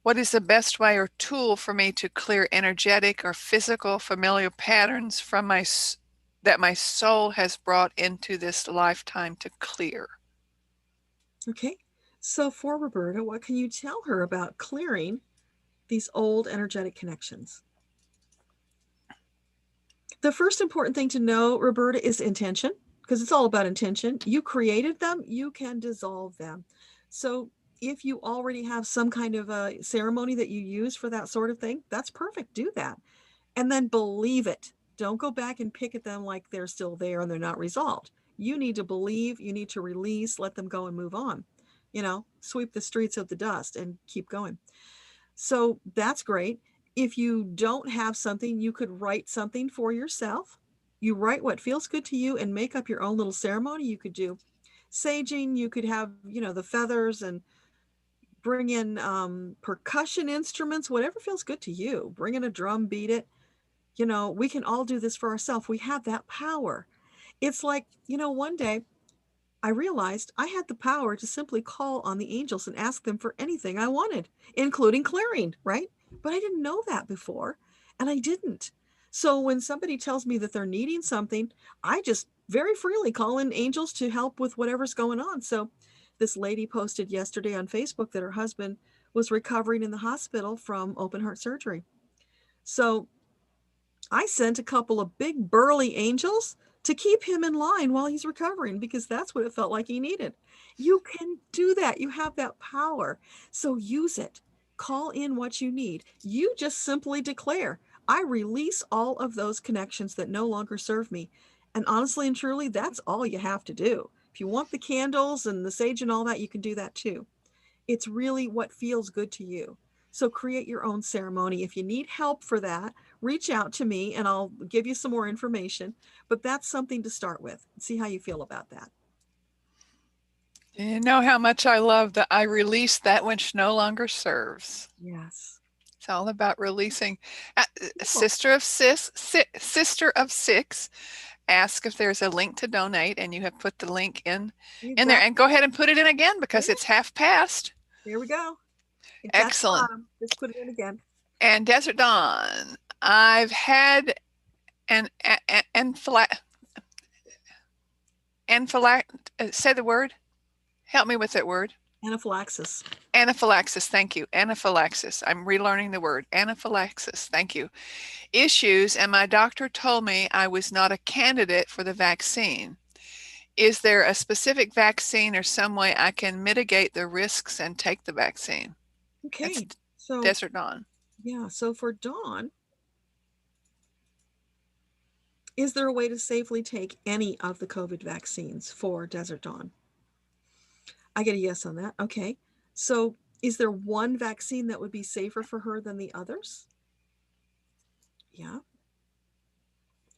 What is the best way or tool for me to clear energetic or physical familial patterns from that my soul has brought into this lifetime to clear? Okay. So for Roberta, what can you tell her about clearing these old energetic connections? The first important thing to know, Roberta, is intention, because it's all about intention. You created them, you can dissolve them. So if you already have some kind of a ceremony that you use for that sort of thing, that's perfect. Do that. And then believe it. Don't go back and pick at them like they're still there and they're not resolved. You need to believe, you need to release, let them go and move on. Sweep the streets of the dust and keep going. So that's great. If you don't have something, you could write something for yourself. You write what feels good to you and make up your own little ceremony. You could do saging. You could have, the feathers, and bring in percussion instruments, whatever feels good to you. Bring in a drum, beat it. We can all do this for ourselves. We have that power. It's like, one day I realized I had the power to simply call on the angels and ask them for anything I wanted, including clearing, right? But I didn't know that before. And I didn't. So when somebody tells me that they're needing something, I just very freely call in angels to help with whatever's going on. So this lady posted yesterday on Facebook that her husband was recovering in the hospital from open heart surgery. So I sent a couple of big burly angels to keep him in line while he's recovering, because that's what it felt like he needed. You can do that. You have that power. So use it. Call in what you need. You just simply declare, I release all of those connections that no longer serve me. And honestly and truly, that's all you have to do. If you want the candles and the sage and all that, you can do that too. It's really what feels good to you. So create your own ceremony. If you need help for that, reach out to me and I'll give you some more information. But that's something to start with. See how you feel about that. You know how much I love that I release that which no longer serves. Yes. It's all about releasing. Sister of Six ask if there's a link to donate, and you have put the link in there. And go ahead and put it in again, because it's half past. There we go. It's excellent. Just put it in again. And Desert Dawn, I've had say the word. Help me with that word. Anaphylaxis. Anaphylaxis. Thank you. Anaphylaxis. I'm relearning the word. Anaphylaxis. Thank you. Issues, and my doctor told me I was not a candidate for the vaccine. Is there a specific vaccine or some way I can mitigate the risks and take the vaccine? Okay. So Desert Dawn. Yeah. So for Dawn, is there a way to safely take any of the COVID vaccines for Desert Dawn? I get a yes on that. Okay. So is there one vaccine that would be safer for her than the others? Yeah.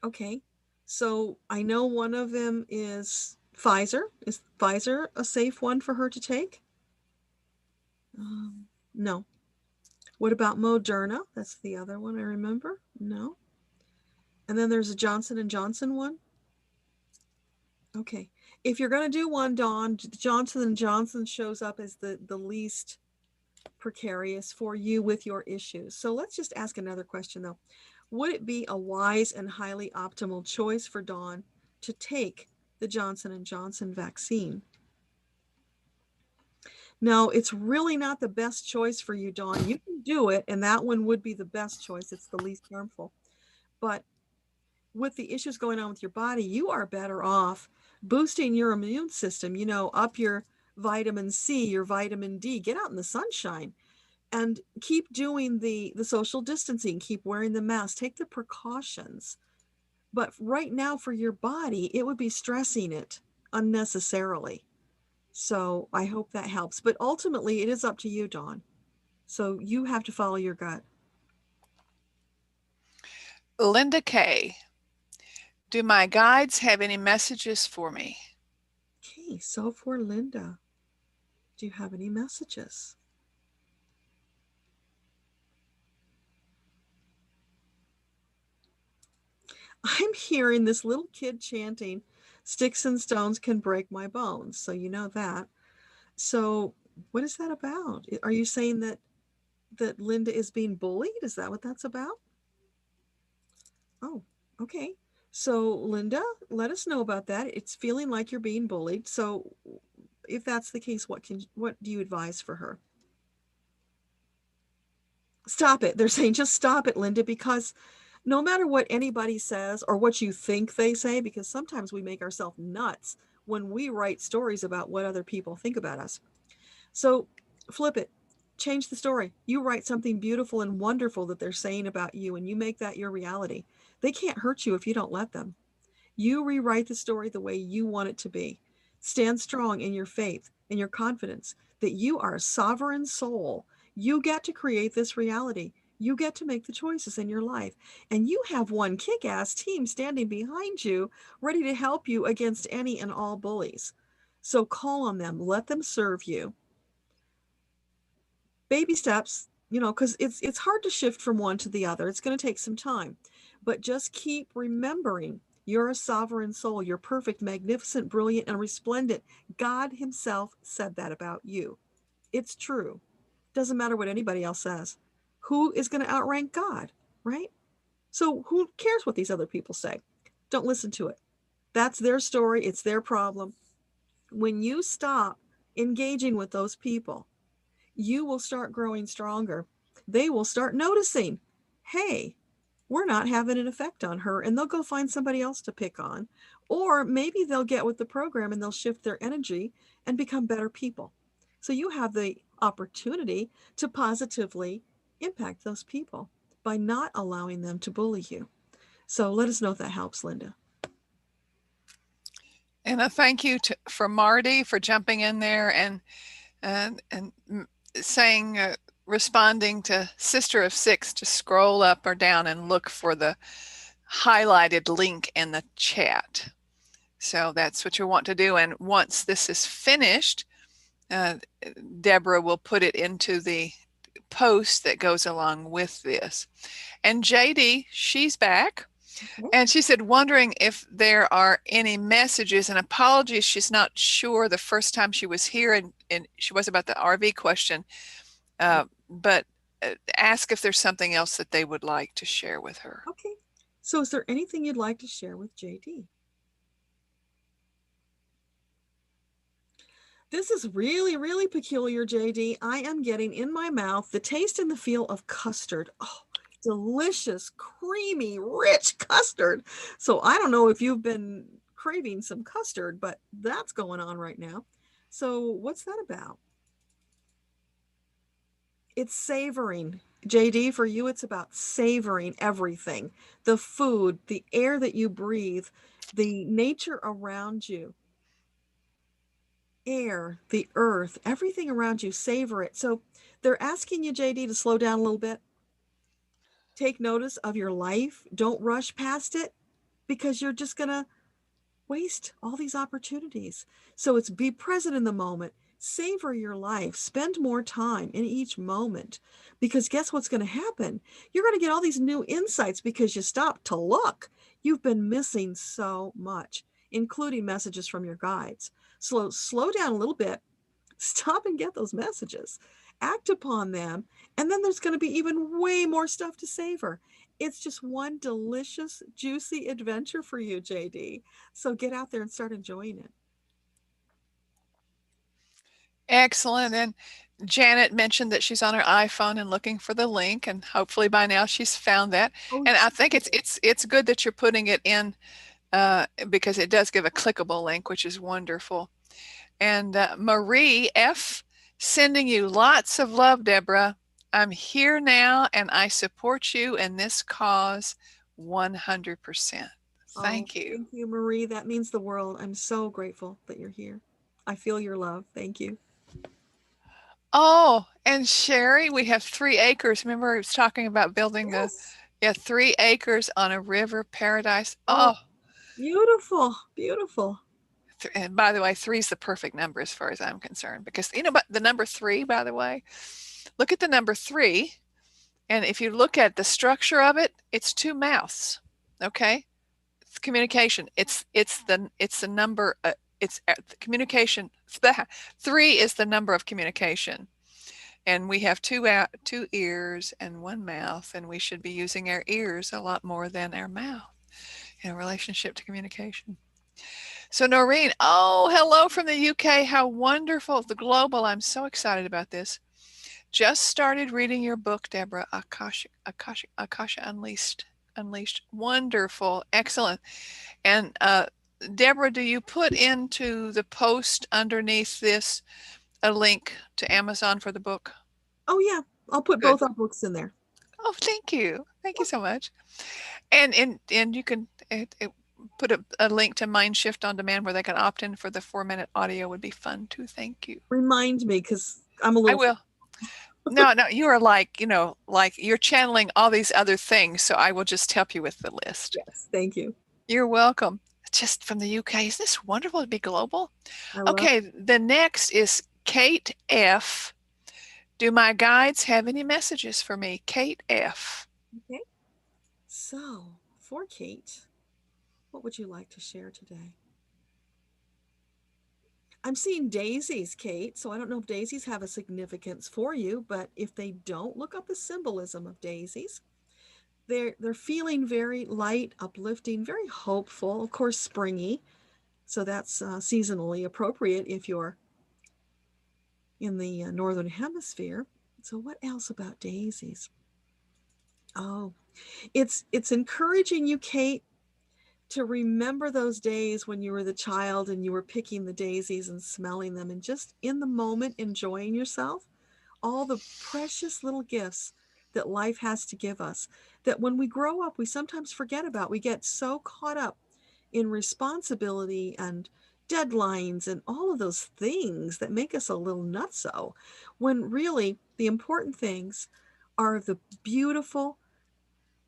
Okay. So I know one of them is Pfizer. Is Pfizer a safe one for her to take? No. What about Moderna? That's the other one I remember. No. And then there's a Johnson & Johnson one. Okay. If you're going to do one, Dawn, Johnson & Johnson shows up as the least precarious for you with your issues. So let's just ask another question though. Would it be a wise and highly optimal choice for Dawn to take the Johnson & Johnson vaccine? No, it's really not the best choice for you, Dawn. You can do it, and that one would be the best choice. It's the least harmful. But with the issues going on with your body, you are better off boosting your immune system, up your vitamin C, your vitamin D, get out in the sunshine and keep doing the social distancing, keep wearing the mask, take the precautions. But right now for your body, it would be stressing it unnecessarily. So I hope that helps. But ultimately, it is up to you, Dawn. So you have to follow your gut. Linda K. Do my guides have any messages for me? Okay, so for Linda, do you have any messages? I'm hearing this little kid chanting, "Sticks and stones can break my bones." So you know that. So what is that about? Are you saying that Linda is being bullied? Is that what that's about? Oh, okay. So Linda, let us know about that. It's feeling like you're being bullied. So if that's the case, what do you advise for her? Stop it. They're saying just stop it, Linda, because no matter what anybody says or what you think they say, because sometimes we make ourselves nuts when we write stories about what other people think about us. So flip it. Change the story. You write something beautiful and wonderful that they're saying about you, and you make that your reality. They can't hurt you if you don't let them. You rewrite the story the way you want it to be. Stand strong in your faith and your confidence that you are a sovereign soul. You get to create this reality. You get to make the choices in your life. And you have one kick-ass team standing behind you, ready to help you against any and all bullies. So call on them. Let them serve you. Baby steps, because it's hard to shift from one to the other. It's going to take some time. But just keep remembering you're a sovereign soul. You're perfect, magnificent, brilliant, and resplendent. God himself said that about you. It's true. Doesn't matter what anybody else says. Who is going to outrank God, right? So who cares what these other people say? Don't listen to it. That's their story. It's their problem. When you stop engaging with those people, you will start growing stronger. They will start noticing, hey, we're not having an effect on her, and they'll go find somebody else to pick on. Or maybe they'll get with the program and they'll shift their energy and become better people. So you have the opportunity to positively impact those people by not allowing them to bully you. So let us know if that helps, Linda. And a thank you for Marty for jumping in there and saying, responding to Sister of Six to scroll up or down and look for the highlighted link in the chat. So that's what you want to do. And once this is finished, Deborah will put it into the post that goes along with this. And JD, she's back. And she said, wondering if there are any messages, and apologies, she's not sure the first time she was here, and she was about the RV question, but ask if there's something else that they would like to share with her. Okay. So is there anything you'd like to share with JD? This is really, really peculiar, JD. I am getting in my mouth the taste and the feel of custard. Oh, delicious, creamy, rich custard. So I don't know if you've been craving some custard, but that's going on right now. So what's that about? It's savoring. JD, for you, it's about savoring everything. The food, the air that you breathe, the nature around you. Air, the earth, everything around you, savor it. So they're asking you, JD, to slow down a little bit. Take notice of your life. Don't rush past it, because you're just going to waste all these opportunities. So it's be present in the moment. Savor your life. Spend more time in each moment, because guess what's going to happen? You're going to get all these new insights because you stopped to look. You've been missing so much, including messages from your guides. Slow down a little bit. Stop and get those messages. Act upon them. And then there's going to be even way more stuff to savor. It's just one delicious, juicy adventure for you, JD. So get out there and start enjoying it. Excellent. And Janet mentioned that she's on her iPhone and looking for the link, and hopefully by now she's found that. And I think it's good that you're putting it in, because it does give a clickable link, which is wonderful. And Marie F, sending you lots of love, Deborah. I'm here now and I support you in this cause 100%. Thank you. Thank you, Marie. That means the world. I'm so grateful that you're here. I feel your love. Thank you. Oh, and Sherry, we have 3 acres. Remember, I was talking about building 3 acres on a river paradise. Oh, beautiful, beautiful. And by the way, 3 is the perfect number as far as I'm concerned, because but the number 3, by the way, look at the number 3, and if you look at the structure of it, it's 2 mouths. Okay, it's communication. It's the number. It's communication. 3 is the number of communication, and we have 2 ears and 1 mouth, and we should be using our ears a lot more than our mouth in relationship to communication. So Noreen, oh, hello from the UK. How wonderful. The Global. I'm so excited about this. Just started reading your book, Deborah, Akashic Unleashed. Wonderful. Excellent. And Deborah, do you put into the post underneath this a link to Amazon for the book? Oh, yeah. I'll put both our books in there. Oh, thank you. Thank you so much. And you can put a link to Mind Shift on Demand where they can opt in for the 4-minute audio. Would be fun too. Thank you. Remind me, because I'm a little. I will. No, you are like you're channeling all these other things. So I will just help you with the list. Yes, thank you. You're welcome. Just from the UK. Isn't this wonderful to be global? Okay, the next is Kate F. Do my guides have any messages for me? Kate F. Okay. So, for Kate, what would you like to share today? I'm seeing daisies, Kate, so I don't know if daisies have a significance for you, but if they don't, look up the symbolism of daisies. they're feeling very light, uplifting, very hopeful, of course, springy. So that's seasonally appropriate if you're in the northern hemisphere. So what else about daisies? Oh, it's encouraging you, Kate, to remember those days when you were the child and you were picking the daisies and smelling them and just in the moment enjoying yourself. All the precious little gifts that life has to give us that when we grow up, we sometimes forget about. We get so caught up in responsibility and deadlines and all of those things that make us a little nutso, when really the important things are the beautiful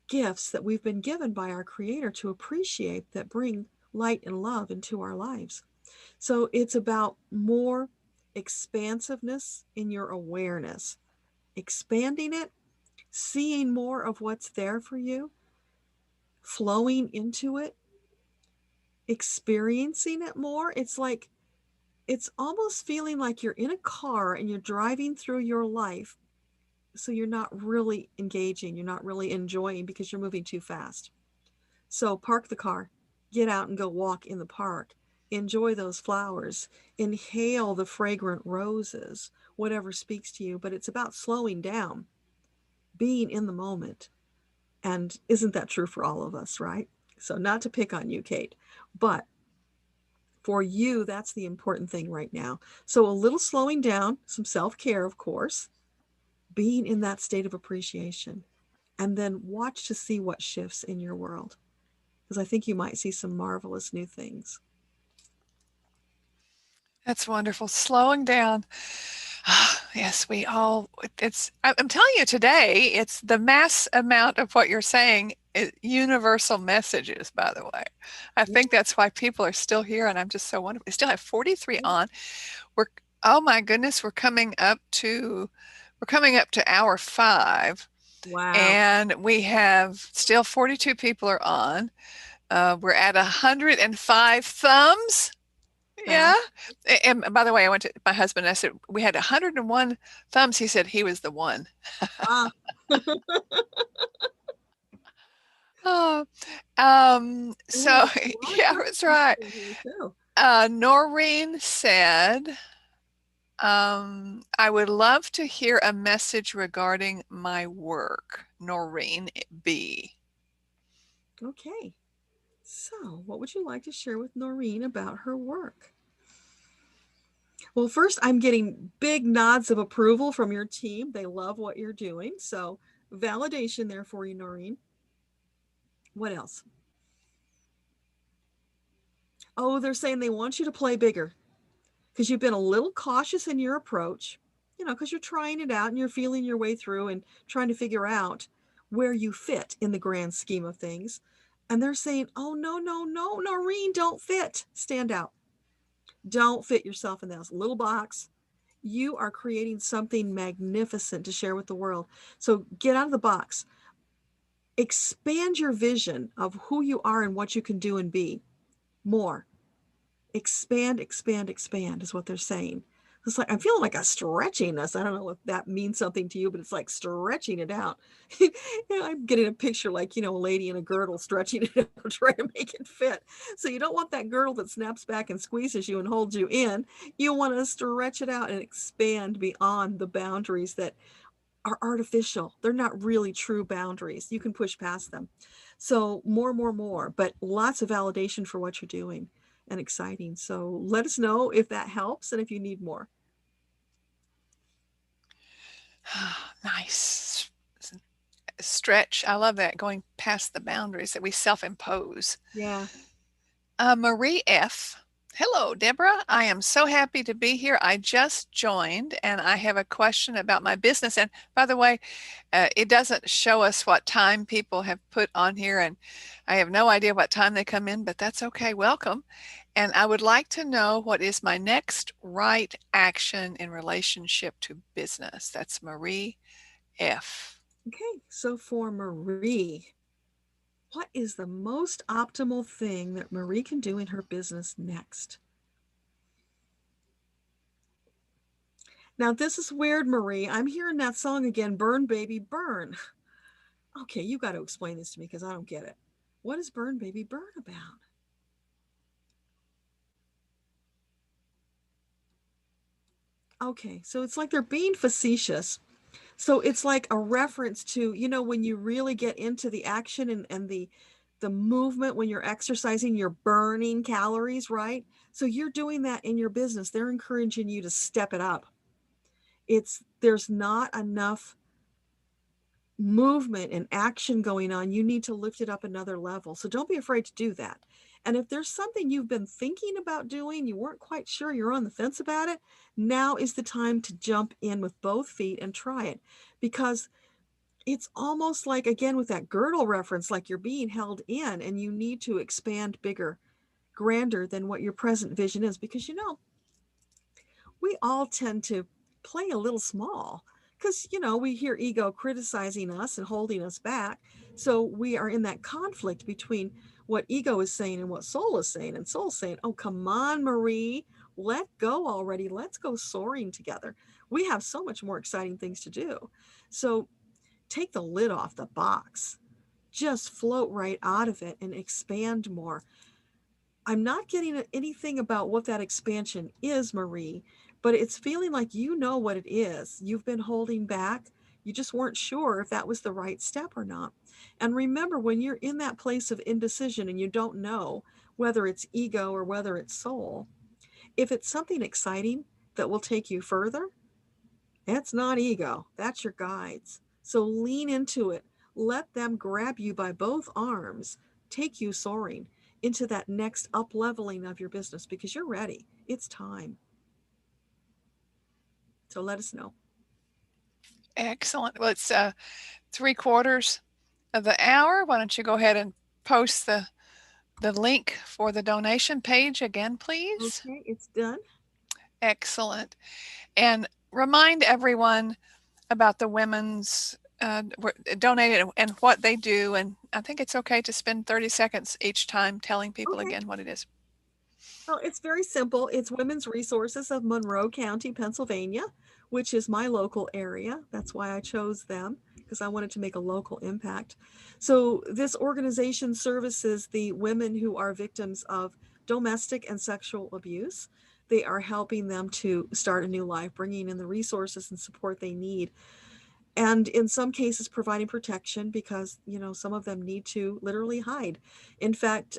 gifts that we've been given by our Creator to appreciate, that bring light and love into our lives. So it's about more expansiveness in your awareness, expanding it, seeing more of what's there for you, flowing into it, experiencing it more. It's almost feeling like you're in a car and you're driving through your life. So you're not really engaging, you're not really enjoying because you're moving too fast. So park the car, get out and go walk in the park. Enjoy those flowers, inhale the fragrant roses, whatever speaks to you. But it's about slowing down, being in the moment. And isn't that true for all of us, right? So not to pick on you, Kate, but for you, that's the important thing right now. So a little slowing down, some self-care, of course, being in that state of appreciation, and then watch to see what shifts in your world. Because I think you might see some marvelous new things. That's wonderful. Slowing down. Yes, I'm telling you today, it's the mass amount of what you're saying, universal messages, by the way. I think that's why people are still here, and I'm just so wonderful. We still have 43 on. Oh my goodness, we're coming up to hour 5. Wow. And we have still 42 people are on. We're at 105 thumbs. Yeah. And by the way, I went to my husband and I said, we had 101 thumbs. He said he was the one. Oh, so yeah, that's right. Noreen said, I would love to hear a message regarding my work. Noreen B. Okay. So what would you like to share with Noreen about her work? Well, first, I'm getting big nods of approval from your team. They love what you're doing. So validation there for you, Noreen. What else? Oh, they're saying they want you to play bigger because you've been a little cautious in your approach, because you're trying it out and you're feeling your way through and trying to figure out where you fit in the grand scheme of things. And they're saying, oh, no, Noreen, don't fit. Stand out. Don't fit yourself in that little box. You are creating something magnificent to share with the world. So get out of the box. Expand your vision of who you are and what you can do and be more. Expand is what they're saying. It's like, I'm feeling like a stretching this. I don't know if that means something to you, but it's like stretching it out. I'm getting a picture like, a lady in a girdle stretching it out, trying to make it fit. So you don't want that girdle that snaps back and squeezes you and holds you in. You want to stretch it out and expand beyond the boundaries that are artificial. They're not really true boundaries. You can push past them. So more, but lots of validation for what you're doing. And exciting. So let us know if that helps and if you need more. Nice. Stretch. I love that, going past the boundaries that we self-impose. Yeah. Marie F. Hello, Deborah. I am so happy to be here. I just joined and I have a question about my business. And by the way, it doesn't show us what time people have put on here, and I have no idea what time they come in, but that's okay. Welcome. And I would like to know what is my next right action in relationship to business. That's Marie F. Okay, so for Marie, what is the most optimal thing that Marie can do in her business next? Now, this is weird, Marie. I'm hearing that song again, Burn, Baby, Burn. Okay, you got to explain this to me because I don't get it. What is Burn Baby Burn about? Okay, so it's like they're being facetious. So it's like a reference to, when you really get into the action and the movement, when you're exercising, you're burning calories, right? So you're doing that in your business. They're encouraging you to step it up. There's not enough movement and action going on. You need to lift it up another level. So don't be afraid to do that. And if there's something you've been thinking about doing, you weren't quite sure, you're on the fence about it, now is the time to jump in with both feet and try it. Because it's almost like, again, with that girdle reference, like you're being held in and you need to expand bigger, grander than what your present vision is. Because, we all tend to play a little small because, we hear ego criticizing us and holding us back. So we are in that conflict between what ego is saying and what soul is saying. And soul's saying, oh, come on, Marie, let go already. Let's go soaring together. We have so much more exciting things to do. So take the lid off the box, just float right out of it and expand more. I'm not getting anything about what that expansion is, Marie, but it's feeling like you know what it is. You've been holding back. You just weren't sure if that was the right step or not. And remember, when you're in that place of indecision and you don't know whether it's ego or whether it's soul, if it's something exciting that will take you further, that's not ego. That's your guides. So lean into it. Let them grab you by both arms, take you soaring into that next up leveling of your business because you're ready. It's time. So let us know. Excellent. Well, it's 3/4 of the hour. Why don't you go ahead and post the link for the donation page again, please? Okay, it's done. Excellent. And remind everyone about the women's donated and what they do. And I think it's okay to spend 30 seconds each time telling people again what it is. Well, it's very simple. It's Women's Resources of Monroe County, Pennsylvania, which is my local area. That's why I chose them, because I wanted to make a local impact. So this organization services the women who are victims of domestic and sexual abuse. They are helping them to start a new life, bringing in the resources and support they need. And in some cases, providing protection because, some of them need to literally hide. In fact,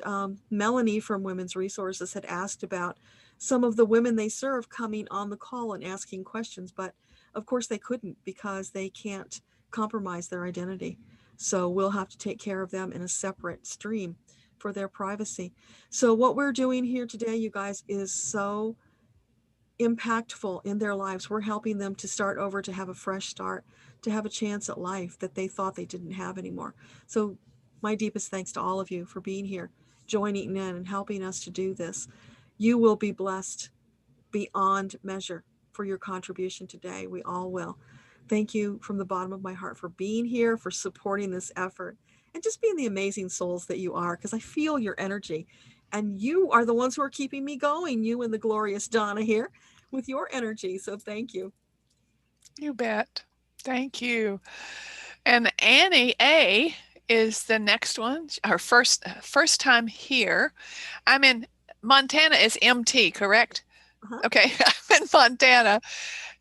Melanie from Women's Resources had asked about some of the women they serve coming on the call and asking questions, but of course they couldn't because they can't compromise their identity. So we'll have to take care of them in a separate stream for their privacy. So what we're doing here today, you guys, is so impactful in their lives. We're helping them to start over, to have a fresh start, to have a chance at life that they thought they didn't have anymore. So my deepest thanks to all of you for being here, joining in and helping us to do this. You will be blessed beyond measure for your contribution today. We all will. Thank you from the bottom of my heart for being here, for supporting this effort, and just being the amazing souls that you are, because I feel your energy. And you are the ones who are keeping me going, you and the glorious Donna here with your energy. So thank you. You bet. Thank you. And Annie A is the next one. Her first time here. I'm in Montana is MT, correct? Okay, I'm in Montana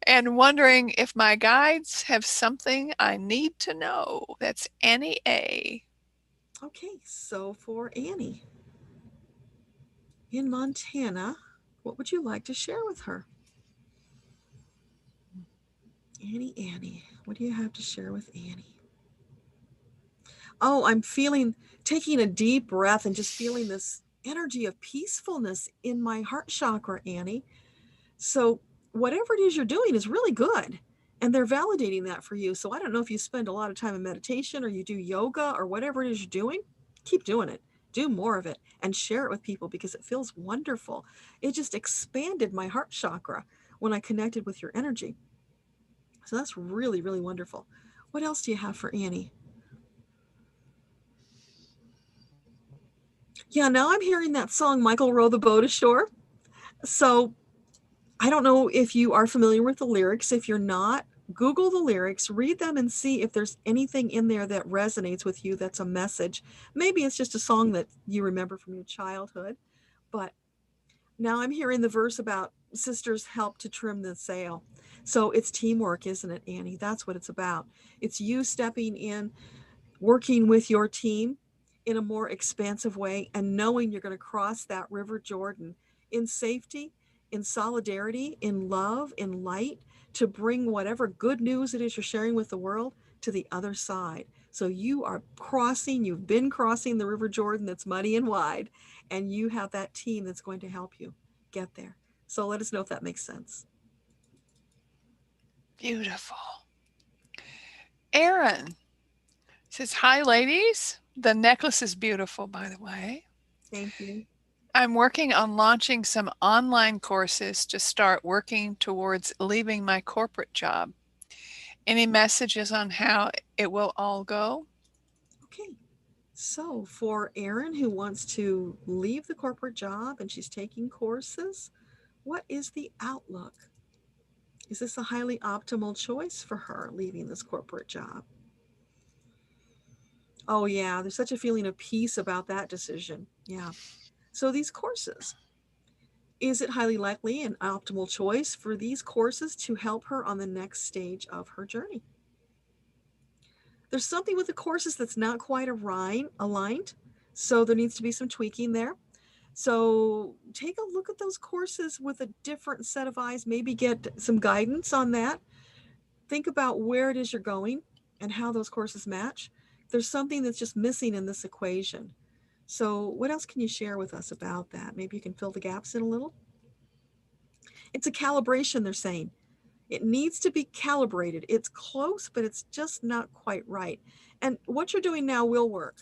and wondering if my guides have something I need to know. That's Annie A. Okay, so for Annie in Montana, what would you like to share with her? Annie, what do you have to share with Annie? Oh, I'm taking a deep breath and just feeling this energy of peacefulness in my heart chakra, Annie. So whatever it is you're doing is really good. And they're validating that for you. So I don't know if you spend a lot of time in meditation or you do yoga or whatever it is you're doing, keep doing it. Do more of it and share it with people because it feels wonderful. It just expanded my heart chakra when I connected with your energy. So that's really, really wonderful. What else do you have for Annie? Yeah, now I'm hearing that song, Michael Row the Boat Ashore. So I don't know if you are familiar with the lyrics. If you're not, Google the lyrics, read them, and see if there's anything in there that resonates with you that's a message. Maybe it's just a song that you remember from your childhood. But now I'm hearing the verse about sisters help to trim the sail. So it's teamwork, isn't it, Annie? That's what it's about. It's you stepping in, working with your team in a more expansive way, and knowing you're going to cross that river Jordan in safety, in solidarity, in love, in light, to bring whatever good news it is you're sharing with the world to the other side. So you are crossing, you've been crossing the river Jordan that's muddy and wide, and you have that team that's going to help you get there. So let us know if that makes sense. Beautiful. Aaron says, hi, ladies. The necklace is beautiful, by the way. Thank you. I'm working on launching some online courses to start working towards leaving my corporate job. Any messages on how it will all go? Okay. So for Erin, who wants to leave the corporate job and she's taking courses, what is the outlook? Is this a highly optimal choice for her, leaving this corporate job? Oh yeah, there's such a feeling of peace about that decision. Yeah. So these courses, is it highly likely an optimal choice for these courses to help her on the next stage of her journey? There's something with the courses that's not quite aligned. So there needs to be some tweaking there. So take a look at those courses with a different set of eyes, maybe get some guidance on that. Think about where it is you're going and how those courses match. There's something that's just missing in this equation. So what else can you share with us about that? Maybe you can fill the gaps in a little. It's a calibration, they're saying. It needs to be calibrated. It's close, but it's just not quite right. And what you're doing now will work.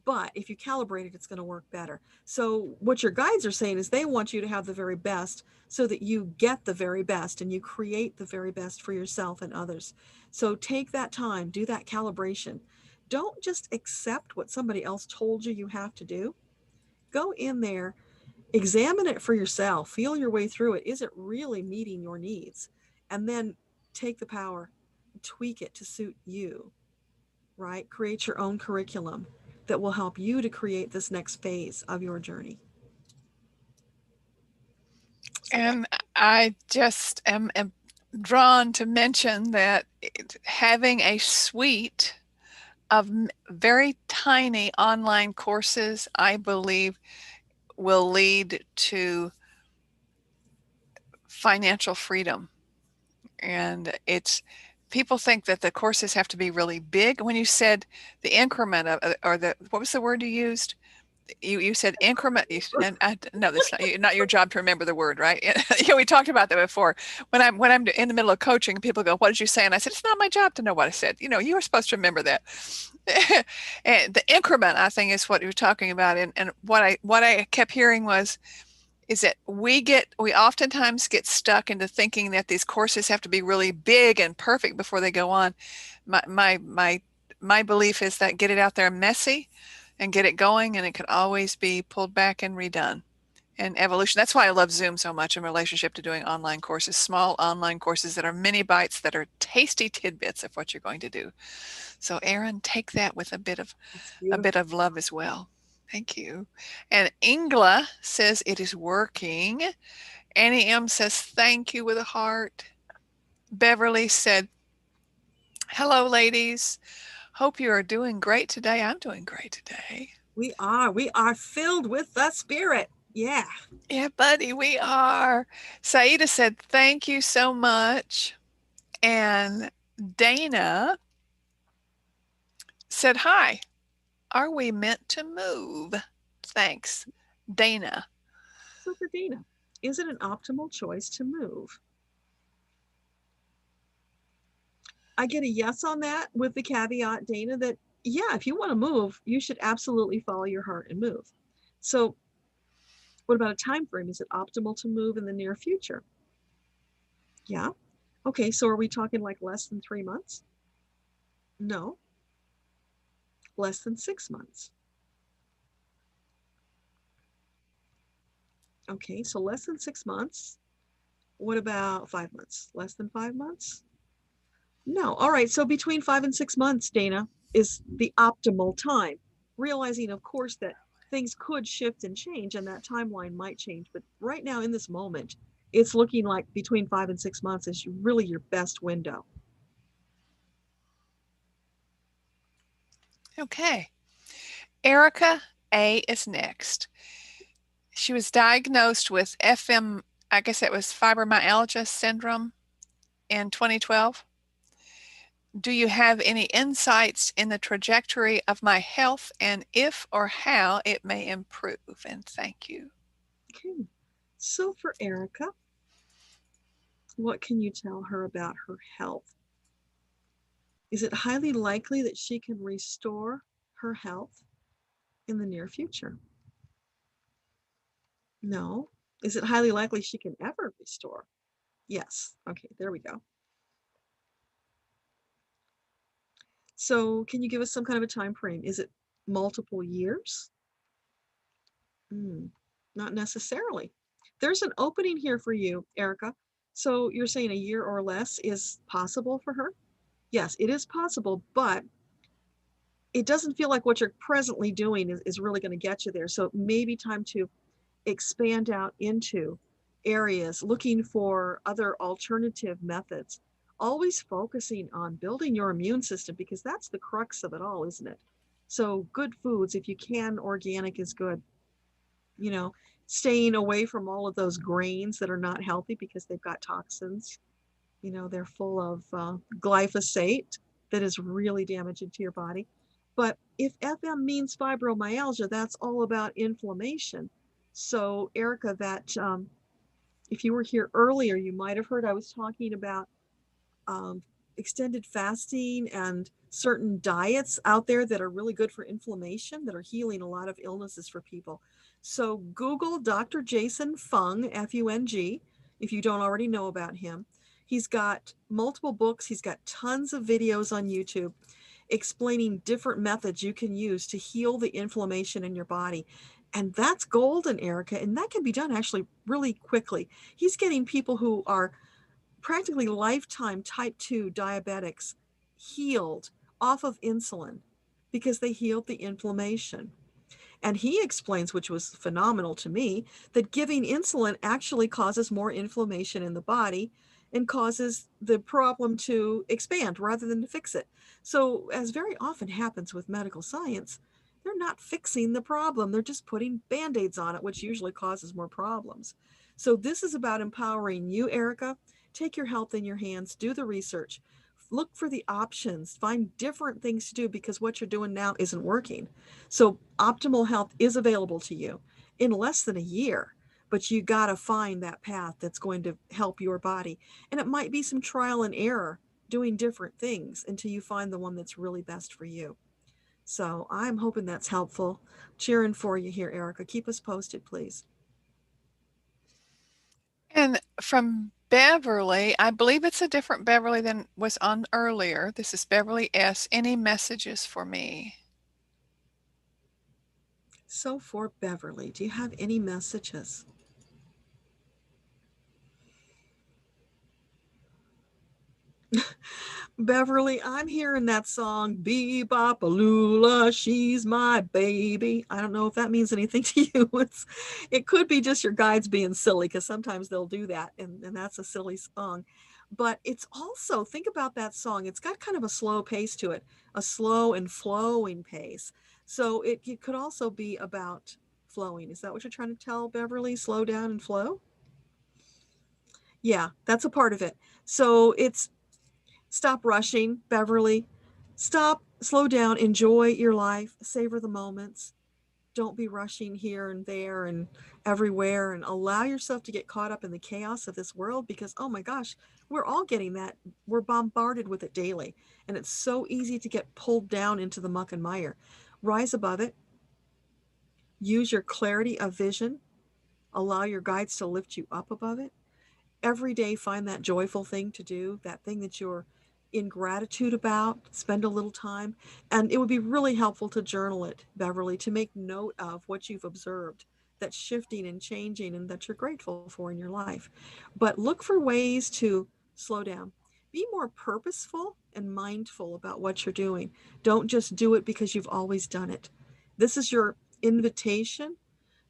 But if you calibrate it, it's going to work better. So what your guides are saying is they want you to have the very best so that you get the very best and you create the very best for yourself and others. So take that time, do that calibration. Don't just accept what somebody else told you have to do. Go in there, examine it for yourself, feel your way through it. Is it really meeting your needs? And then take the power, tweak it to suit you, right? Create your own curriculum that will help you to create this next phase of your journey. And I just am drawn to mention that having a suite of very tiny online courses, I believe, will lead to financial freedom. And people think that the courses have to be really big. When you said the increment of, or what was the word you used? You said increment, and no, that's not your job to remember the word, right? We talked about that before. When I'm in the middle of coaching, people go, "What did you say?" And I said, "It's not my job to know what I said. You were supposed to remember that." And the increment, I think, is what you're talking about. And what I kept hearing is that we oftentimes get stuck into thinking that these courses have to be really big and perfect before they go on. My belief is that get it out there messy and get it going, and it can always be pulled back and redone. And evolution. That's why I love Zoom so much in relationship to doing online courses, small online courses that are mini bites that are tasty tidbits of what you're going to do. So Aaron, take that with a bit of love as well. Thank you. And Ingla says it is working. Annie M says thank you with a heart. Beverly said, hello, ladies. Hope you are doing great today. I'm doing great today. We are filled with the spirit. Yeah. Yeah, buddy, we are. Saida said, thank you so much. And Dana said, hi, are we meant to move? Thanks, Dana. So for Dana, is it an optimal choice to move? I get a yes on that with the caveat, Dana, that yeah, if you want to move, you should absolutely follow your heart and move. So what about a time frame? Is it optimal to move in the near future? Yeah. Okay, so are we talking like less than 3 months? No. Less than 6 months. Okay, so less than 6 months. What about 5 months? Less than 5 months? No. All right. So between 5 and 6 months, Dana, is the optimal time. Realizing, of course, that things could shift and change and that timeline might change. But right now in this moment, it's looking like between 5 and 6 months is really your best window. Okay. Erica A is next. She was diagnosed with I guess it was fibromyalgia syndrome in 2012. Do you have any insights in the trajectory of my health and if or how it may improve? And thank you. Okay. So for Erica, what can you tell her about her health? Is it highly likely that she can restore her health in the near future? No. Is it highly likely she can ever restore? Yes. Okay, there we go. So can you give us some kind of a time frame? Is it multiple years? Not necessarily. There's an opening here for you, Erica. So you're saying a year or less is possible for her? Yes, it is possible, but it doesn't feel like what you're presently doing is really going to get you there. So it may be time to expand out into areas, looking for other alternative methods, always focusing on building your immune system because that's the crux of it all, isn't it? So good foods, if you can, organic is good. You know, staying away from all of those grains that are not healthy because they've got toxins. You know, they're full of glyphosate that is really damaging to your body. But if FM means fibromyalgia, that's all about inflammation. So, Erica, that if you were here earlier, you might have heard I was talking about um, extended fasting and certain diets out there that are really good for inflammation, that are healing a lot of illnesses for people. So Google Dr. Jason Fung, F-U-N-G, if you don't already know about him. He's got multiple books. He's got tons of videos on YouTube explaining different methods you can use to heal the inflammation in your body. And that's golden, Erica. And that can be done actually really quickly. He's getting people who are practically lifetime type 2 diabetics healed off of insulin because they healed the inflammation. And he explains, which was phenomenal to me, that giving insulin actually causes more inflammation in the body and causes the problem to expand rather than to fix it. So, as very often happens with medical science, they're not fixing the problem. They're just putting band-aids on it, which usually causes more problems. So this is about empowering you, Erica. Take your health in your hands, do the research, look for the options, find different things to do because what you're doing now isn't working. So optimal health is available to you in less than a year, but you got to find that path that's going to help your body. And it might be some trial and error doing different things until you find the one that's really best for you. So I'm hoping that's helpful. Cheering for you here, Erica. Keep us posted, please. And from Beverly, I believe it's a different Beverly than was on earlier. This is Beverly S. Any messages for me? So for Beverly, do you have any messages? Beverly, I'm hearing that song, Bebop-a-lula, she's my baby. I don't know if that means anything to you. It could be just your guides being silly because sometimes they'll do that, and that's a silly song. But it's also, think about that song. It's got kind of a slow pace to it, a slow and flowing pace. So it could also be about flowing. Is that what you're trying to tell, Beverly? Slow down and flow? Yeah, that's a part of it. So it's stop rushing, Beverly. Stop, slow down, enjoy your life, savor the moments. Don't be rushing here and there and everywhere and allow yourself to get caught up in the chaos of this world because, oh my gosh, we're all getting that. We're bombarded with it daily. And it's so easy to get pulled down into the muck and mire. Rise above it. Use your clarity of vision. Allow your guides to lift you up above it. Every day find that joyful thing to do, that thing that you're in gratitude about, spend a little time. And it would be really helpful to journal it, Beverly, to make note of what you've observed that's shifting and changing and that you're grateful for in your life. But look for ways to slow down. be more purposeful and mindful about what you're doing. Don't just do it because you've always done it. This is your invitation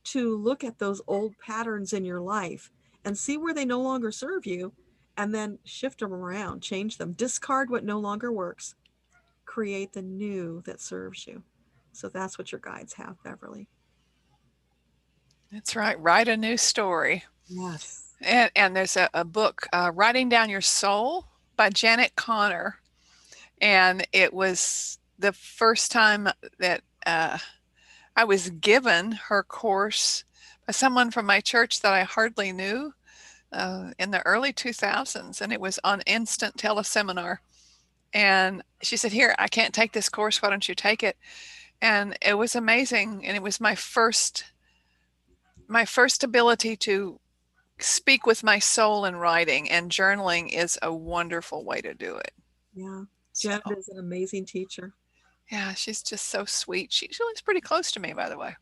to look at those old patterns in your life and see where they no longer serve you, and then shift them around, change them, discard what no longer works, create the new that serves you. So that's what your guides have, Beverly. That's right. Write a new story. Yes. And there's a book, Writing Down Your Soul by Janet Connor. And it was the first time that I was given her course by someone from my church that I hardly knew in the early 2000s. And it was on instant teleseminar. And she said, here, I can't take this course. Why don't you take it? And it was amazing. And it was my first ability to speak with my soul in writing, and journaling is a wonderful way to do it. Yeah. Janet is an amazing teacher. Yeah, she's just so sweet. She lives pretty close to me, by the way,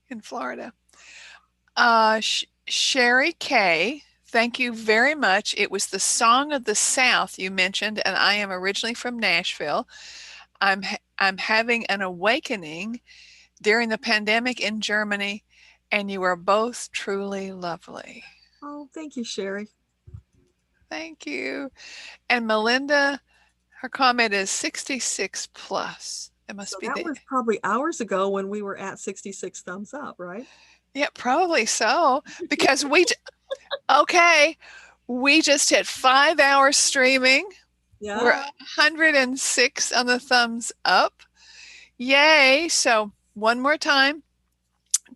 in Florida. Sherry K, thank you very much. It was the Song of the South you mentioned, and I am originally from Nashville. I'm having an awakening during the pandemic in Germany, and you are both truly lovely. Oh, thank you, Sherry. Thank you. And Melinda, her comment is 66 plus. It must be that was probably hours ago when we were at 66 thumbs up, right? Yeah, probably so. Because we just hit 5 hours streaming. Yeah. We're 106 on the thumbs up. Yay. So one more time,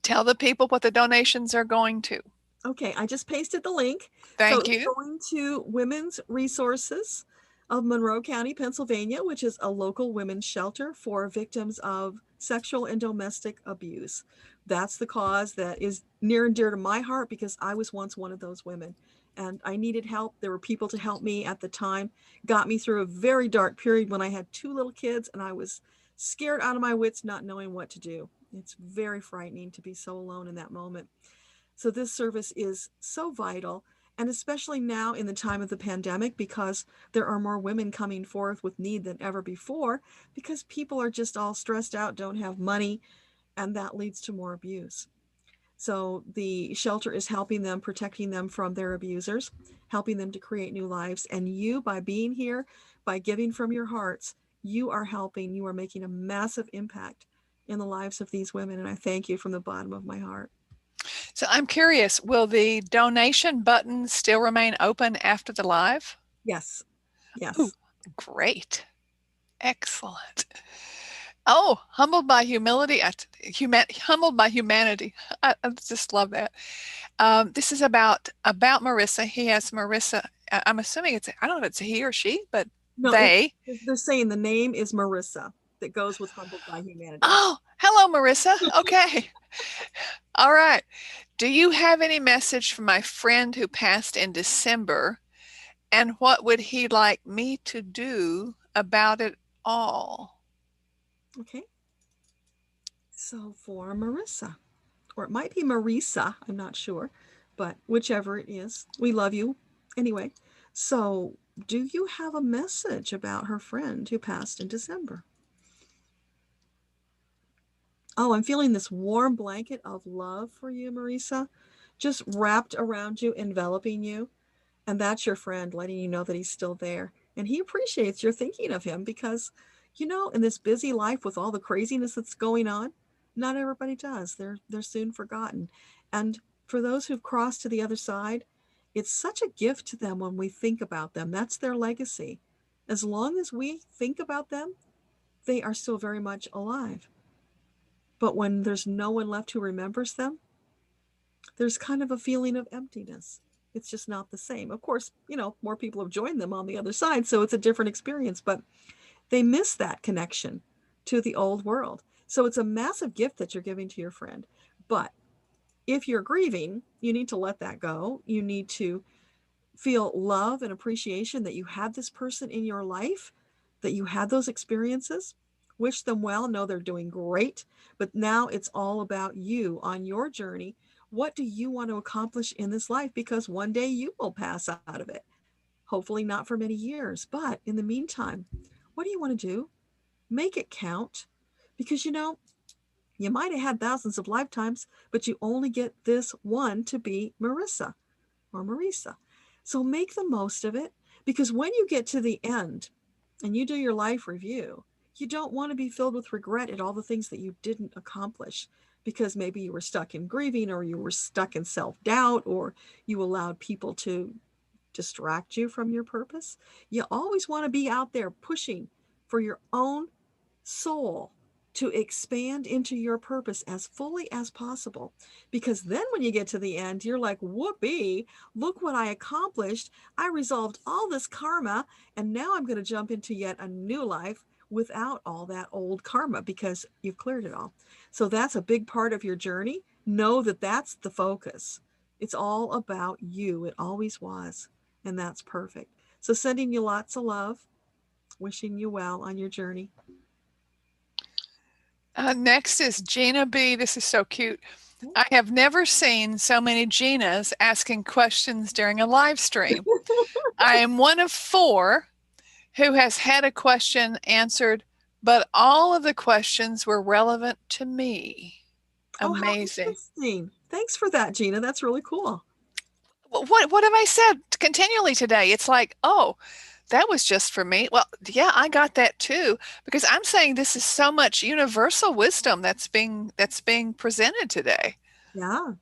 tell the people what the donations are going to. Okay, I just pasted the link. Thank you. It's going to Women's Resources of Monroe County, Pennsylvania, which is a local women's shelter for victims of sexual and domestic abuse. That's the cause that is near and dear to my heart, because I was once one of those women and I needed help. There were people to help me at the time, got me through a very dark period when I had 2 little kids and I was scared out of my wits, not knowing what to do. It's very frightening to be so alone in that moment. So this service is so vital, and especially now in the time of the pandemic, because there are more women coming forth with need than ever before, because people are just all stressed out, don't have money, and that leads to more abuse. So the shelter is helping them, protecting them from their abusers, helping them to create new lives. And you, by being here, by giving from your hearts, you are helping, you are making a massive impact in the lives of these women. And I thank you from the bottom of my heart. So I'm curious, will the donation button still remain open after the live? Yes. Yes. Ooh, great. Excellent. Oh, humbled by humility, humbled by humanity. I just love that. This is about Marissa. He has Marissa. I'm assuming I don't know if it's a he or she, but no, they. They're saying the name is Marissa. That goes with humbled by humanity. Oh, hello, Marissa. Okay. All right. Do you have any message from my friend who passed in December? And what would he like me to do about it all? Okay. So for Marissa, or it might be Marisa, I'm not sure, but whichever it is, we love you anyway. So do you have a message about her friend who passed in December? Oh, I'm feeling this warm blanket of love for you, Marisa, just wrapped around you, enveloping you. And that's your friend letting you know that he's still there. And he appreciates your thinking of him because, in this busy life with all the craziness that's going on, not everybody does. They're soon forgotten. And for those who've crossed to the other side, it's such a gift to them when we think about them. That's their legacy. As long as we think about them, they are still very much alive. But when there's no one left who remembers them, there's kind of a feeling of emptiness. It's just not the same. Of course, more people have joined them on the other side, so it's a different experience, but they miss that connection to the old world. So it's a massive gift that you're giving to your friend. But if you're grieving, you need to let that go. You need to feel love and appreciation that you had this person in your life, that you had those experiences. Wish them well, know they're doing great. But now it's all about you on your journey. What do you want to accomplish in this life? Because one day you will pass out of it. hopefully not for many years. But in the meantime, what do you want to do? Make it count, because you might have had thousands of lifetimes, but you only get this one to be Marissa or Marisa. So make the most of it, because when you get to the end and you do your life review, you don't want to be filled with regret at all the things that you didn't accomplish, because maybe you were stuck in grieving, or you were stuck in self-doubt, or you allowed people to distract you from your purpose. You always want to be out there pushing for your own soul to expand into your purpose as fully as possible. Because then when you get to the end, you're like, whoopee, look what I accomplished. I resolved all this karma, and now I'm going to jump into yet a new life without all that old karma, because you've cleared it all. So that's a big part of your journey. Know that that's the focus. It's all about you. It always was. And that's perfect. So sending you lots of love, wishing you well on your journey. Next is Gina B. This is so cute. I have never seen so many Ginas asking questions during a live stream. I am one of 4 who has had a question answered, but all of the questions were relevant to me. Amazing. Oh, how interesting. Thanks for that, Gina. That's really cool. What have I said continually today? It's like, oh, that was just for me. Well, yeah, I got that too, because I'm saying this is so much universal wisdom that's being presented today. Yeah.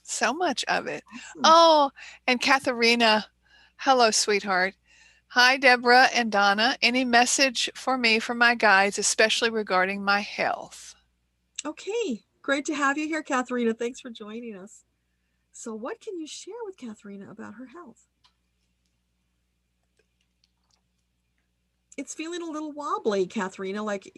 So much of it. Awesome. Oh, and Katharina, hello, sweetheart. Hi, Deborah and Donna. Any message for me from my guides, especially regarding my health? Okay. Great to have you here, Katharina. Thanks for joining us. So what can you share with Katharina about her health? It's feeling a little wobbly, Katharina, like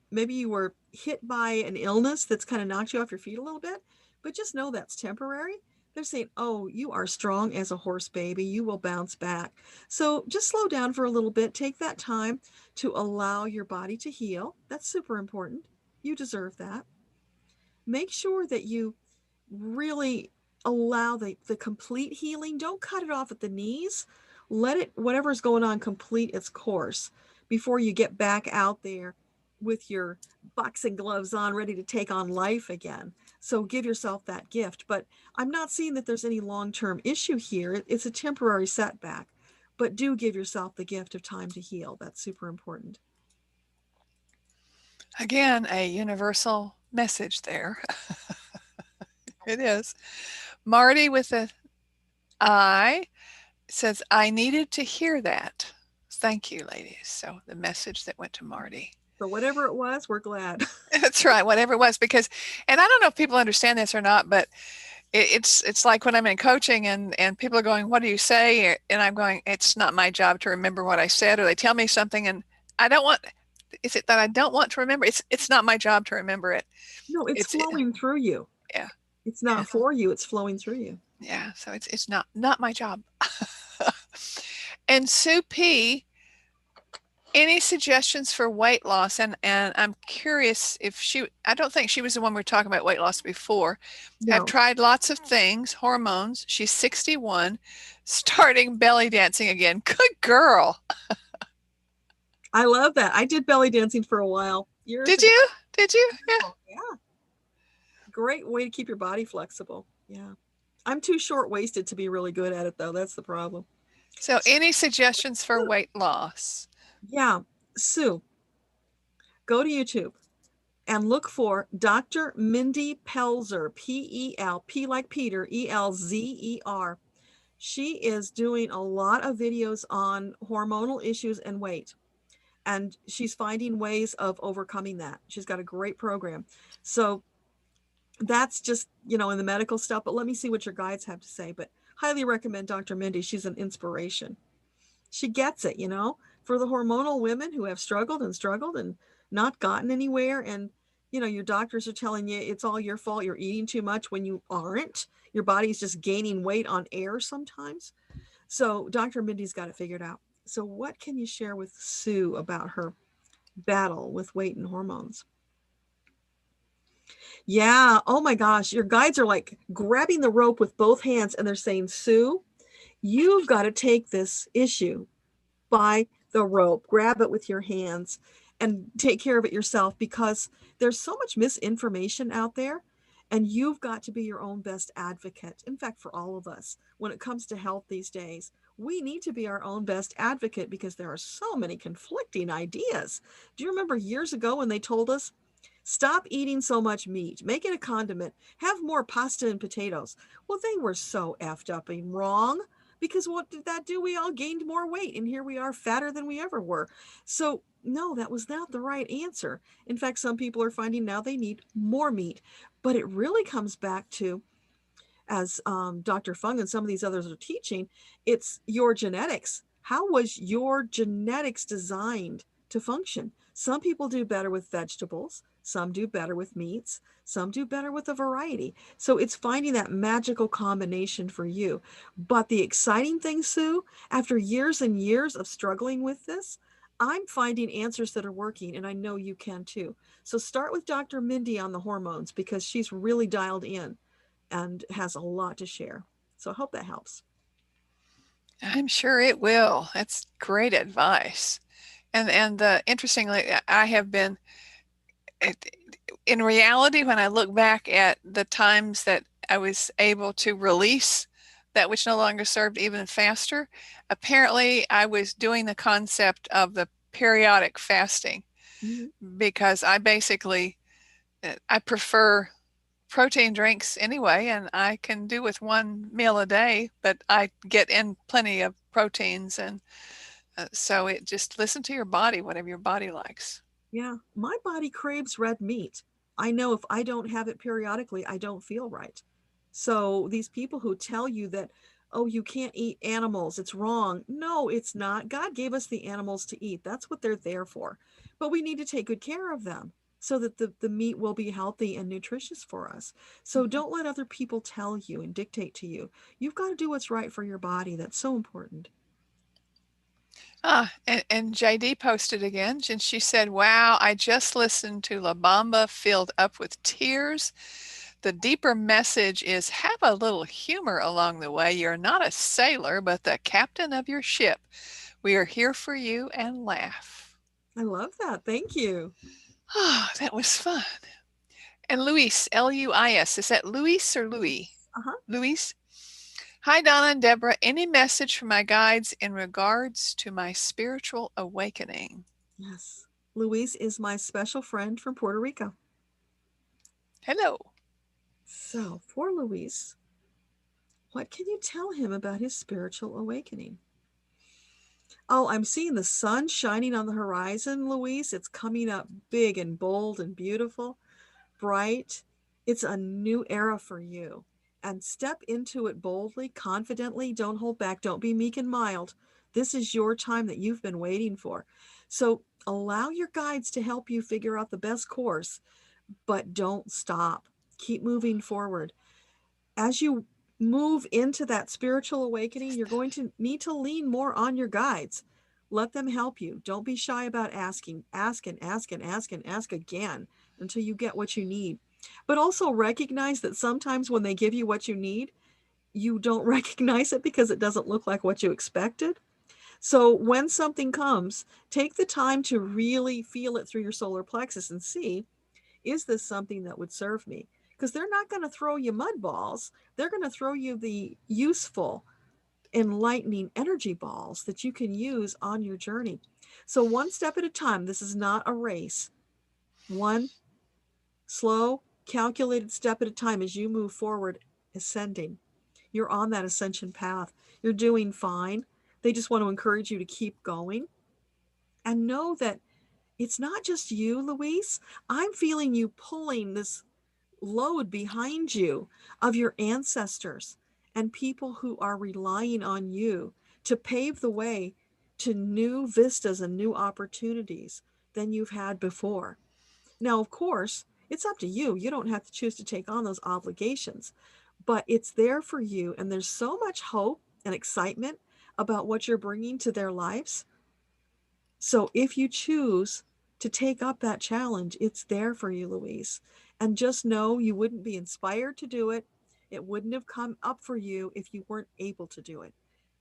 maybe you were hit by an illness that's kind of knocked you off your feet a little bit, but just know that's temporary. They're saying, oh, you are strong as a horse, baby. You will bounce back. So just slow down for a little bit. Take that time to allow your body to heal. That's super important. You deserve that. Make sure that you really allow the complete healing. Don't cut it off at the knees. Let it, whatever's going on, complete its course before you get back out there with your boxing gloves on, ready to take on life again. So give yourself that gift. But I'm not seeing that there's any long-term issue here. It's a temporary setback, but do give yourself the gift of time to heal. That's super important. Again, a universal message there. It is. Marty with an I says, I needed to hear that. Thank you, ladies. So the message that went to Marty. So whatever it was, we're glad. That's right, whatever it was, because, and I don't know if people understand this or not, but it's like when I'm in coaching and people are going, what do you say? And I'm going, it's not my job to remember what I said, or they tell me something and I don't want, is it that I don't want to remember? It's not my job to remember it. No, it's flowing through you. Yeah. It's not for you, it's flowing through you. Yeah, so it's not my job. And Sue P, any suggestions for weight loss? And I'm curious if I don't think she was the one we were talking about weight loss before. No. I've tried lots of things, hormones. She's 61, starting belly dancing again. Good girl. I love that. I did belly dancing for a while. Did you? Yeah. Yeah. Great way to keep your body flexible. Yeah. I'm too short-waisted to be really good at it, though. That's the problem. So any suggestions for weight loss? Yeah. Sue, go to YouTube and look for Dr. Mindy Pelzer, P-E-L, P like Peter, E-L-Z-E-R. She is doing a lot of videos on hormonal issues and weight. And she's finding ways of overcoming that. She's got a great program. So that's just, in the medical stuff, but let me see what your guides have to say. But highly recommend Dr. Mindy. She's an inspiration. She gets it, for the hormonal women who have struggled and not gotten anywhere. And, your doctors are telling you it's all your fault. You're eating too much when you aren't. Your body's just gaining weight on air sometimes. So Dr. Mindy's got it figured out. So what can you share with Sue about her battle with weight and hormones? Yeah. Oh my gosh. Your guides are like grabbing the rope with both hands and they're saying, Sue, You've got to take this issue by the rope, grab it with your hands, and take care of it yourself, because there's so much misinformation out there, and you've got to be your own best advocate. In fact, for all of us, when it comes to health these days, we need to be our own best advocate, because there are so many conflicting ideas. Do you remember years ago when they told us, stop eating so much meat, make it a condiment, have more pasta and potatoes? Well, they were so effed up and wrong, because what did that do? We all gained more weight, and here we are, fatter than we ever were. So no, that was not the right answer. In fact, some people are finding now they need more meat. But it really comes back to, as Dr. Fung and some of these others are teaching, it's your genetics. How was your genetics designed to function? Some people do better with vegetables, some do better with meats, some do better with a variety. So it's finding that magical combination for you. But the exciting thing, Sue, after years and years of struggling with this, I'm finding answers that are working, and I know you can too. So start with Dr. Mindy on the hormones, because she's really dialed in and has a lot to share. So I hope that helps. I'm sure it will. That's great advice. And interestingly, I have been, in reality, when I look back at the times that I was able to release that which no longer served even faster, apparently I was doing the concept of the periodic fasting, because I basically, I prefer protein drinks anyway, and I can do with one meal a day, but I get in plenty of proteins. And so it just, listen to your body, whatever your body likes. Yeah, my body craves red meat. I know if I don't have it periodically, I don't feel right. So these people who tell you that, oh, you can't eat animals, it's wrong. No, it's not. God gave us the animals to eat. That's what they're there for. But we need to take good care of them so that the meat will be healthy and nutritious for us. So don't let other people tell you and dictate to you. You've got to do what's right for your body. That's so important. And JD posted again, and she said, wow, I just listened to La Bamba filled up with tears. The deeper message is, have a little humor along the way. You're not a sailor, but the captain of your ship. We are here for you, and laugh. I love that. Thank you. Oh, that was fun. And Luis, Luis, is that Luis or Louis? Luis. Hi, Donna and Deborah. Any message from my guides in regards to my spiritual awakening? Yes. Luis is my special friend from Puerto Rico. Hello. So for Luis, what can you tell him about his spiritual awakening? Oh, I'm seeing the sun shining on the horizon, Luis. It's coming up big and bold and beautiful, bright. It's a new era for you. And step into it boldly, confidently. Don't hold back. Don't be meek and mild. This is your time that you've been waiting for. So allow your guides to help you figure out the best course, but don't stop. Keep moving forward. As you move into that spiritual awakening, you're going to need to lean more on your guides. Let them help you. Don't be shy about asking. Ask and ask and ask and ask again until you get what you need. But also recognize that sometimes when they give you what you need, you don't recognize it because it doesn't look like what you expected. So when something comes, take the time to really feel it through your solar plexus and see, is this something that would serve me? Because they're not going to throw you mud balls. They're going to throw you the useful, enlightening energy balls that you can use on your journey. So one step at a time. This is not a race. One slow, calculated step at a time as you move forward, ascending. You're on that ascension path. You're doing fine. They just want to encourage you to keep going and know that it's not just you, Luis. I'm feeling you pulling this load behind you of your ancestors and people who are relying on you to pave the way to new vistas and new opportunities than you've had before. Now, of course, it's up to you. You don't have to choose to take on those obligations, but it's there for you. And there's so much hope and excitement about what you're bringing to their lives. So if you choose to take up that challenge, it's there for you, Louise. And just know you wouldn't be inspired to do it. It wouldn't have come up for you if you weren't able to do it.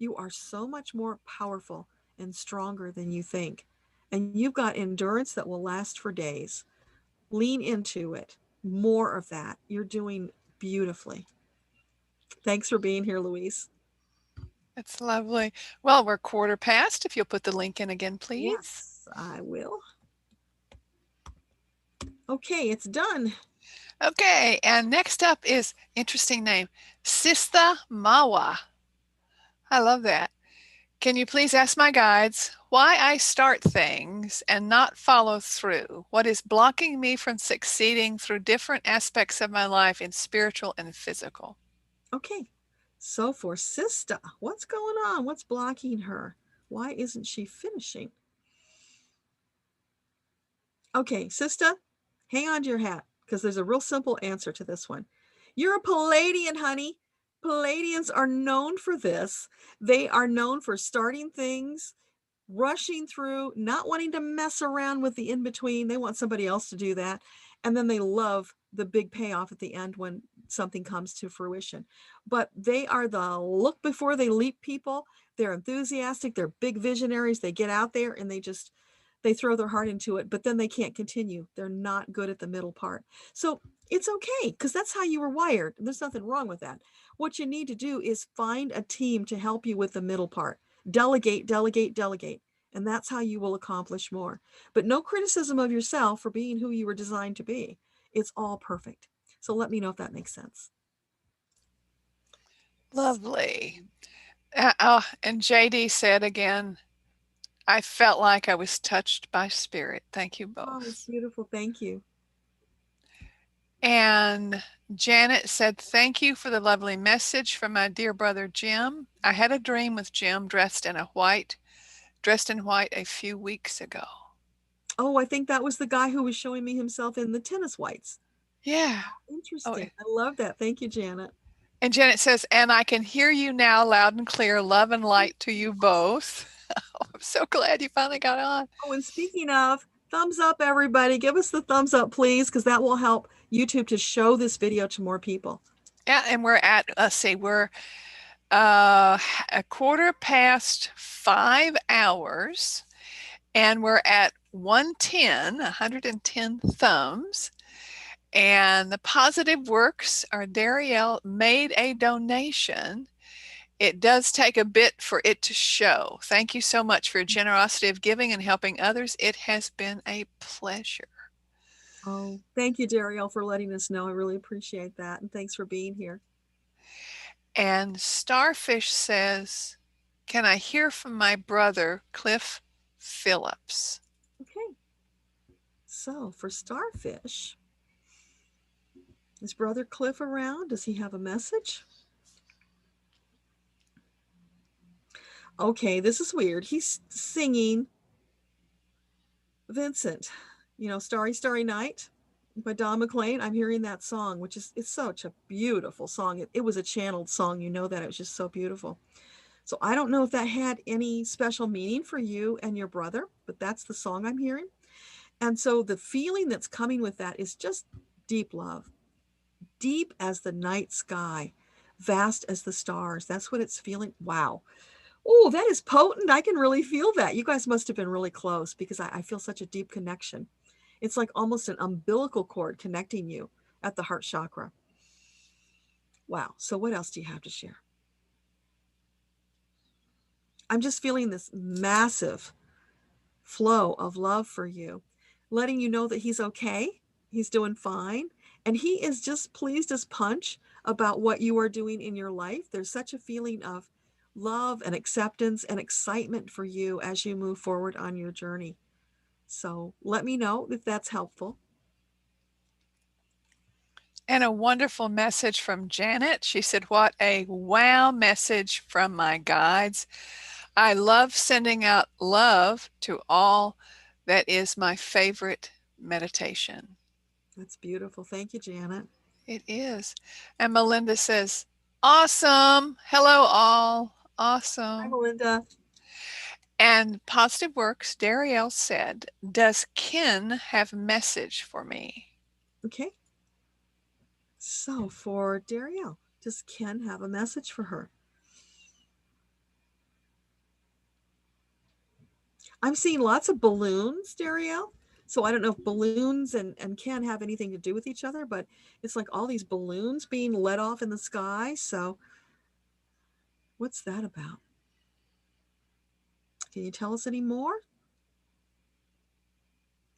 You are so much more powerful and stronger than you think. And you've got endurance that will last for days. Lean into it. More of that. You're doing beautifully. Thanks for being here, Louise. That's lovely. Well, we're quarter past. If you'll put the link in again, please. Yes, I will. Okay, it's done. Okay, and next up is, interesting name, Sista Mawa. I love that. Can you please ask my guides why I start things and not follow through? What is blocking me from succeeding through different aspects of my life in spiritual and physical? Okay, so for Sista, what's going on? What's blocking her? Why isn't she finishing? Okay, Sista, hang on to your hat because there's a real simple answer to this one. You're a Palladian, honey. Palladians are known for this. They are known for starting things, rushing through, not wanting to mess around with the in-between. They want somebody else to do that. And then they love the big payoff at the end when something comes to fruition. But they are the look before they leap people. They're enthusiastic. They're big visionaries. They get out there and they throw their heart into it, but then they can't continue. They're not good at the middle part. So it's okay because that's how you were wired. There's nothing wrong with that. What you need to do is find a team to help you with the middle part. Delegate, delegate, delegate. And that's how you will accomplish more. But no criticism of yourself for being who you were designed to be. It's all perfect. So let me know if that makes sense. Lovely. And JD said again, I felt like I was touched by spirit. Thank you both. Oh, it's beautiful. Thank you. And Janet said, thank you for the lovely message from my dear brother Jim. I had a dream with Jim dressed in white a few weeks ago. Oh, I think that was the guy who was showing me himself in the tennis whites. Yeah. Interesting. I love that. Thank you, Janet. And Janet says, and I can hear you now loud and clear. Love and light to you both. I'm so glad you finally got on. Oh, and speaking of, thumbs up, everybody. Give us the thumbs up, please, because that will help YouTube to show this video to more people. Yeah, and we're at, let's see, we're a quarter past 5 hours, and we're at 110 thumbs. And the positive works are Darielle made a donation. It does take a bit for it to show. Thank you so much for your generosity of giving and helping others. It has been a pleasure. Oh, thank you, Darielle, for letting us know. I really appreciate that. And thanks for being here. And Starfish says, can I hear from my brother, Cliff Phillips? Okay. So for Starfish, is Brother Cliff around? Does he have a message? Okay, this is weird. He's singing Vincent, Starry, Starry Night by Don McLean. I'm hearing that song, which is, it's such a beautiful song. It was a channeled song. You know that. It was just so beautiful. So I don't know if that had any special meaning for you and your brother, but that's the song I'm hearing. And so the feeling that's coming with that is just deep love, deep as the night sky, vast as the stars. That's what it's feeling. Wow. Oh, that is potent. I can really feel that. You guys must have been really close because I feel such a deep connection. It's like almost an umbilical cord connecting you at the heart chakra. Wow. So what else do you have to share? I'm just feeling this massive flow of love for you, letting you know that he's okay. He's doing fine. And he is just pleased as punch about what you are doing in your life. There's such a feeling of love and acceptance and excitement for you as you move forward on your journey. So let me know if that's helpful. And a wonderful message from Janet. She said, what a wow message from my guides. I love sending out love to all. That is my favorite meditation. That's beautiful. Thank you, Janet. It is. And Melinda says, awesome. Hello, all. Awesome. Hi, Melinda. And Positive Works, Darielle said, does Ken have a message for me? Okay. So for Darielle, does Ken have a message for her? I'm seeing lots of balloons, Darielle. So I don't know if balloons and Ken have anything to do with each other, but it's like all these balloons being let off in the sky. So what's that about? Can you tell us any more?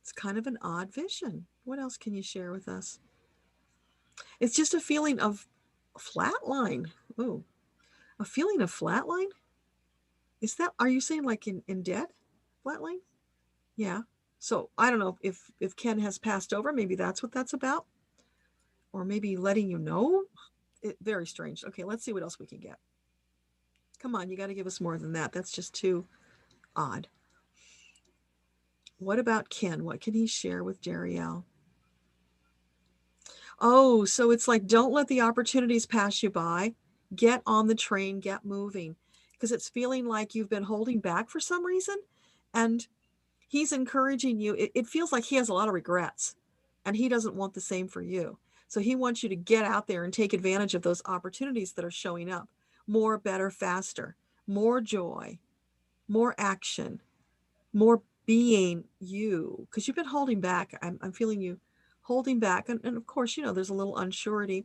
It's kind of an odd vision. What else can you share with us? It's just a feeling of flatline. Oh, a feeling of flatline? Are you saying like in dead flatline? Yeah. So I don't know if Ken has passed over, maybe that's what that's about. Or maybe letting you know. Very strange. Okay, let's see what else we can get. Come on, you got to give us more than that. That's just too odd. What about Ken? What can he share with Darielle? Oh, so it's like, don't let the opportunities pass you by. Get on the train, get moving. Because it's feeling like you've been holding back for some reason. And he's encouraging you. It feels like he has a lot of regrets. And he doesn't want the same for you. So he wants you to get out there and take advantage of those opportunities that are showing up. More, better, faster. More joy. More action. More being you. Because you've been holding back. I'm feeling you holding back. And of course, there's a little uncertainty,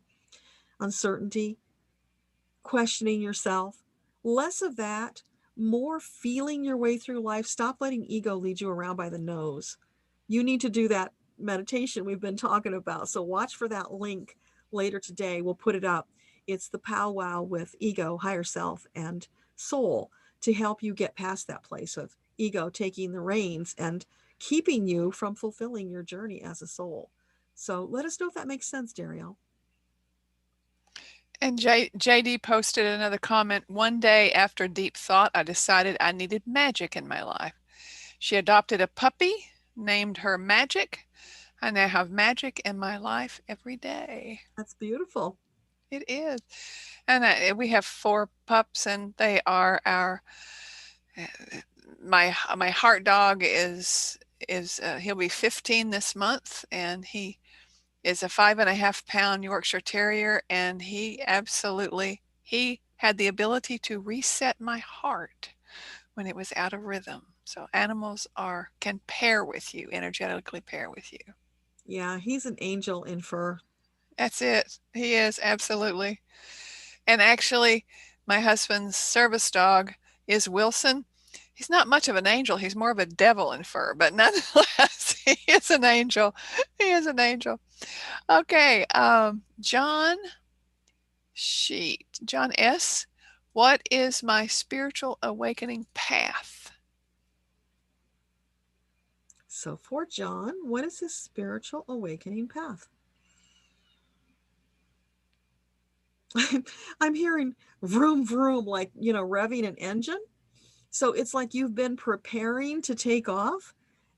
questioning yourself. Less of that, more feeling your way through life. Stop letting ego lead you around by the nose. You need to do that meditation we've been talking about. So watch for that link later today. We'll put it up. It's the powwow with ego, higher self, and soul to help you get past that place of ego taking the reins and keeping you from fulfilling your journey as a soul. So let us know if that makes sense, Darielle. And JD posted another comment. One day after deep thought, I decided I needed magic in my life. She adopted a puppy, named her Magic. I now have magic in my life every day. That's beautiful. It is. And we have 4 pups, and they are my heart dog is he'll be 15 this month, and he is a 5.5 pound Yorkshire Terrier, and he had the ability to reset my heart when it was out of rhythm. So animals can pair with you, energetically pair with you. Yeah, he's an angel in fur. That's it. He is, absolutely. And actually, my husband's service dog is Wilson. He's not much of an angel. He's more of a devil in fur, but nonetheless, he is an angel. He is an angel. Okay, John S. What is my spiritual awakening path? So for John, what is his spiritual awakening path? I'm hearing vroom, vroom, like, revving an engine. So it's like you've been preparing to take off,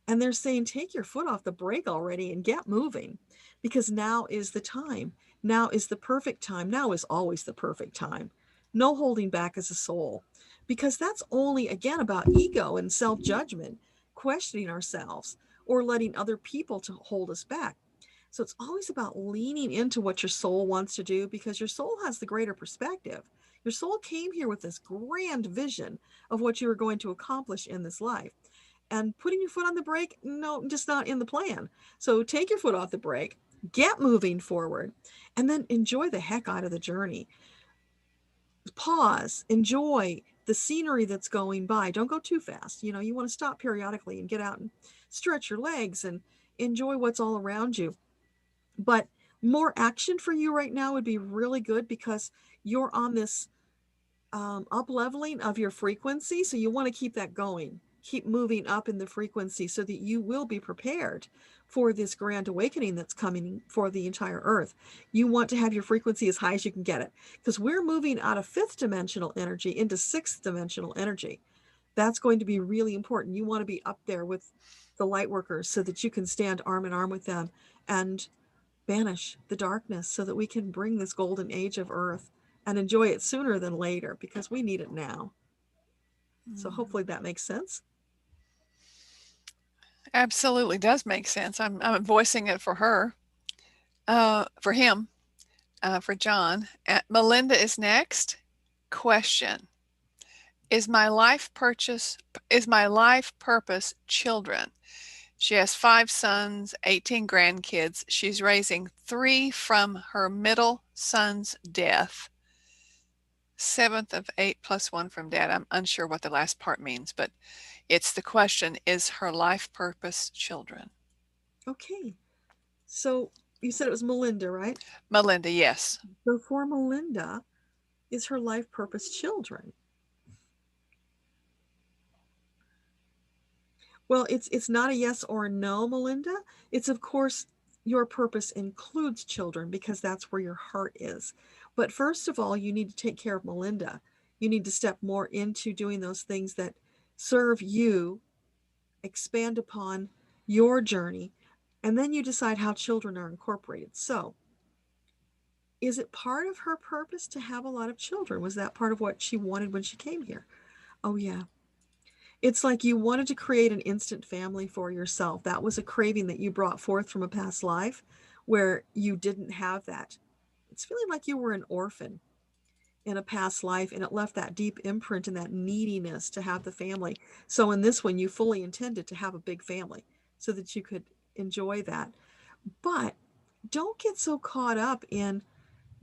and they're saying, take your foot off the brake already and get moving, because now is the time. Now is the perfect time. Now is always the perfect time. No holding back as a soul, because that's only, again, about ego and self-judgment, questioning ourselves or letting other people to hold us back. So it's always about leaning into what your soul wants to do, because your soul has the greater perspective. Your soul came here with this grand vision of what you were going to accomplish in this life. And putting your foot on the brake, no, just not in the plan. So take your foot off the brake, get moving forward, and then enjoy the heck out of the journey. Pause, enjoy the scenery that's going by. Don't go too fast. You want to stop periodically and get out and stretch your legs and enjoy what's all around you. But more action for you right now would be really good, because you're on this up leveling of your frequency. So you want to keep that going, keep moving up in the frequency, so that you will be prepared for this grand awakening that's coming for the entire earth. You want to have your frequency as high as you can get it, because we're moving out of 5th dimensional energy into 6th dimensional energy. That's going to be really important. You want to be up there with the light workers so that you can stand arm in arm with them and banish the darkness, so that we can bring this golden age of earth and enjoy it sooner than later, because we need it now. So hopefully that makes sense. Absolutely does make sense. I'm voicing it for her, for him, for John. Melinda is next. Question. Is my life purpose children? She has 5 sons, 18 grandkids. She's raising 3 from her middle son's death. 7th of 8 plus 1 from dad. I'm unsure what the last part means, but it's the question, is her life purpose children? Okay. So you said it was Melinda, right? Melinda, yes. So for Melinda, is her life purpose children? Well, it's not a yes or a no, Melinda. It's, of course, your purpose includes children because that's where your heart is. But first of all, you need to take care of Melinda. You need to step more into doing those things that serve you, expand upon your journey, and then you decide how children are incorporated. So, is it part of her purpose to have a lot of children? Was that part of what she wanted when she came here? Oh, yeah. It's like you wanted to create an instant family for yourself. That was a craving that you brought forth from a past life where you didn't have that. It's feeling like you were an orphan in a past life, and it left that deep imprint and that neediness to have the family. So in this one, you fully intended to have a big family so that you could enjoy that. But don't get so caught up in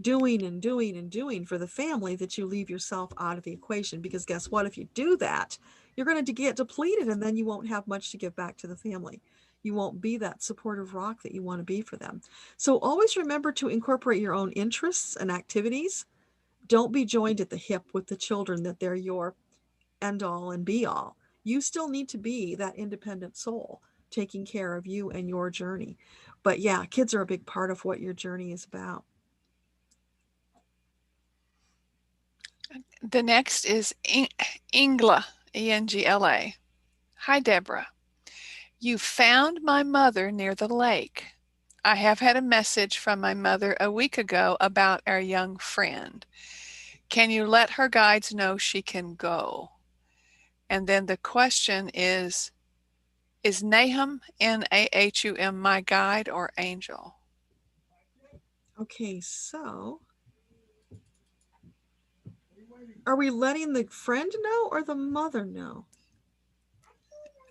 doing and doing and doing for the family that you leave yourself out of the equation, because guess what? If you do that, you're going to get depleted, and then you won't have much to give back to the family. You won't be that supportive rock that you want to be for them. So always remember to incorporate your own interests and activities. Don't be joined at the hip with the children that they're your end all and be all. You still need to be that independent soul taking care of you and your journey. But yeah, kids are a big part of what your journey is about. The next is Engla, E-N-G-L-A. Hi, Deborah. You found my mother near the lake. I have had a message from my mother a week ago about our young friend. Can you let her guides know she can go? And then the question is Nahum, Nahum, my guide or angel? Okay, so are we letting the friend know or the mother know?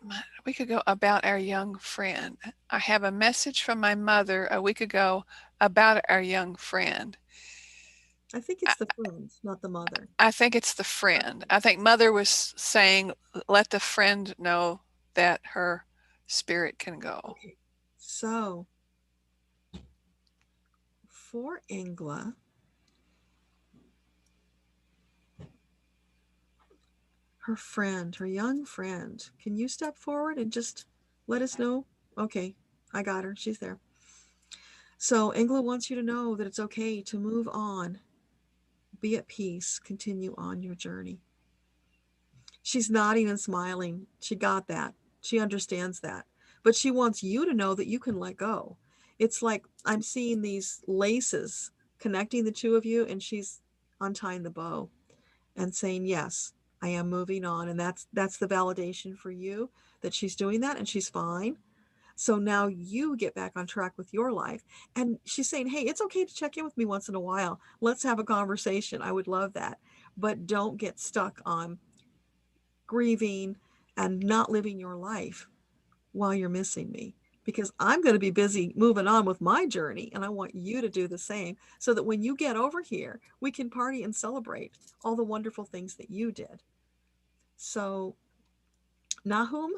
A week ago about our young friend. I have a message from my mother a week ago about our young friend. I think it's the friend, not the mother. I think it's the friend. I think mother was saying, let the friend know that her spirit can go. Okay, so for Engla, her friend, her young friend, can you step forward and just let us know? Okay, I got her. She's there. So Engla wants you to know that it's okay to move on, be at peace, continue on your journey. She's nodding and smiling. She got that. She understands that. But she wants you to know that you can let go. It's like I'm seeing these laces connecting the two of you, and she's untying the bow and saying, yes, I am moving on. And that's the validation for you that she's doing that, and she's fine. So now you get back on track with your life. And she's saying, hey, it's okay to check in with me once in a while. Let's have a conversation. I would love that. But don't get stuck on grieving and not living your life while you're missing me, because I'm going to be busy moving on with my journey, and I want you to do the same so that when you get over here, we can party and celebrate all the wonderful things that you did. So Nahum,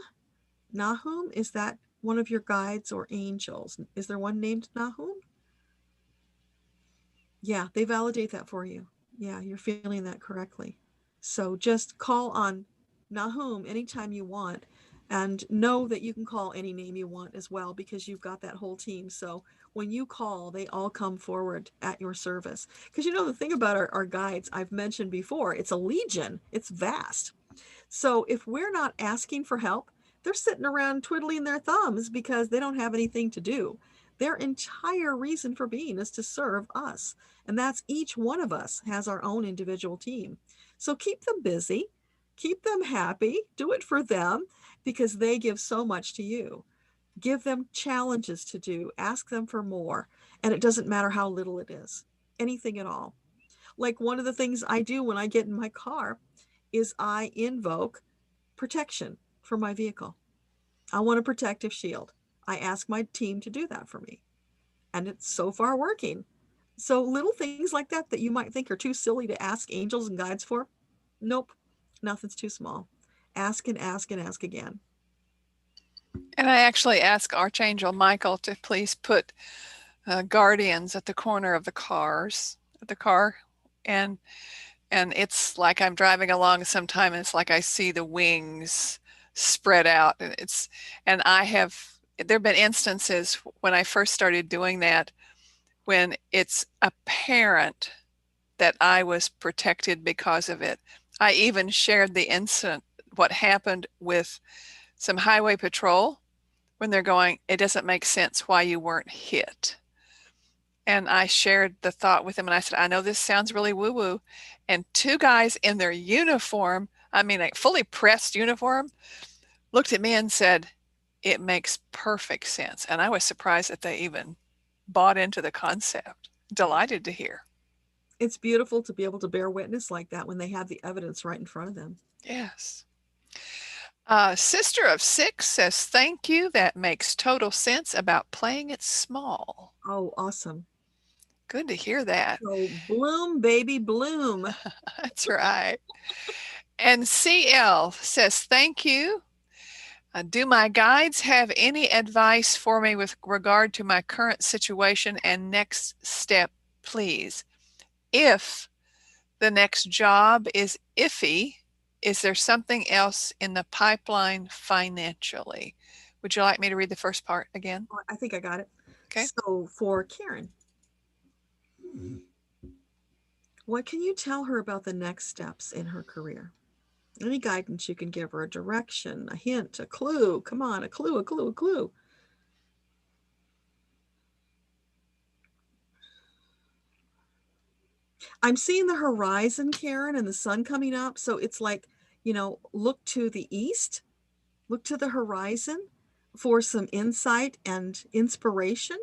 is that one of your guides or angels? Is there one named Nahum? Yeah, they validate that for you. Yeah, you're feeling that correctly. So just call on Nahum anytime you want, and know that you can call any name you want as well, because you've got that whole team. So when you call, they all come forward at your service. Because you know, the thing about our guides, I've mentioned before, it's a legion, it's vast. So if we're not asking for help, they're sitting around twiddling their thumbs because they don't have anything to do. Their entire reason for being is to serve us. And that's each one of us has our own individual team. So keep them busy, keep them happy, do it for them, because they give so much to you. Give them challenges to do, ask them for more. And it doesn't matter how little it is, anything at all. Like one of the things I do when I get in my car is I invoke protection for my vehicle. I want a protective shield. I ask my team to do that for me. And it's so far working. So little things like that you might think are too silly to ask angels and guides for. Nope, nothing's too small. Ask and ask and ask again. And I actually asked Archangel Michael to please put guardians at the corner of the car, and it's like I'm driving along sometime, and it's like I see the wings spread out, and there have been instances when I first started doing that when it's apparent that I was protected because of it. I even shared the incident, what happened with some highway patrol when they're going, it doesn't make sense why you weren't hit. And I shared the thought with them, and I said, I know this sounds really woo-woo. And two guys in their uniform, I mean, a fully pressed uniform, looked at me and said, it makes perfect sense. And I was surprised that they even bought into the concept. Delighted to hear. It's beautiful to be able to bear witness like that when they have the evidence right in front of them. Yes. Sister of Six says, thank you. That makes total sense about playing it small. Oh, awesome. Good to hear that. So bloom, baby, bloom. That's right. And CL says, thank you. Do my guides have any advice for me with regard to my current situation and next step, please? If the next job is iffy, is there something else in the pipeline financially? Would you like me to read the first part again? I think I got it. Okay. So for Karen, what can you tell her about the next steps in her career? Any guidance you can give her, a direction, a hint, a clue. Come on, a clue, a clue, a clue. I'm seeing the horizon, Karen, and the sun coming up. So it's like, look to the east, look to the horizon for some insight and inspiration.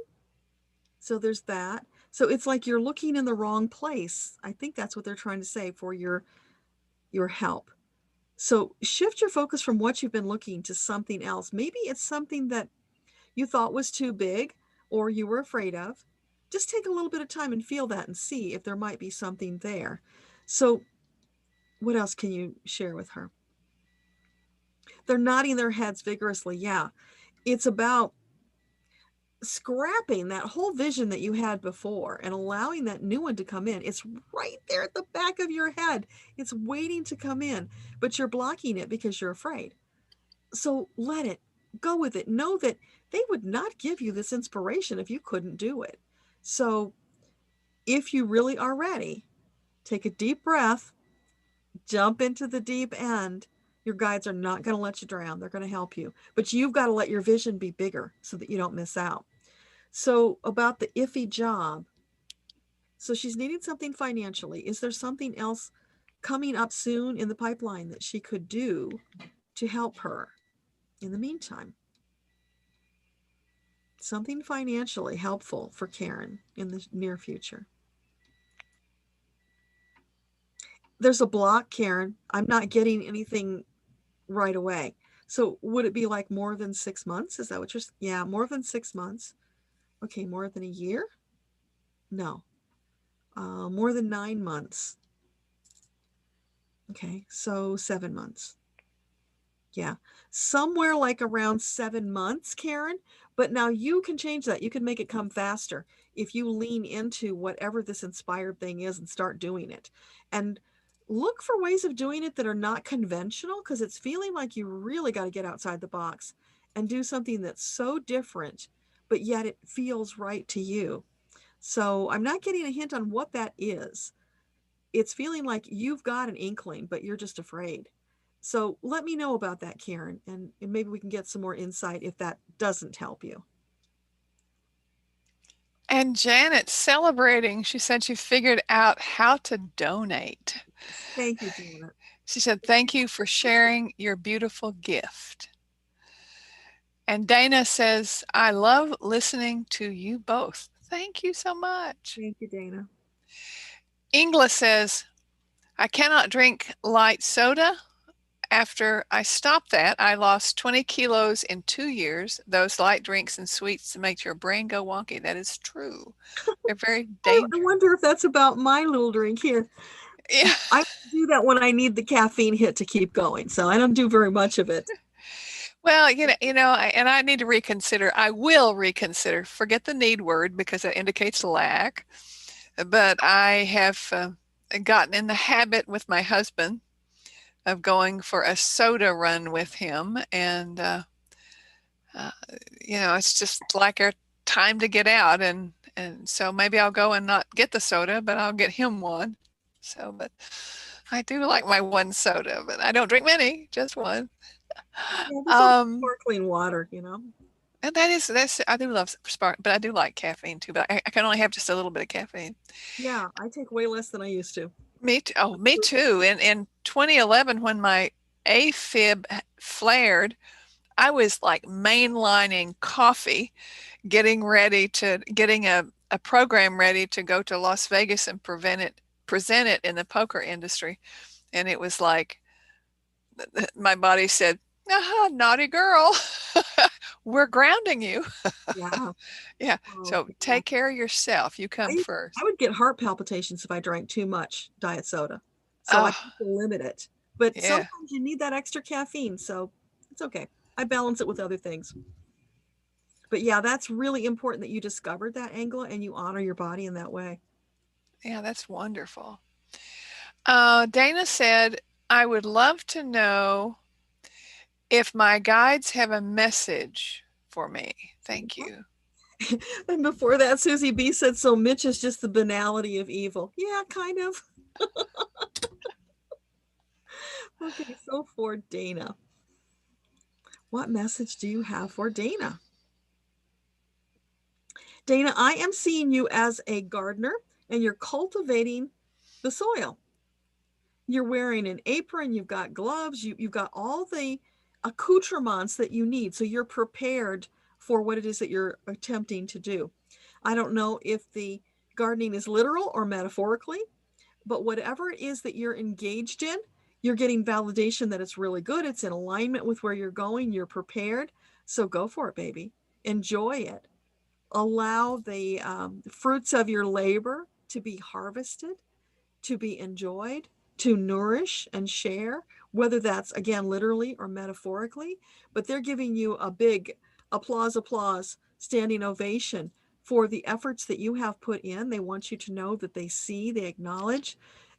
So there's that. So it's like you're looking in the wrong place. I think that's what they're trying to say for your help. So shift your focus from what you've been looking to something else. Maybe it's something that you thought was too big or you were afraid of. Just take a little bit of time and feel that and see if there might be something there. So what else can you share with her? They're nodding their heads vigorously. Yeah, it's about scrapping that whole vision that you had before and allowing that new one to come in. It's right there at the back of your head. It's waiting to come in, but you're blocking it because you're afraid. So let it go with it. Know that they would not give you this inspiration if you couldn't do it. So if you really are ready, take a deep breath, jump into the deep end. Your guides are not going to let you drown. They're going to help you, but you've got to let your vision be bigger so that you don't miss out. So about the iffy job. So she's needing something financially. Is there something else coming up soon in the pipeline that she could do to help her in the meantime? Something financially helpful for Karen in the near future. There's a block, Karen. I'm not getting anything right away. So would it be like more than 6 months? Is that what you're saying? Yeah, more than 6 months. Okay, more than a year? No. More than 9 months. Okay, so 7 months. Yeah, somewhere like around 7 months, Karen. But now you can change that. You can make it come faster if you lean into whatever this inspired thing is and start doing it. And look for ways of doing it that are not conventional, because it's feeling like you really got to get outside the box and do something that's so different, but yet it feels right to you. So I'm not getting a hint on what that is. It's feeling like you've got an inkling, but you're just afraid. So let me know about that, Karen, and maybe we can get some more insight if that doesn't help you. And Janet celebrating, she said she figured out how to donate. Thank you, Janet. She said, thank you for sharing your beautiful gift. And Dana says, I love listening to you both. Thank you so much. Thank you, Dana. Ingla says, I cannot drink light soda. After I stopped that, I lost 20 kilos in 2 years. Those light drinks and sweets make your brain go wonky. That is true. They're very dangerous. I wonder if that's about my little drink here. Yeah. I do that when I need the caffeine hit to keep going. So I don't do very much of it. Well, and I need to reconsider. I will reconsider. Forget the need word because it indicates lack. But I have gotten in the habit with my husband of going for a soda run with him. And, it's just like our time to get out. And so maybe I'll go and not get the soda, but I'll get him one. So, but I do like my one soda, but I don't drink many, just one. Yeah, sparkling water, And that's I do love spark, but I do like caffeine too. But I can only have just a little bit of caffeine. Yeah, I take way less than I used to. Me too. Oh, me too. In 2011, when my AFib flared, I was like mainlining coffee, getting a program ready to go to Las Vegas and present it in the poker industry. And it was like my body said, naughty girl, we're grounding you. Yeah. Yeah. So take care of yourself. You come first. I would get heart palpitations if I drank too much diet soda. So I have to limit it. But sometimes you need that extra caffeine. So it's okay. I balance it with other things. But yeah, that's really important that you discovered that angle and you honor your body in that way. Yeah, that's wonderful. Dana said, I would love to know if my guides have a message for me. Thank you. And before that, Susie B said, so Mitch is just the banality of evil. Yeah, kind of. Okay, so for Dana, what message do you have for Dana? Dana, I am seeing you as a gardener and you're cultivating the soil. You're wearing an apron, you've got gloves, you've got all the accoutrements that you need. So you're prepared for what it is that you're attempting to do. I don't know if the gardening is literal or metaphorically, but whatever it is that you're engaged in, you're getting validation that it's really good. It's in alignment with where you're going. You're prepared. So go for it, baby. Enjoy it. Allow the fruits of your labor to be harvested, to be enjoyed, to nourish and share, whether that's, again, literally or metaphorically. But they're giving you a big applause, standing ovation for the efforts that you have put in. They want you to know that they see, they acknowledge,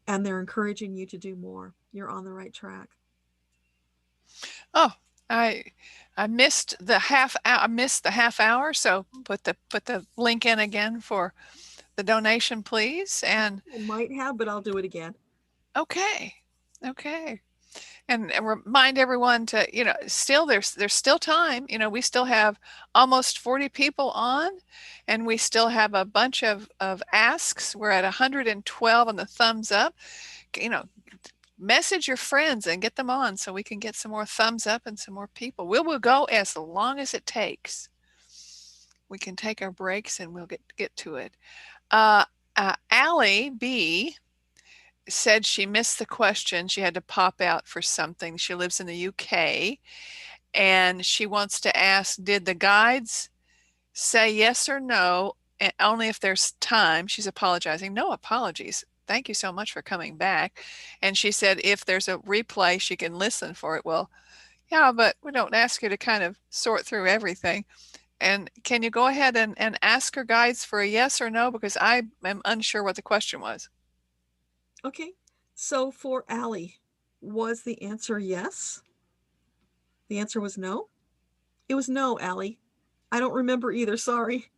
and they're encouraging you to do more. You're on the right track. Oh, I missed the half hour. I missed the half hour, so put the link in again for the donation, please. And I might have, but I'll do it again. Okay. And remind everyone to, still there's still time. We still have almost 40 people on, and we still have a bunch of asks. We're at 112 on the thumbs up. Message your friends and get them on so we can get some more thumbs up and some more people. We will go as long as it takes. We can take our breaks and we'll get to it. Allie B said she missed the question. She had to pop out for something. She lives in the UK and she wants to ask, did the guides say yes or no? And only if there's time. She's apologizing. No apologies. Thank you so much for coming back. And she said if there's a replay, she can listen for it. Well, yeah, but we don't ask you to kind of sort through everything. And can you go ahead and ask her guides for a yes or no? Because I am unsure what the question was. Okay, so for Allie, was the answer yes? The answer was no? It was no, Allie. I don't remember either, sorry.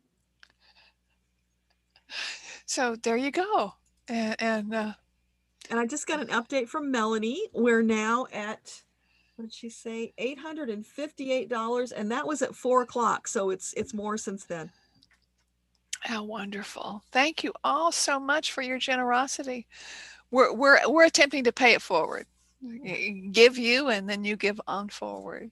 So there you go. And I just got an update from Melanie. We're now at, what did she say? $858, and that was at 4 o'clock. So it's more since then. How wonderful. Thank you all so much for your generosity. We're attempting to pay it forward. Give you, and then you give on forward.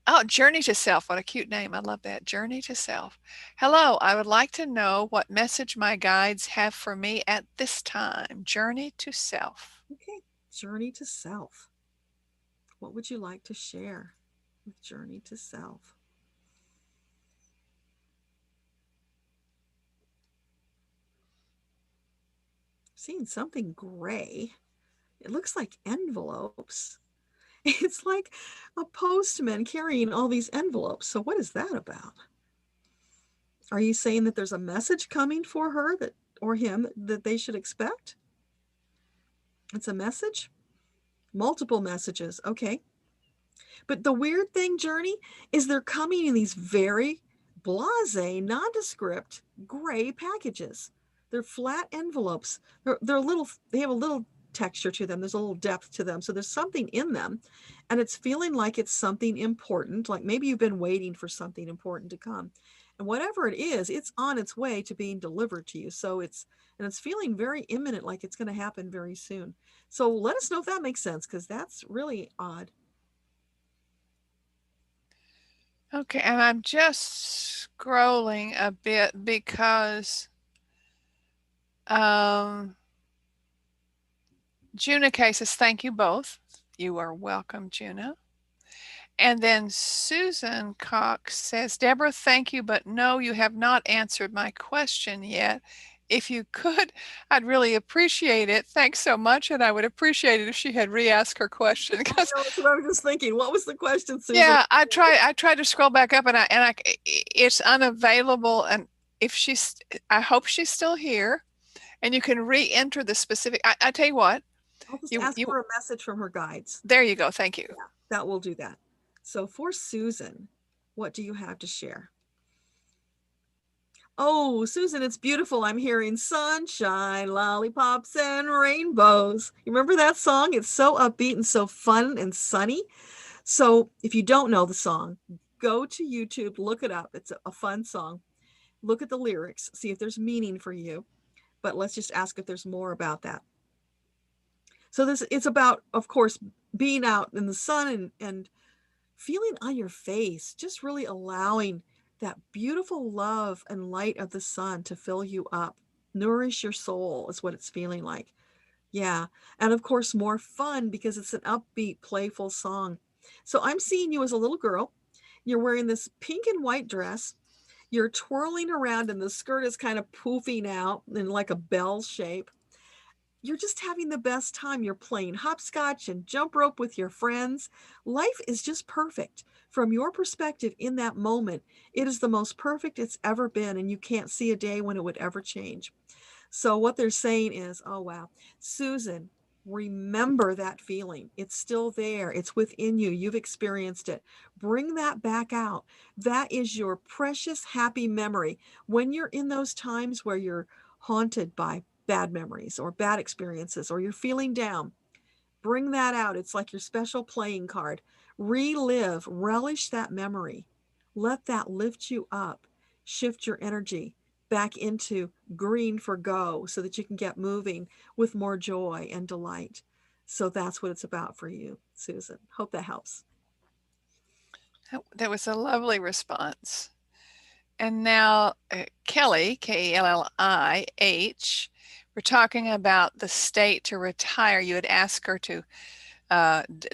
Oh, Journey to Self. What a cute name. I love that. Journey to Self. Hello. I would like to know what message my guides have for me at this time. Journey to Self. Okay, journey to self. What would you like to share with journey to self? Seeing something gray. It looks like envelopes. It's like a postman carrying all these envelopes. So what is that about? Are you saying that there's a message coming for her that or him that they should expect? It's a message? Multiple messages. Okay. But the weird thing, Journey, is they're coming in these very blasé, nondescript gray packages. They're flat envelopes. They're little, they have a little texture to them. There's a little depth to them. So there's something in them. And it's feeling like it's something important. Like maybe you've been waiting for something important to come. And whatever it is, it's on its way to being delivered to you. So it's feeling very imminent, like it's going to happen very soon. So let us know if that makes sense, because that's really odd. Okay, and I'm just scrolling a bit because Gina K says, thank you both. You are welcome, Gina. And then Susan Cox says, Deborah, thank you, but no, you have not answered my question yet. If you could, I'd really appreciate it. Thanks so much. And I would appreciate it if she had re-asked her question. That's what I was just thinking. What was the question, Susan? Yeah, I tried to scroll back up and it's unavailable. And if she's, I hope she's still here and you can re-enter the specific, I tell you what. I'll just ask for a message from her guides. There you go. Thank you. Yeah, that will do that. So for Susan, what do you have to share? Oh, Susan, it's beautiful. I'm hearing sunshine, lollipops, and rainbows. You remember that song? It's so upbeat and so fun and sunny. So if you don't know the song, go to YouTube, look it up. It's a fun song. Look at the lyrics, see if there's meaning for you. But let's just ask if there's more about that. So it's about, of course, being out in the sun and feeling on your face, just really allowing that beautiful love and light of the sun to fill you up. Nourish your soul is what it's feeling like. Yeah. And of course, more fun because it's an upbeat, playful song. So I'm seeing you as a little girl. You're wearing this pink and white dress. You're twirling around and the skirt is kind of poofing out in like a bell shape. You're just having the best time. You're playing hopscotch and jump rope with your friends. Life is just perfect. From your perspective in that moment, it is the most perfect it's ever been, and you can't see a day when it would ever change. So what they're saying is, oh, wow, Susan, remember that feeling. It's still there. It's within you. You've experienced it. Bring that back out. That is your precious, happy memory. When you're in those times where you're haunted by bad memories or bad experiences, or you're feeling down, bring that out. It's like your special playing card. Relive, relish that memory. Let that lift you up, shift your energy back into green for go so that you can get moving with more joy and delight. So that's what it's about for you, Susan. Hope that helps. That was a lovely response. And now Kelly, Kellih, we're talking about the state to retire. You had asked her to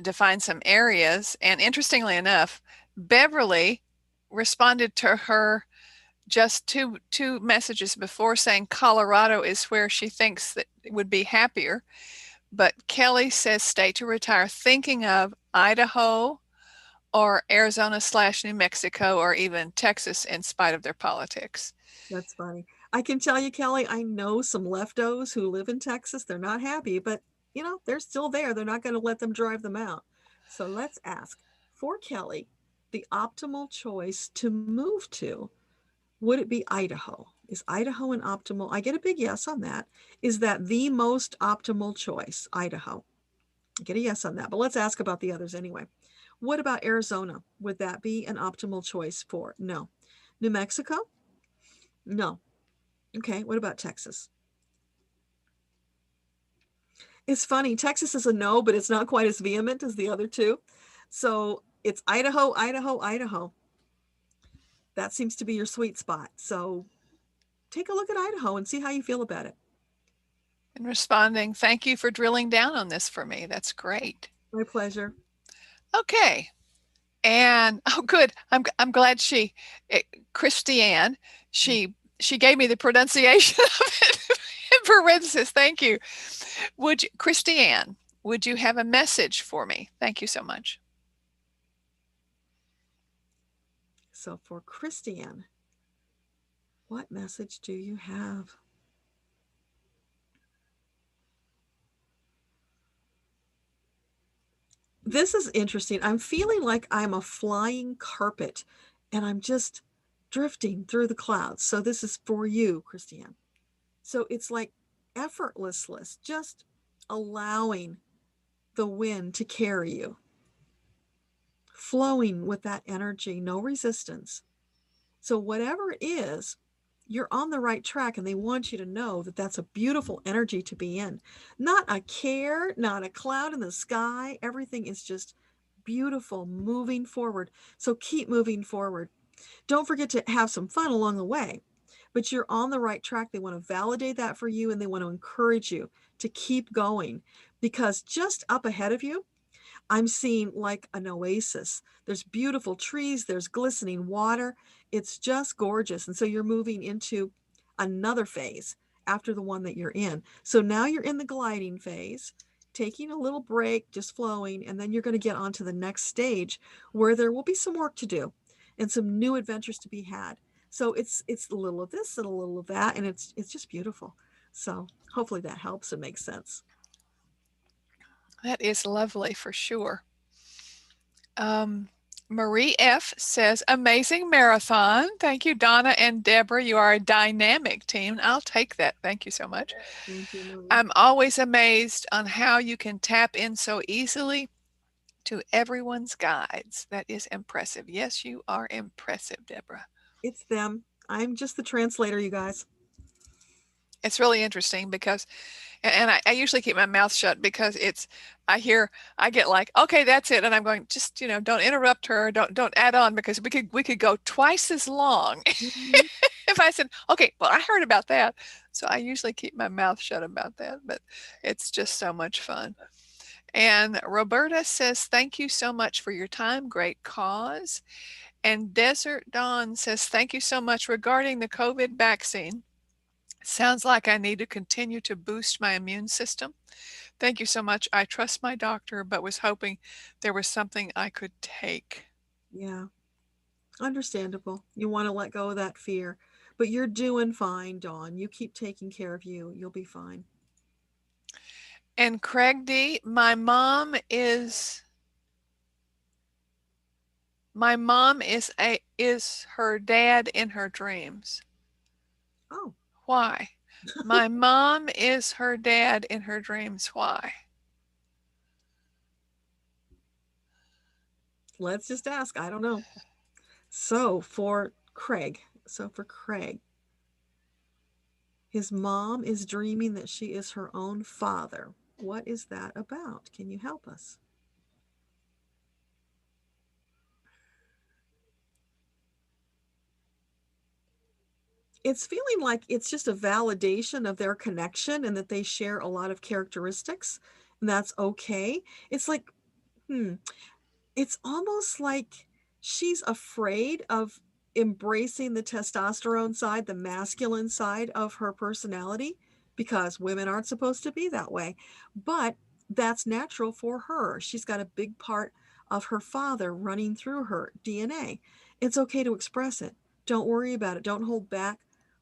define some areas. And interestingly enough, Beverly responded to her just two messages before saying Colorado is where she thinks that it would be happier. But Kelly says state to retire, thinking of Idaho or Arizona/New Mexico or even Texas in spite of their politics. That's funny. I can tell you, Kelly, I know some leftos who live in Texas. They're not happy, but you know, they're still there. They're not going to let them drive them out. So let's ask for Kelly, the optimal choice to move to. Would it be Idaho? Is Idaho an optimal? I get a big yes on that. Is that the most optimal choice, Idaho? I get a yes on that, but let's ask about the others anyway. What about Arizona? Would that be an optimal choice for? No. New Mexico? No. Okay, what about Texas? It's funny, Texas is a no, but it's not quite as vehement as the other two. So it's Idaho, Idaho, Idaho. That seems to be your sweet spot. So take a look at Idaho and see how you feel about it. And responding, thank you for drilling down on this for me. That's great. My pleasure. Okay. And oh, good. I'm glad Christiane, she gave me the pronunciation of it in parentheses. Thank you. Christiane, would you have a message for me? Thank you so much. So for Christiane, what message do you have? This is interesting. I'm feeling like I'm a flying carpet and I'm just drifting through the clouds. So this is for you, Christiane. So it's like effortless, just allowing the wind to carry you, flowing with that energy, no resistance. So whatever it is, you're on the right track, and they want you to know that that's a beautiful energy to be in. Not a care, not a cloud in the sky. Everything is just beautiful, moving forward. So keep moving forward. Don't forget to have some fun along the way, but you're on the right track. They want to validate that for you, and they want to encourage you to keep going, because just up ahead of you, I'm seeing like an oasis. There's beautiful trees, there's glistening water. It's just gorgeous. And so you're moving into another phase after the one that you're in. So now you're in the gliding phase, taking a little break, just flowing, and then you're going to get onto the next stage where there will be some work to do and some new adventures to be had. So it's a little of this and a little of that, and it's just beautiful. So hopefully that helps and makes sense. That is lovely for sure. Marie F. says, amazing marathon. Thank you, Donna and Deborah. You are a dynamic team. I'll take that. Thank you so much. Thank you, Marie. I'm always amazed on how you can tap in so easily to everyone's guides. That is impressive. Yes, you are impressive, Deborah. It's them. I'm just the translator, you guys. It's really interesting because, and I usually keep my mouth shut because I get like, okay, that's it. And I'm going, just, don't interrupt her. Don't add on, because we could go twice as long if I said, okay, well, I heard about that. So I usually keep my mouth shut about that, but it's just so much fun. And Roberta says, thank you so much for your time. Great cause. And Desert Dawn says, thank you so much regarding the COVID vaccine. Sounds like I need to continue to boost my immune system. Thank you so much. I trust my doctor, but was hoping there was something I could take. Yeah, understandable. You want to let go of that fear, but you're doing fine, Dawn. You keep taking care of you. You'll be fine. And Craig D, my mom is her dad in her dreams. Oh. Why? My mom is her dad in her dreams. Why? Let's just ask. I don't know. So for Craig, his mom is dreaming that she is her own father. What is that about? Can you help us? It's feeling like it's just a validation of their connection and that they share a lot of characteristics, and that's okay. It's like, it's almost like she's afraid of embracing the testosterone side, the masculine side of her personality, because women aren't supposed to be that way. But that's natural for her. She's got a big part of her father running through her DNA. It's okay to express it. Don't worry about it. Don't hold back.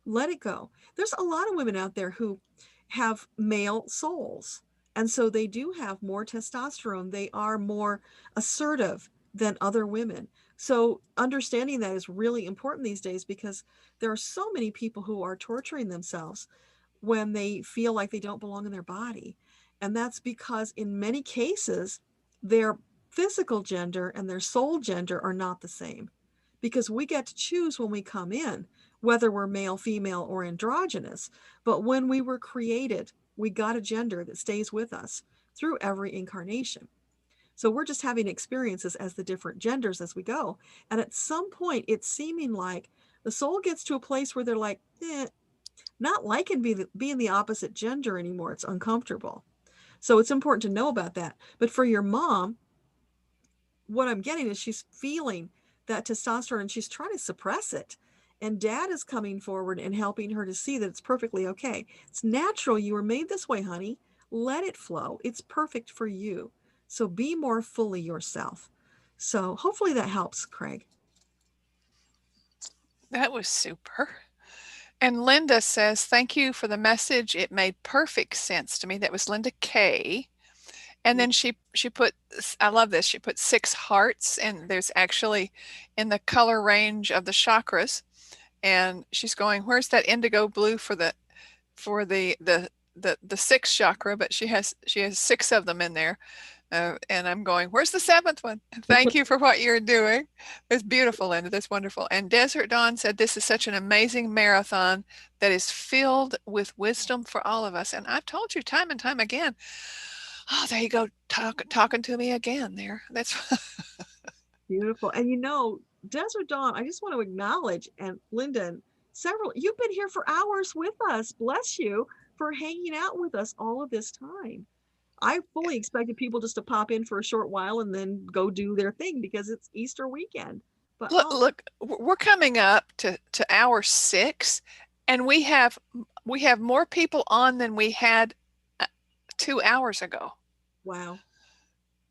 Let it go. There's a lot of women out there who have male souls, and so they do have more testosterone. They are more assertive than other women. So understanding that is really important these days, because there are so many people who are torturing themselves when they feel like they don't belong in their body. And that's because in many cases, their physical gender and their soul gender are not the same, because we get to choose when we come in, whether we're male, female, or androgynous. But when we were created, we got a gender that stays with us through every incarnation. So we're just having experiences as the different genders as we go. And at some point, it's seeming like the soul gets to a place where they're like, not liking being the opposite gender anymore. It's uncomfortable. So it's important to know about that. But for your mom, what I'm getting is she's feeling that testosterone and she's trying to suppress it. And dad is coming forward and helping her to see that it's perfectly okay. It's natural. You were made this way, honey. Let it flow. It's perfect for you. So be more fully yourself. So hopefully that helps, Craig. That was super. And Linda says, thank you for the message. It made perfect sense to me. That was Linda K. And then she put, I love this, she put 6 hearts, and there's actually in the color range of the chakras. And she's going, where's that indigo blue for the 6th chakra? But she has 6 of them in there. And I'm going, where's the 7th one? Thank you for what you're doing. It's beautiful, Linda. That's wonderful. And Desert Dawn said, this is such an amazing marathon that is filled with wisdom for all of us. And I've told you time and time again, oh, there you go, talking to me again there. That's beautiful. And Desert Dawn, I just want to acknowledge, and Linda, you've been here for hours with us. Bless you for hanging out with us all of this time. I fully expected people just to pop in for a short while and then go do their thing because it's Easter weekend. But look, we're coming up to hour 6, and we have more people on than we had 2 hours ago. Wow.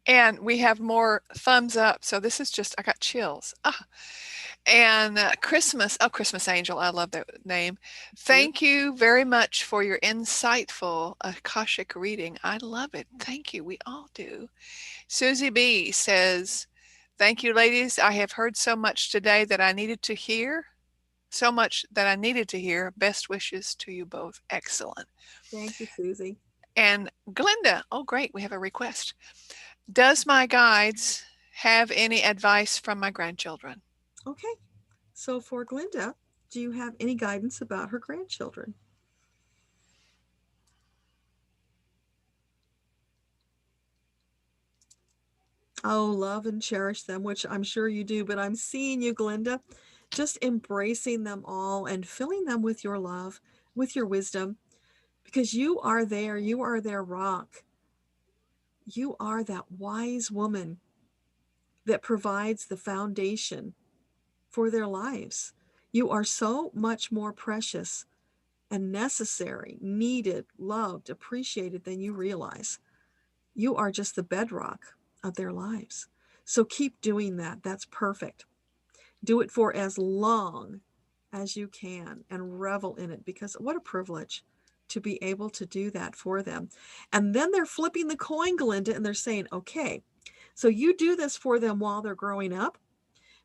And we have more thumbs up. So this is just, I got chills. And Christmas Angel, I love that name. Thank you very much for your insightful Akashic reading. I love it. Thank you. We all do. Susie B says, thank you, ladies. I have heard so much today that I needed to hear. So much that I needed to hear. Best wishes to you both. Excellent. Thank you, Susie. And Glinda, oh, great. We have a request. Does my guides have any advice from my grandchildren? Okay. So for Glinda, do you have any guidance about her grandchildren? Oh, love and cherish them, which I'm sure you do, but I'm seeing you, Glinda, just embracing them all and filling them with your love, with your wisdom, because you are their rock. You are that wise woman that provides the foundation for their lives. You are so much more precious and necessary, needed, loved, appreciated than you realize. You are just the bedrock of their lives. So keep doing that. That's perfect. Do it for as long as you can and revel in it, because what a privilege to be able to do that for them. And then they're flipping the coin, Glinda, and they're saying, okay, so you do this for them while they're growing up,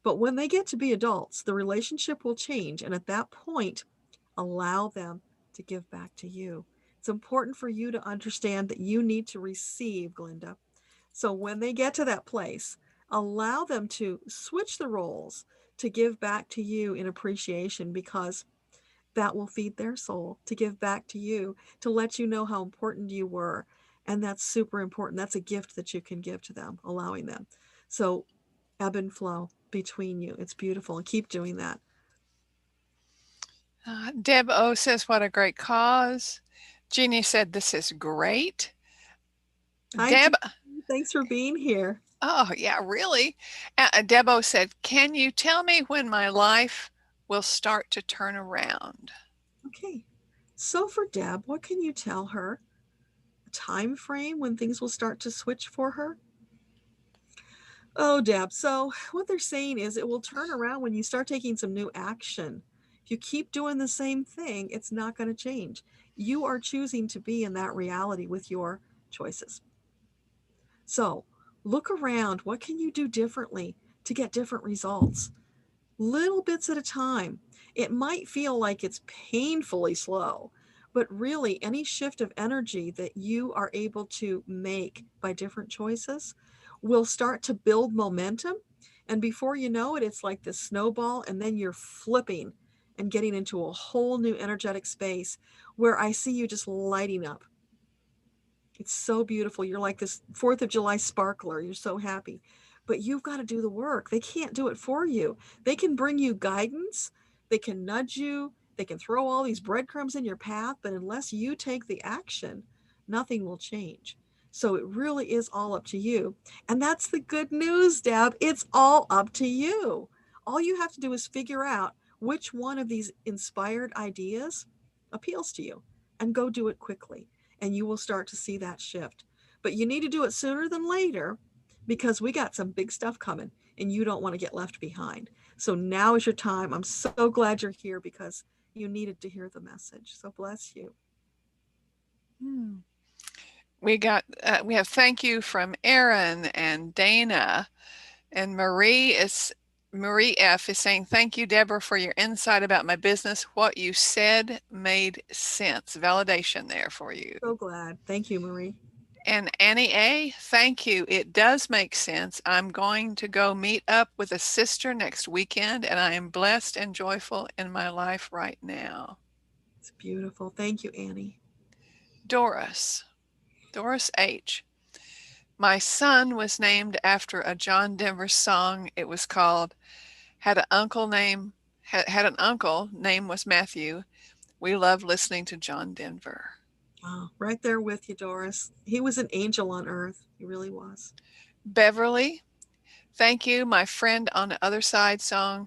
but when they get to be adults, the relationship will change. And at that point, allow them to give back to you. It's important for you to understand that you need to receive, Glinda. So when they get to that place, allow them to switch the roles to give back to you in appreciation, because that will feed their soul, to give back to you, to let you know how important you were. And that's super important. That's a gift that you can give to them, allowing them. So ebb and flow between you. It's beautiful. And keep doing that. Deb O says, what a great cause. Jeannie said, this is great. Hi, Deb, Jeannie. Thanks for being here. Oh, yeah, really? Deb O said, can you tell me when my life will start to turn around? Okay. So for Deb, what can you tell her? A time frame when things will start to switch for her? Oh, Deb. So what they're saying is it will turn around when you start taking some new action. If you keep doing the same thing, it's not going to change. You are choosing to be in that reality with your choices. So look around. What can you do differently to get different results? Little bits at a time. It might feel like it's painfully slow, but really any shift of energy that you are able to make by different choices will start to build momentum. And before you know it, it's like this snowball, and then you're flipping and getting into a whole new energetic space where I see you just lighting up. It's so beautiful. You're like this 4th of July sparkler. You're so happy. But you've got to do the work. They can't do it for you. They can bring you guidance. They can nudge you. They can throw all these breadcrumbs in your path, but unless you take the action, nothing will change. So it really is all up to you. And that's the good news, Deb. It's all up to you. All you have to do is figure out which one of these inspired ideas appeals to you and go do it quickly. And you will start to see that shift. But you need to do it sooner than later because we got some big stuff coming and you don't want to get left behind. So now is your time. I'm so glad you're here because you needed to hear the message. So bless you. We have thank you from Aaron and Dana, and Marie F is saying, thank you, Deborah, for your insight about my business. What you said made sense. Validation there for you. So glad. Thank you, Marie. And Annie A, thank you. It does make sense. I'm going to go meet up with a sister next weekend, and I am blessed and joyful in my life right now. It's beautiful. Thank you, Annie. Doris H. My son was named after a John Denver song. It was called Had an Uncle, name was Matthew. We love listening to John Denver. Oh, right there with you, Doris. He was an angel on earth. He really was. Beverly, thank you. My friend on the other side song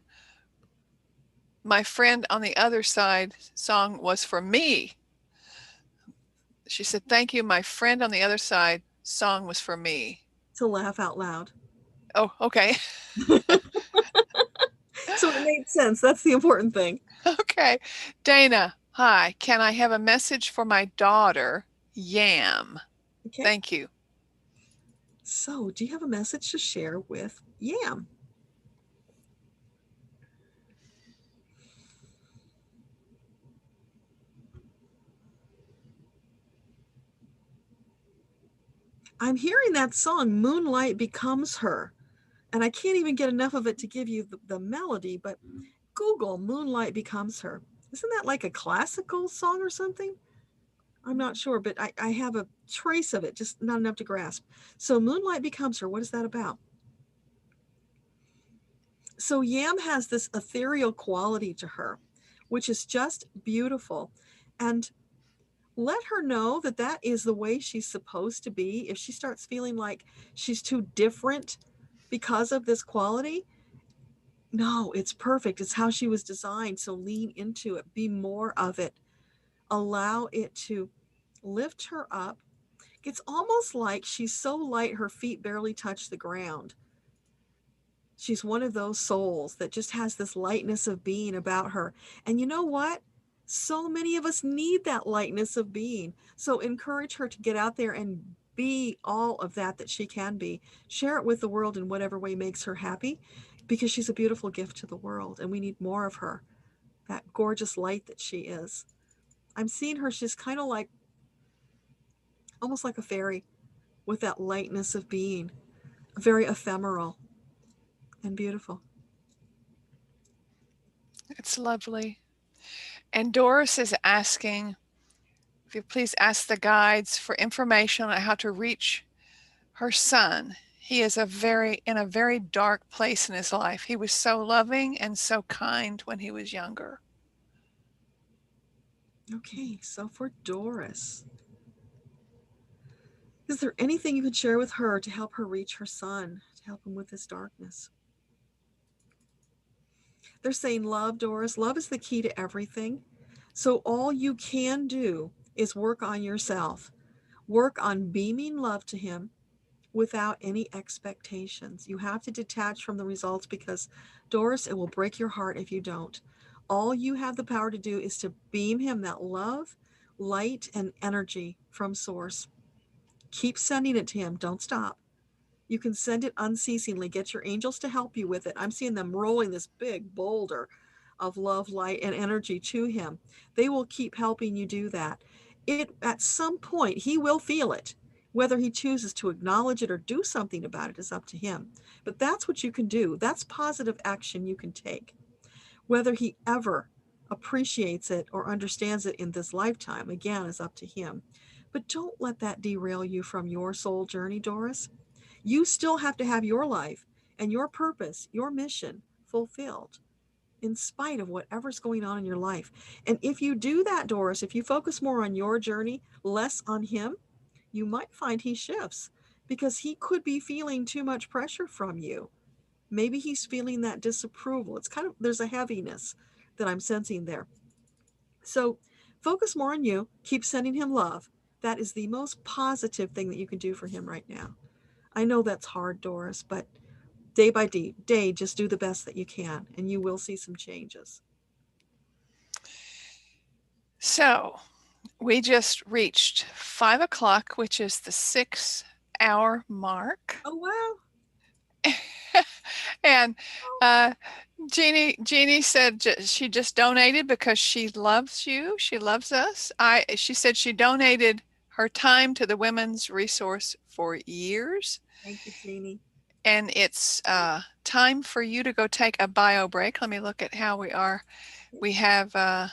was for me. She said, thank you. My friend on the other side song was for me. To laugh out loud. Oh, okay. So it made sense. That's the important thing. Okay. Dana, hi. Can I have a message for my daughter, Yam? Okay. Thank you. So do you have a message to share with Yam? I'm hearing that song, Moonlight Becomes Her. And I can't even get enough of it to give you the melody, but Google Moonlight Becomes Her. Isn't that like a classical song or something? I'm not sure, but I have a trace of it, just not enough to grasp. So Moonlight Becomes Her, what is that about? So Yam has this ethereal quality to her, which is just beautiful. And let her know that that is the way she's supposed to be. If she starts feeling like she's too different because of this quality, no, it's perfect. It's how she was designed. So lean into it, be more of it, allow it to lift her up. It's almost like she's so light her feet barely touch the ground. She's one of those souls that just has this lightness of being about her. And you know what? So many of us need that lightness of being. So encourage her to get out there and be all of that she can be. Share it with the world in whatever way makes her happy, because she's a beautiful gift to the world and we need more of her, that gorgeous light that she is. I'm seeing her, she's kind of like, almost like a fairy with that lightness of being, very ephemeral and beautiful. It's lovely. And Doris is asking, if you please ask the guides for information on how to reach her son. He is in a very dark place in his life. He was so loving and so kind when he was younger. Okay, so for Doris, is there anything you could share with her to help her reach her son, to help him with his darkness? They're saying love, Doris. Love is the key to everything. So all you can do is work on yourself. Work on beaming love to him without any expectations. You have to detach from the results because, Doris, it will break your heart if you don't. All you have the power to do is to beam him that love, light, and energy from source. Keep sending it to him. Don't stop. You can send it unceasingly. Get your angels to help you with it. I'm seeing them rolling this big boulder of love, light, and energy to him. They will keep helping you do that. At some point, he will feel it. Whether he chooses to acknowledge it or do something about it is up to him. But that's what you can do. That's positive action you can take. Whether he ever appreciates it or understands it in this lifetime, again, is up to him. But don't let that derail you from your soul journey, Doris. You still have to have your life and your purpose, your mission fulfilled. in spite of whatever's going on in your life. And if you do that, Doris, if you focus more on your journey, less on him, you might find he shifts, because he could be feeling too much pressure from you. Maybe he's feeling that disapproval. It's kind of, there's a heaviness that I'm sensing there. So focus more on you. Keep sending him love. That is the most positive thing that you can do for him right now. I know that's hard, Doris, but day by day, just do the best that you can, and you will see some changes. So we just reached 5 o'clock, which is the 6-hour mark. Oh, wow. And Jeannie said she just donated because she loves you. She loves us. She said she donated her time to the Women's Resource for years. Thank you, Jeannie. And it's time for you to go take a bio break. Let me look at how we are. We have, I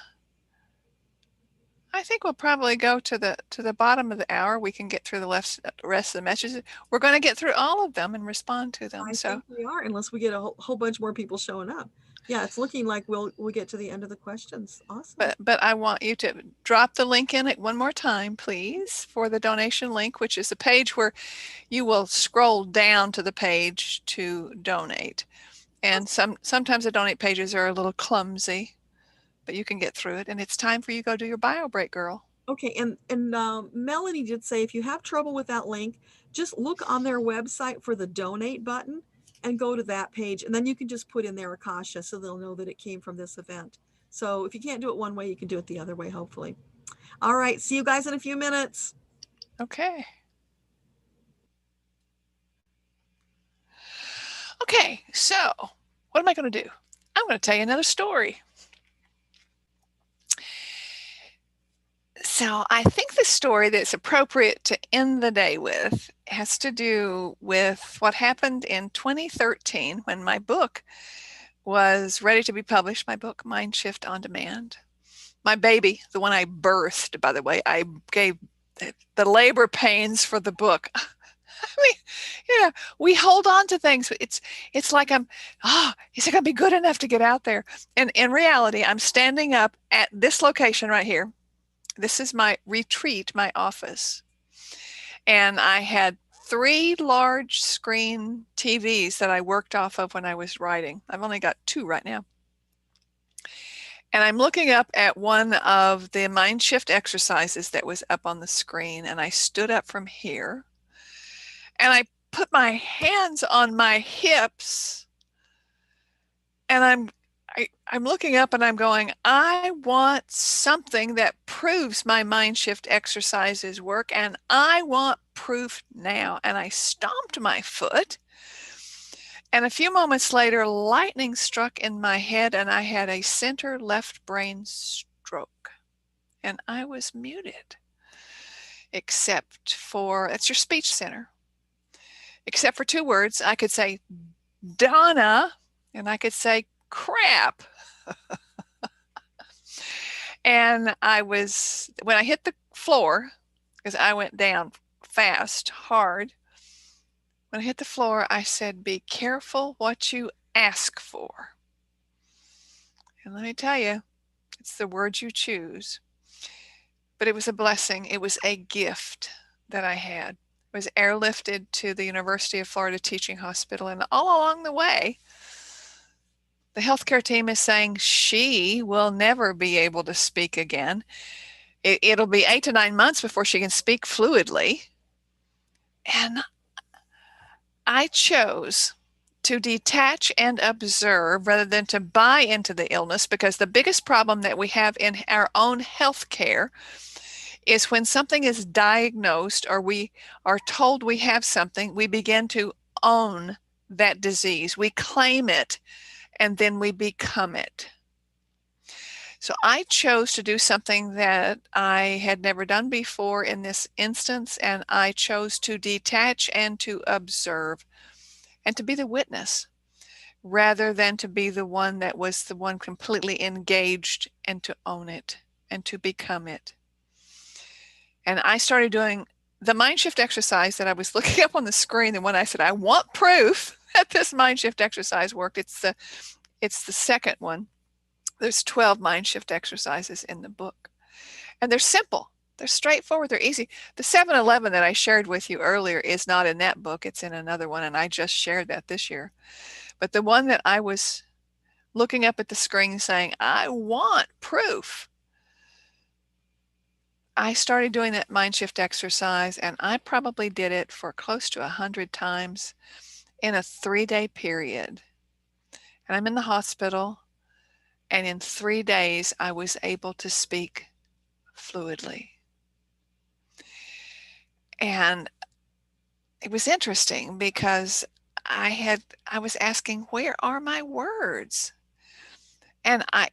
think we'll probably go to the bottom of the hour. We can get through the rest of the messages. We're going to get through all of them and respond to them. I think we are, unless we get a whole bunch more people showing up. Yeah, it's looking like we'll get to the end of the questions. Awesome. But I want you to drop the link in it one more time, please, for the donation link, which is a page where you will scroll down to the page to donate. And sometimes the donate pages are a little clumsy, but you can get through it. And it's time for you to go do your bio break, girl. Okay, and Melanie did say if you have trouble with that link, just look on their website for the donate button and go to that page, and then you can just put in there Akasha, so they'll know that it came from this event. So if you can't do it one way, you can do it the other way, hopefully. All right, see you guys in a few minutes. Okay. Okay, so what am I going to do? I'm going to tell you another story. So I think the story that's appropriate to end the day with has to do with what happened in 2013 when my book was ready to be published, my book, Mind Shift on Demand. My baby, the one I birthed, by the way, I gave the labor pains for the book. I mean, yeah, we hold on to things. It's like is it going to be good enough to get out there? And in reality, I'm standing up at this location right here. This is my retreat, my office. And I had 3 large screen TVs that I worked off of when I was writing. I've only got 2 right now. And I'm looking up at one of the mind shift exercises that was up on the screen. And I stood up from here and I put my hands on my hips, and I'm looking up and I'm going, I want something that proves my mind shift exercises work, and I want proof now. And I stomped my foot, and a few moments later, lightning struck in my head and I had a center left brain stroke, and I was muted, except for, it's your speech center, except for 2 words. I could say Donna, and I could say crap. And when I hit the floor, because I went down fast, hard, when I hit the floor, I said, be careful what you ask for. And let me tell you, it's the words you choose. But it was a blessing. It was a gift that I had. I was airlifted to the University of Florida Teaching Hospital, and all along the way, the healthcare team is saying she will never be able to speak again. It'll be 8 to 9 months before she can speak fluidly. And I chose to detach and observe rather than to buy into the illness, because the biggest problem that we have in our own healthcare is when something is diagnosed or we are told we have something, we begin to own that disease. We claim it, and then we become it. So I chose to do something that I had never done before in this instance, and I chose to detach and to observe and to be the witness rather than to be the one that was the one completely engaged and to own it and to become it. And I started doing the mind shift exercise that I was looking up on the screen, the one I said, I want proof that this mind shift exercise worked. It's the second one. There's 12 mind shift exercises in the book. And they're simple. They're straightforward. They're easy. The 7-Eleven that I shared with you earlier is not in that book. It's in another one, and I just shared that this year. But the one that I was looking up at the screen saying, I want proof, I started doing that mind shift exercise, and I probably did it for close to 100 times in a 3-day period. And I'm in the hospital, and in 3 days, I was able to speak fluidly. And it was interesting because I was asking, where are my words? And I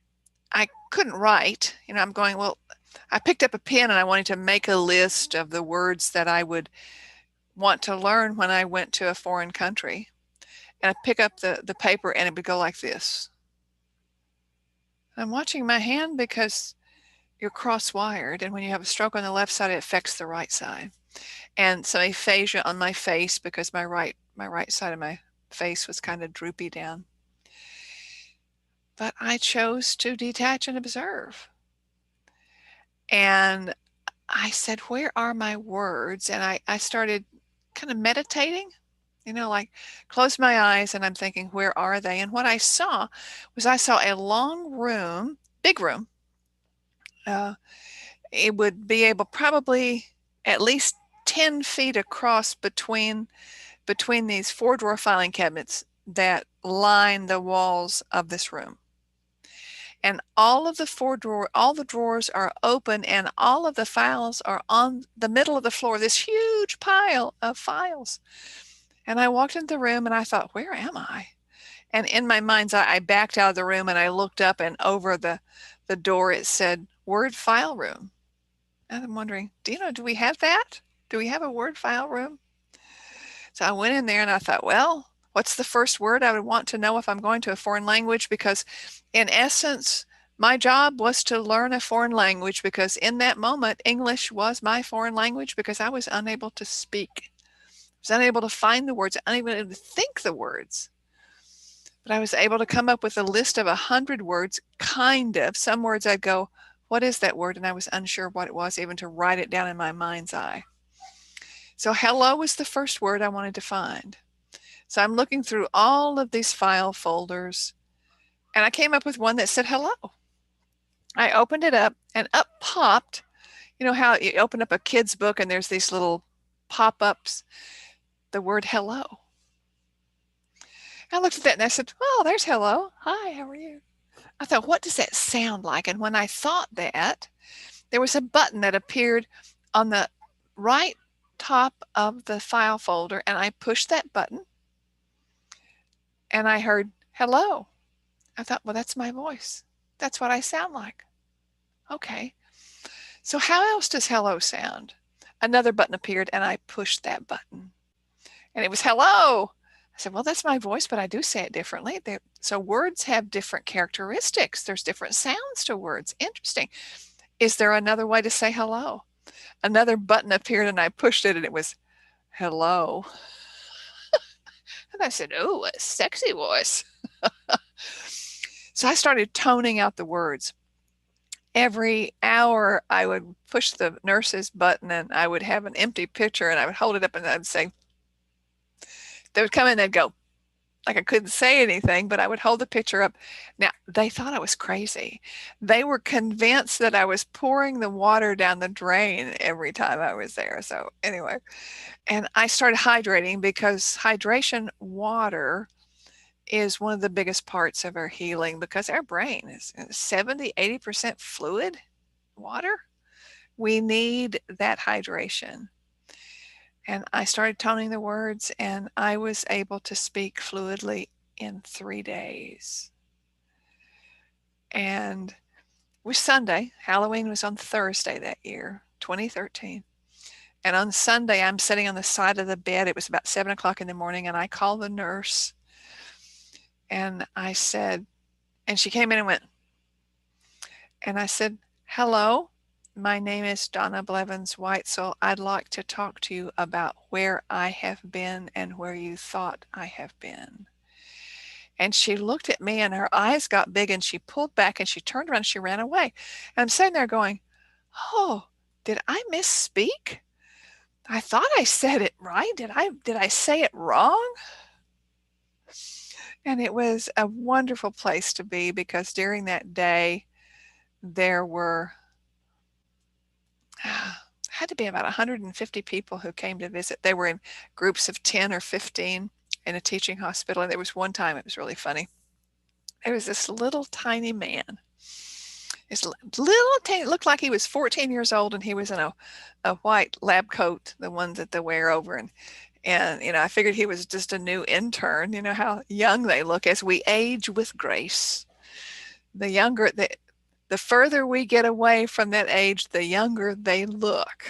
couldn't write. I'm going, well, I picked up a pen and I wanted to make a list of the words that I would want to learn when I went to a foreign country. And I pick up the paper and it would go like this. I'm watching my hand because you're cross-wired, and when you have a stroke on the left side, it affects the right side. And some aphasia on my face because my right side of my face was kind of droopy down. But I chose to detach and observe. And I said, where are my words? And I started kind of meditating, like close my eyes and I'm thinking, where are they? And what I saw was a long room, big room. It would be able probably at least 10 feet across between these 4-drawer filing cabinets that line the walls of this room. And all of the drawers are open, and all of the files are on the middle of the floor, this huge pile of files. And I walked into the room and I thought, where am I? And in my mind's eye, I backed out of the room and I looked up, and over the door it said Word File Room. And I'm wondering, do we have that? Do we have a Word file room? So I went in there and I thought, well, what's the first word I would want to know if I'm going to a foreign language? Because in essence, my job was to learn a foreign language, because in that moment, English was my foreign language, because I was unable to speak. I was unable to find the words, unable to think the words. But I was able to come up with a list of 100 words, kind of. Some words I'd go, what is that word? And I was unsure what it was, even to write it down in my mind's eye. So hello was the first word I wanted to find. So I'm looking through all of these file folders, and I came up with one that said hello. I opened it up, and up popped, how you open up a kid's book and there's these little pop-ups, the word hello. I looked at that and I said, oh, there's hello. Hi, how are you? I thought, what does that sound like? And when I thought that, there was a button that appeared on the right top of the file folder, and I pushed that button and I heard hello. I thought, well, that's my voice. That's what I sound like. Okay. So how else does hello sound? Another button appeared and I pushed that button and it was hello. I said, well, that's my voice, but I do say it differently. So words have different characteristics. There's different sounds to words. Interesting. Is there another way to say hello? Another button appeared and I pushed it and it was hello. And I said, oh, a sexy voice. So I started toning out the words. Every hour I would push the nurse's button and I would have an empty picture and I would hold it up and I'd say, they would come in and they'd go, like I couldn't say anything, but I would hold the picture up. Now, they thought I was crazy. They were convinced that I was pouring the water down the drain every time I was there. So anyway, and I started hydrating, because hydration, water, is one of the biggest parts of our healing, because our brain is 70-80% fluid, water. We need that hydration. And I started toning the words, and I was able to speak fluidly in 3 days. And it was Sunday. Halloween was on Thursday that year, 2013. And on Sunday, I'm sitting on the side of the bed. It was about 7 o'clock in the morning, and I called the nurse. And I said, and she came in and went, and I said, hello, my name is Donna Blevins Whitesell. I'd like to talk to you about where I have been and where you thought I have been. And she looked at me and her eyes got big and she pulled back and she turned around and she ran away. And I'm sitting there going, oh, did I misspeak? I thought I said it right. Did I say it wrong? And it was a wonderful place to be, because during that day, there were, had to be about 150 people who came to visit. They were in groups of 10 or 15 in a teaching hospital. And there was one time, it was really funny. There was this little tiny man. This little tiny, looked like he was 14 years old, and he was in a white lab coat, the ones that they wear over. And, you know, I figured he was just a new intern. You know how young they look as we age with grace. The younger, the further we get away from that age, the younger they look.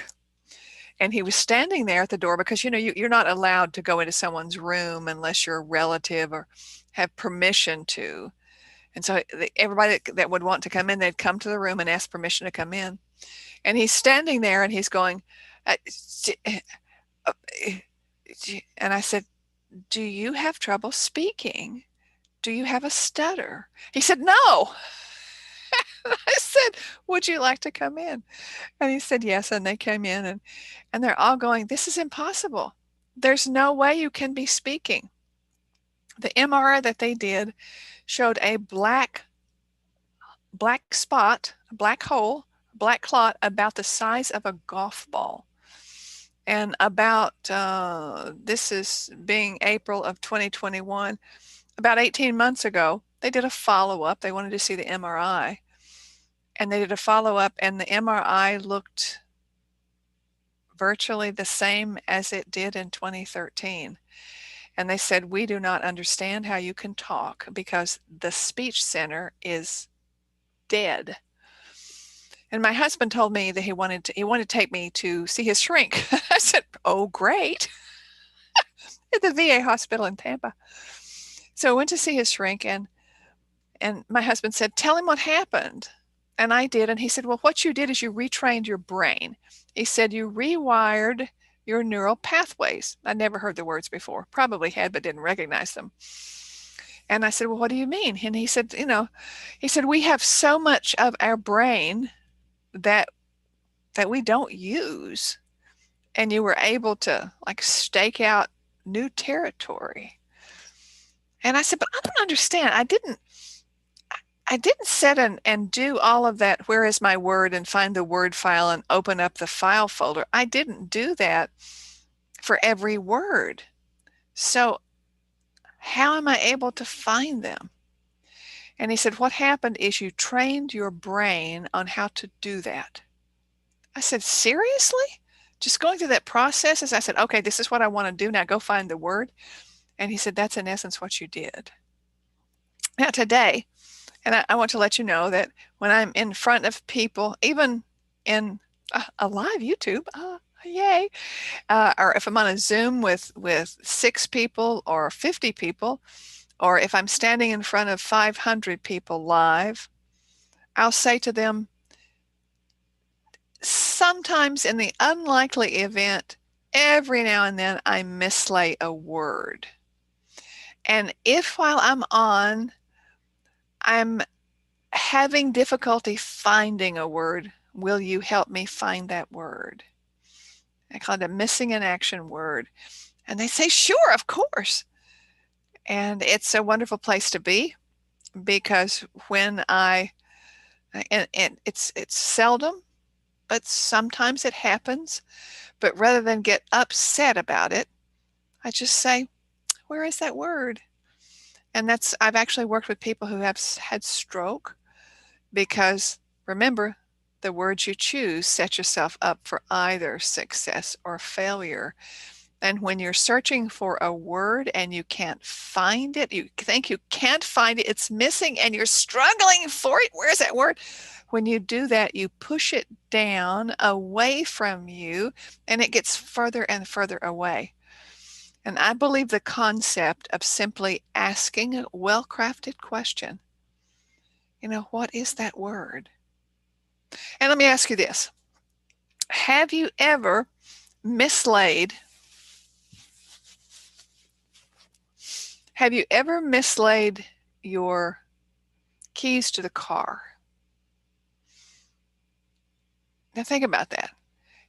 And he was standing there at the door because, you know, you're not allowed to go into someone's room unless you're a relative or have permission to. And so everybody that would want to come in, they'd come to the room and ask permission to come in. And he's standing there and he's going, and I said, do you have trouble speaking? Do you have a stutter? He said, no. I said, would you like to come in? And he said, yes. And they came in and they're all going, this is impossible. There's no way you can be speaking. The MRI that they did showed a black spot, a black hole, black clot about the size of a golf ball. And about, this is being April of 2021, about 18 months ago, they did a follow-up. They wanted to see the MRI. And they did a follow-up, and the MRI looked virtually the same as it did in 2013. And they said, we do not understand how you can talk because the speech center is dead. And my husband told me that he wanted to take me to see his shrink. I said, oh, great. At the VA hospital in Tampa. So I went to see his shrink, and my husband said, tell him what happened. And I did. And he said, well, what you did is you retrained your brain. He said, you rewired your neural pathways. I never heard the words before, probably had, but didn't recognize them. And I said, well, what do you mean? And he said, we have so much of our brain that we don't use. And you were able to like stake out new territory. And I said, but I don't understand. I didn't sit and do all of that. Where is my word? And find the word file and open up the file folder. I didn't do that for every word. So how am I able to find them? And he said, what happened is you trained your brain on how to do that. I said, seriously? Just going through that process? As I said, okay, this is what I want to do. Now go find the word. And he said, that's in essence what you did. Now today, and I want to let you know that when I'm in front of people, even in a live YouTube, yay, or if I'm on a Zoom with 6 people or 50 people, or if I'm standing in front of 500 people live, I'll say to them, sometimes in the unlikely event, every now and then I mislay a word. And if while I'm on, I'm having difficulty finding a word, will you help me find that word? I call it a missing in action word. And they say, sure, of course. And it's a wonderful place to be, because when and it's seldom, but sometimes it happens. But rather than get upset about it, I just say, where is that word? And I've actually worked with people who have had stroke, because remember, the words you choose set yourself up for either success or failure. And when you're searching for a word and you can't find it, you think you can't find it, it's missing, and you're struggling for it. Where's that word? When you do that, you push it down away from you, and it gets further and further away. And I believe the concept of simply asking a well-crafted question, what is that word? And let me ask you this. Have you ever mislaid Have you ever mislaid your keys to the car? Now think about that.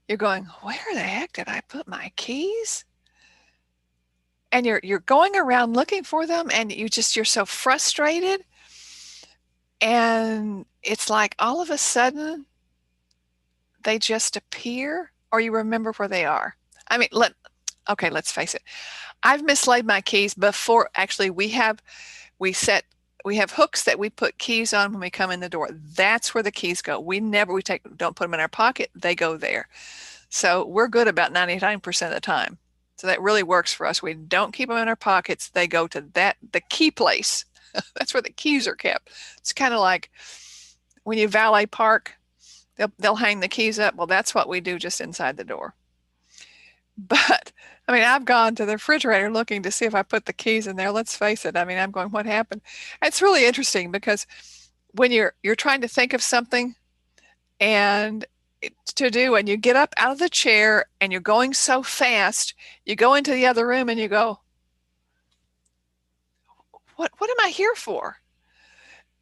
You're going, where the heck did I put my keys? And you're going around looking for them, and you're so frustrated. And it's like all of a sudden they just appear, or you remember where they are. I mean, let's face it. I've mislaid my keys before. Actually, we have hooks that we put keys on when we come in the door. That's where the keys go. Don't put them in our pocket. They go there. So we're good about 99% of the time. So that really works for us. We don't keep them in our pockets. They go to the key place. That's where the keys are kept. It's kind of like when you valet park, they'll hang the keys up. Well, that's what we do just inside the door. But I mean, I've gone to the refrigerator looking to see if I put the keys in there. Let's face it. I mean, I'm going, what happened? It's really interesting because when you're trying to think of something and you get up out of the chair and you're going so fast, you go into the other room and you go, what am I here for?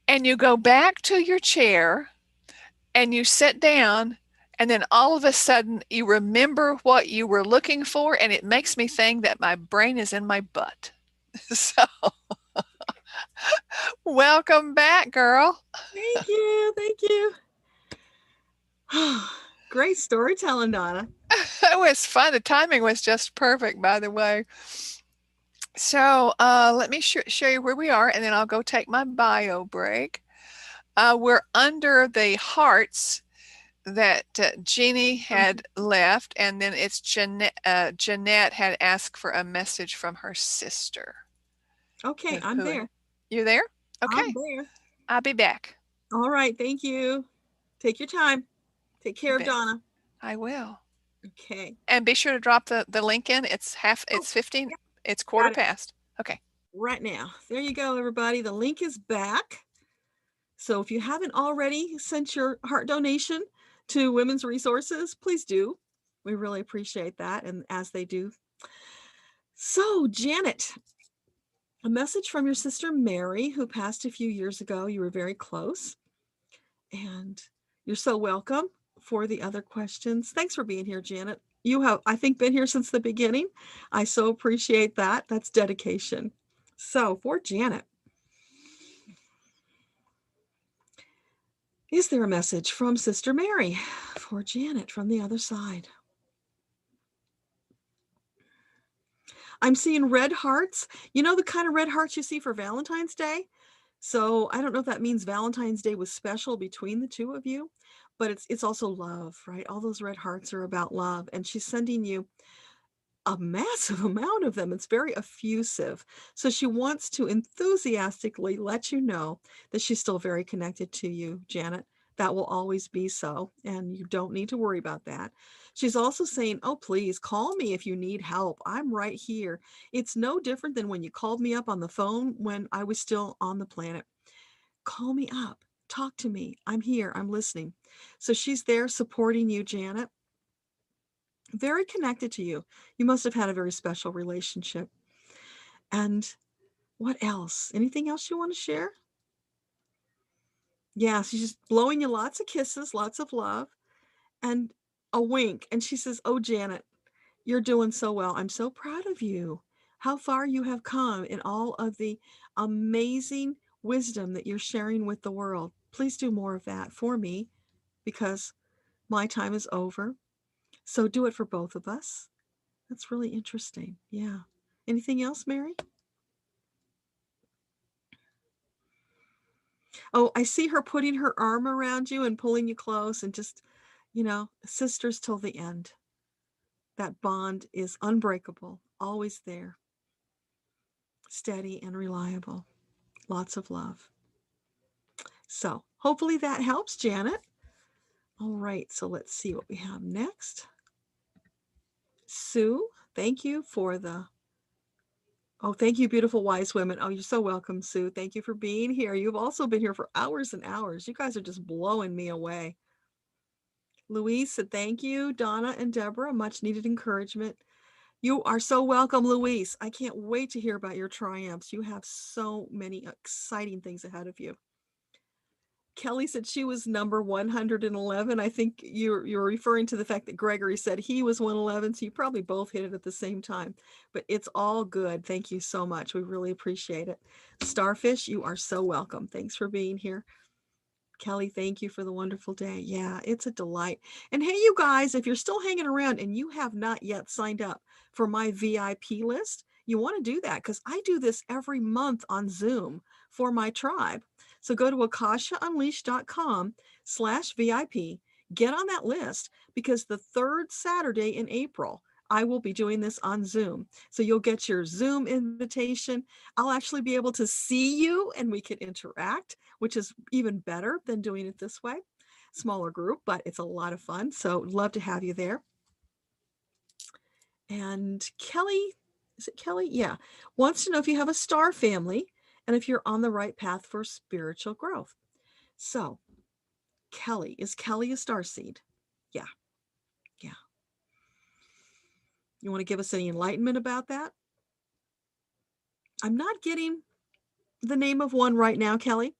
And you go back to your chair and you sit down, and then all of a sudden you remember what you were looking for, and it makes me think that my brain is in my butt. So welcome back, girl. Thank you. Thank you. Great storytelling, Donna. It was fun. The timing was just perfect, by the way. So let me show you where we are, and then I'll go take my bio break. We're under the hearts that Jeannie had left, and then it's Jeanette had asked for a message from her sister. Okay, I'm there. You there? Okay. I'm there. I'll be back. All right, thank you. Take your time. Take care of Donna. I will. Okay. And be sure to drop the link in. It's 15. Yep. It's quarter past. Okay. Right now. There you go, everybody. The link is back. So if you haven't already sent your heart donation to Women's Resources, please do. We really appreciate that, and as they do. So, Janet, a message from your sister Mary, who passed a few years ago. You were very close, and you're so welcome for the other questions. Thanks for being here, Janet. You have, I think, been here since the beginning. I so appreciate that. That's dedication. So, for Janet, is there a message from Sister Mary for Janet from the other side? I'm seeing red hearts. You know the kind of red hearts you see for Valentine's Day? So I don't know if that means Valentine's Day was special between the two of you, but it's also love, right? All those red hearts are about love. And she's sending you a massive amount of them. It's very effusive. So she wants to enthusiastically let you know that she's still very connected to you, Janet. That will always be so, and you don't need to worry about that. She's also saying, oh, please call me if you need help. I'm right here. It's no different than when you called me up on the phone when I was still on the planet. Call me up. Talk to me. I'm here. I'm listening. So she's there supporting you, Janet. Very connected to you. You must have had a very special relationship. And what else? Anything else you want to share? Yeah, she's just blowing you lots of kisses, lots of love, and a wink. And she says, oh, Janet, you're doing so well. I'm so proud of you. How far you have come in all of the amazing wisdom that you're sharing with the world. Please do more of that for me, because my time is over. So do it for both of us. That's really interesting. Yeah. Anything else, Mary? Oh, I see her putting her arm around you and pulling you close, and just, sisters till the end. That bond is unbreakable, always there, steady and reliable. Lots of love. So hopefully that helps, Janet. All right, so let's see what we have next. Sue, thank you for thank you, beautiful wise women. Oh, you're so welcome, Sue. Thank you for being here. You've also been here for hours and hours. You guys are just blowing me away. Louise said, thank you, Donna and Deborah. Much needed encouragement. You are so welcome, Louise. I can't wait to hear about your triumphs. You have so many exciting things ahead of you. Kelly said she was number 111. I think you're referring to the fact that Gregory said he was 111, so you probably both hit it at the same time. But it's all good. Thank you so much. We really appreciate it. Starfish, you are so welcome. Thanks for being here. Kelly, thank you for the wonderful day. Yeah, it's a delight. And hey, you guys, if you're still hanging around and you have not yet signed up for my VIP list, you want to do that because I do this every month on Zoom for my tribe. So go to akashaunleashed.com/VIP, get on that list because the third Saturday in April, I will be doing this on Zoom. So you'll get your Zoom invitation. I'll actually be able to see you and we can interact, which is even better than doing it this way. Smaller group, but it's a lot of fun. So love to have you there. And Kelly, is it Kelly? Yeah. Wants to know if you have a star family and if you're on the right path for spiritual growth. So Kelly, is Kelly a star seed? Yeah. Yeah. You want to give us any enlightenment about that? I'm not getting the name of one right now, Kelly.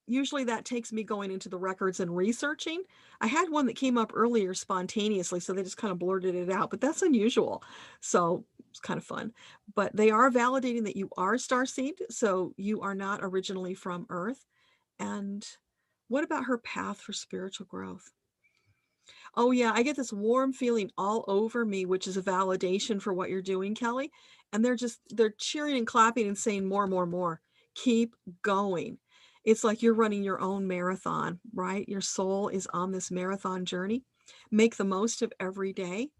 Usually that takes me going into the records and researching. I had one that came up earlier spontaneously, so they just kind of blurted it out, but that's unusual. So it's kind of fun. But they are validating that you are starseed, so you are not originally from Earth. And what about her path for spiritual growth? Oh yeah, I get this warm feeling all over me, which is a validation for what you're doing, Kelly. And they're cheering and clapping and saying more, more, more. Keep going. It's like you're running your own marathon, right? Your soul is on this marathon journey. Make the most of every day.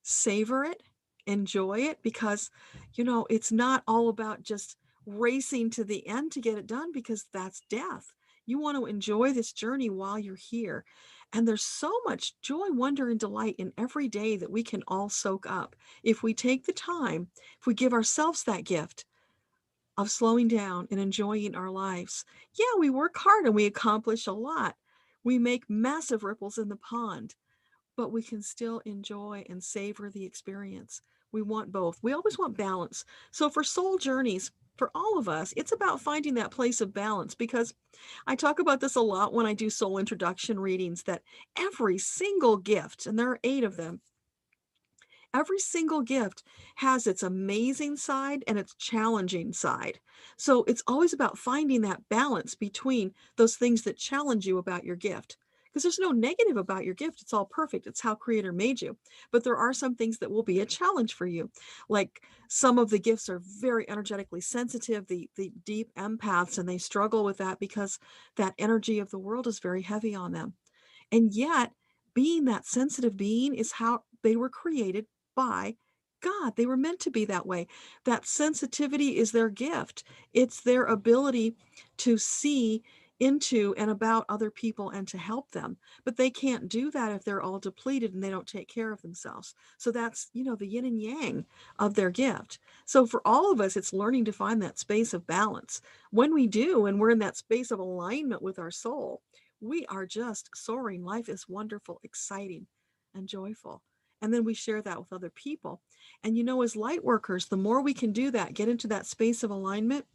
Savor it, enjoy it, because, it's not all about just racing to the end to get it done, because that's death. You want to enjoy this journey while you're here. And there's so much joy, wonder, and delight in every day that we can all soak up. If we take the time, if we give ourselves that gift of slowing down and enjoying our lives. Yeah, we work hard and we accomplish a lot. We make massive ripples in the pond, but we can still enjoy and savor the experience. We want both. We always want balance. So for soul journeys, for all of us, it's about finding that place of balance, because I talk about this a lot when I do soul introduction readings, that every single gift, and there are 8 of them, every single gift has its amazing side and its challenging side. So it's always about finding that balance between those things that challenge you about your gift. Because there's no negative about your gift. It's all perfect. It's how Creator made you. But there are some things that will be a challenge for you. Like some of the gifts are very energetically sensitive, the deep empaths, and they struggle with that because that energy of the world is very heavy on them. And yet, being that sensitive being is how they were created by God. They were meant to be that way. That sensitivity is their gift. It's their ability to see into and about other people and to help them. But they can't do that if they're all depleted and they don't take care of themselves. So that's, the yin and yang of their gift. So for all of us, it's learning to find that space of balance. When we do, and we're in that space of alignment with our soul, we are just soaring. Life is wonderful, exciting, and joyful. And then we share that with other people. And as light workers, the more we can do that, get into that space of alignment,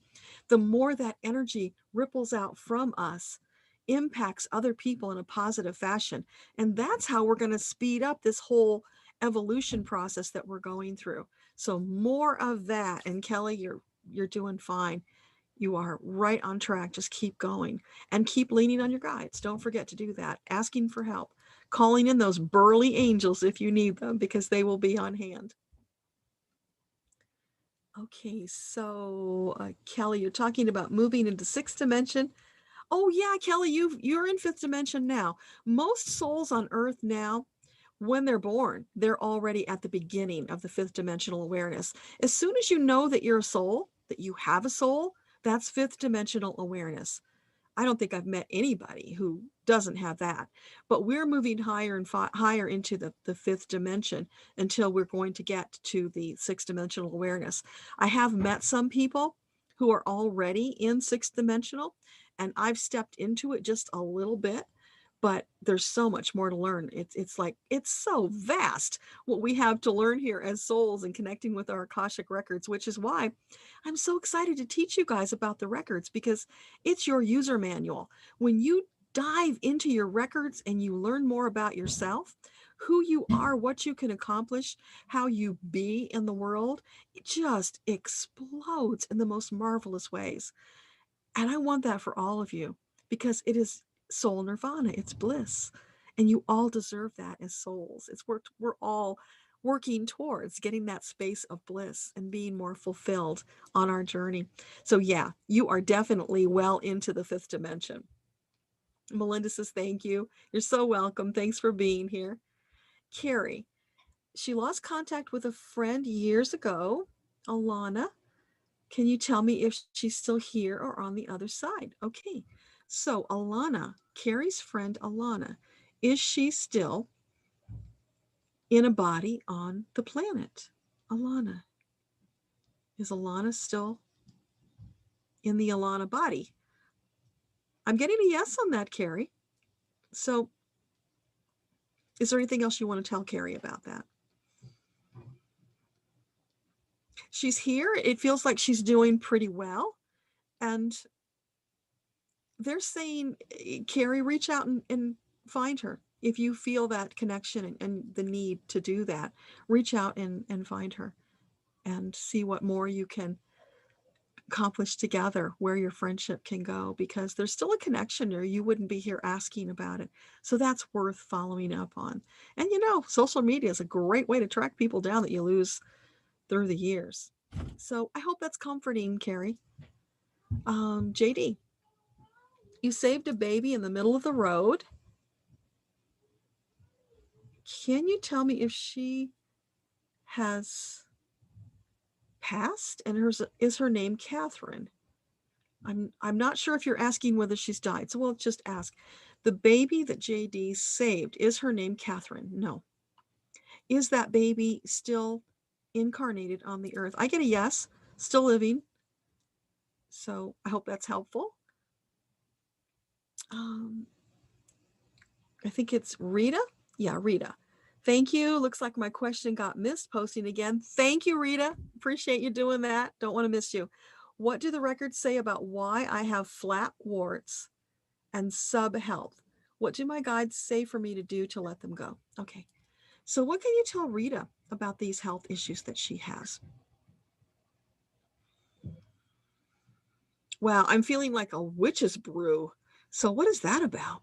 the more that energy ripples out from us, impacts other people in a positive fashion. And that's how we're going to speed up this whole evolution process that we're going through. So more of that. And Kelly, you're doing fine. You are right on track. Just keep going and keep leaning on your guides. Don't forget to do that. Asking for help, calling in those burly angels if you need them, because they will be on hand. Okay, so Kelly, you're talking about moving into 6th dimension. Oh yeah, Kelly, you're in 5th dimension now. Most souls on Earth now, when they're born, they're already at the beginning of the 5th dimensional awareness. As soon as you know that you're a soul, that you have a soul, that's 5th dimensional awareness. I don't think I've met anybody who doesn't have that, but we're moving higher and higher into the 5th dimension until we're going to get to the 6th dimensional awareness. I have met some people who are already in 6th dimensional, and I've stepped into it just a little bit, but there's so much more to learn. It's like, it's so vast what we have to learn here as souls and connecting with our Akashic records, which is why I'm so excited to teach you guys about the records, because it's your user manual. When you dive into your records and you learn more about yourself, who you are, what you can accomplish, how you be in the world, it just explodes in the most marvelous ways. And I want that for all of you, because it is soul nirvana, it's bliss. And you all deserve that as souls. It's we're all working towards getting that space of bliss and being more fulfilled on our journey. So yeah, you are definitely well into the fifth dimension. Melinda says, thank you. You're so welcome. Thanks for being here. Carrie, she lost contact with a friend years ago. Alana, can you tell me if she's still here or on the other side? Okay. So Alana, Carrie's friend Alana, is she still in a body on the planet? Alana. Is Alana still in the Alana body? I'm getting a yes on that, Carrie. So is there anything else you want to tell Carrie about that? She's here. It feels like she's doing pretty well. And they're saying, Carrie, reach out and find her. If you feel that connection and the need to do that, reach out and find her and see what more you can accomplish together, where your friendship can go, because there's still a connection there. You wouldn't be here asking about it. So that's worth following up on. And social media is a great way to track people down that you lose through the years. So I hope that's comforting, Carrie. JD, you saved a baby in the middle of the road. Can you tell me if she has passed? And is her name Catherine? I'm not sure if you're asking whether she's died, so we'll just ask. The baby that JD saved, is her name Catherine? No. Is that baby still incarnated on the earth? I get a yes, still living. So I hope that's helpful. I think it's Rita. Yeah, Rita. Thank you. Looks like my question got missed. Posting again. Thank you, Rita. Appreciate you doing that. Don't want to miss you. What do the records say about why I have flat warts and sub health? What do my guides say for me to do to let them go? Okay. So what can you tell Rita about these health issues that she has? Wow, I'm feeling like a witch's brew. So what is that about?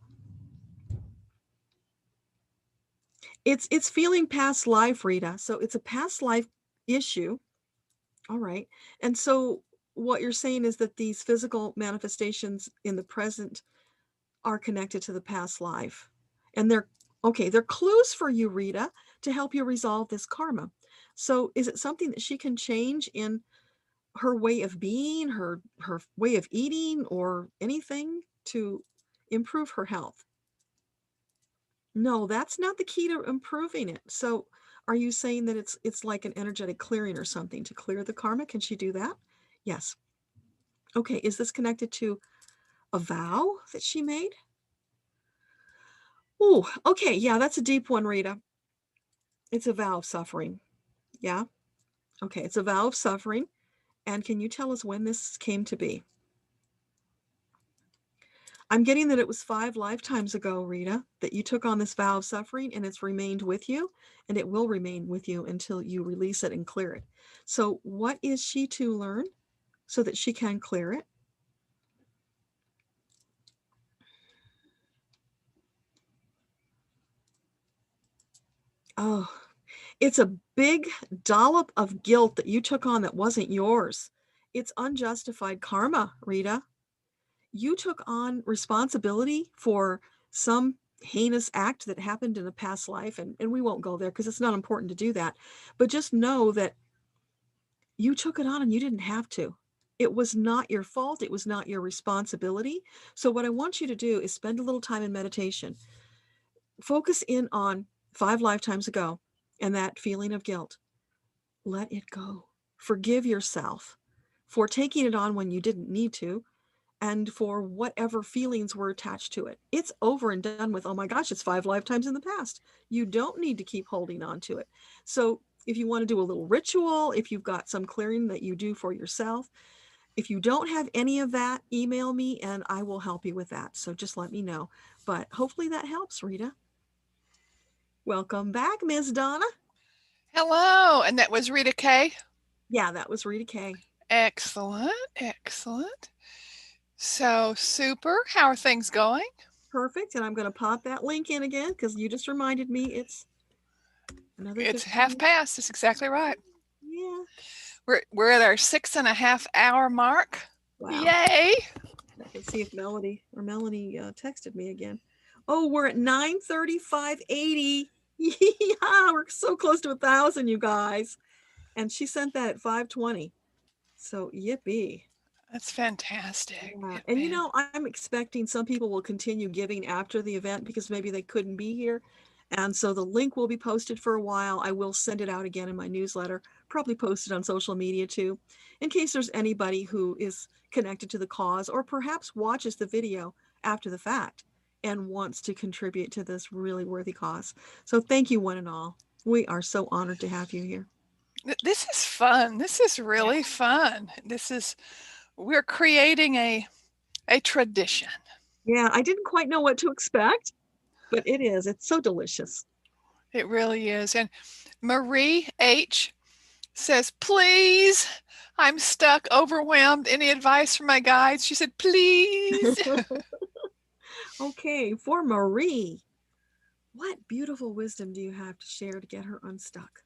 It's feeling past life, Rita. So it's a past life issue. All right. And so what you're saying is that these physical manifestations in the present are connected to the past life. And they're clues for you, Rita, to help you resolve this karma. So is it something that she can change in her way of being, her way of eating, or anything to improve her health? No, that's not the key to improving it. So are you saying that it's like an energetic clearing or something to clear the karma? Can she do that? Yes. Okay, is this connected to a vow that she made? Oh, okay, yeah, that's a deep one, Rita. It's a vow of suffering. Yeah. Okay, it's a vow of suffering. And can you tell us when this came to be? I'm getting that it was 5 lifetimes ago, Rita, that you took on this vow of suffering, and it's remained with you, and it will remain with you until you release it and clear it. So what is she to learn so that she can clear it? Oh, it's a big dollop of guilt that you took on that wasn't yours. It's unjustified karma, Rita. You took on responsibility for some heinous act that happened in a past life, and we won't go there because it's not important to do that. But just know that you took it on and you didn't have to. It was not your fault. It was not your responsibility. So what I want you to do is spend a little time in meditation. Focus in on 5 lifetimes ago and that feeling of guilt. Let it go. Forgive yourself for taking it on when you didn't need to, and for whatever feelings were attached to it. It's over and done with. Oh my gosh, it's 5 lifetimes in the past. You don't need to keep holding on to it. So if you want to do a little ritual, if you've got some clearing that you do for yourself, if you don't have any of that, email me and I will help you with that. So just let me know. But hopefully that helps, Rita. Welcome back, Ms. Donna. Hello. And that was Rita K? Yeah, that was Rita K. Excellent. Excellent. So super. How are things going? Perfect. And I'm going to pop that link in again because you just reminded me it's another. It's half past. That's exactly right. Yeah. We're at our 6.5 hour mark. Wow. Yay. I can see if Melanie texted me again. Oh, we're at 935.80. Yeah, we're so close to 1,000, you guys. And she sent that at 5:20. So yippee. That's fantastic. Yeah. And you know, I'm expecting some people will continue giving after the event because maybe they couldn't be here. And so the link will be posted for a while. I will send it out again in my newsletter, probably post it on social media too, in case there's anybody who is connected to the cause or perhaps watches the video after the fact and wants to contribute to this really worthy cause. So thank you one and all. We are so honored to have you here. This is fun. This is really fun. We're creating a tradition. Yeah, I didn't quite know what to expect, but it is. It's so delicious. It really is. And Marie H says, please, I'm stuck, overwhelmed. Any advice from my guides? She said, please. Okay, for Marie, what beautiful wisdom do you have to share to get her unstuck?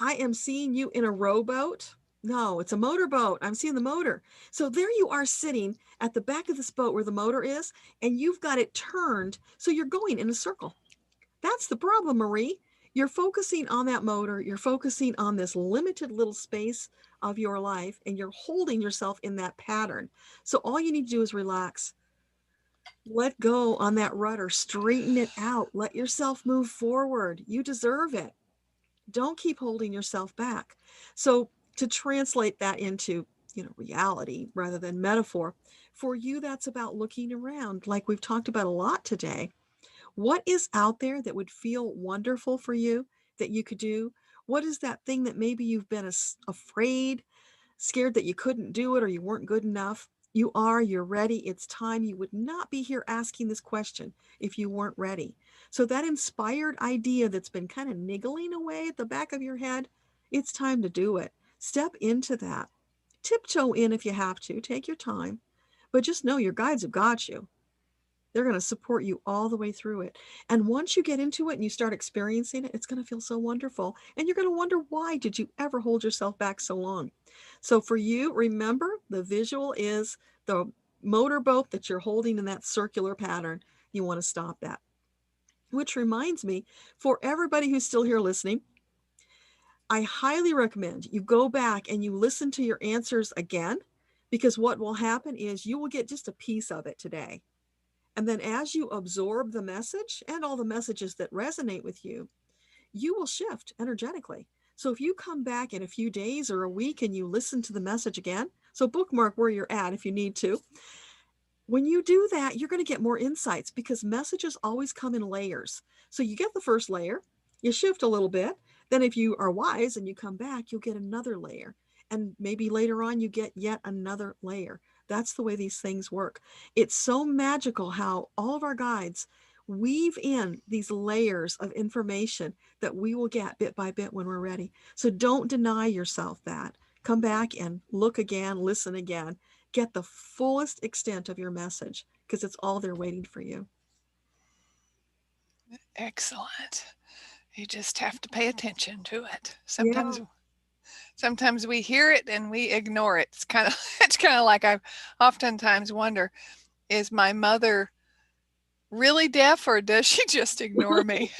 I am seeing you in a rowboat. No, it's a motorboat. I'm seeing the motor. So there you are sitting at the back of this boat where the motor is, and you've got it turned. So you're going in a circle. That's the problem, Marie. You're focusing on that motor. You're focusing on this limited little space of your life, and you're holding yourself in that pattern. So all you need to do is relax. Let go on that rudder. Straighten it out. Let yourself move forward. You deserve it. Don't keep holding yourself back. So to translate that into, reality rather than metaphor, for you, that's about looking around like we've talked about a lot today. What is out there that would feel wonderful for you that you could do? What is that thing that maybe you've been afraid, scared that you couldn't do it or you weren't good enough? You're ready. It's time. You would not be here asking this question if you weren't ready. So that inspired idea that's been kind of niggling away at the back of your head, it's time to do it. Step into that. Tiptoe in if you have to. Take your time. But just know your guides have got you. They're going to support you all the way through it. And once you get into it and you start experiencing it, it's going to feel so wonderful. And you're going to wonder, why did you ever hold yourself back so long? So for you, remember, the visual is the motorboat that you're holding in that circular pattern. You want to stop that. Which reminds me, for everybody who's still here listening, I highly recommend you go back and you listen to your answers again, because what will happen is you will get just a piece of it today. And then as you absorb the message and all the messages that resonate with you, you will shift energetically. So if you come back in a few days or a week and you listen to the message again, so bookmark where you're at if you need to. When you do that, you're going to get more insights because messages always come in layers. So you get the first layer, you shift a little bit. Then if you are wise and you come back, you'll get another layer. And maybe later on you get yet another layer. That's the way these things work. It's so magical how all of our guides weave in these layers of information that we will get bit by bit when we're ready. So don't deny yourself that. Come back and look again, listen again, get the fullest extent of your message because it's all there waiting for you. Excellent. You just have to pay attention to it. Sometimes we hear it and we ignore it. It's kind of like I oftentimes wonder, is my mother really deaf or does she just ignore me?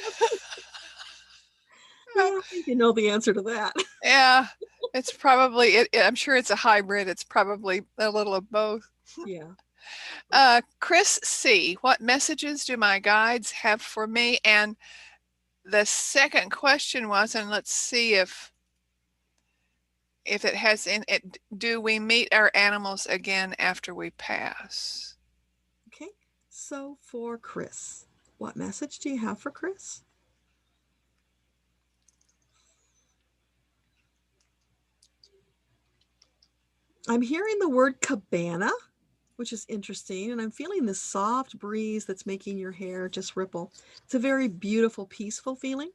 I think you know the answer to that. Yeah, it's probably, I'm sure it's a hybrid. It's probably a little of both. Yeah. Chris C., what messages do my guides have for me? And the second question was, and let's see if if it has in it, do we meet our animals again after we pass? Okay, so for Chris, what message do you have for Chris? I'm hearing the word cabana, which is interesting, and I'm feeling this soft breeze that's making your hair just ripple. It's a very beautiful, peaceful feeling.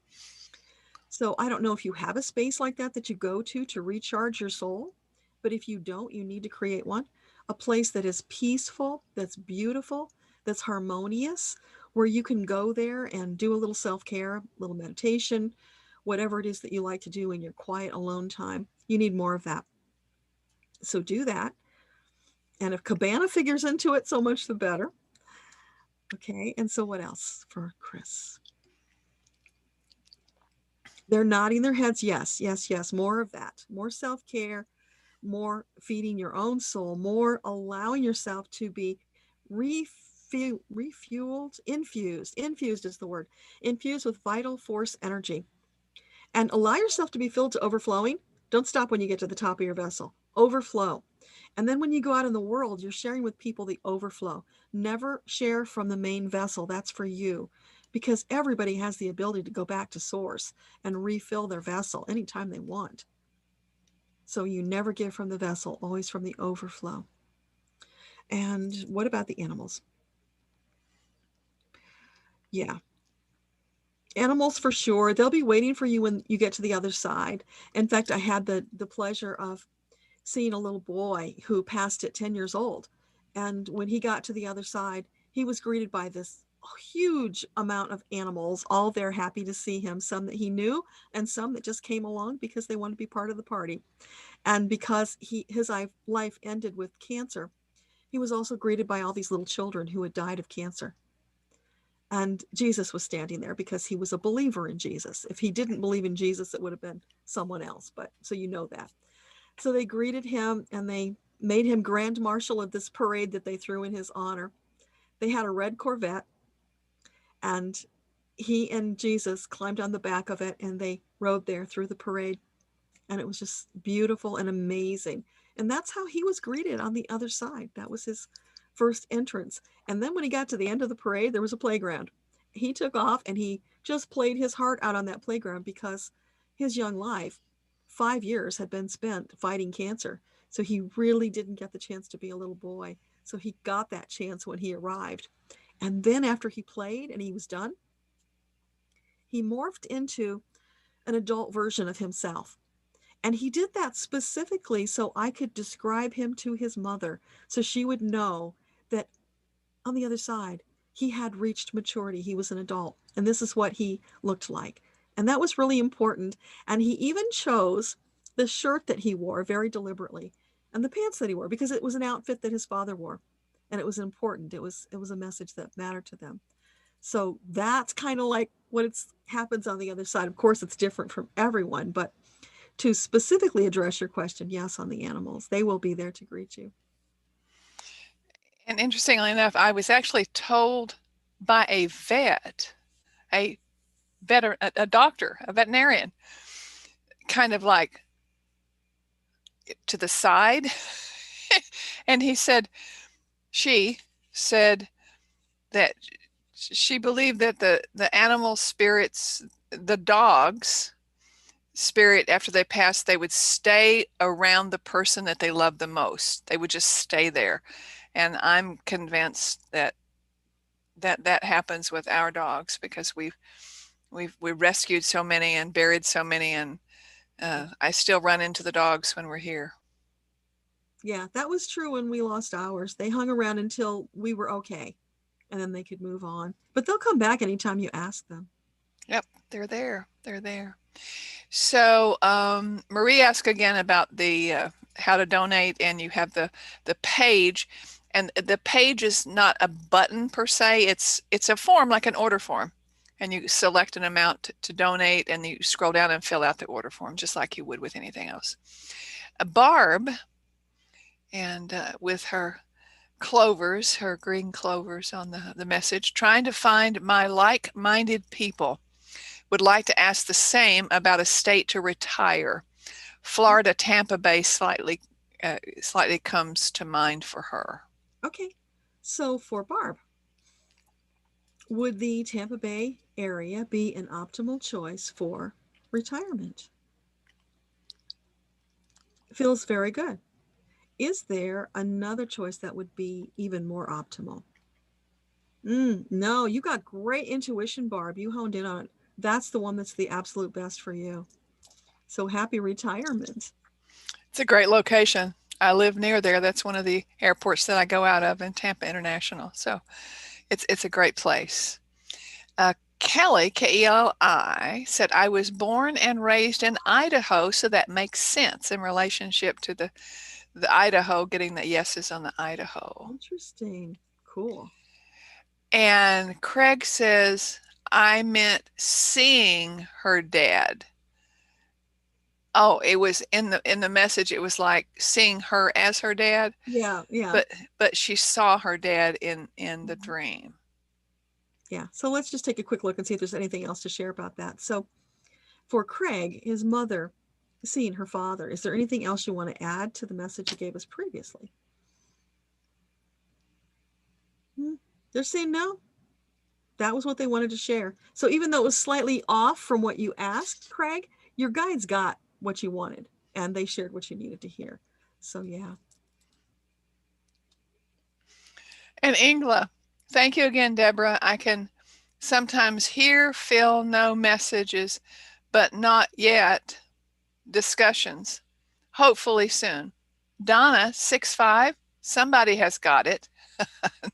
So I don't know if you have a space like that you go to recharge your soul, but if you don't, you need to create one. A place that is peaceful, that's beautiful, that's harmonious, where you can go there and do a little self-care, a little meditation, whatever it is that you like to do in your quiet alone time. You need more of that. So do that. And if cabana figures into it, so much the better. Okay, and so what else for Chris? They're nodding their heads. Yes, yes, yes. More of that. More self-care, more feeding your own soul, more allowing yourself to be refueled, infused is the word, infused with vital force energy. And allow yourself to be filled to overflowing. Don't stop when you get to the top of your vessel. Overflow. And then when you go out in the world, you're sharing with people the overflow. Never share from the main vessel. That's for you. Because everybody has the ability to go back to source and refill their vessel anytime they want. So you never give from the vessel, always from the overflow. And what about the animals? Yeah. Animals for sure. They'll be waiting for you when you get to the other side. In fact, I had the pleasure of seeing a little boy who passed at 10 years old. And when he got to the other side, he was greeted by this huge amount of animals, all there happy to see him, some that he knew and some that just came along because they wanted to be part of the party. And because his life ended with cancer, he was also greeted by all these little children who had died of cancer. And Jesus was standing there because he was a believer in Jesus. If he didn't believe in Jesus, it would have been someone else. But so you know that. So they greeted him and they made him grand marshal of this parade that they threw in his honor. They had a red Corvette and he and Jesus climbed on the back of it and they rode there through the parade. And it was just beautiful and amazing. And that's how he was greeted on the other side. That was his first entrance. And then when he got to the end of the parade, there was a playground. He took off and he just played his heart out on that playground because his young life, 5 years, had been spent fighting cancer. So he really didn't get the chance to be a little boy. So he got that chance when he arrived. And then after he played and he was done, he morphed into an adult version of himself. And he did that specifically so I could describe him to his mother, so she would know that on the other side, he had reached maturity. He was an adult. And this is what he looked like. And that was really important. And he even chose the shirt that he wore very deliberately and the pants that he wore because it was an outfit that his father wore. And it was important. It was a message that mattered to them. So that's kind of like what happens on the other side. Of course, it's different from everyone, but to specifically address your question, yes, on the animals, they will be there to greet you. And interestingly enough, I was actually told by a vet, a doctor, a veterinarian, kind of like to the side. And she said that she believed that the animal spirits, the dogs spirit, after they passed, they would stay around the person that they loved the most. They would just stay there. And I'm convinced that happens with our dogs because we rescued so many and buried so many, and I still run into the dogs when we're here. Yeah, that was true when we lost ours. They hung around until we were okay, and then they could move on. But they'll come back anytime you ask them. Yep, they're there. They're there. So Marie asked again about the how to donate, and you have the page, and the page is not a button per se. It's a form, like an order form, and you select an amount to donate, and you scroll down and fill out the order form just like you would with anything else. Barb, and with her clovers, her green clovers on the message, trying to find my like-minded people. Would like to ask the same about a state to retire. Florida, Tampa Bay slightly comes to mind for her. Okay. So for Barb, would the Tampa Bay area be an optimal choice for retirement? Feels very good. Is there another choice that would be even more optimal? No, you got great intuition, Barb. You honed in on it. That's the one that's the absolute best for you. So happy retirement. It's a great location. I live near there. That's one of the airports that I go out of in Tampa International. So it's a great place. Kelly, K-E-L-I, said, I was born and raised in Idaho, so that makes sense in relationship to the Idaho, getting the yeses on the Idaho. Interesting. Cool. And Craig says, I meant seeing her dad. Oh, it was in the message, it was like seeing her as her dad. Yeah. But she saw her dad in the dream. Yeah. So let's just take a quick look and see if there's anything else to share about that. So for Craig, his mother seeing her father, is there anything else you want to add to the message you gave us previously? They're saying no. That was what they wanted to share. So even though it was slightly off from what you asked, Craig, your guides got what you wanted and they shared what you needed to hear. So yeah. And Ingla, thank you again, Deborah. I can sometimes hear, feel, know messages, but not yet discussions. Hopefully soon. Donna, 6'5", somebody has got it.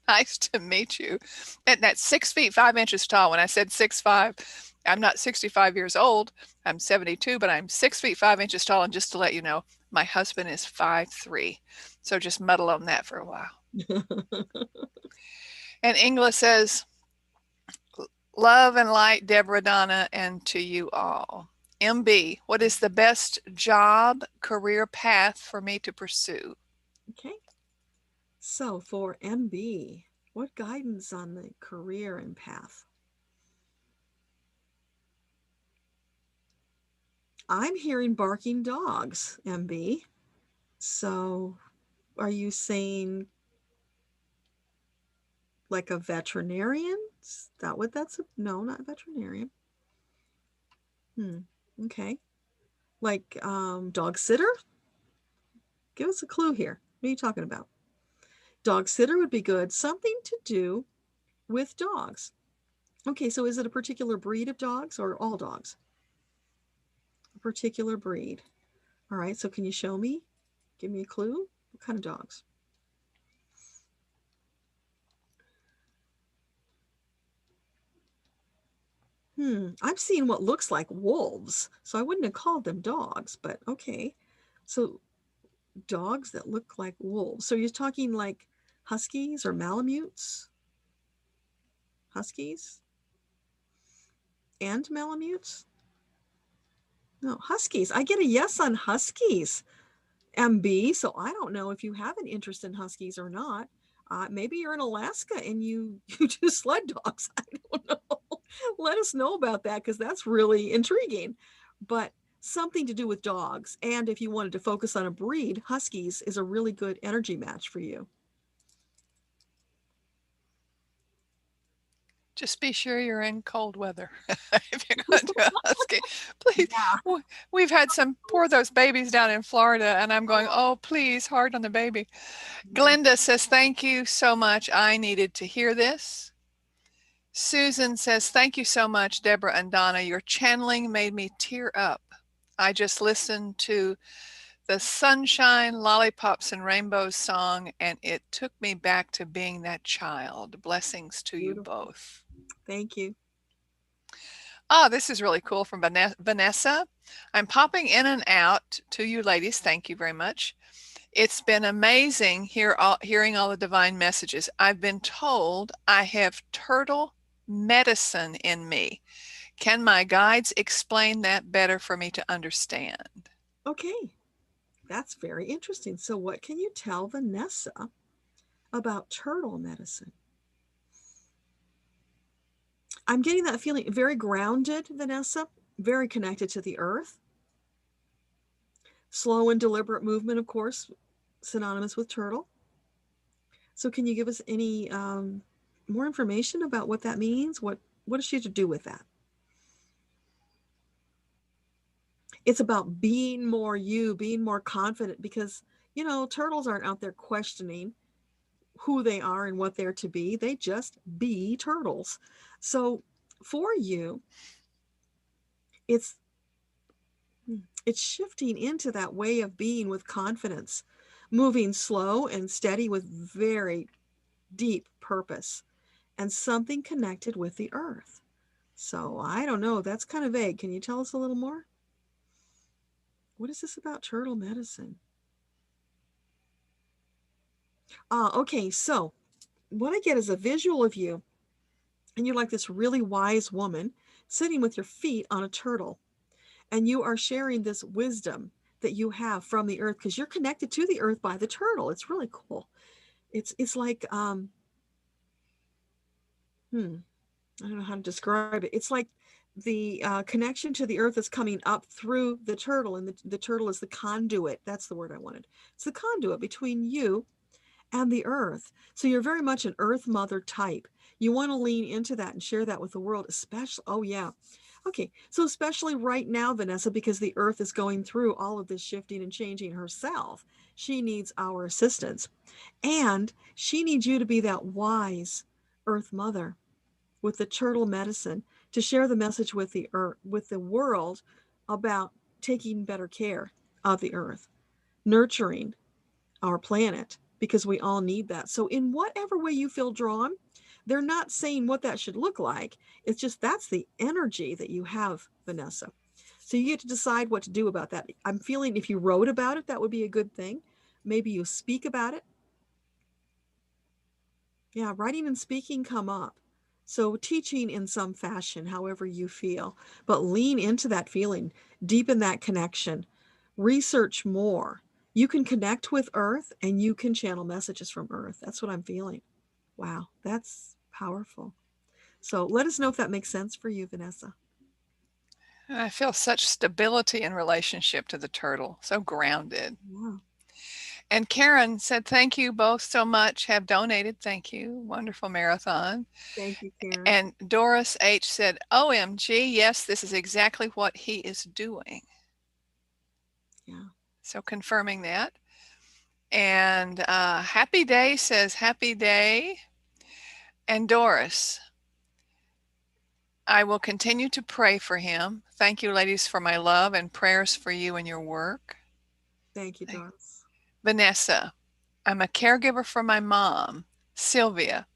Nice to meet you. And that's 6 feet 5 inches tall. When I said 6'5", I'm not 65 years old. I'm 72, but I'm 6 feet 5 inches tall. And just to let you know, my husband is 5'3". So just muddle on that for a while. And Ingla says, love and light, Deborah, Donna, and to you all. MB, what is the best job, career path for me to pursue? Okay. So for MB, what guidance on the career and path? I'm hearing barking dogs, MB. So are you saying like a veterinarian? Is that what that's? No, not veterinarian. Okay. Like dog sitter? Give us a clue here. What are you talking about? Dog sitter would be good. Something to do with dogs. Okay, so is it a particular breed of dogs or all dogs? A particular breed. All right, so can you show me? Give me a clue. What kind of dogs? I'm seeing what looks like wolves. So I wouldn't have called them dogs, but okay. So dogs that look like wolves. So you're talking like huskies or malamutes? Huskies and malamutes? No, huskies. I get a yes on huskies, MB. So I don't know if you have an interest in huskies or not. Maybe you're in Alaska and you do sled dogs. I don't know. Let us know about that because that's really intriguing. But something to do with dogs. And if you wanted to focus on a breed, huskies is a really good energy match for you. Just be sure you're in cold weather if you're going to do a husky. Please. Yeah. We've had some, poor those babies down in Florida, and I'm going, oh, please, hard on the baby. Glenda says, thank you so much. I needed to hear this. Susan says, thank you so much, Deborah and Donna. Your channeling made me tear up. I just listened to the Sunshine, Lollipops, and Rainbows song, and it took me back to being that child. Blessings to you both. Thank you. Oh, this is really cool from Vanessa. I'm popping in and out to you ladies. Thank you very much. It's been amazing hearing all the divine messages. I've been told I have turtle medicine in me. Can my guides explain that better for me to understand? Okay, that's very interesting. So what can you tell Vanessa about turtle medicine? I'm getting that feeling very grounded, Vanessa, very connected to the earth. Slow and deliberate movement, of course, synonymous with turtle. So can you give us any more information about what that means? What does she have to do with that? It's about being more you, being more confident, because, you know, turtles aren't out there questioning who they are and what they're to be. They just be turtles. So for you, it's shifting into that way of being with confidence, moving slow and steady with very deep purpose and something connected with the earth. So I don't know, that's kind of vague. Can you tell us a little more? What is this about turtle medicine? Okay, so what I get is a visual of you, and you're like this really wise woman sitting with your feet on a turtle, and you are sharing this wisdom that you have from the earth, because you're connected to the earth by the turtle. It's really cool. It's like I don't know how to describe it. It's like the connection to the earth is coming up through the turtle, and the turtle is the conduit. That's the word I wanted. It's the conduit between you and the earth. So you're very much an earth mother type. You want to lean into that and share that with the world, especially, oh yeah. Okay, so especially right now, Vanessa, because the earth is going through all of this shifting and changing herself, she needs our assistance. And she needs you to be that wise earth mother with the turtle medicine to share the message with the earth, with the world, about taking better care of the earth, nurturing our planet, because we all need that. So in whatever way you feel drawn, they're not saying what that should look like. It's just that's the energy that you have, Vanessa. So you get to decide what to do about that. I'm feeling if you wrote about it, that would be a good thing. Maybe you speak about it. Yeah, writing and speaking come up. So teaching in some fashion, however you feel, but lean into that feeling, deepen that connection, research more. You can connect with Earth and you can channel messages from Earth. That's what I'm feeling. Wow, that's powerful. So let us know if that makes sense for you, Vanessa. I feel such stability in relationship to the turtle, so grounded. Yeah. And Karen said, thank you both so much, have donated. Thank you. Wonderful marathon. Thank you, Karen. And Doris H said, OMG, yes, this is exactly what he is doing. Yeah. So confirming that. And Happy Day says, happy day. And Doris, I will continue to pray for him. Thank you, ladies, for my love and prayers for you and your work. Thank you, Doris. Vanessa, I'm a caregiver for my mom, Sylvia.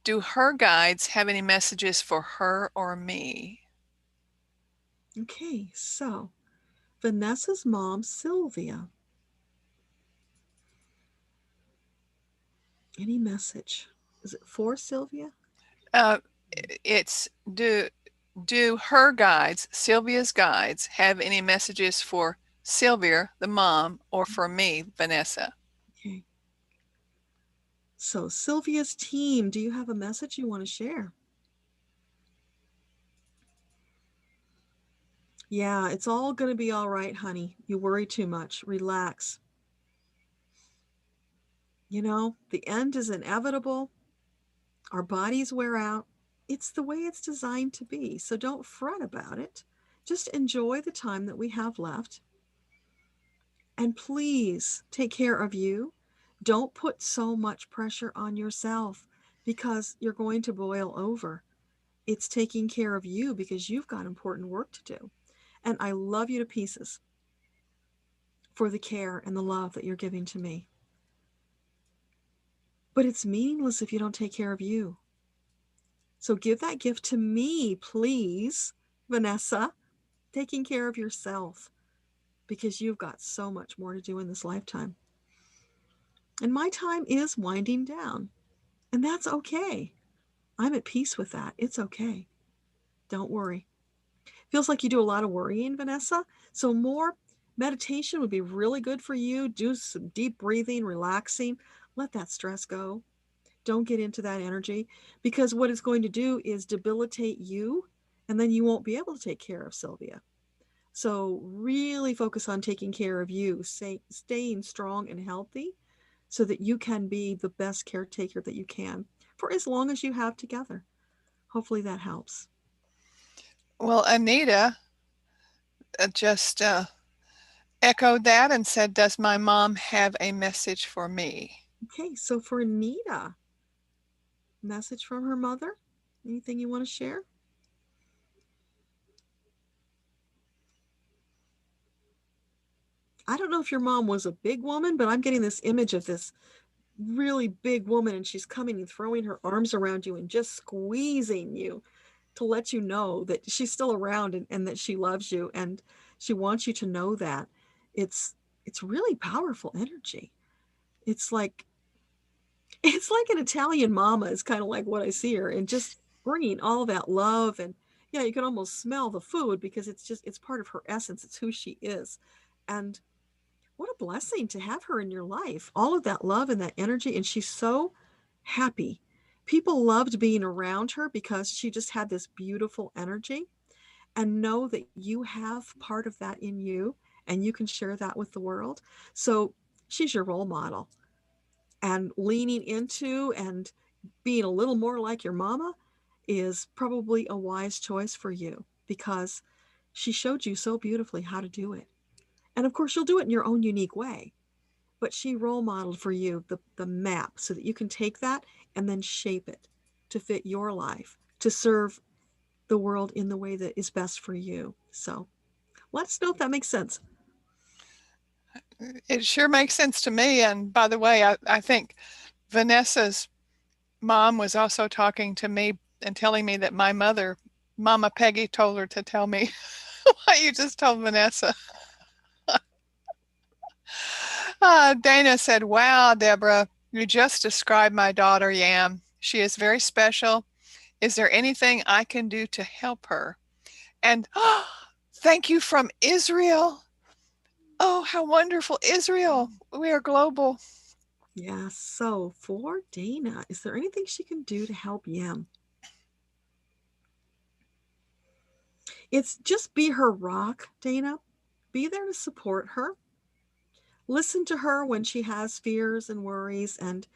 Do her guides have any messages for her or me? Okay, so Vanessa's mom, Sylvia. Any message? Is it for Sylvia? It's do her guides, Sylvia's guides, have any messages for Sylvia, the mom, or for me, Vanessa? Okay. So Sylvia's team, do you have a message you want to share? Yeah, it's all going to be all right, honey. You worry too much. Relax. You know, the end is inevitable. Our bodies wear out. It's the way it's designed to be. So don't fret about it. Just enjoy the time that we have left. And please take care of you. Don't put so much pressure on yourself, because you're going to boil over. It's taking care of you because you've got important work to do. And I love you to pieces for the care and the love that you're giving to me. But it's meaningless if you don't take care of you. So give that gift to me, please, Vanessa, taking care of yourself, because you've got so much more to do in this lifetime. And my time is winding down, and that's okay. I'm at peace with that. It's okay. Don't worry. Feels like you do a lot of worrying, Vanessa. So more meditation would be really good for you. Do some deep breathing, relaxing. Let that stress go. Don't get into that energy, because what it's going to do is debilitate you, and then you won't be able to take care of Sylvia. So really focus on taking care of you, staying strong and healthy so that you can be the best caretaker that you can for as long as you have together. Hopefully that helps. Well, Anita just echoed that and said, does my mom have a message for me? Okay, so for Anita, message from her mother. Anything you want to share? I don't know if your mom was a big woman, but I'm getting this image of this really big woman, and she's coming and throwing her arms around you and just squeezing you to let you know that she's still around, and that she loves you, and she wants you to know that. It's really powerful energy. It's like an Italian mama is kind of like what I see her, and just bringing all that love. And yeah, you can almost smell the food because it's part of her essence. It's who she is. And what a blessing to have her in your life. All of that love and that energy. And she's so happy. People loved being around her because she just had this beautiful energy. And know that you have part of that in you, and you can share that with the world. So she's your role model. And leaning into and being a little more like your mama is probably a wise choice for you, because she showed you so beautifully how to do it. And of course, you'll do it in your own unique way. But she role modeled for you the map so that you can take that and then shape it to fit your life, to serve the world in the way that is best for you. So let us know if that makes sense. It sure makes sense to me. And by the way, I think Vanessa's mom was also talking to me and telling me that my mother, Mama Peggy, told her to tell me what you just told Vanessa. Dana said, wow, Deborah, you just described my daughter, Yam. She is very special. Is there anything I can do to help her? And thank you from Israel. Oh, how wonderful. Israel. We are global. Yeah, so for Dana, is there anything she can do to help Yam? It's just be her rock, Dana. Be there to support her. Listen to her when she has fears and worries, and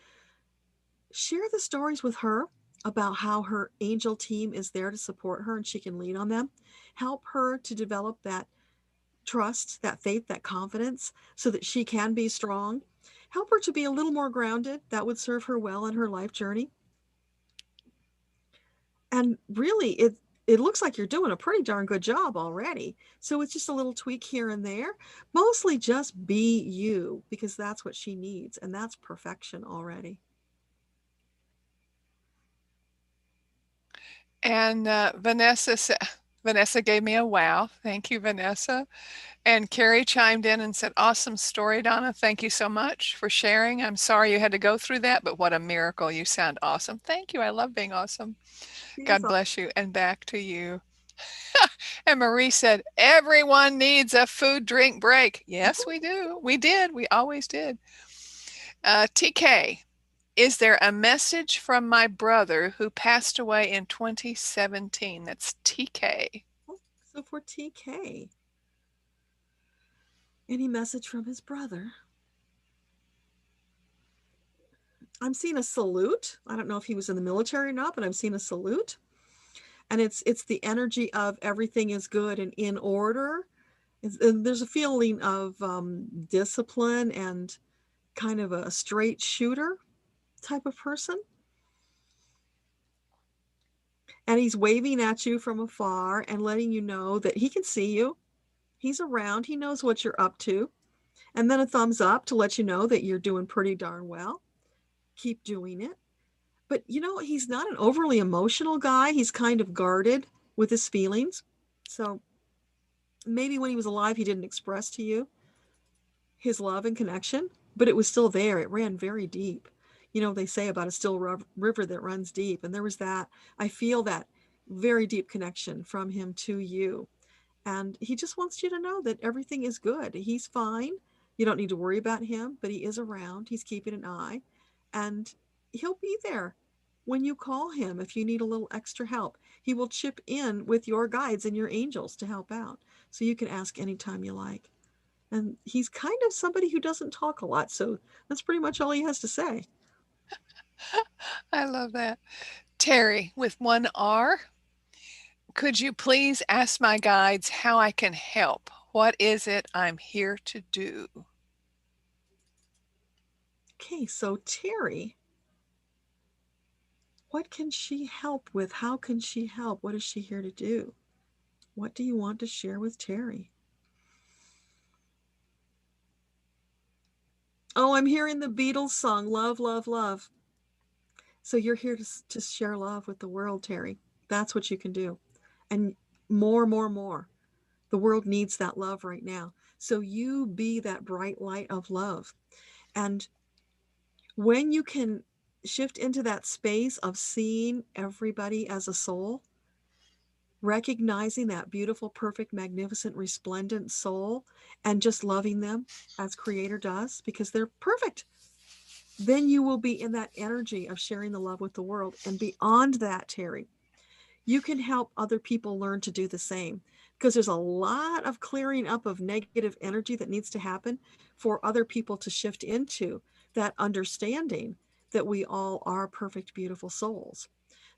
share the stories with her about how her angel team is there to support her and she can lean on them. Help her to develop that trust, that faith, that confidence so that she can be strong. Help her to be a little more grounded. That would serve her well in her life journey. And really, it looks like you're doing a pretty darn good job already. So it's just a little tweak here and there. Mostly just be you, because that's what she needs. And that's perfection already. And Vanessa gave me a wow. Thank you, Vanessa. And Carrie chimed in and said, awesome story, Donna. Thank you so much for sharing. I'm sorry you had to go through that, but what a miracle. You sound awesome. Thank you. I love being awesome. God bless you. And back to you. And Marie said, everyone needs a food drink break. Yes, we do. We did. We always did. TK, is there a message from my brother who passed away in 2017? That's TK. So for TK, any message from his brother? I'm seeing a salute. I don't know if he was in the military or not, but I'm seeing a salute. And it's the energy of everything is good and in order. There's a feeling of discipline and kind of a straight shooter type of person. And he's waving at you from afar and letting you know that he can see you. He's around. He knows what you're up to. And then a thumbs up to let you know that you're doing pretty darn well. Keep doing it. But he's not an overly emotional guy. He's kind of guarded with his feelings. So maybe when he was alive, he didn't express to you his love and connection, but it was still there. It ran very deep. They say about a still river that runs deep. And there was that. I feel that very deep connection from him to you. And he just wants you to know that everything is good. He's fine. You don't need to worry about him, but he is around. He's keeping an eye, and he'll be there when you call him, if you need a little extra help, he will chip in with your guides and your angels to help out. So you can ask anytime you like. And he's kind of somebody who doesn't talk a lot. So that's pretty much all he has to say. I love that. Terry, with one R, could you please ask my guides how I can help? What is it I'm here to do? Okay, so Terry, what can she help with? How can she help? What is she here to do? What do you want to share with Terry? Oh, I'm hearing the Beatles song, Love, Love, Love. So you're here to share love with the world, Terry. That's what you can do. And more, more, more. The world needs that love right now. So you be that bright light of love. And when you can shift into that space of seeing everybody as a soul, recognizing that beautiful, perfect, magnificent, resplendent soul, and just loving them as Creator does, because they're perfect, then you will be in that energy of sharing the love with the world. And beyond that, Terry, you can help other people learn to do the same, because there's a lot of clearing up of negative energy that needs to happen for other people to shift into that understanding that we all are perfect, beautiful souls.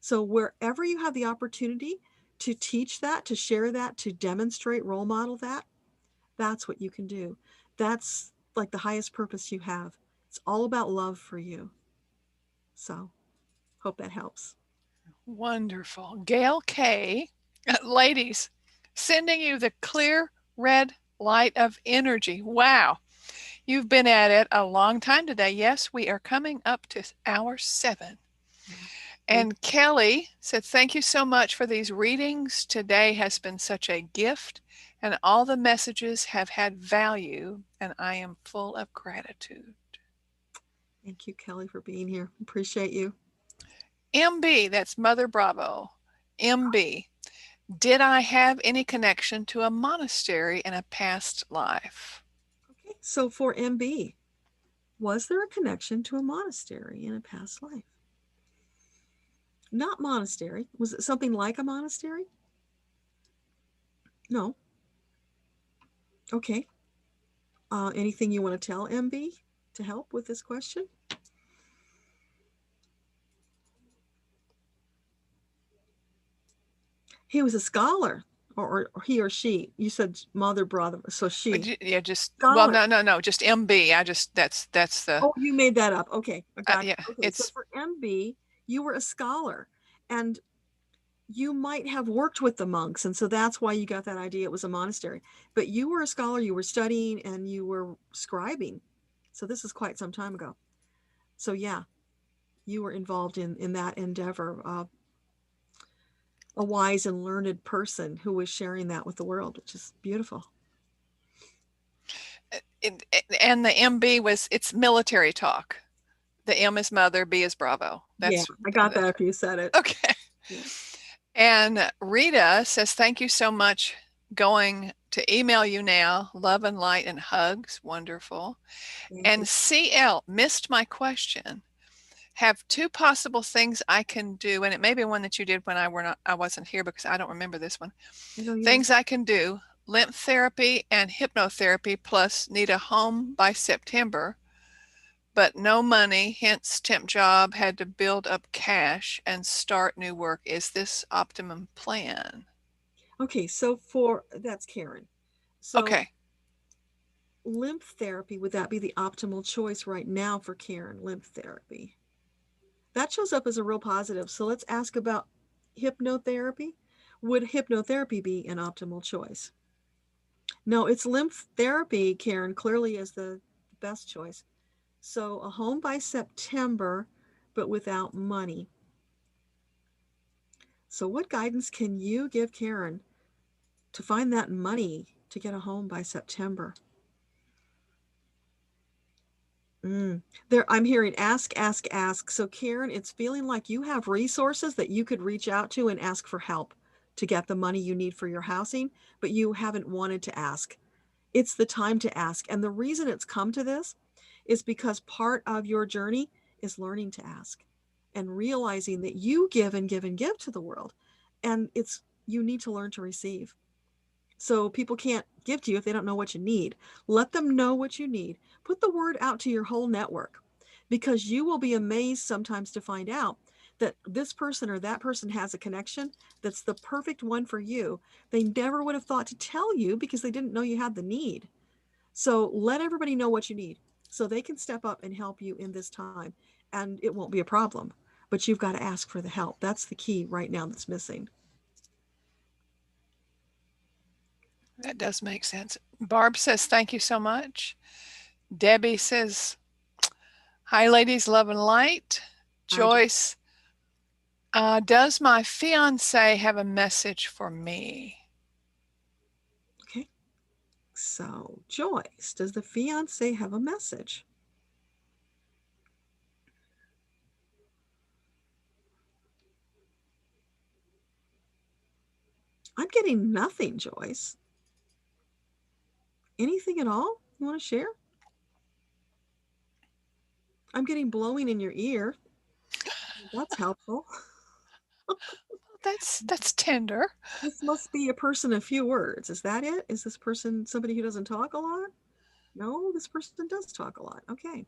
So wherever you have the opportunity to teach that, to share that, to demonstrate, role model that, that's what you can do. That's like the highest purpose you have. It's all about love for you. So hope that helps. Wonderful. Gail K. Ladies, sending you the clear red light of energy. Wow. You've been at it a long time today. Yes, we are coming up to hour 7. And Kelly said, thank you so much for these readings. Today has been such a gift, and all the messages have had value, and I am full of gratitude. Thank you, Kelly, for being here. Appreciate you. MB, that's Mother Bravo. MB, did I have any connection to a monastery in a past life? Okay, so for MB, was there a connection to a monastery in a past life? Not monastery. Was it something like a monastery? No. Okay. Anything you want to tell MB to help with this question? He was a scholar, or he or she. You said mother, brother, so she. Yeah, just Scholar. well, no, just MB. That's the. Oh, you made that up. Okay, I got yeah, it. Okay, it's so for MB, you were a scholar, and you might have worked with the monks, and so that's why you got that idea it was a monastery. But you were a scholar, you were studying, and you were scribing. So this is quite some time ago. So yeah, you were involved in that endeavor. A wise and learned person who was sharing that with the world, which is beautiful. And the MB it's military talk. The M is mother, B is Bravo. Yeah, I got that after you said it. Okay. Yeah. And Rita says, thank you so much. Going to email you now. Love and light and hugs. Wonderful. And CL missed my question. Have 2 possible things I can do, and it may be one that you did when I wasn't here, because I don't remember this one. Things I can do: lymph therapy and hypnotherapy, plus need a home by September, but no money, hence temp job, had to build up cash and start new work. Is this optimum plan? Okay, so that's Karen. So okay. Lymph therapy, would that be the optimal choice right now for Karen? Lymph therapy. That shows up as a real positive. So let's ask about hypnotherapy. Would hypnotherapy be an optimal choice? No, it's lymph therapy, Karen, clearly is the best choice. So a home by September, but without money. So what guidance can you give Karen to find that money to get a home by September? I'm hearing ask, ask, ask. So Karen, it's feeling like you have resources that you could reach out to and ask for help to get the money you need for your housing, but you haven't wanted to ask. It's the time to ask. And the reason it's come to this is because part of your journey is learning to ask and realizing that you give and give and give to the world. And you need to learn to receive. So people can't give to you if they don't know what you need. Let them know what you need. Put the word out to your whole network, because you will be amazed sometimes to find out that this person or that person has a connection that's the perfect one for you. They never would have thought to tell you because they didn't know you had the need. So let everybody know what you need so they can step up and help you in this time, and it won't be a problem. But you've got to ask for the help. That's the key right now that's missing. That does make sense. Barb says, thank you so much. Debbie says, hi, ladies, love and light. Joyce, does my fiance have a message for me? Okay. So, Joyce, does the fiance have a message? I'm getting nothing, Joyce. Anything at all you want to share? I'm getting blowing in your ear. That's helpful. That's tender. This must be a person of few words. Is that it? Is this person somebody who doesn't talk a lot? No, this person does talk a lot. Okay.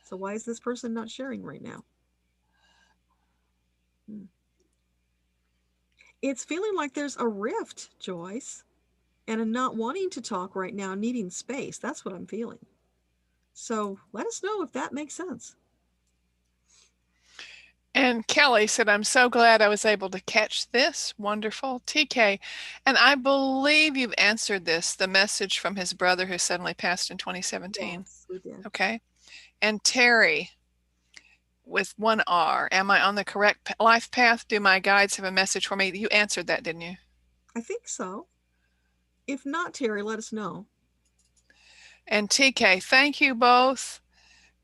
So why is this person not sharing right now? It's feeling like there's a rift, Joyce, and a not wanting to talk right now, needing space. That's what I'm feeling. So let us know if that makes sense. And Kelly said, I'm so glad I was able to catch this. Wonderful. TK, and I believe you've answered this, the message from his brother who suddenly passed in 2017. Yes, we did. Okay. And Terry with one R, am I on the correct life path? Do my guides have a message for me? You answered that, didn't you? I think so. If not, Terry, let us know. And TK, thank you both.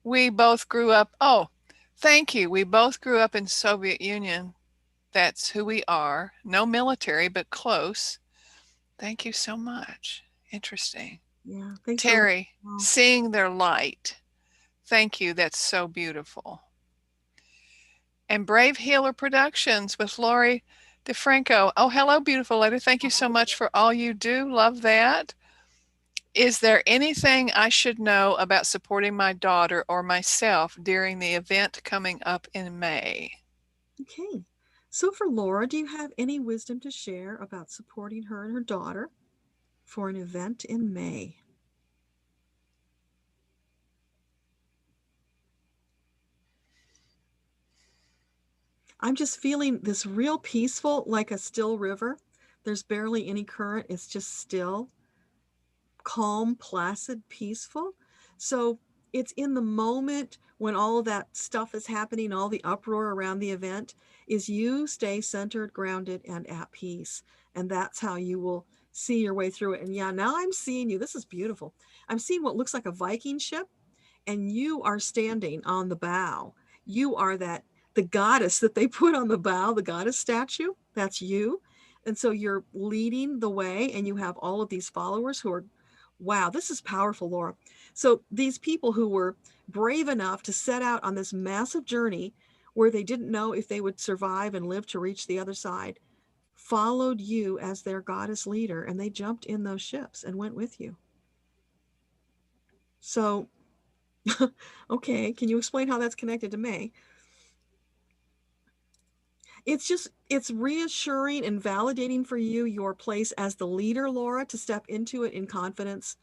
We both grew up. Oh, thank you. We both grew up in Soviet Union. That's who we are. No military, but close. Thank you so much. Interesting. Yeah. Thanks, Terry, seeing their light. Thank you. That's so beautiful. And Brave Healer Productions with Lori DeFranco. Oh, hello, beautiful lady. Thank you so much for all you do. Love that. Is there anything I should know about supporting my daughter or myself during the event coming up in May? Okay. So for Laura, do you have any wisdom to share about supporting her and her daughter for an event in May? I'm just feeling this real peaceful, like a still river. There's barely any current. It's just still, calm, placid, peaceful. So it's in the moment when all of that stuff is happening, all the uproar around the event, is you stay centered, grounded, and at peace. And that's how you will see your way through it. And yeah, now I'm seeing you. This is beautiful. I'm seeing what looks like a Viking ship, and you are standing on the bow. You are the goddess that they put on the bow, the goddess statue. That's you. And so you're leading the way, and you have all of these followers who are, wow, this is powerful, Laura. So these people who were brave enough to set out on this massive journey where they didn't know if they would survive and live to reach the other side, followed you as their goddess leader, and they jumped in those ships and went with you. So, okay, can you explain how that's connected to May? It's reassuring and validating for you your place as the leader, Laura, to step into it in confidence.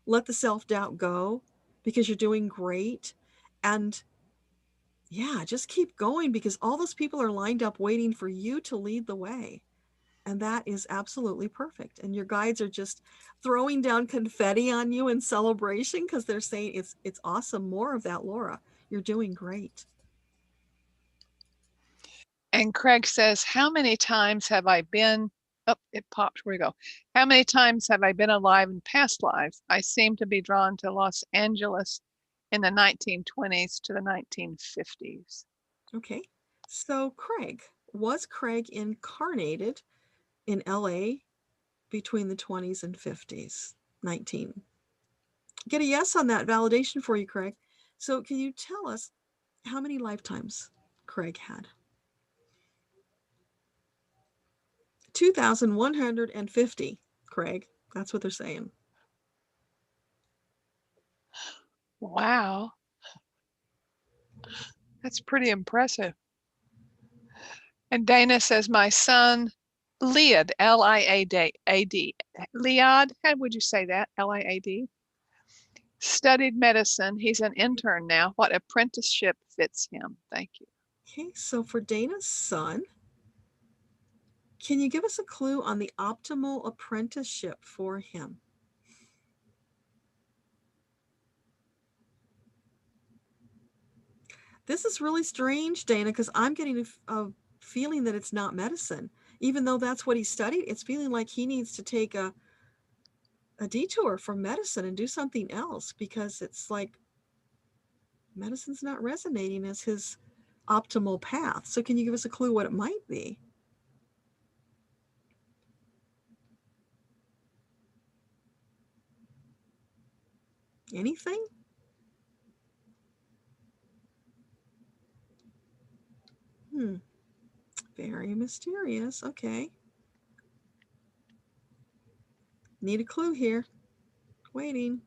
Let the self-doubt go, because you're doing great. And yeah, just keep going, because all those people are lined up waiting for you to lead the way. And that is absolutely perfect. And your guides are just throwing down confetti on you in celebration, because they're saying it's awesome. More of that, Laura. You're doing great. And Craig says, how many times have I been, oh, it popped, where we go. How many times have I been alive in past lives? I seem to be drawn to Los Angeles in the 1920s to the 1950s. Okay. So was Craig incarnated in LA between the 20s and 50s? 19. Get a yes on that validation for you, Craig. So can you tell us how many lifetimes Craig had. 2,150, Craig. That's what they're saying. Wow. That's pretty impressive. And Dana says, my son, Liad, L-I-A-D, Liad, how would you say that? L-I-A-D? Studied medicine. He's an intern now. What apprenticeship fits him? Thank you. Okay, so for Dana's son, can you give us a clue on the optimal apprenticeship for him? This is really strange, Dana, because I'm getting a feeling that it's not medicine. Even though that's what he studied, it's feeling like he needs to take a detour from medicine and do something else, because it's like medicine's not resonating as his optimal path. So can you give us a clue what it might be? Anything? Very mysterious. Okay. Need a clue here. Waiting.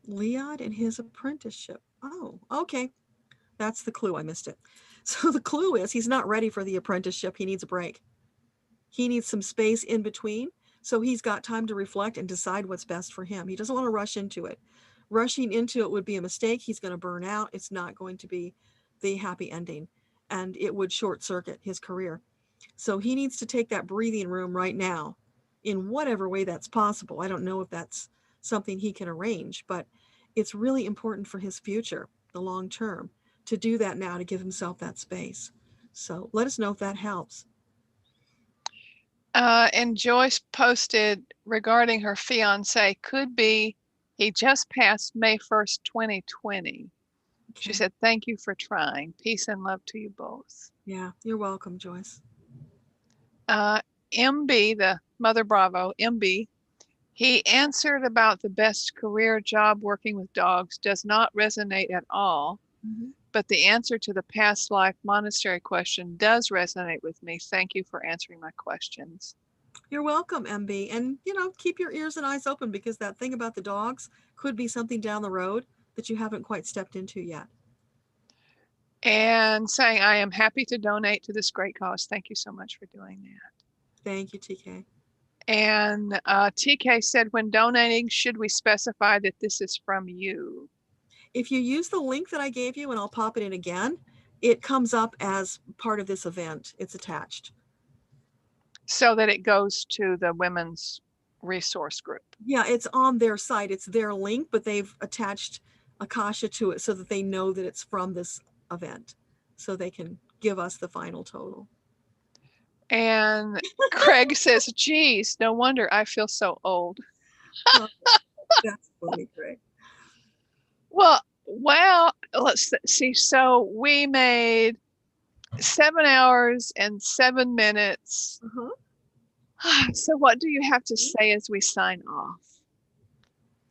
Liad and his apprenticeship. Oh, okay. That's the clue. I missed it. So the clue is he's not ready for the apprenticeship. He needs a break. He needs some space in between. So he's got time to reflect and decide what's best for him. He doesn't want to rush into it. Rushing into it would be a mistake. He's going to burn out. It's not going to be the happy ending, and it would short circuit his career. So he needs to take that breathing room right now in whatever way that's possible. I don't know if that's something he can arrange, but it's really important for his future, the long term, to do that now, to give himself that space. So let us know if that helps. And Joyce posted regarding her fiance, could be he just passed May 1st, 2020. Okay. She said, thank you for trying. Peace and love to you both. Yeah, you're welcome, Joyce. MB, the Mother Bravo, MB, he answered about the best career job working with dogs does not resonate at all. Mm-hmm. But the answer to the past life monastery question does resonate with me. Thank you for answering my questions. You're welcome, MB. And, keep your ears and eyes open, because that thing about the dogs could be something down the road that you haven't quite stepped into yet. And saying, I am happy to donate to this great cause. Thank you so much for doing that. Thank you, TK. And TK said, when donating, should we specify that this is from you? If you use the link that I gave you, and I'll pop it in again, it comes up as part of this event. It's attached. So that it goes to the women's resource group. Yeah, it's on their site. It's their link, but they've attached Akasha to it so that they know that it's from this event, so they can give us the final total. And Craig says, geez, no wonder I feel so old. Oh, that's funny, Craig. Well, let's see. So we made 7 hours and 7 minutes. Uh-huh. So what do you have to say as we sign off?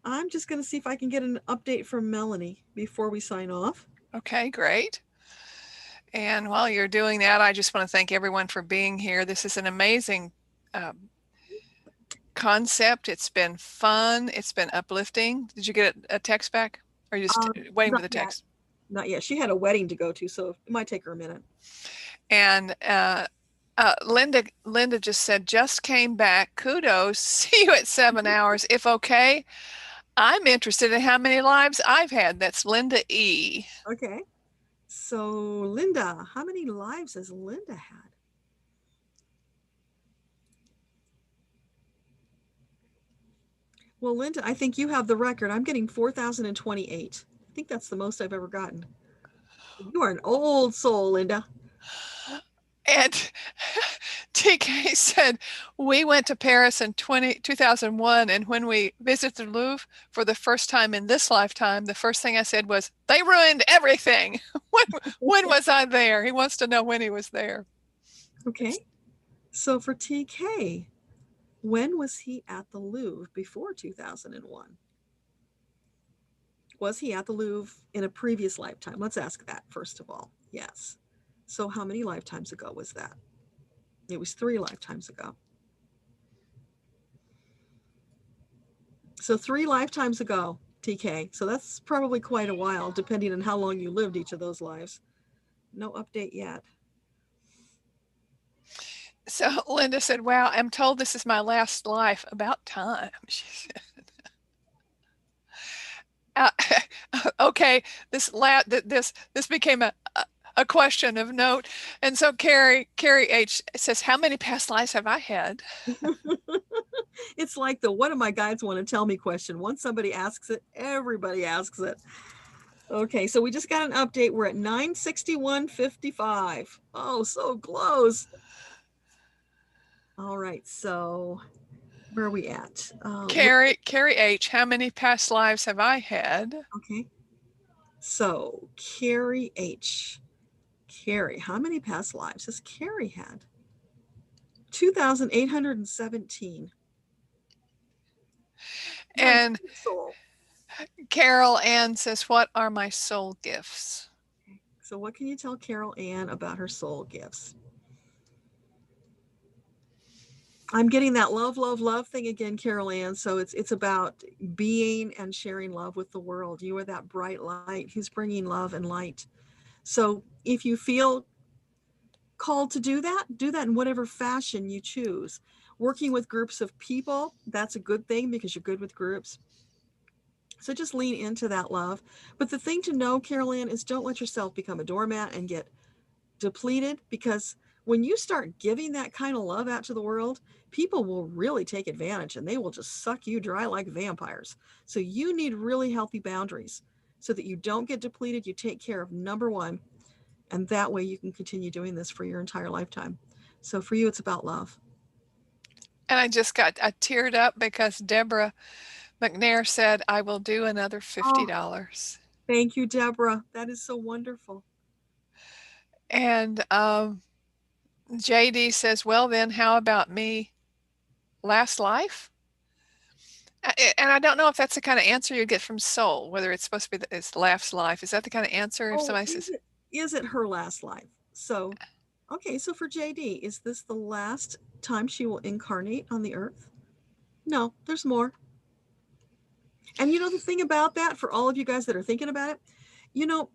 I'm just going to see if I can get an update from Melanie before we sign off. Okay, great. And while you're doing that, I just want to thank everyone for being here. This is an amazing concept. It's been fun. It's been uplifting. Did you get a text back? Or are you just waiting for the text? Not yet. She had a wedding to go to, so it might take her a minute. And Linda just said, just came back. Kudos. See you at 7 hours. If okay, I'm interested in how many lives I've had. That's Linda E. Okay. So Linda, how many lives has Linda had? Well, Linda, I think you have the record. I'm getting 4,028. I think that's the most I've ever gotten. You are an old soul, Linda. And TK said, we went to Paris in 2001, and when we visited the Louvre for the first time in this lifetime, the first thing I said was, they ruined everything. When was I there? He wants to know when he was there. Okay. So for TK, when was he at the Louvre before 2001? Was he at the Louvre in a previous lifetime? Let's ask that first of all. Yes. So how many lifetimes ago was that? It was 3 lifetimes ago. So 3 lifetimes ago, TK. So that's probably quite a while, depending on how long you lived each of those lives. No update yet. So Linda said, wow, I'm told this is my last life. About time, she said. Okay, this became a question of note. And so Carrie H says, how many past lives have I had? It's like the what do my guides want to tell me question. Once somebody asks it, everybody asks it. Okay, so we just got an update. We're at 961.55. Oh, so close. All right, so where are we at? Carrie H, how many past lives have I had? Okay. So Carrie H. Carrie, how many past lives has Carrie had? 2,817. And soul. Carol Ann says, what are my soul gifts? Okay. So what can you tell Carol Ann about her soul gifts? I'm getting that love, love, love thing again, Carol Ann. So it's about being and sharing love with the world. You are that bright light who's bringing love and light. So if you feel called to do that in whatever fashion you choose. Working with groups of people, that's a good thing because you're good with groups. So just lean into that love. But the thing to know, Carol Ann, is don't let yourself become a doormat and get depleted, because when you start giving that kind of love out to the world, people will really take advantage and they will just suck you dry like vampires. So you need really healthy boundaries so that you don't get depleted. You take care of number one, and that way you can continue doing this for your entire lifetime. So for you, it's about love. And I teared up because Deborah McNair said, I will do another $50. Oh, thank you, Deborah. That is so wonderful. And JD says, well, then how about me? Last life? And I don't know if that's the kind of answer you get from soul, whether it's supposed to be it's last life. Is that the kind of answer if somebody says? Is it her last life? So, okay, so for JD, is this the last time she will incarnate on the earth? No, there's more. And you know the thing about that, for all of you guys that are thinking about it, you know,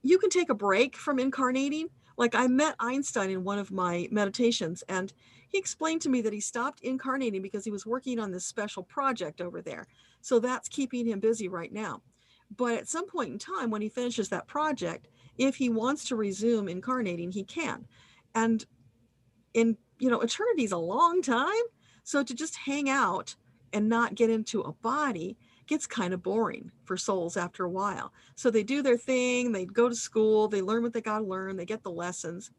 you can take a break from incarnating. Like I met Einstein in one of my meditations, and he explained to me that he stopped incarnating because he was working on this special project over there. So that's keeping him busy right now. But at some point in time, when he finishes that project, if he wants to resume incarnating, he can. And eternity is a long time. So to just hang out and not get into a body gets kind of boring for souls after a while. So they do their thing, they go to school, they learn what they got to learn, they get the lessons.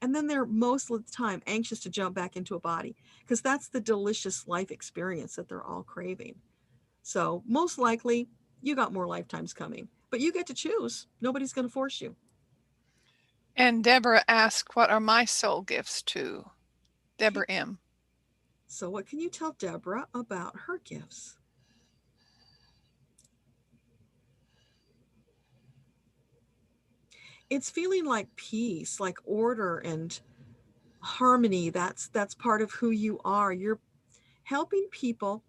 And then they're most of the time anxious to jump back into a body because that's the delicious life experience that they're all craving. So most likely you got more lifetimes coming, but you get to choose. Nobody's going to force you. And Deborah asked, what are my soul gifts too? Deborah M. So what can you tell Deborah about her gifts? It's feeling like peace, like order and harmony. That's part of who you are. You're helping people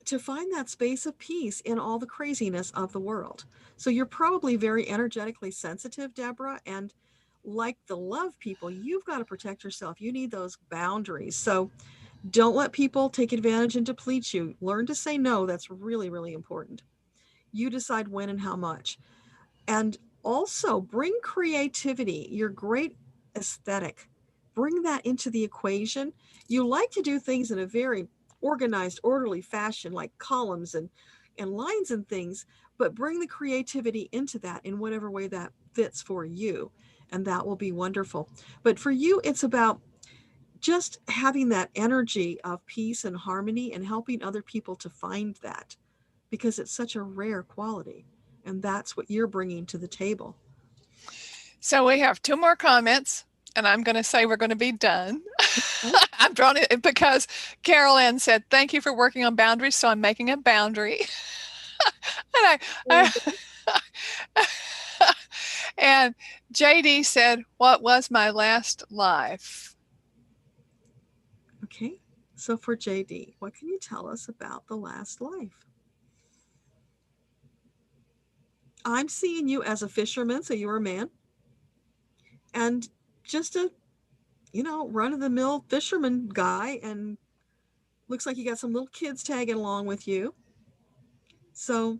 to find that space of peace in all the craziness of the world. So you're probably very energetically sensitive, Deborah, and like the love people, you've got to protect yourself. You need those boundaries. So don't let people take advantage and deplete you. Learn to say no. That's really, really important. You decide when and how much. And also bring creativity, your great aesthetic. Bring that into the equation. You like to do things in a very organized, orderly fashion, like columns and lines and things, but bring the creativity into that in whatever way that fits for you. And that will be wonderful. But for you, it's about just having that energy of peace and harmony and helping other people to find that, because it's such a rare quality. And that's what you're bringing to the table. So we have 2 more comments, and I'm going to say we're going to be done. I'm drawn it because Carol Ann said, thank you for working on boundaries. So I'm making a boundary. I and JD said, what was my last life? Okay, so for JD, what can you tell us about the last life? I'm seeing you as a fisherman, so you're a man, and just a, run-of-the-mill fisherman guy, and looks like you got some little kids tagging along with you. So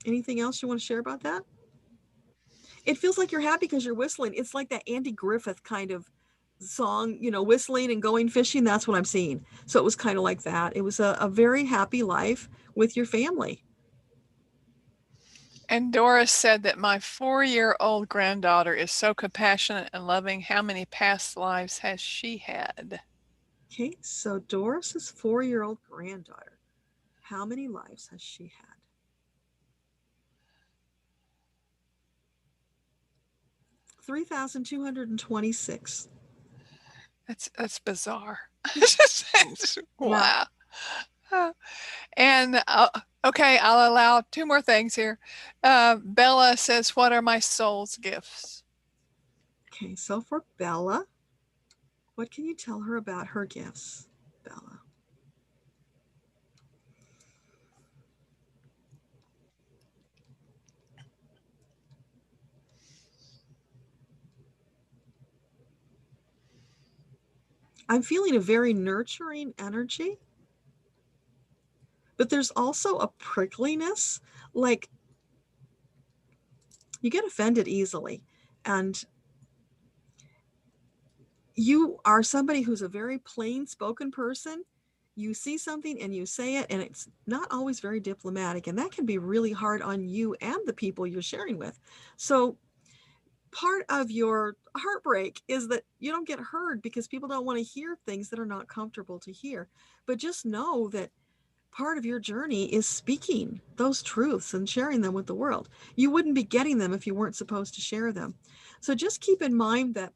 anything else you want to share about that? It feels like you're happy because you're whistling. It's like that Andy Griffith kind of song, whistling and going fishing. That's what I'm seeing. So it was kind of like that. It was a very happy life with your family. And Doris said that my 4-year-old granddaughter is so compassionate and loving. How many past lives has she had? Okay, so Doris's 4-year-old granddaughter, how many lives has she had? $3,226. That's bizarre. Yeah. Wow. And okay, I'll allow 2 more things here. Bella says, what are my soul's gifts? Okay, so for Bella, what can you tell her about her gifts, Bella? I'm feeling a very nurturing energy, but there's also a prickliness, like you get offended easily, and you are somebody who's a very plain spoken person. You see something and you say it, and it's not always very diplomatic, and that can be really hard on you and the people you're sharing with. So part of your heartbreak is that you don't get heard because people don't want to hear things that are not comfortable to hear. But just know that part of your journey is speaking those truths and sharing them with the world. You wouldn't be getting them if you weren't supposed to share them. So just keep in mind that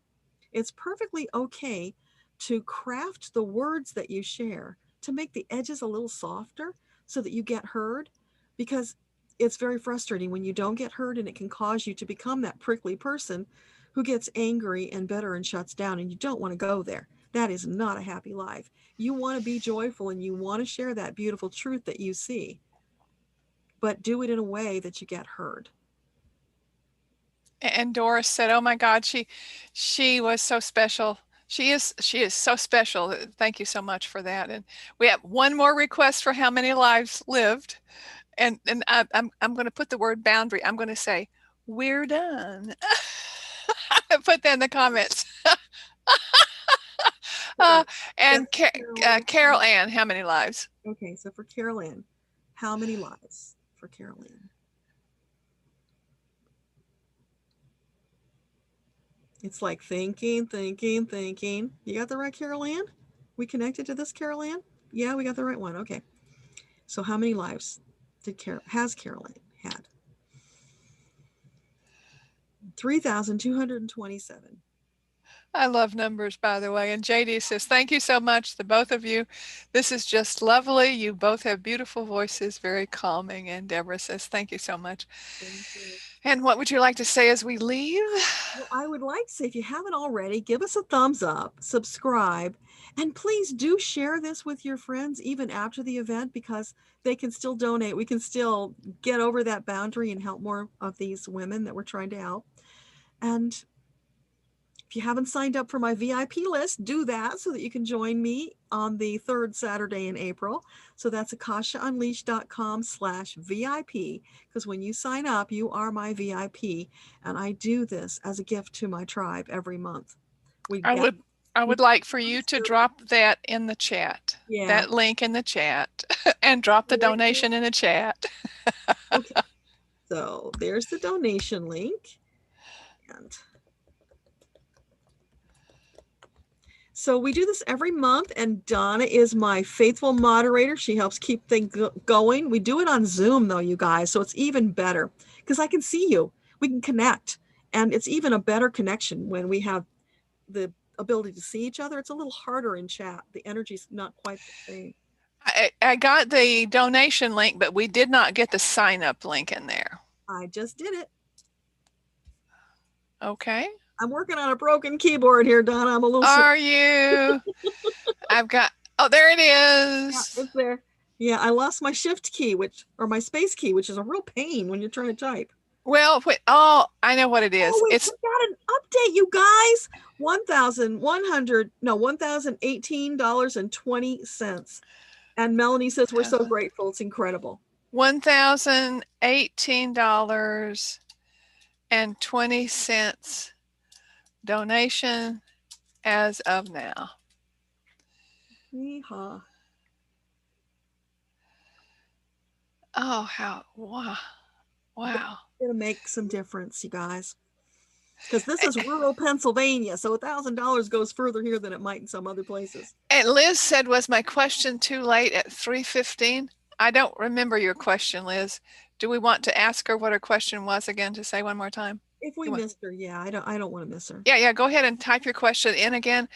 it's perfectly okay to craft the words that you share to make the edges a little softer so that you get heard, because it's very frustrating when you don't get heard, and it can cause you to become that prickly person who gets angry and bitter and shuts down, and you don't want to go there. That is not a happy life. You want to be joyful and you want to share that beautiful truth that you see, but do it in a way that you get heard. And Doris said, oh my God, she was so special. She is so special. Thank you so much for that. And we have one more request for how many lives lived. And I'm going to put the word boundary. I'm going to say, we're done. Put that in the comments. And Carol Ann, how many lives? Okay, so for Carol Ann, how many lives for Carol Ann? It's like thinking. You got the right Carol Ann? We connected to this Carol Ann? Yeah, we got the right one. Okay. So how many lives has Carol Ann had? 3,227. I love numbers, by the way. And JD says, thank you so much, the both of you. This is just lovely. You both have beautiful voices, very calming. And Deborah says, thank you so much. Thank you. And what would you like to say as we leave? Well, I would like to say, if you haven't already, give us a thumbs up, subscribe, and please do share this with your friends even after the event, because they can still donate. We can still get over that boundary and help more of these women that we're trying to help. And if you haven't signed up for my VIP list, do that so that you can join me on the 3rd Saturday in April. So that's akashaunleashed.com/VIP, because when you sign up, you are my VIP. And I do this as a gift to my tribe every month. I would like for you to drop that in the chat, that link in the chat, and drop the donation in the chat. Okay, so there's the donation link. And so we do this every month, and Donna is my faithful moderator. She helps keep things going. We do it on Zoom though, you guys, so it's even better because I can see you. We can connect, and it's even a better connection when we have the ability to see each other. It's a little harder in chat. The energy's not quite the same. I got the donation link, but we did not get the sign up link in there. I just did it. Okay. I'm working on a broken keyboard here, Donna. I'm a little Are you? I've got, oh, there it is. Yeah, it's there. Yeah, I lost my shift key, or my space key, which is a real pain when you're trying to type. Well, wait, oh, I know what it is. Oh, wait, It's we got an update, you guys. $1,118.20. And Melanie says, we're so grateful. It's incredible. $1,018.20 donation as of now. Yeehaw. Oh, how, wow. Wow. It's going to make some difference, you guys. Because this is rural Pennsylvania, so $1,000 goes further here than it might in some other places. And Liz said, was my question too late at 3:15? I don't remember your question, Liz. Do we want to ask her what her question was again, to say one more time? If we missed her, yeah, I don't want to miss her. Yeah, go ahead and type your question in again.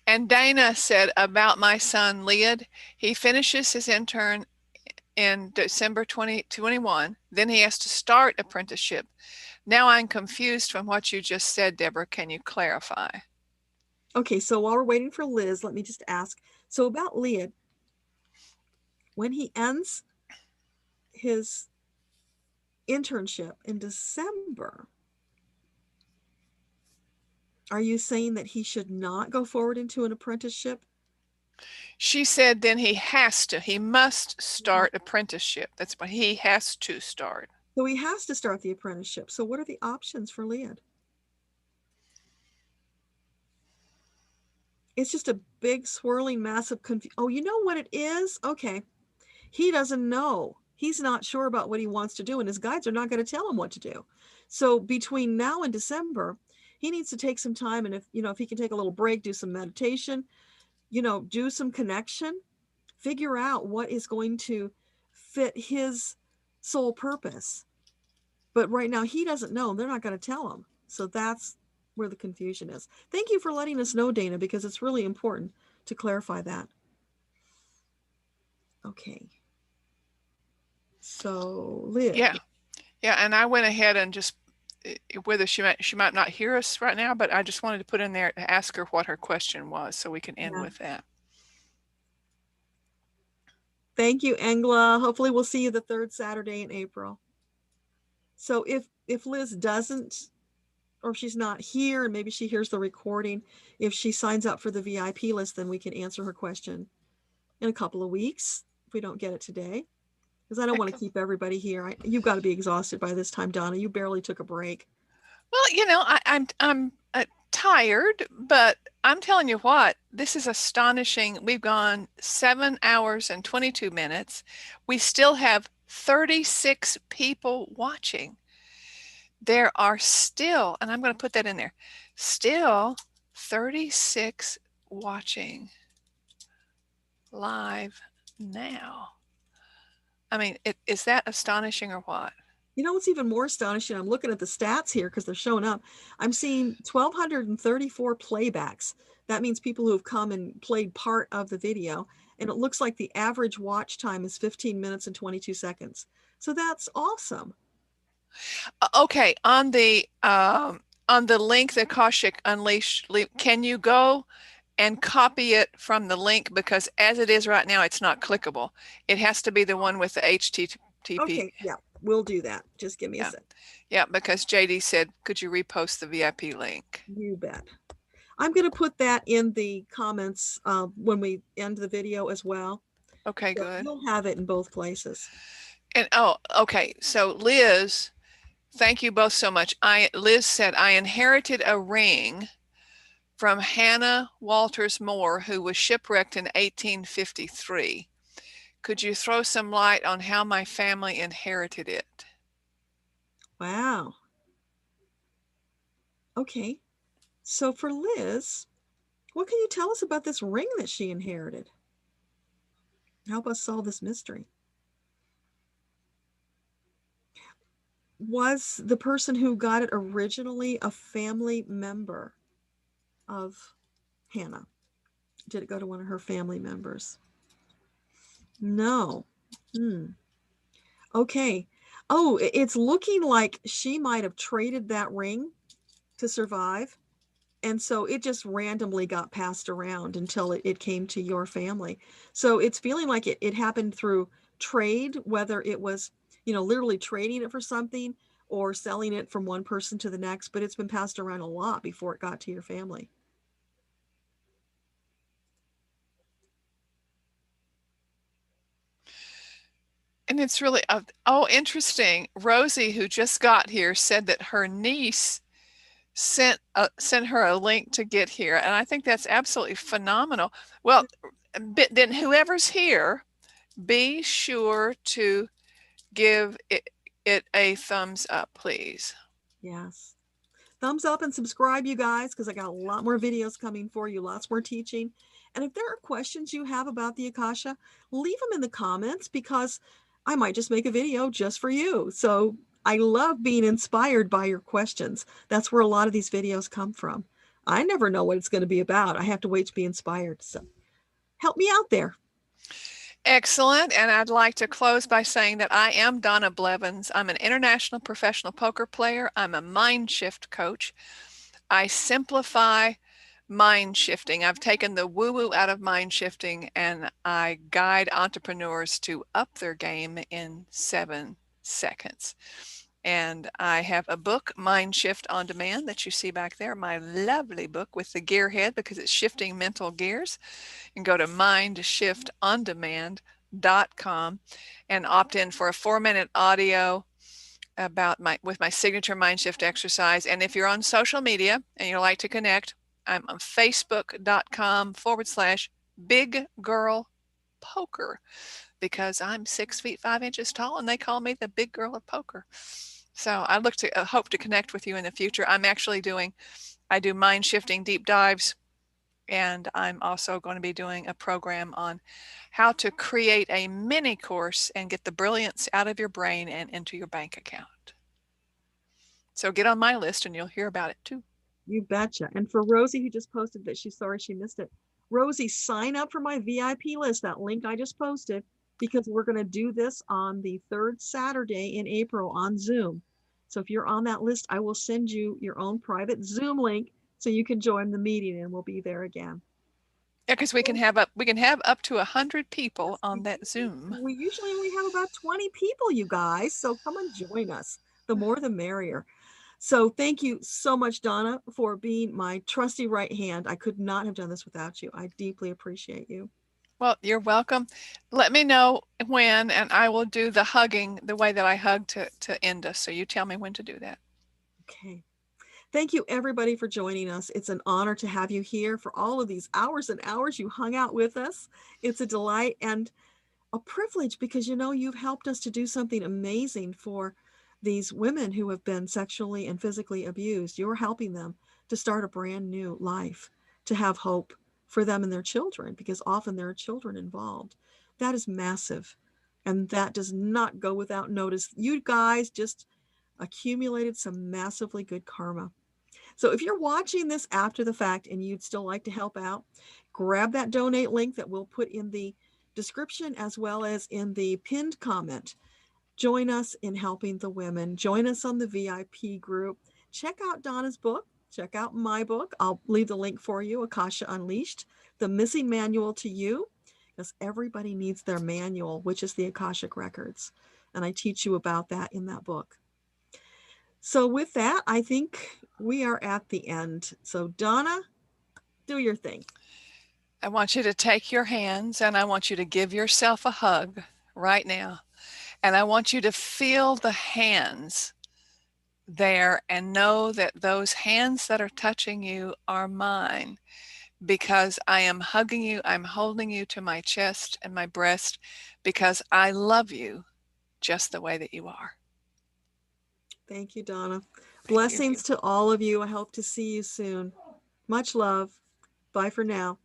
And Dana said about my son, Lead, he finishes his intern in December 2021. Then he has to start apprenticeship. Now I'm confused from what you just said, Deborah. Can you clarify? Okay, so while we're waiting for Liz, let me just ask. So about Lead, when he ends his internship in December, are you saying that he should not go forward into an apprenticeship? She said then he must start apprenticeship. That's what he has to start. So he has to start the apprenticeship. So what are the options for Lead? It's just a big swirling massive confusion. Oh, you know what it is? Okay. He doesn't know. He's not sure about what he wants to do, and his guides are not going to tell him what to do. So between now and December, he needs to take some time. And if he can take a little break, do some meditation, do some connection, figure out what is going to fit his soul purpose. But right now he doesn't know. They're not going to tell him. So that's where the confusion is. Thank you for letting us know, Dana, because it's really important to clarify that. Okay. So Liz. Yeah. And I went ahead and just, whether she might not hear us right now, but I just wanted to put in there to ask her what her question was, so we can end with that. Thank you, Engla. Hopefully we'll see you the third Saturday in April. So if Liz doesn't, or if she's not here, and maybe she hears the recording, if she signs up for the VIP list, then we can answer her question in a couple of weeks if we don't get it today. Because I don't want to keep everybody here. You've got to be exhausted by this time, Donna. You barely took a break. Well, I'm tired, but I'm telling you what, this is astonishing. We've gone 7 hours and 22 minutes. We still have 36 people watching. There are still, and I'm going to put that in there, still 36 watching live now. I mean, is that astonishing or what? You know what's even more astonishing? I'm looking at the stats here because they're showing up. I'm seeing 1,234 playbacks. That means people who have come and played part of the video. And it looks like the average watch time is 15 minutes and 22 seconds. So that's awesome. Okay, on the link, the Akashic Unleashed, can you go and copy it from the link? Because as it is right now, it's not clickable. It has to be the one with the HTTP. Okay, yeah, we'll do that. Just give me a sec. Yeah, because JD said, could you repost the VIP link? You bet. I'm going to put that in the comments when we end the video as well. Okay, so good. You'll have it in both places. And okay. So Liz, thank you both so much. Liz said, I inherited a ring from Hannah Walters Moore, who was shipwrecked in 1853. Could you throw some light on how my family inherited it? Wow. Okay. So for Liz, what can you tell us about this ring that she inherited? Help us solve this mystery. Was the person who got it originally a family member of Hannah? Did it go to one of her family members? No. Okay. Oh, it's looking like she might have traded that ring to survive. And so it just randomly got passed around until it came to your family. So it's feeling like it happened through trade, whether it was, literally trading it for something or selling it from one person to the next, but it's been passed around a lot before it got to your family. And it's really, interesting. Rosie, who just got here, said that her niece sent her a link to get here. And I think that's absolutely phenomenal. Well, then whoever's here, be sure to give it a thumbs up, please. Yes. Thumbs up and subscribe, you guys, because I got a lot more videos coming for you, lots more teaching. And if there are questions you have about the Akasha, leave them in the comments, because I might just make a video just for you. So I love being inspired by your questions. That's where a lot of these videos come from. I never know what it's going to be about. I have to wait to be inspired. So help me out there. Excellent. And I'd like to close by saying that I am Donna Blevins. I'm an international professional poker player. I'm a mind shift coach. I simplify mind shifting. I've taken the woo-woo out of mind shifting, and I guide entrepreneurs to up their game in 7 seconds. And I have a book, Mind Shift on Demand, that you see back there, my lovely book with the gear head, because it's shifting mental gears. You can go to mindshiftonDemand.com and opt in for a 4-minute audio about with my signature mind shift exercise. And if you're on social media and you like to connect, I'm on facebook.com/biggirlpoker, because I'm 6 feet 5 inches tall and they call me the big girl of poker. So I hope to connect with you in the future. I do mind shifting deep dives, and I'm also going to be doing a program on how to create a mini course and get the brilliance out of your brain and into your bank account. So get on my list and you'll hear about it too. You betcha. And for Rosie, who just posted that she's sorry she missed it, Rosie, sign up for my VIP list, that link I just posted, because we're going to do this on the 3rd Saturday in April on Zoom. So if you're on that list, I will send you your own private Zoom link so you can join the meeting, and we'll be there again. Yeah, because we can have up to 100 people on that Zoom. We usually only have about 20 people, you guys. So come and join us. The more the merrier. So thank you so much, Donna, for being my trusty right hand. I could not have done this without you. I deeply appreciate you. Well, you're welcome. Let me know when, and I will do the hugging the way that I hug to end us. So you tell me when to do that. Okay. Thank you, everybody, for joining us. It's an honor to have you here for all of these hours and hours you hung out with us. It's a delight and a privilege, because, you've helped us to do something amazing for these women who have been sexually and physically abused. You're helping them to start a brand new life, to have hope for them and their children, because often there are children involved. That is massive. And that does not go without notice. You guys just accumulated some massively good karma. So if you're watching this after the fact and you'd still like to help out, grab that donate link that we'll put in the description as well as in the pinned comment. Join us in helping the women. Join us on the VIP group. Check out Donna's book. Check out my book. I'll leave the link for you, Akasha Unleashed, the missing manual to you, because everybody needs their manual, which is the Akashic Records. And I teach you about that in that book. So with that, I think we are at the end. So Donna, do your thing. I want you to take your hands and I want you to give yourself a hug right now. And I want you to feel the hands there and know that those hands that are touching you are mine, because I am hugging you. I'm holding you to my chest and my breast, because I love you just the way that you are. Thank you, Donna. Blessings to all of you. I hope to see you soon. Much love. Bye for now.